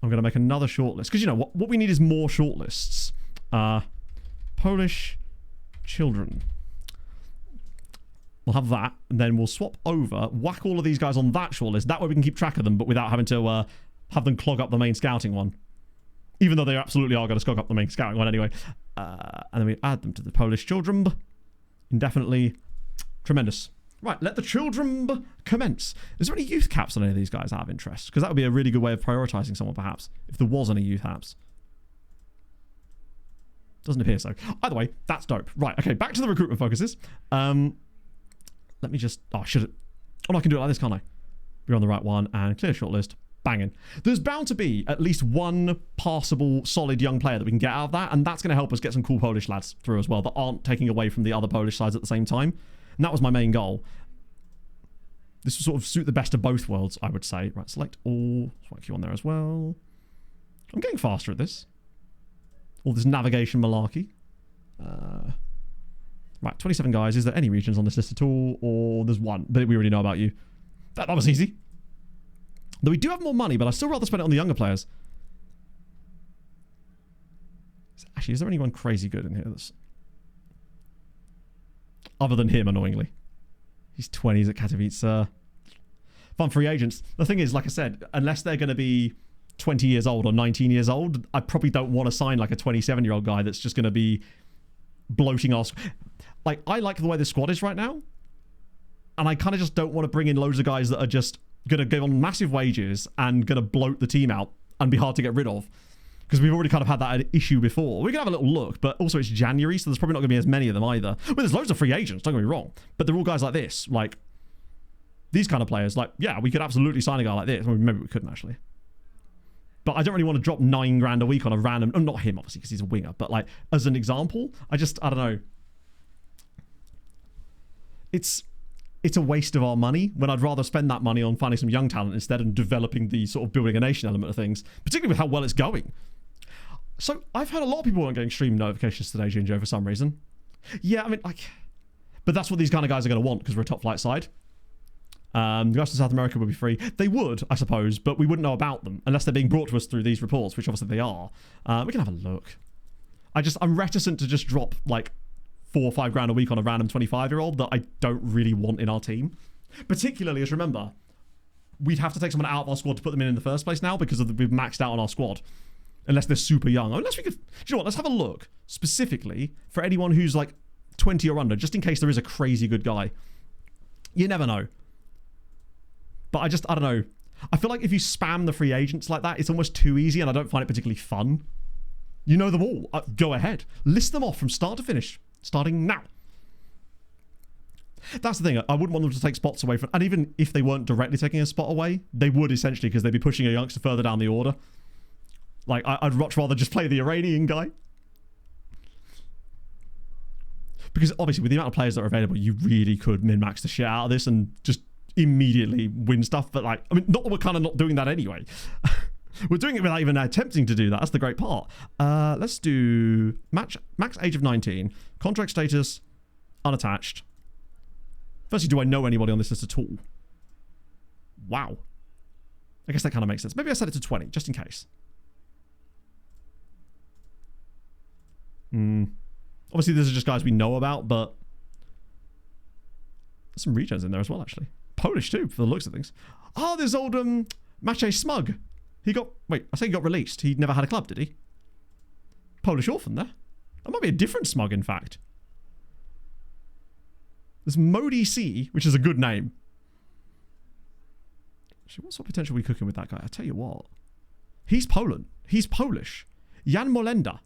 I'm going to make another shortlist. Because, you know, what we need is more shortlists. Polish children. We'll have that, and then we'll swap over, whack all of these guys on that shortlist. That way we can keep track of them, but without having to have them clog up the main scouting one. Even though they absolutely are going to clog up the main scouting one anyway. And then we add them to the Polish children. Indefinitely. Tremendous. Right, let the children commence. Is there any youth caps on any of these guys out of interest? Because that would be a really good way of prioritising someone, perhaps, if there was any youth caps. Doesn't appear so. Either way, that's dope. Right, okay, back to the recruitment focuses. Let me just... Oh, I should... Oh, no, I can do it like this, can't I? We're on the right one, and clear shortlist. Banging. There's bound to be at least one passable, solid young player that we can get out of that, and that's going to help us get some cool Polish lads through as well that aren't taking away from the other Polish sides at the same time. And that was my main goal. This will sort of suit the best of both worlds, I would say. Right, select all. Whack you on there as well. I'm getting faster at this. All this navigation malarkey. Right, 27 guys. Is there any regions on this list at all? Or there's one, but we already know about you. That was easy. Though we do have more money, but I'd still rather spend it on the younger players. Actually, is there anyone crazy good in here that's... Other than him, annoyingly. He's 20s at Katowice. Fun free agents. The thing is, like I said, unless they're going to be 20 years old or 19 years old, I probably don't want to sign like a 27-year-old guy that's just going to be bloating our... Like, I like the way the squad is right now. And I kind of just don't want to bring in loads of guys that are just going to go on massive wages and going to bloat the team out and be hard to get rid of. Because we've already kind of had that issue before. We can have a little look, but also it's January, so there's probably not going to be as many of them either. Well, there's loads of free agents, don't get me wrong. But they're all guys like this. Like, these kind of players. Like, yeah, we could absolutely sign a guy like this. Well, maybe we couldn't, actually. But I don't really want to drop $9,000 a week on a random... Oh, not him, obviously, because he's a winger. But, like, as an example, I don't know. It's a waste of our money when I'd rather spend that money on finding some young talent instead and developing the sort of building a nation element of things, particularly with how well it's going. So I've heard a lot of people aren't getting stream notifications today, Jinjo, for some reason. Yeah, I mean, like, but that's what these kind of guys are going to want because we're a top flight side. The guys from South America would be free. They would, I suppose, but we wouldn't know about them unless they're being brought to us through these reports, which obviously they are. We can have a look. I'm reticent to just drop like $4 or $5 a week on a random 25-year-old that I don't really want in our team. Particularly as, remember, we'd have to take someone out of our squad to put them in the first place now because we've maxed out on our squad. Unless they're super young. Unless we could... Do you know what? Let's have a look specifically for anyone who's like 20 or under, just in case there is a crazy good guy. You never know. But I don't know. I feel like if you spam the free agents like that, it's almost too easy and I don't find it particularly fun. You know them all. Go ahead. List them off from start to finish. Starting now. That's the thing. I wouldn't want them to take spots away from... And even if they weren't directly taking a spot away, they would essentially because they'd be pushing a youngster further down the order. Like, I'd much rather just play the Iranian guy. Because obviously with the amount of players that are available, you really could min-max the shit out of this and just immediately win stuff. But like, I mean, not that we're kind of not doing that anyway. We're doing it without even attempting to do that. That's the great part. Let's do max age of 19. Contract status, unattached. Firstly, do I know anybody on this list at all? Wow. I guess that kind of makes sense. Maybe I set it to 20, just in case. Obviously, these are just guys we know about, but there's some regens in there as well, actually. Polish, too, for the looks of things. Oh, there's old Maciej Smug. He got... Wait, I say he got released. He never had a club, did he? Polish orphan there. That might be a different Smug, in fact. There's Modi C, which is a good name. Actually, what sort of potential are we cooking with that guy? I tell you what. He's Poland. He's Polish. Jan Molenda.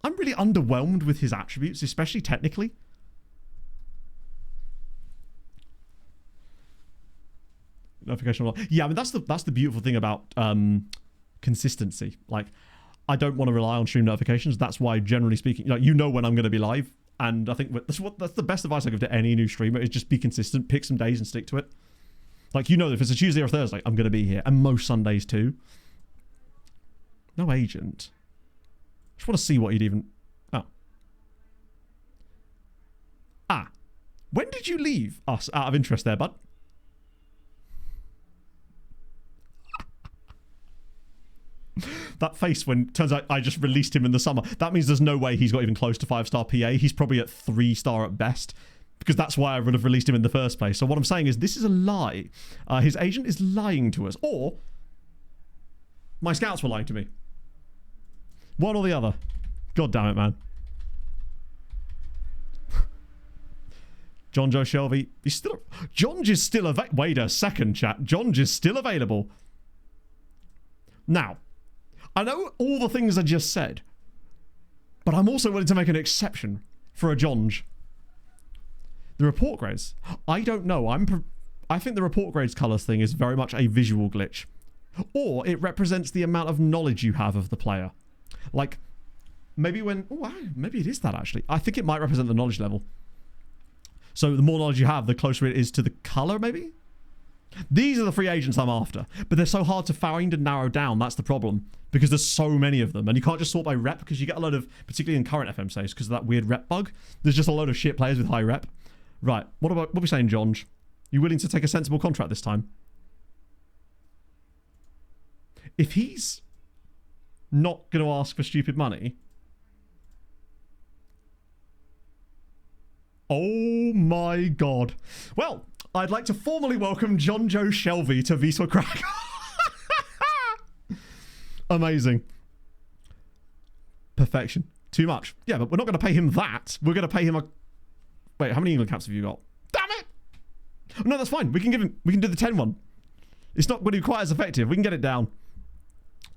I'm really underwhelmed with his attributes, especially technically. Notification. Yeah, I mean that's the beautiful thing about consistency. Like, I don't want to rely on stream notifications. That's why, generally speaking, you know when I'm going to be live, and I think that's the best advice I give to any new streamer is just be consistent, pick some days and stick to it. Like, if it's a Tuesday or Thursday, I'm going to be here, and most Sundays too. No agent. Just want to see what he'd even... Oh. Ah. When did you leave us out of interest there, bud? That face when turns out I just released him in the summer. That means there's no way he's got even close to 5-star PA. He's probably at 3-star at best. Because that's why I would have released him in the first place. So what I'm saying is this is a lie. His agent is lying to us. Or my scouts were lying to me. One or the other. God damn it, man. John Joe Shelby. He's still... John is still available. Wait a second, chat. John is still available. Now, I know all the things I just said, but I'm also willing to make an exception for a Jonge. The report grades. I don't know. I think the report grades colours thing is very much a visual glitch. Or it represents the amount of knowledge you have of the player. Like, maybe when... Oh, maybe it is that, actually. I think it might represent the knowledge level. So the more knowledge you have, the closer it is to the colour, maybe? These are the free agents I'm after. But they're so hard to find and narrow down. That's the problem. Because there's so many of them. And you can't just sort by rep, because you get a load of... Particularly in current FM saves, because of that weird rep bug. There's just a load of shit players with high rep. Right. What are we saying, John? You willing to take a sensible contract this time? If he's not going to ask for stupid money... Oh my god. Well, I'd like to formally welcome John Joe Shelby to Wisła Kraków. Amazing. Perfection. Too much. Yeah, but we're not going to pay him that. We're going to pay him a... Wait, how many England caps have you got? Damn it! No, that's fine. We can do the 10 one. It's not going to be quite as effective. We can get it down.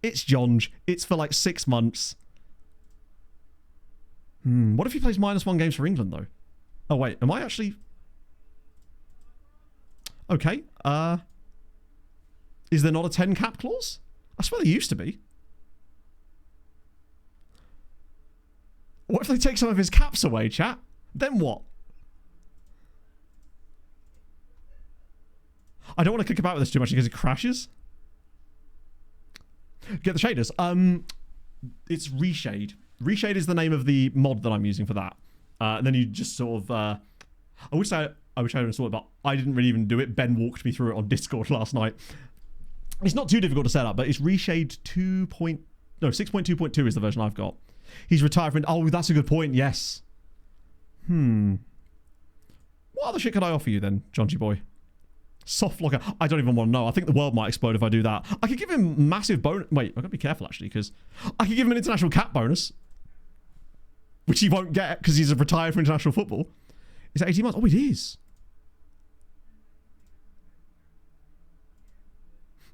It's Jonge. It's for like 6 months. What if he plays -1 games for England, though? Oh, wait. Am I actually... Okay. Is there not a 10 cap clause? I swear there used to be. What if they take some of his caps away, chat? Then what? I don't want to kick about with this too much because it crashes. Get the shaders. It's Reshade. Reshade is the name of the mod that I'm using for that. And then you just sort of... I wish I installed it, but I didn't really even do it. Ben walked me through it on Discord last night. It's not too difficult to set up, but it's Reshade 6.2.2 is the version I've got. He's retired from... Oh, that's a good point. Yes. What other shit could I offer you then, Jongy boy? Soft locker. I don't even want to know. I think the world might explode if I do that. I could give him massive bonus. Wait, I've got to be careful actually, because I could give him an international cap bonus, which he won't get because he's retired from international football. Is that 18 months? Oh, it is.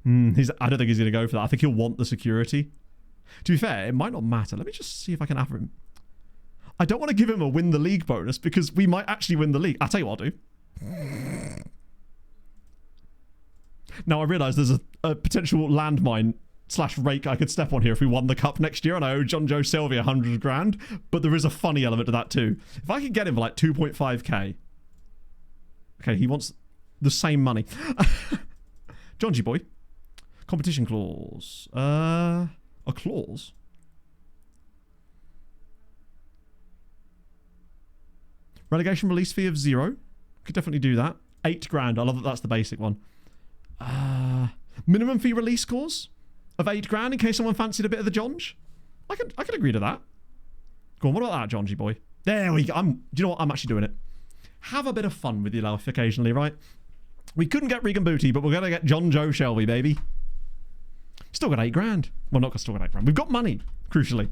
I don't think he's going to go for that. I think he'll want the security. To be fair, it might not matter. Let me just see if I can offer him. I don't want to give him a win the league bonus because we might actually win the league. I'll tell you what I'll do. Now I realise there's a potential landmine / rake I could step on here if we won the cup next year and I owe John Joe Sylvia 100 grand. But there is a funny element to that too. If I could get him for like 2.5k. Okay, he wants the same money. John G boy. Competition clause. A clause? Relegation release fee of 0. Could definitely do that. 8 grand. I love that that's the basic one. Minimum fee release clause of 8 grand in case someone fancied a bit of the Jonge. I could agree to that. Go on, what about that, Jongy boy? There we go. Do you know what? I'm actually doing it. Have a bit of fun with your life occasionally, right? We couldn't get Regan Booty, but we're going to get John Joe Shelby, baby. Still got 8 grand. Well, not still got 8 grand. We've got money, crucially.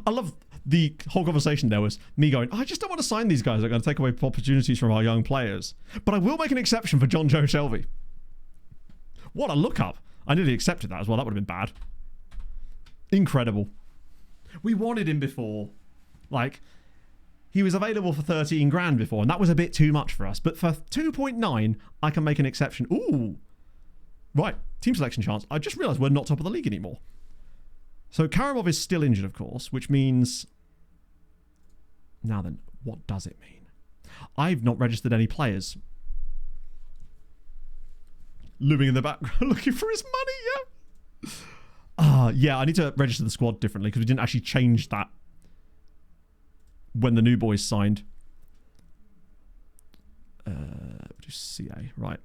I love the whole conversation there was me going, I just don't want to sign these guys. They're going to take away opportunities from our young players. But I will make an exception for John Joe Shelby. What a look up. I nearly accepted that as well. That would have been bad. Incredible. We wanted him before. Like, he was available for 13 grand before, and that was a bit too much for us. But for 2.9, I can make an exception. Ooh. Right. Team selection chance. I just realised we're not top of the league anymore. So Karamov is still injured, of course, which means... Now then, what does it mean? I've not registered any players. Looming in the background, looking for his money, yeah. Yeah, I need to register the squad differently because we didn't actually change that when the new boys signed. Do CA, right.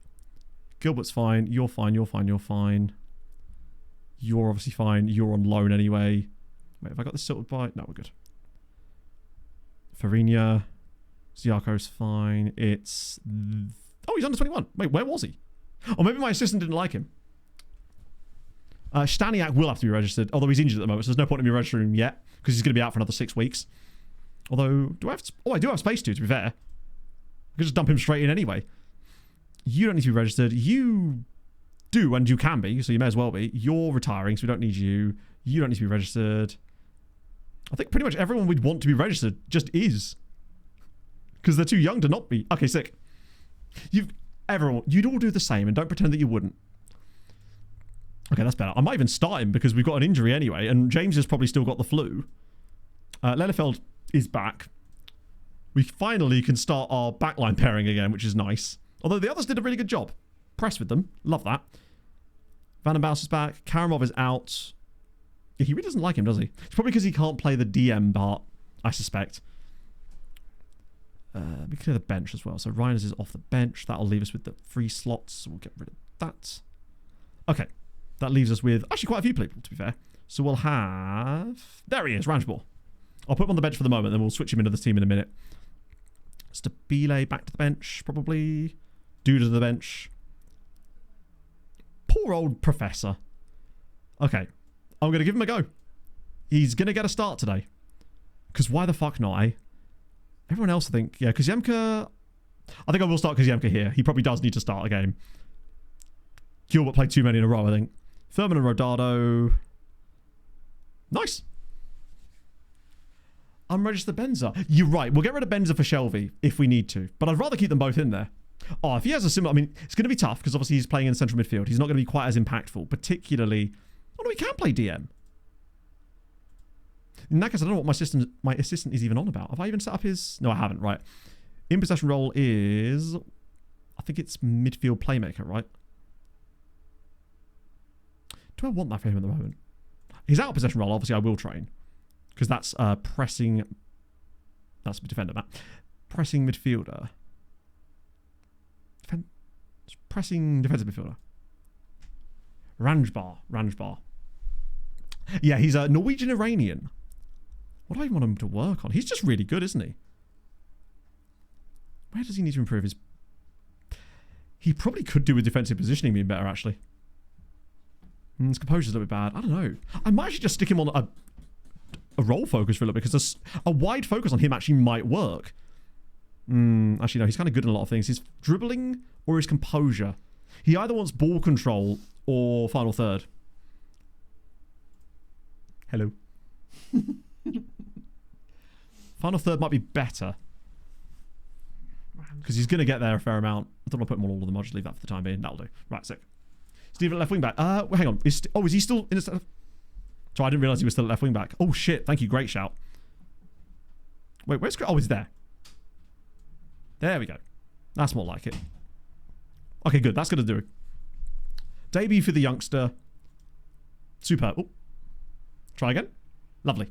Gilbert's fine, you're fine, you're fine, you're fine. You're obviously fine, you're on loan anyway. Wait, have I got this sorted by? No, we're good. Farinia, Ziako's fine. It's... Oh, he's under 21. Wait, where was he? Or maybe my assistant didn't like him. Staniak will have to be registered, although he's injured at the moment, so there's no point in me registering him yet, because he's going to be out for another 6 weeks. Although, do I have... Oh, I do have space to be fair. I could just dump him straight in anyway. You don't need to be registered. You do, and you can be, so you may as well be. You're retiring, so we don't need you. You don't need to be registered. I think pretty much everyone we'd want to be registered just is. Because they're too young to not be. Okay, sick. Everyone, you'd all do the same, and don't pretend that you wouldn't. Okay, that's better. I might even start him because we've got an injury anyway, and James has probably still got the flu. Lelefeld is back. We finally can start our backline pairing again, which is nice. Although the others did a really good job. Pressed with them. Love that. Van den Bosch is back. Karamov is out. Yeah, he really doesn't like him, does he? It's probably because he can't play the DM part, I suspect. We clear the bench as well. So Reiners is off the bench. That'll leave us with the 3 slots. So we'll get rid of that. Okay. That leaves us with actually quite a few people, to be fair. So we'll have... There he is, Ranjbor. I'll put him on the bench for the moment, then we'll switch him into the team in a minute. Stabile back to the bench, probably. Duda to the bench. Poor old Professor. Okay. I'm going to give him a go. He's going to get a start today. Because why the fuck not, eh? Everyone else, I think... Yeah, Koziemka... I think I will start Koziemka here. He probably does need to start a game. Gilbert played too many in a row, I think. Thurman and Rodado... Nice. Unregistered Benza. You're right. We'll get rid of Benza for Shelby if we need to. But I'd rather keep them both in there. Oh, if he has a similar... I mean, it's going to be tough because obviously he's playing in central midfield. He's not going to be quite as impactful, particularly... Oh, no, he can play DM. In that case, I don't know what my assistant is even on about. Have I even set up his... No, I haven't. Right. In possession role is... I think it's midfield playmaker, right? Do I want that for him at the moment? His out of possession role, obviously, I will train. Because that's pressing... That's defender, Matt. Pressing midfielder. Pressing defensive midfielder. Ranjbar. Yeah, he's a Norwegian-Iranian. What do I even want him to work on? He's just really good, isn't he? Where does he need to improve his... He probably could do with defensive positioning being better, actually. His composure's a little bit bad. I don't know. I might actually just stick him on a role focus for a little bit, because a wide focus on him actually might work. Actually, no, he's kind of good in a lot of things. His dribbling or his composure. He either wants ball control or final third. Hello. Final third might be better. Because he's going to get there a fair amount. I don't want to put him on all of them. I'll just leave that for the time being. That'll do. Right, sick. Stephen, left wing back. Hang on. Is he still in a... So I didn't realise he was still at left wing back. Oh, shit. Thank you. Great shout. Wait, where's... Oh, he's there. There we go. That's more like it. Okay, good. That's going to do it. Debut for the youngster. Superb. Oh. Try again. Lovely.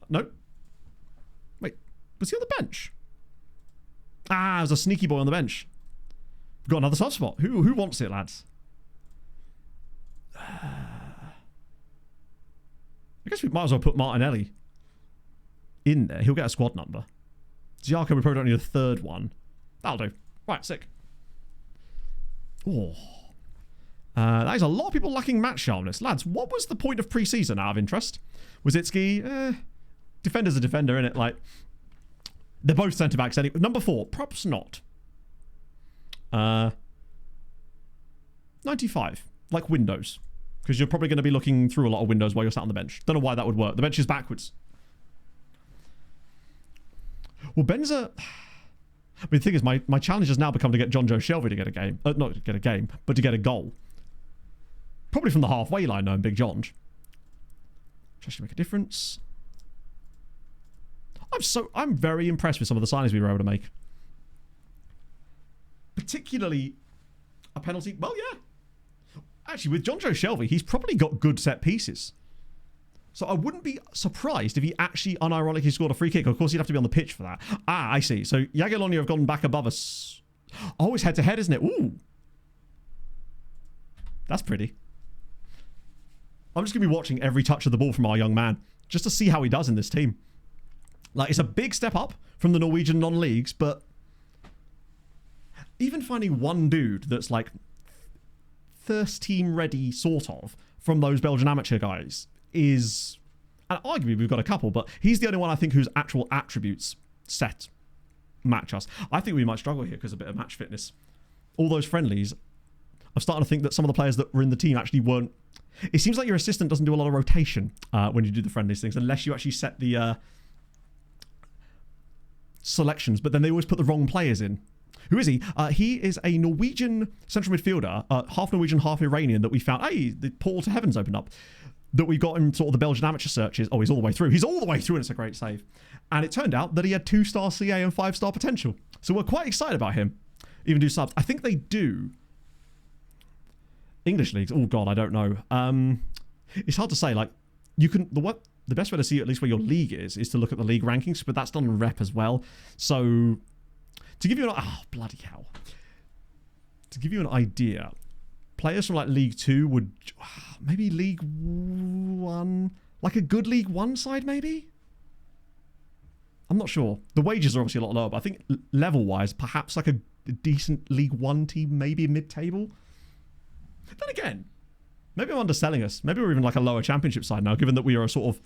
No. Wait. Was he on the bench? Ah, there's a sneaky boy on the bench. We've got another soft spot. Who wants it, lads? I guess we might as well put Martinelli in there. He'll get a squad number. Ziarko, we probably don't need a third one. That'll do. Right, sick. Oh. That is a lot of people lacking match sharpness. Lads, what was the point of pre-season out of interest? Wazitsky, defender's a defender, innit? Like, they're both centre-backs. Number 4, props not. 95. Like Windows. Because you're probably going to be looking through a lot of windows while you're sat on the bench. Don't know why that would work. The bench is backwards. Well, Benza... I mean, the thing is, my challenge has now become to get John Joe Shelby to get a game. Not to get a game, but to get a goal. Probably from the halfway line, knowing Big John. Which actually make a difference. I'm very impressed with some of the signings we were able to make. Particularly a penalty. Well, yeah. Actually, with John Joe Shelby, he's probably got good set pieces. So I wouldn't be surprised if he actually unironically scored a free kick. Of course, he'd have to be on the pitch for that. Ah, I see. So Jagiellonia have gone back above us. Oh, it's head-to-head, isn't it? Ooh. That's pretty. I'm just going to be watching every touch of the ball from our young man, just to see how he does in this team. Like, it's a big step up from the Norwegian non-leagues, but even finding one dude that's like first team ready, sort of, from those Belgian amateur guys is, and arguably we've got a couple, but he's the only one I think whose actual attributes set match us. I think we might struggle here because of a bit of match fitness. All those friendlies, I'm starting to think that some of the players that were in the team actually weren't. It seems like your assistant doesn't do a lot of rotation when you do the friendlies things, unless you actually set the selections, but then they always put the wrong players in. Who is he? He is a Norwegian central midfielder, half Norwegian, half Iranian, that we found. Hey, the portal to heaven's opened up. That we got in sort of the Belgian amateur searches. Oh, he's all the way through. He's all the way through, and it's a great save. And it turned out that he had 2-star CA and 5-star potential. So we're quite excited about him. Even do subs. I think they do. English leagues. Oh, God, I don't know. It's hard to say. Like, you can... the best way to see at least where your league is to look at the league rankings, but that's done on rep as well. So to give you an bloody hell. To give you an idea, players from like League 2 would maybe League 1, like a good League 1 side maybe? I'm not sure. The wages are obviously a lot lower, but I think level-wise, perhaps like a decent League 1 team, maybe mid-table. Then again, maybe I'm underselling us. Maybe we're even like a lower championship side now, given that we are a sort of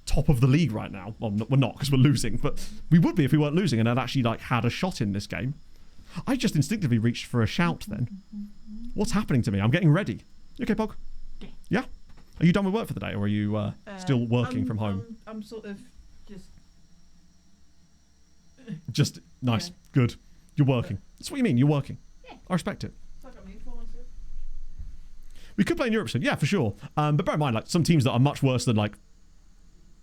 top of the league right now. Well, we're not because we're losing, but we would be if we weren't losing and had actually like had a shot in this game. I just instinctively reached for a shout then. What's happening to me? I'm getting ready. You okay, Pog? Yeah? Are you done with work for the day, or are you still working from home? I'm sort of just nice. Yeah. Good. You're working. That's what you mean. You're working. Yeah. I respect it. We could play in Europe soon. Yeah, for sure. But bear in mind, like some teams that are much worse than like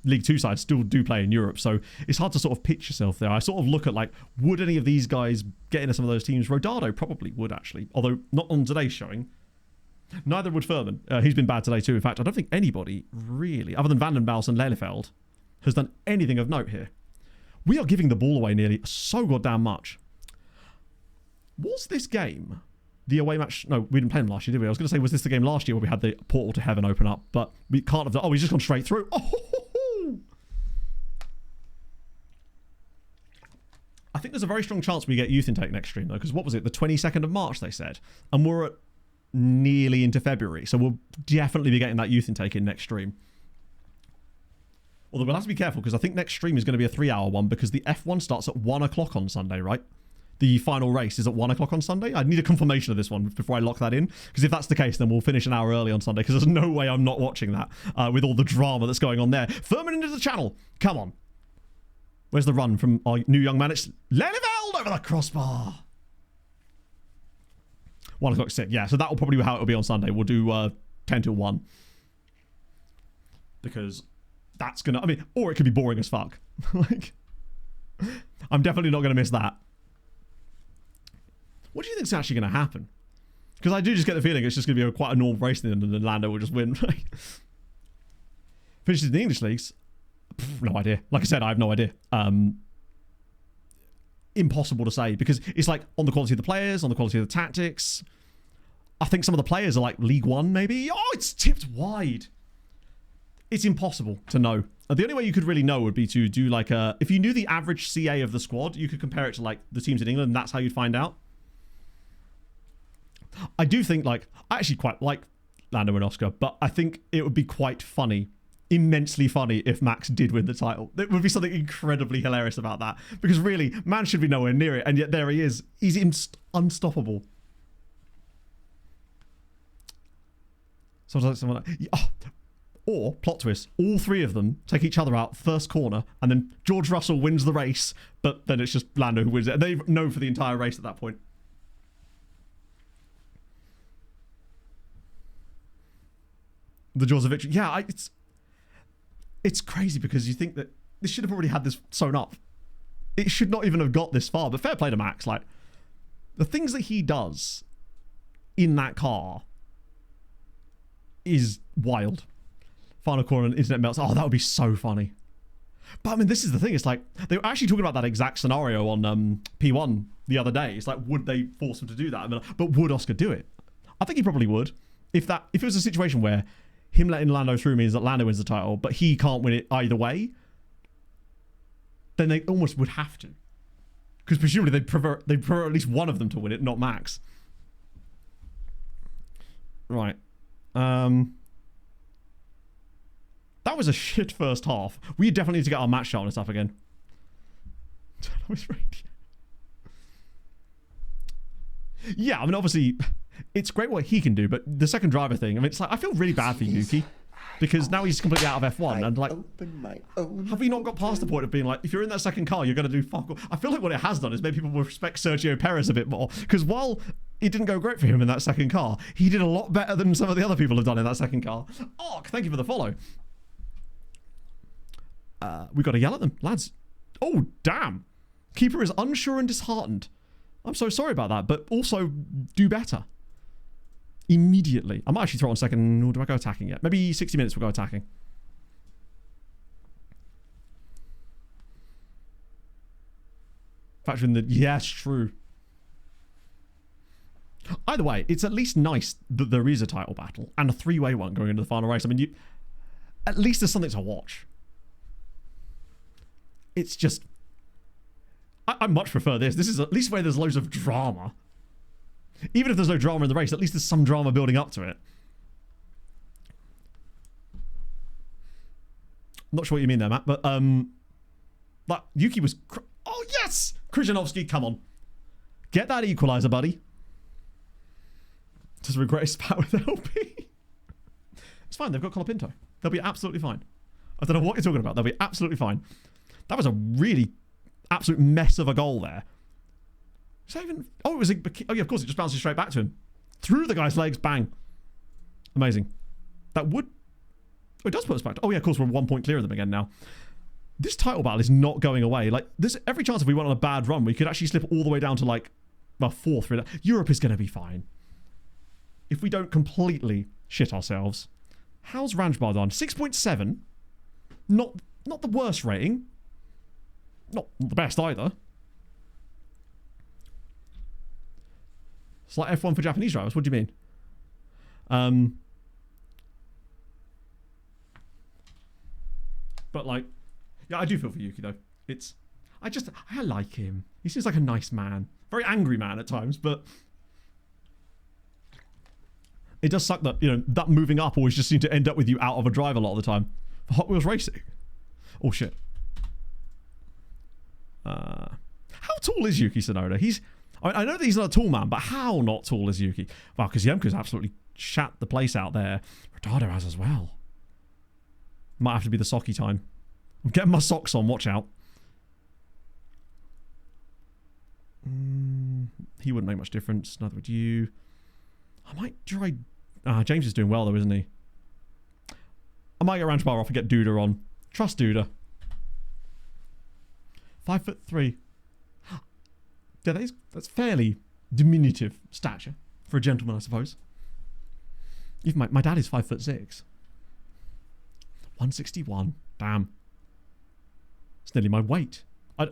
League 2 sides still do play in Europe. So it's hard to sort of pitch yourself there. I sort of look at like, would any of these guys get into some of those teams? Rodado probably would actually, although not on today's showing. Neither would Furman. He's been bad today too. In fact, I don't think anybody really, other than Vandenbals and Lelefeld, has done anything of note here. We are giving the ball away nearly so goddamn much. Was this game the away match? No, we didn't play them last year, did we? I was going to say, was this the game last year where we had the portal to heaven open up? But we can't have done. Oh, he's just gone straight through. Oh! I think there's a very strong chance we get youth intake next stream, though, because what was it? The 22nd of March, they said. And we're at nearly into February. So we'll definitely be getting that youth intake in next stream. Although we'll have to be careful, because I think next stream is going to be a 3-hour one, because the F1 starts at 1 o'clock on Sunday, right? The final race is at 1 o'clock on Sunday. I need a confirmation of this one before I lock that in, because if that's the case, then we'll finish an hour early on Sunday, because there's no way I'm not watching that with all the drama that's going on there. Furman into the channel. Come on. Where's the run from our new young man? It's Lelefeld over the crossbar. 1 o'clock set. Yeah, so that will probably be how it will be on Sunday. We'll do 10 till 1. Because that's going to... I mean, or it could be boring as fuck. Like, I'm definitely not going to miss that. What do you think's actually going to happen? Because I do just get the feeling it's just going to be quite a normal race and then Lando will just win. Right? Finishes in the English leagues? No idea. Like I said, I have no idea. Impossible to say, because it's like on the quality of the players, on the quality of the tactics. I think some of the players are like League 1 maybe. Oh, it's tipped wide. It's impossible to know. The only way you could really know would be to do like a... If you knew the average CA of the squad, you could compare it to like the teams in England, and that's how you'd find out. I do think like... I actually quite like Lando and Oscar, but I think it would be quite funny, immensely funny, if Max did win the title. There would be something incredibly hilarious about that, because really, man should be nowhere near it, and yet there he is. He's unstoppable. Sometimes someone like... Oh, or, plot twist, all three of them take each other out first corner, and then George Russell wins the race, but then it's just Lando who wins it. And they know for the entire race at that point. The jaws of victory. Yeah, it's crazy, because you think that this should have already had this sewn up. It should not even have got this far, but fair play to Max. Like, the things that he does in that car is wild. Final corner and internet melts. Oh, that would be so funny. But I mean, this is the thing. It's like, they were actually talking about that exact scenario on P1 the other day. It's like, would they force him to do that? I mean, but would Oscar do it? I think he probably would. If it was a situation where him letting Lando through means that Lando wins the title, but he can't win it either way, then they almost would have to. Because presumably they'd prefer at least one of them to win it, not Max. Right. That was a shit first half. We definitely need to get our match sharpness up again. Yeah, I mean, obviously, it's great what he can do, but the second driver thing, I mean, it's like, I feel really bad for Yuki, because now he's completely out of F1, and like, have we not got past the point of being like, if you're in that second car, you're going to do fuck all? I feel like what it has done is made people respect Sergio Perez a bit more, because while it didn't go great for him in that second car, he did a lot better than some of the other people have done in that second car. Oh, thank you for the follow. We got to yell at them, lads. Oh, damn. Keeper is unsure and disheartened. I'm so sorry about that, but also do better. Immediately. I might actually throw on second. Or do I go attacking yet? Maybe 60 minutes we'll go attacking. Factor in the... Yes, true. Either way, it's at least nice that there is a title battle and a 3-way one going into the final race. I mean, at least there's something to watch. It's just... I much prefer this. This is at least where there's loads of drama. Even if there's no drama in the race, at least there's some drama building up to it. I'm not sure what you mean there, Matt, but that Yuki was... Oh, yes! Krzyżanowski, come on. Get that equalizer, buddy. Does regret his spat with LP? It's fine, they've got Colapinto. They'll be absolutely fine. I don't know what you're talking about. They'll be absolutely fine. That was a really absolute mess of a goal there. Is that even... Oh, it was a... Oh, yeah, of course, it just bounces straight back to him. Through the guy's legs, bang. Amazing. That would... Oh, it does put us back. Oh, yeah, of course, we're 1 point clear of them again now. This title battle is not going away. Like, there's every chance if we went on a bad run, we could actually slip all the way down to, like, well, 4th. Really. Europe is going to be fine. If we don't completely shit ourselves. How's Ranjbar done? 6.7. Not the worst rating. Not the best either. It's like F1 for Japanese drivers. What do you mean? But like, yeah, I do feel for Yuki though. I like him. He seems like a nice man. Very angry man at times, but it does suck that, you know, that moving up always just seems to end up with you out of a drive a lot of the time. For Hot Wheels Racing. Oh shit. How tall is Yuki Tsunoda? I know that he's not a tall man, but how not tall is Yuki? Wow, because Yemka's absolutely shat the place out there. Ricardo has as well. Might have to be the socky time. I'm getting my socks on, watch out. He wouldn't make much difference, neither would you. I might try... James is doing well though, isn't he? I might get Ranchbar off and get Duda on. Trust Duda. 5'3". Yeah, that's fairly diminutive stature for a gentleman, I suppose. Even my dad is 5'6". 161. Damn. It's nearly my weight.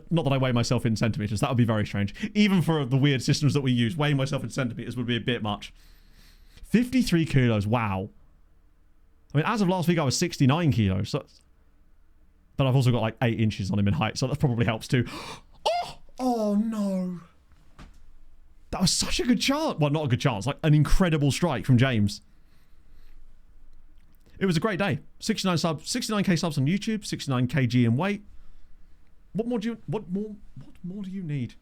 Not that I weigh myself in centimetres. That would be very strange. Even for the weird systems that we use, weighing myself in centimetres would be a bit much. 53 kilos. Wow. I mean, as of last week, I was 69 kilos. So but I've also got like 8 inches on him in height, so that probably helps too. Oh no. That was such a good chance. Well, not a good chance. Like an incredible strike from James. It was a great day. 69 subs, 69k subs on YouTube, 69 kg in weight. What more do you need?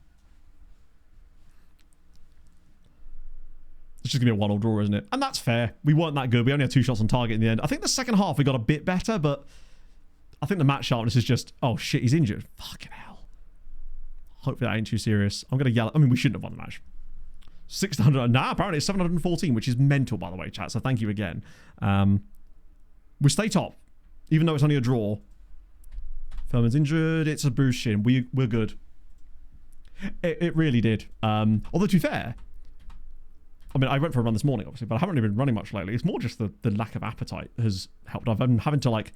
It's just gonna be a 1-1 draw, isn't it? And that's fair. We weren't that good. We only had 2 shots on target in the end. I think the second half we got a bit better, but I think the match sharpness is just, oh shit, he's injured. Fucking hell. Hopefully that ain't too serious. I'm gonna yell. I mean, we shouldn't have won the match. 600. Nah, apparently it's 714, which is mental, by the way, chat. So thank you again. We stay top, even though it's only a draw. Furman's injured. It's a bruised shin. We're good. It really did. Although to be fair, I mean, I went for a run this morning, obviously, but I haven't really been running much lately. It's more just the lack of appetite has helped. I've been having to like,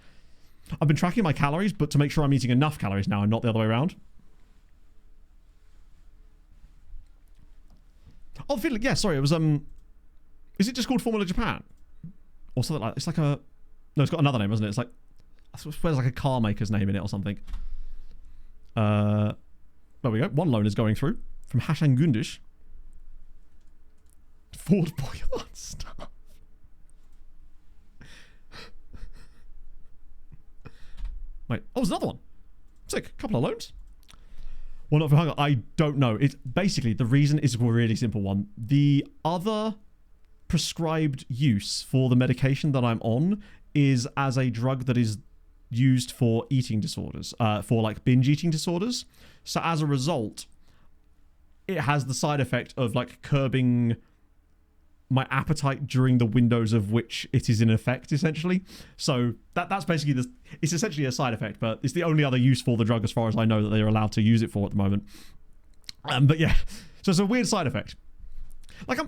I've been tracking my calories, but to make sure I'm eating enough calories now and not the other way around. Oh, the feeling, yeah, sorry, it was, is it just called Formula Japan? Or something like, it's like a, no, it's got another name, isn't it? It's like, I swear there's like a car maker's name in it or something. There we go. One loan is going through from Hashan Gundish. Ford Boyard stuff. Wait, oh, there's another one. Sick, couple of loans. Well, not for hunger. I don't know. It's basically, the reason is a really simple one. The other prescribed use for the medication that I'm on is as a drug that is used for eating disorders, for like binge eating disorders. So as a result, it has the side effect of like curbing my appetite during the windows of which it is in effect, essentially. So that's basically it's essentially a side effect, but it's the only other use for the drug as far as I know that they're allowed to use it for at the moment. But yeah, so it's a weird side effect. Like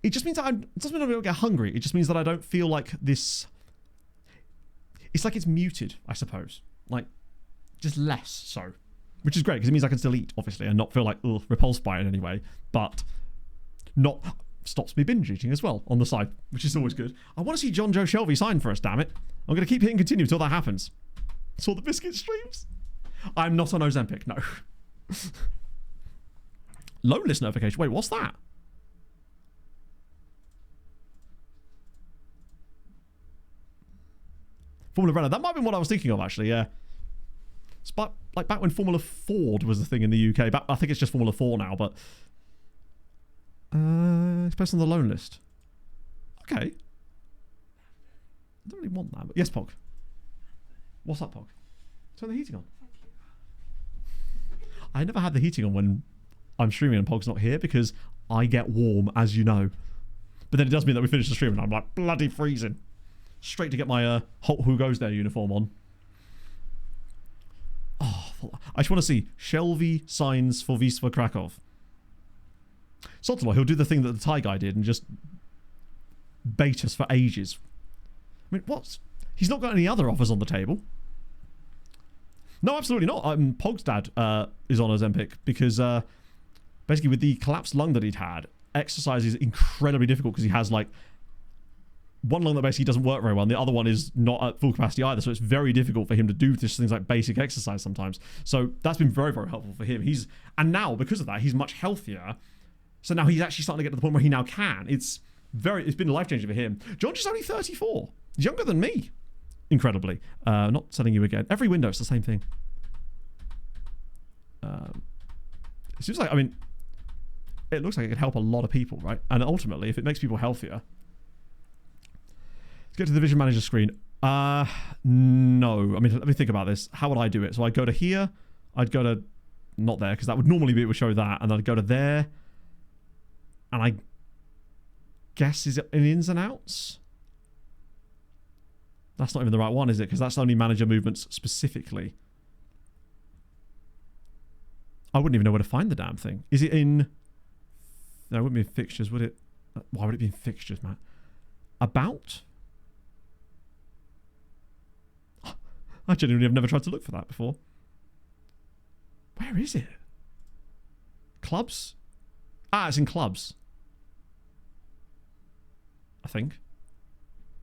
it just means that it doesn't mean I don't get hungry. It just means that I don't feel like this. It's like it's muted, I suppose. Like just less so. which is great because it means I can still eat, obviously, and not feel like repulsed by it in any way, but not stops me binge eating as well on the side, which is always good. I want to see John Joe Shelby sign for us, damn it. I'm going to keep hitting continue until that happens. Saw the biscuit streams. I'm not on Ozempic, no. Loan list notification. Wait, what's that? Formula Renault. That might have been what I was thinking of, actually, yeah. It's like back when Formula Ford was the thing in the UK. I think it's just Formula 4 now, but... it's based on the loan list. Okay. I don't really want that, but... Yes, Pog. What's up, Pog? Turn the heating on. I never had the heating on when I'm streaming and Pog's not here because I get warm, as you know. But then it does mean that we finish the stream and I'm like bloody freezing. Straight to get my Hulk Who Goes There uniform on. Oh, I just want to see Shelby signs for Wisła Kraków. Sotomayor, he'll do the thing that the Thai guy did and just bait us for ages. I mean, what's... He's not got any other offers on the table. No, absolutely not. Pog's dad is on Ozempic because basically with the collapsed lung that he'd had, exercise is incredibly difficult because he has like one lung that basically doesn't work very well and the other one is not at full capacity either. So it's very difficult for him to do just things like basic exercise sometimes. So that's been very, very helpful for him. And now because of that, he's much healthier. So now he's actually starting to get to the point where he now can. It's been life-changing for him. George is only 34. He's younger than me. Incredibly. Not selling you again. Every window, it's the same thing. It seems like, I mean, it looks like it could help a lot of people, right? And ultimately, if it makes people healthier. Let's get to the Vision Manager screen. No. I mean, let me think about this. How would I do it? So I'd go to here. I'd go to, not there, because that would normally be, it would show that. And then I'd go to there. And I guess, is it in ins and outs? That's not even the right one, is it? Because that's only manager movements specifically. I wouldn't even know where to find the damn thing. Is it in... No, it wouldn't be in fixtures, would it? Why would it be in fixtures, Matt? About? I genuinely have never tried to look for that before. Where is it? Clubs? Ah, it's in clubs. I think.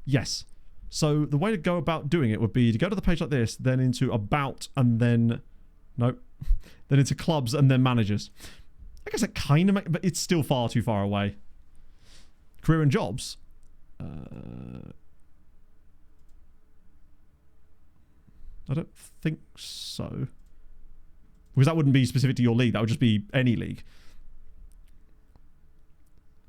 Yes. So the way to go about doing it would be to go to the page like this, then into about, and then... Nope. Then into clubs, and then managers. I guess it kind of makes... But it's still far too far away. Career and jobs. I don't think so. Because that wouldn't be specific to your league. That would just be any league.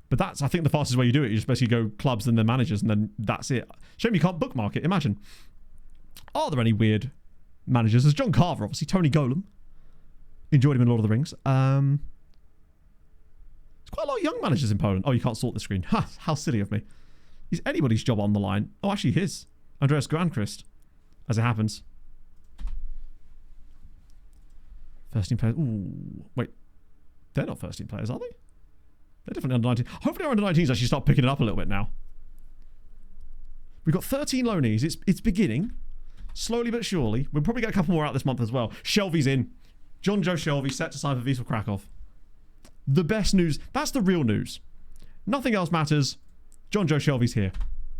But that's, I think, the fastest way you do it. You just basically go clubs and then managers, and then that's it. Shame you can't bookmark it. Imagine. Are there any weird managers? There's John Carver, obviously. Tony Golem. Enjoyed him in Lord of the Rings. There's quite a lot of young managers in Poland. Oh, you can't sort the screen. Ha! How silly of me. Is anybody's job on the line? Oh, actually his. Andreas Granqvist. As it happens. First team players. Ooh. Wait. They're not first team players, are they? They're definitely under 19. Hopefully our under 19s actually start picking it up a little bit now. We've got 13 loanees. It's beginning. Slowly but surely. We'll probably get a couple more out this month as well. Shelby's in. John Joe Shelby set to sign for Wisła Kraków. The best news. That's the real news. Nothing else matters. John Joe Shelby's here.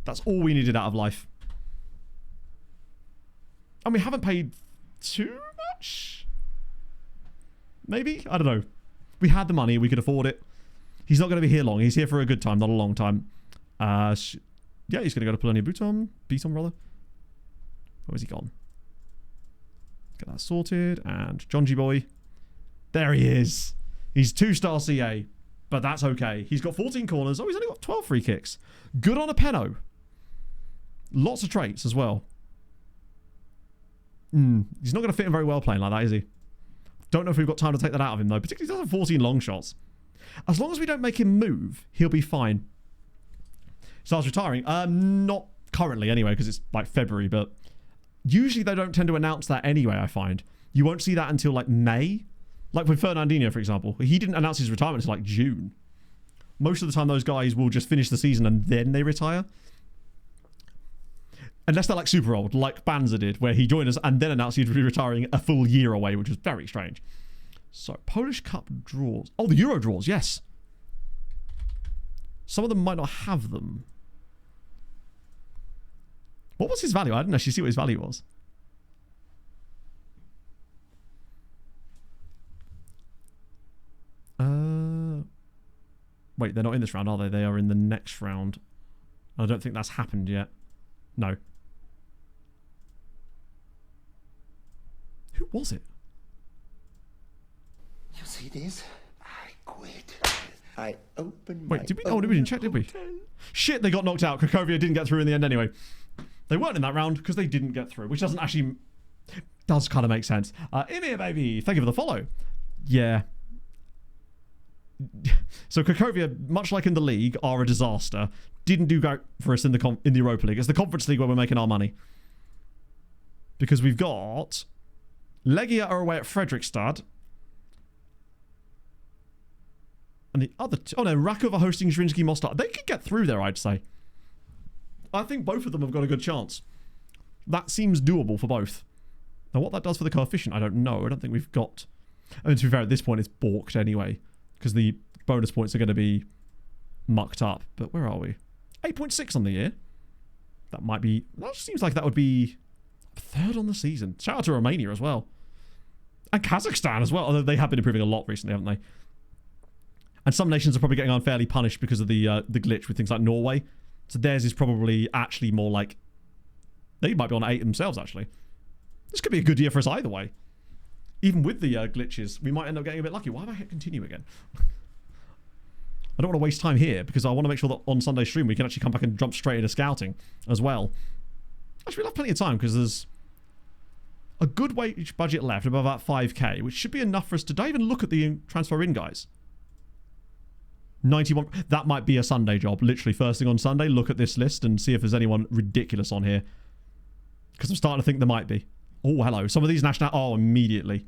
That's all we needed out of life. And we haven't paid too much? Maybe? I don't know. We had the money. We could afford it. He's not going to be here long. He's here for a good time, not a long time. Yeah, he's going to go to Polonia Beaton, rather. Where's he gone? Get that sorted. And John G. Boy. There he is. He's 2-star CA, but that's okay. He's got 14 corners. Oh, he's only got 12 free kicks. Good on a penno. Lots of traits as well. He's not going to fit in very well playing like that, is he? Don't know if we've got time to take that out of him, though. Particularly he does have 14 long shots. As long as we don't make him move, he'll be fine. Starts retiring. Not currently, anyway, because it's like February, but usually they don't tend to announce that anyway, I find. You won't see that until like May. Like with Fernandinho, for example. He didn't announce his retirement until like June. Most of the time, those guys will just finish the season and then they retire. Unless they're like super old, like Banzer did, where he joined us and then announced he'd be retiring a full year away, which was very strange. So, Polish Cup draws. Oh, the Euro draws, yes. Some of them might not have them. What was his value? I didn't actually see what his value was. Wait, they're not in this round, are they? They are in the next round. I don't think that's happened yet. No. Who was it? You see this? I quit. I opened Wait, did we? Oh, we didn't check, did we? Shit, they got knocked out. Cracovia didn't get through in the end anyway. They weren't in that round because they didn't get through, which doesn't actually... does kind of make sense. Emir, baby, thank you for the follow. Yeah. So Cracovia, much like in the league, are a disaster. Didn't do great for us in the Europa League. It's the Conference League where we're making our money. Because we've got... Legia are away at Fredrikstad. And the other two... Oh no, Rakov are hosting Zrinjski Mostar. They could get through there, I'd say. I think both of them have got a good chance. That seems doable for both. Now what that does for the coefficient, I don't know. I don't think we've got... I mean, to be fair, at this point it's balked anyway. Because the bonus points are going to be mucked up. But where are we? 8.6 on the year. That might be... That seems like that would be third on the season. Shout out to Romania as well. And Kazakhstan as well. Although they have been improving a lot recently, haven't they? And some nations are probably getting unfairly punished because of the glitch with things like Norway. So theirs is probably actually more like... They might be on 8 themselves, actually. This could be a good year for us either way. Even with the glitches, we might end up getting a bit lucky. Why have I hit continue again? I don't want to waste time here because I want to make sure that on Sunday stream we can actually come back and jump straight into scouting as well. Actually, we'll have plenty of time because there's a good wage budget left of about 5k, which should be enough for us to... Did I even look at the transfer in, guys? 91. That might be a Sunday job. Literally first thing on Sunday, look at this list and see if there's anyone ridiculous on here. Because I'm starting to think there might be. Oh, hello. Some of these national... Oh, immediately.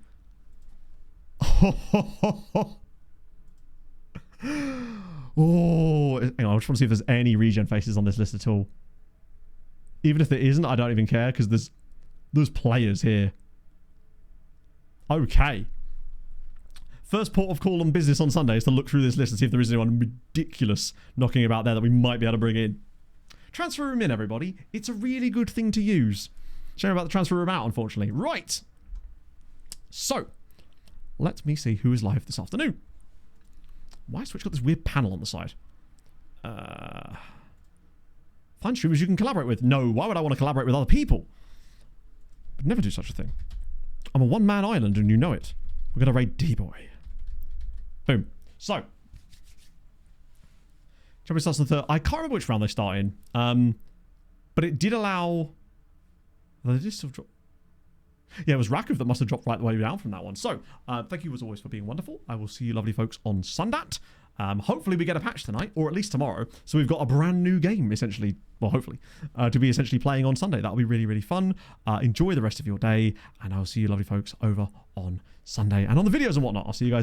Oh, hang on. I just want to see if there's any regen faces on this list at all. Even if there isn't, I don't even care because there's players here. Okay. First port of call on business on Sunday is to look through this list and see if there is anyone ridiculous knocking about there that we might be able to bring in. Transfer room in, everybody. It's a really good thing to use. Shame about the transfer room out, unfortunately. Right. So, let me see who is live this afternoon. Why has Twitch got this weird panel on the side? Find streamers you can collaborate with. No, why would I want to collaborate with other people? Would never do such a thing. I'm a one-man island and you know it. We're going to raid D-Boy. Boom. So. Champion starts on the third. I can't remember which round they start in. But it did allow... They did still drop... Yeah, it was Rakov that must have dropped right the way down from that one. So, thank you as always for being wonderful. I will see you lovely folks on Sundat. Hopefully we get a patch tonight, or at least tomorrow. So we've got a brand new game, essentially. Well, hopefully. To be essentially playing on Sunday. That'll be really, really fun. Enjoy the rest of your day. And I'll see you lovely folks over on Sunday. And on the videos and whatnot. I'll see you guys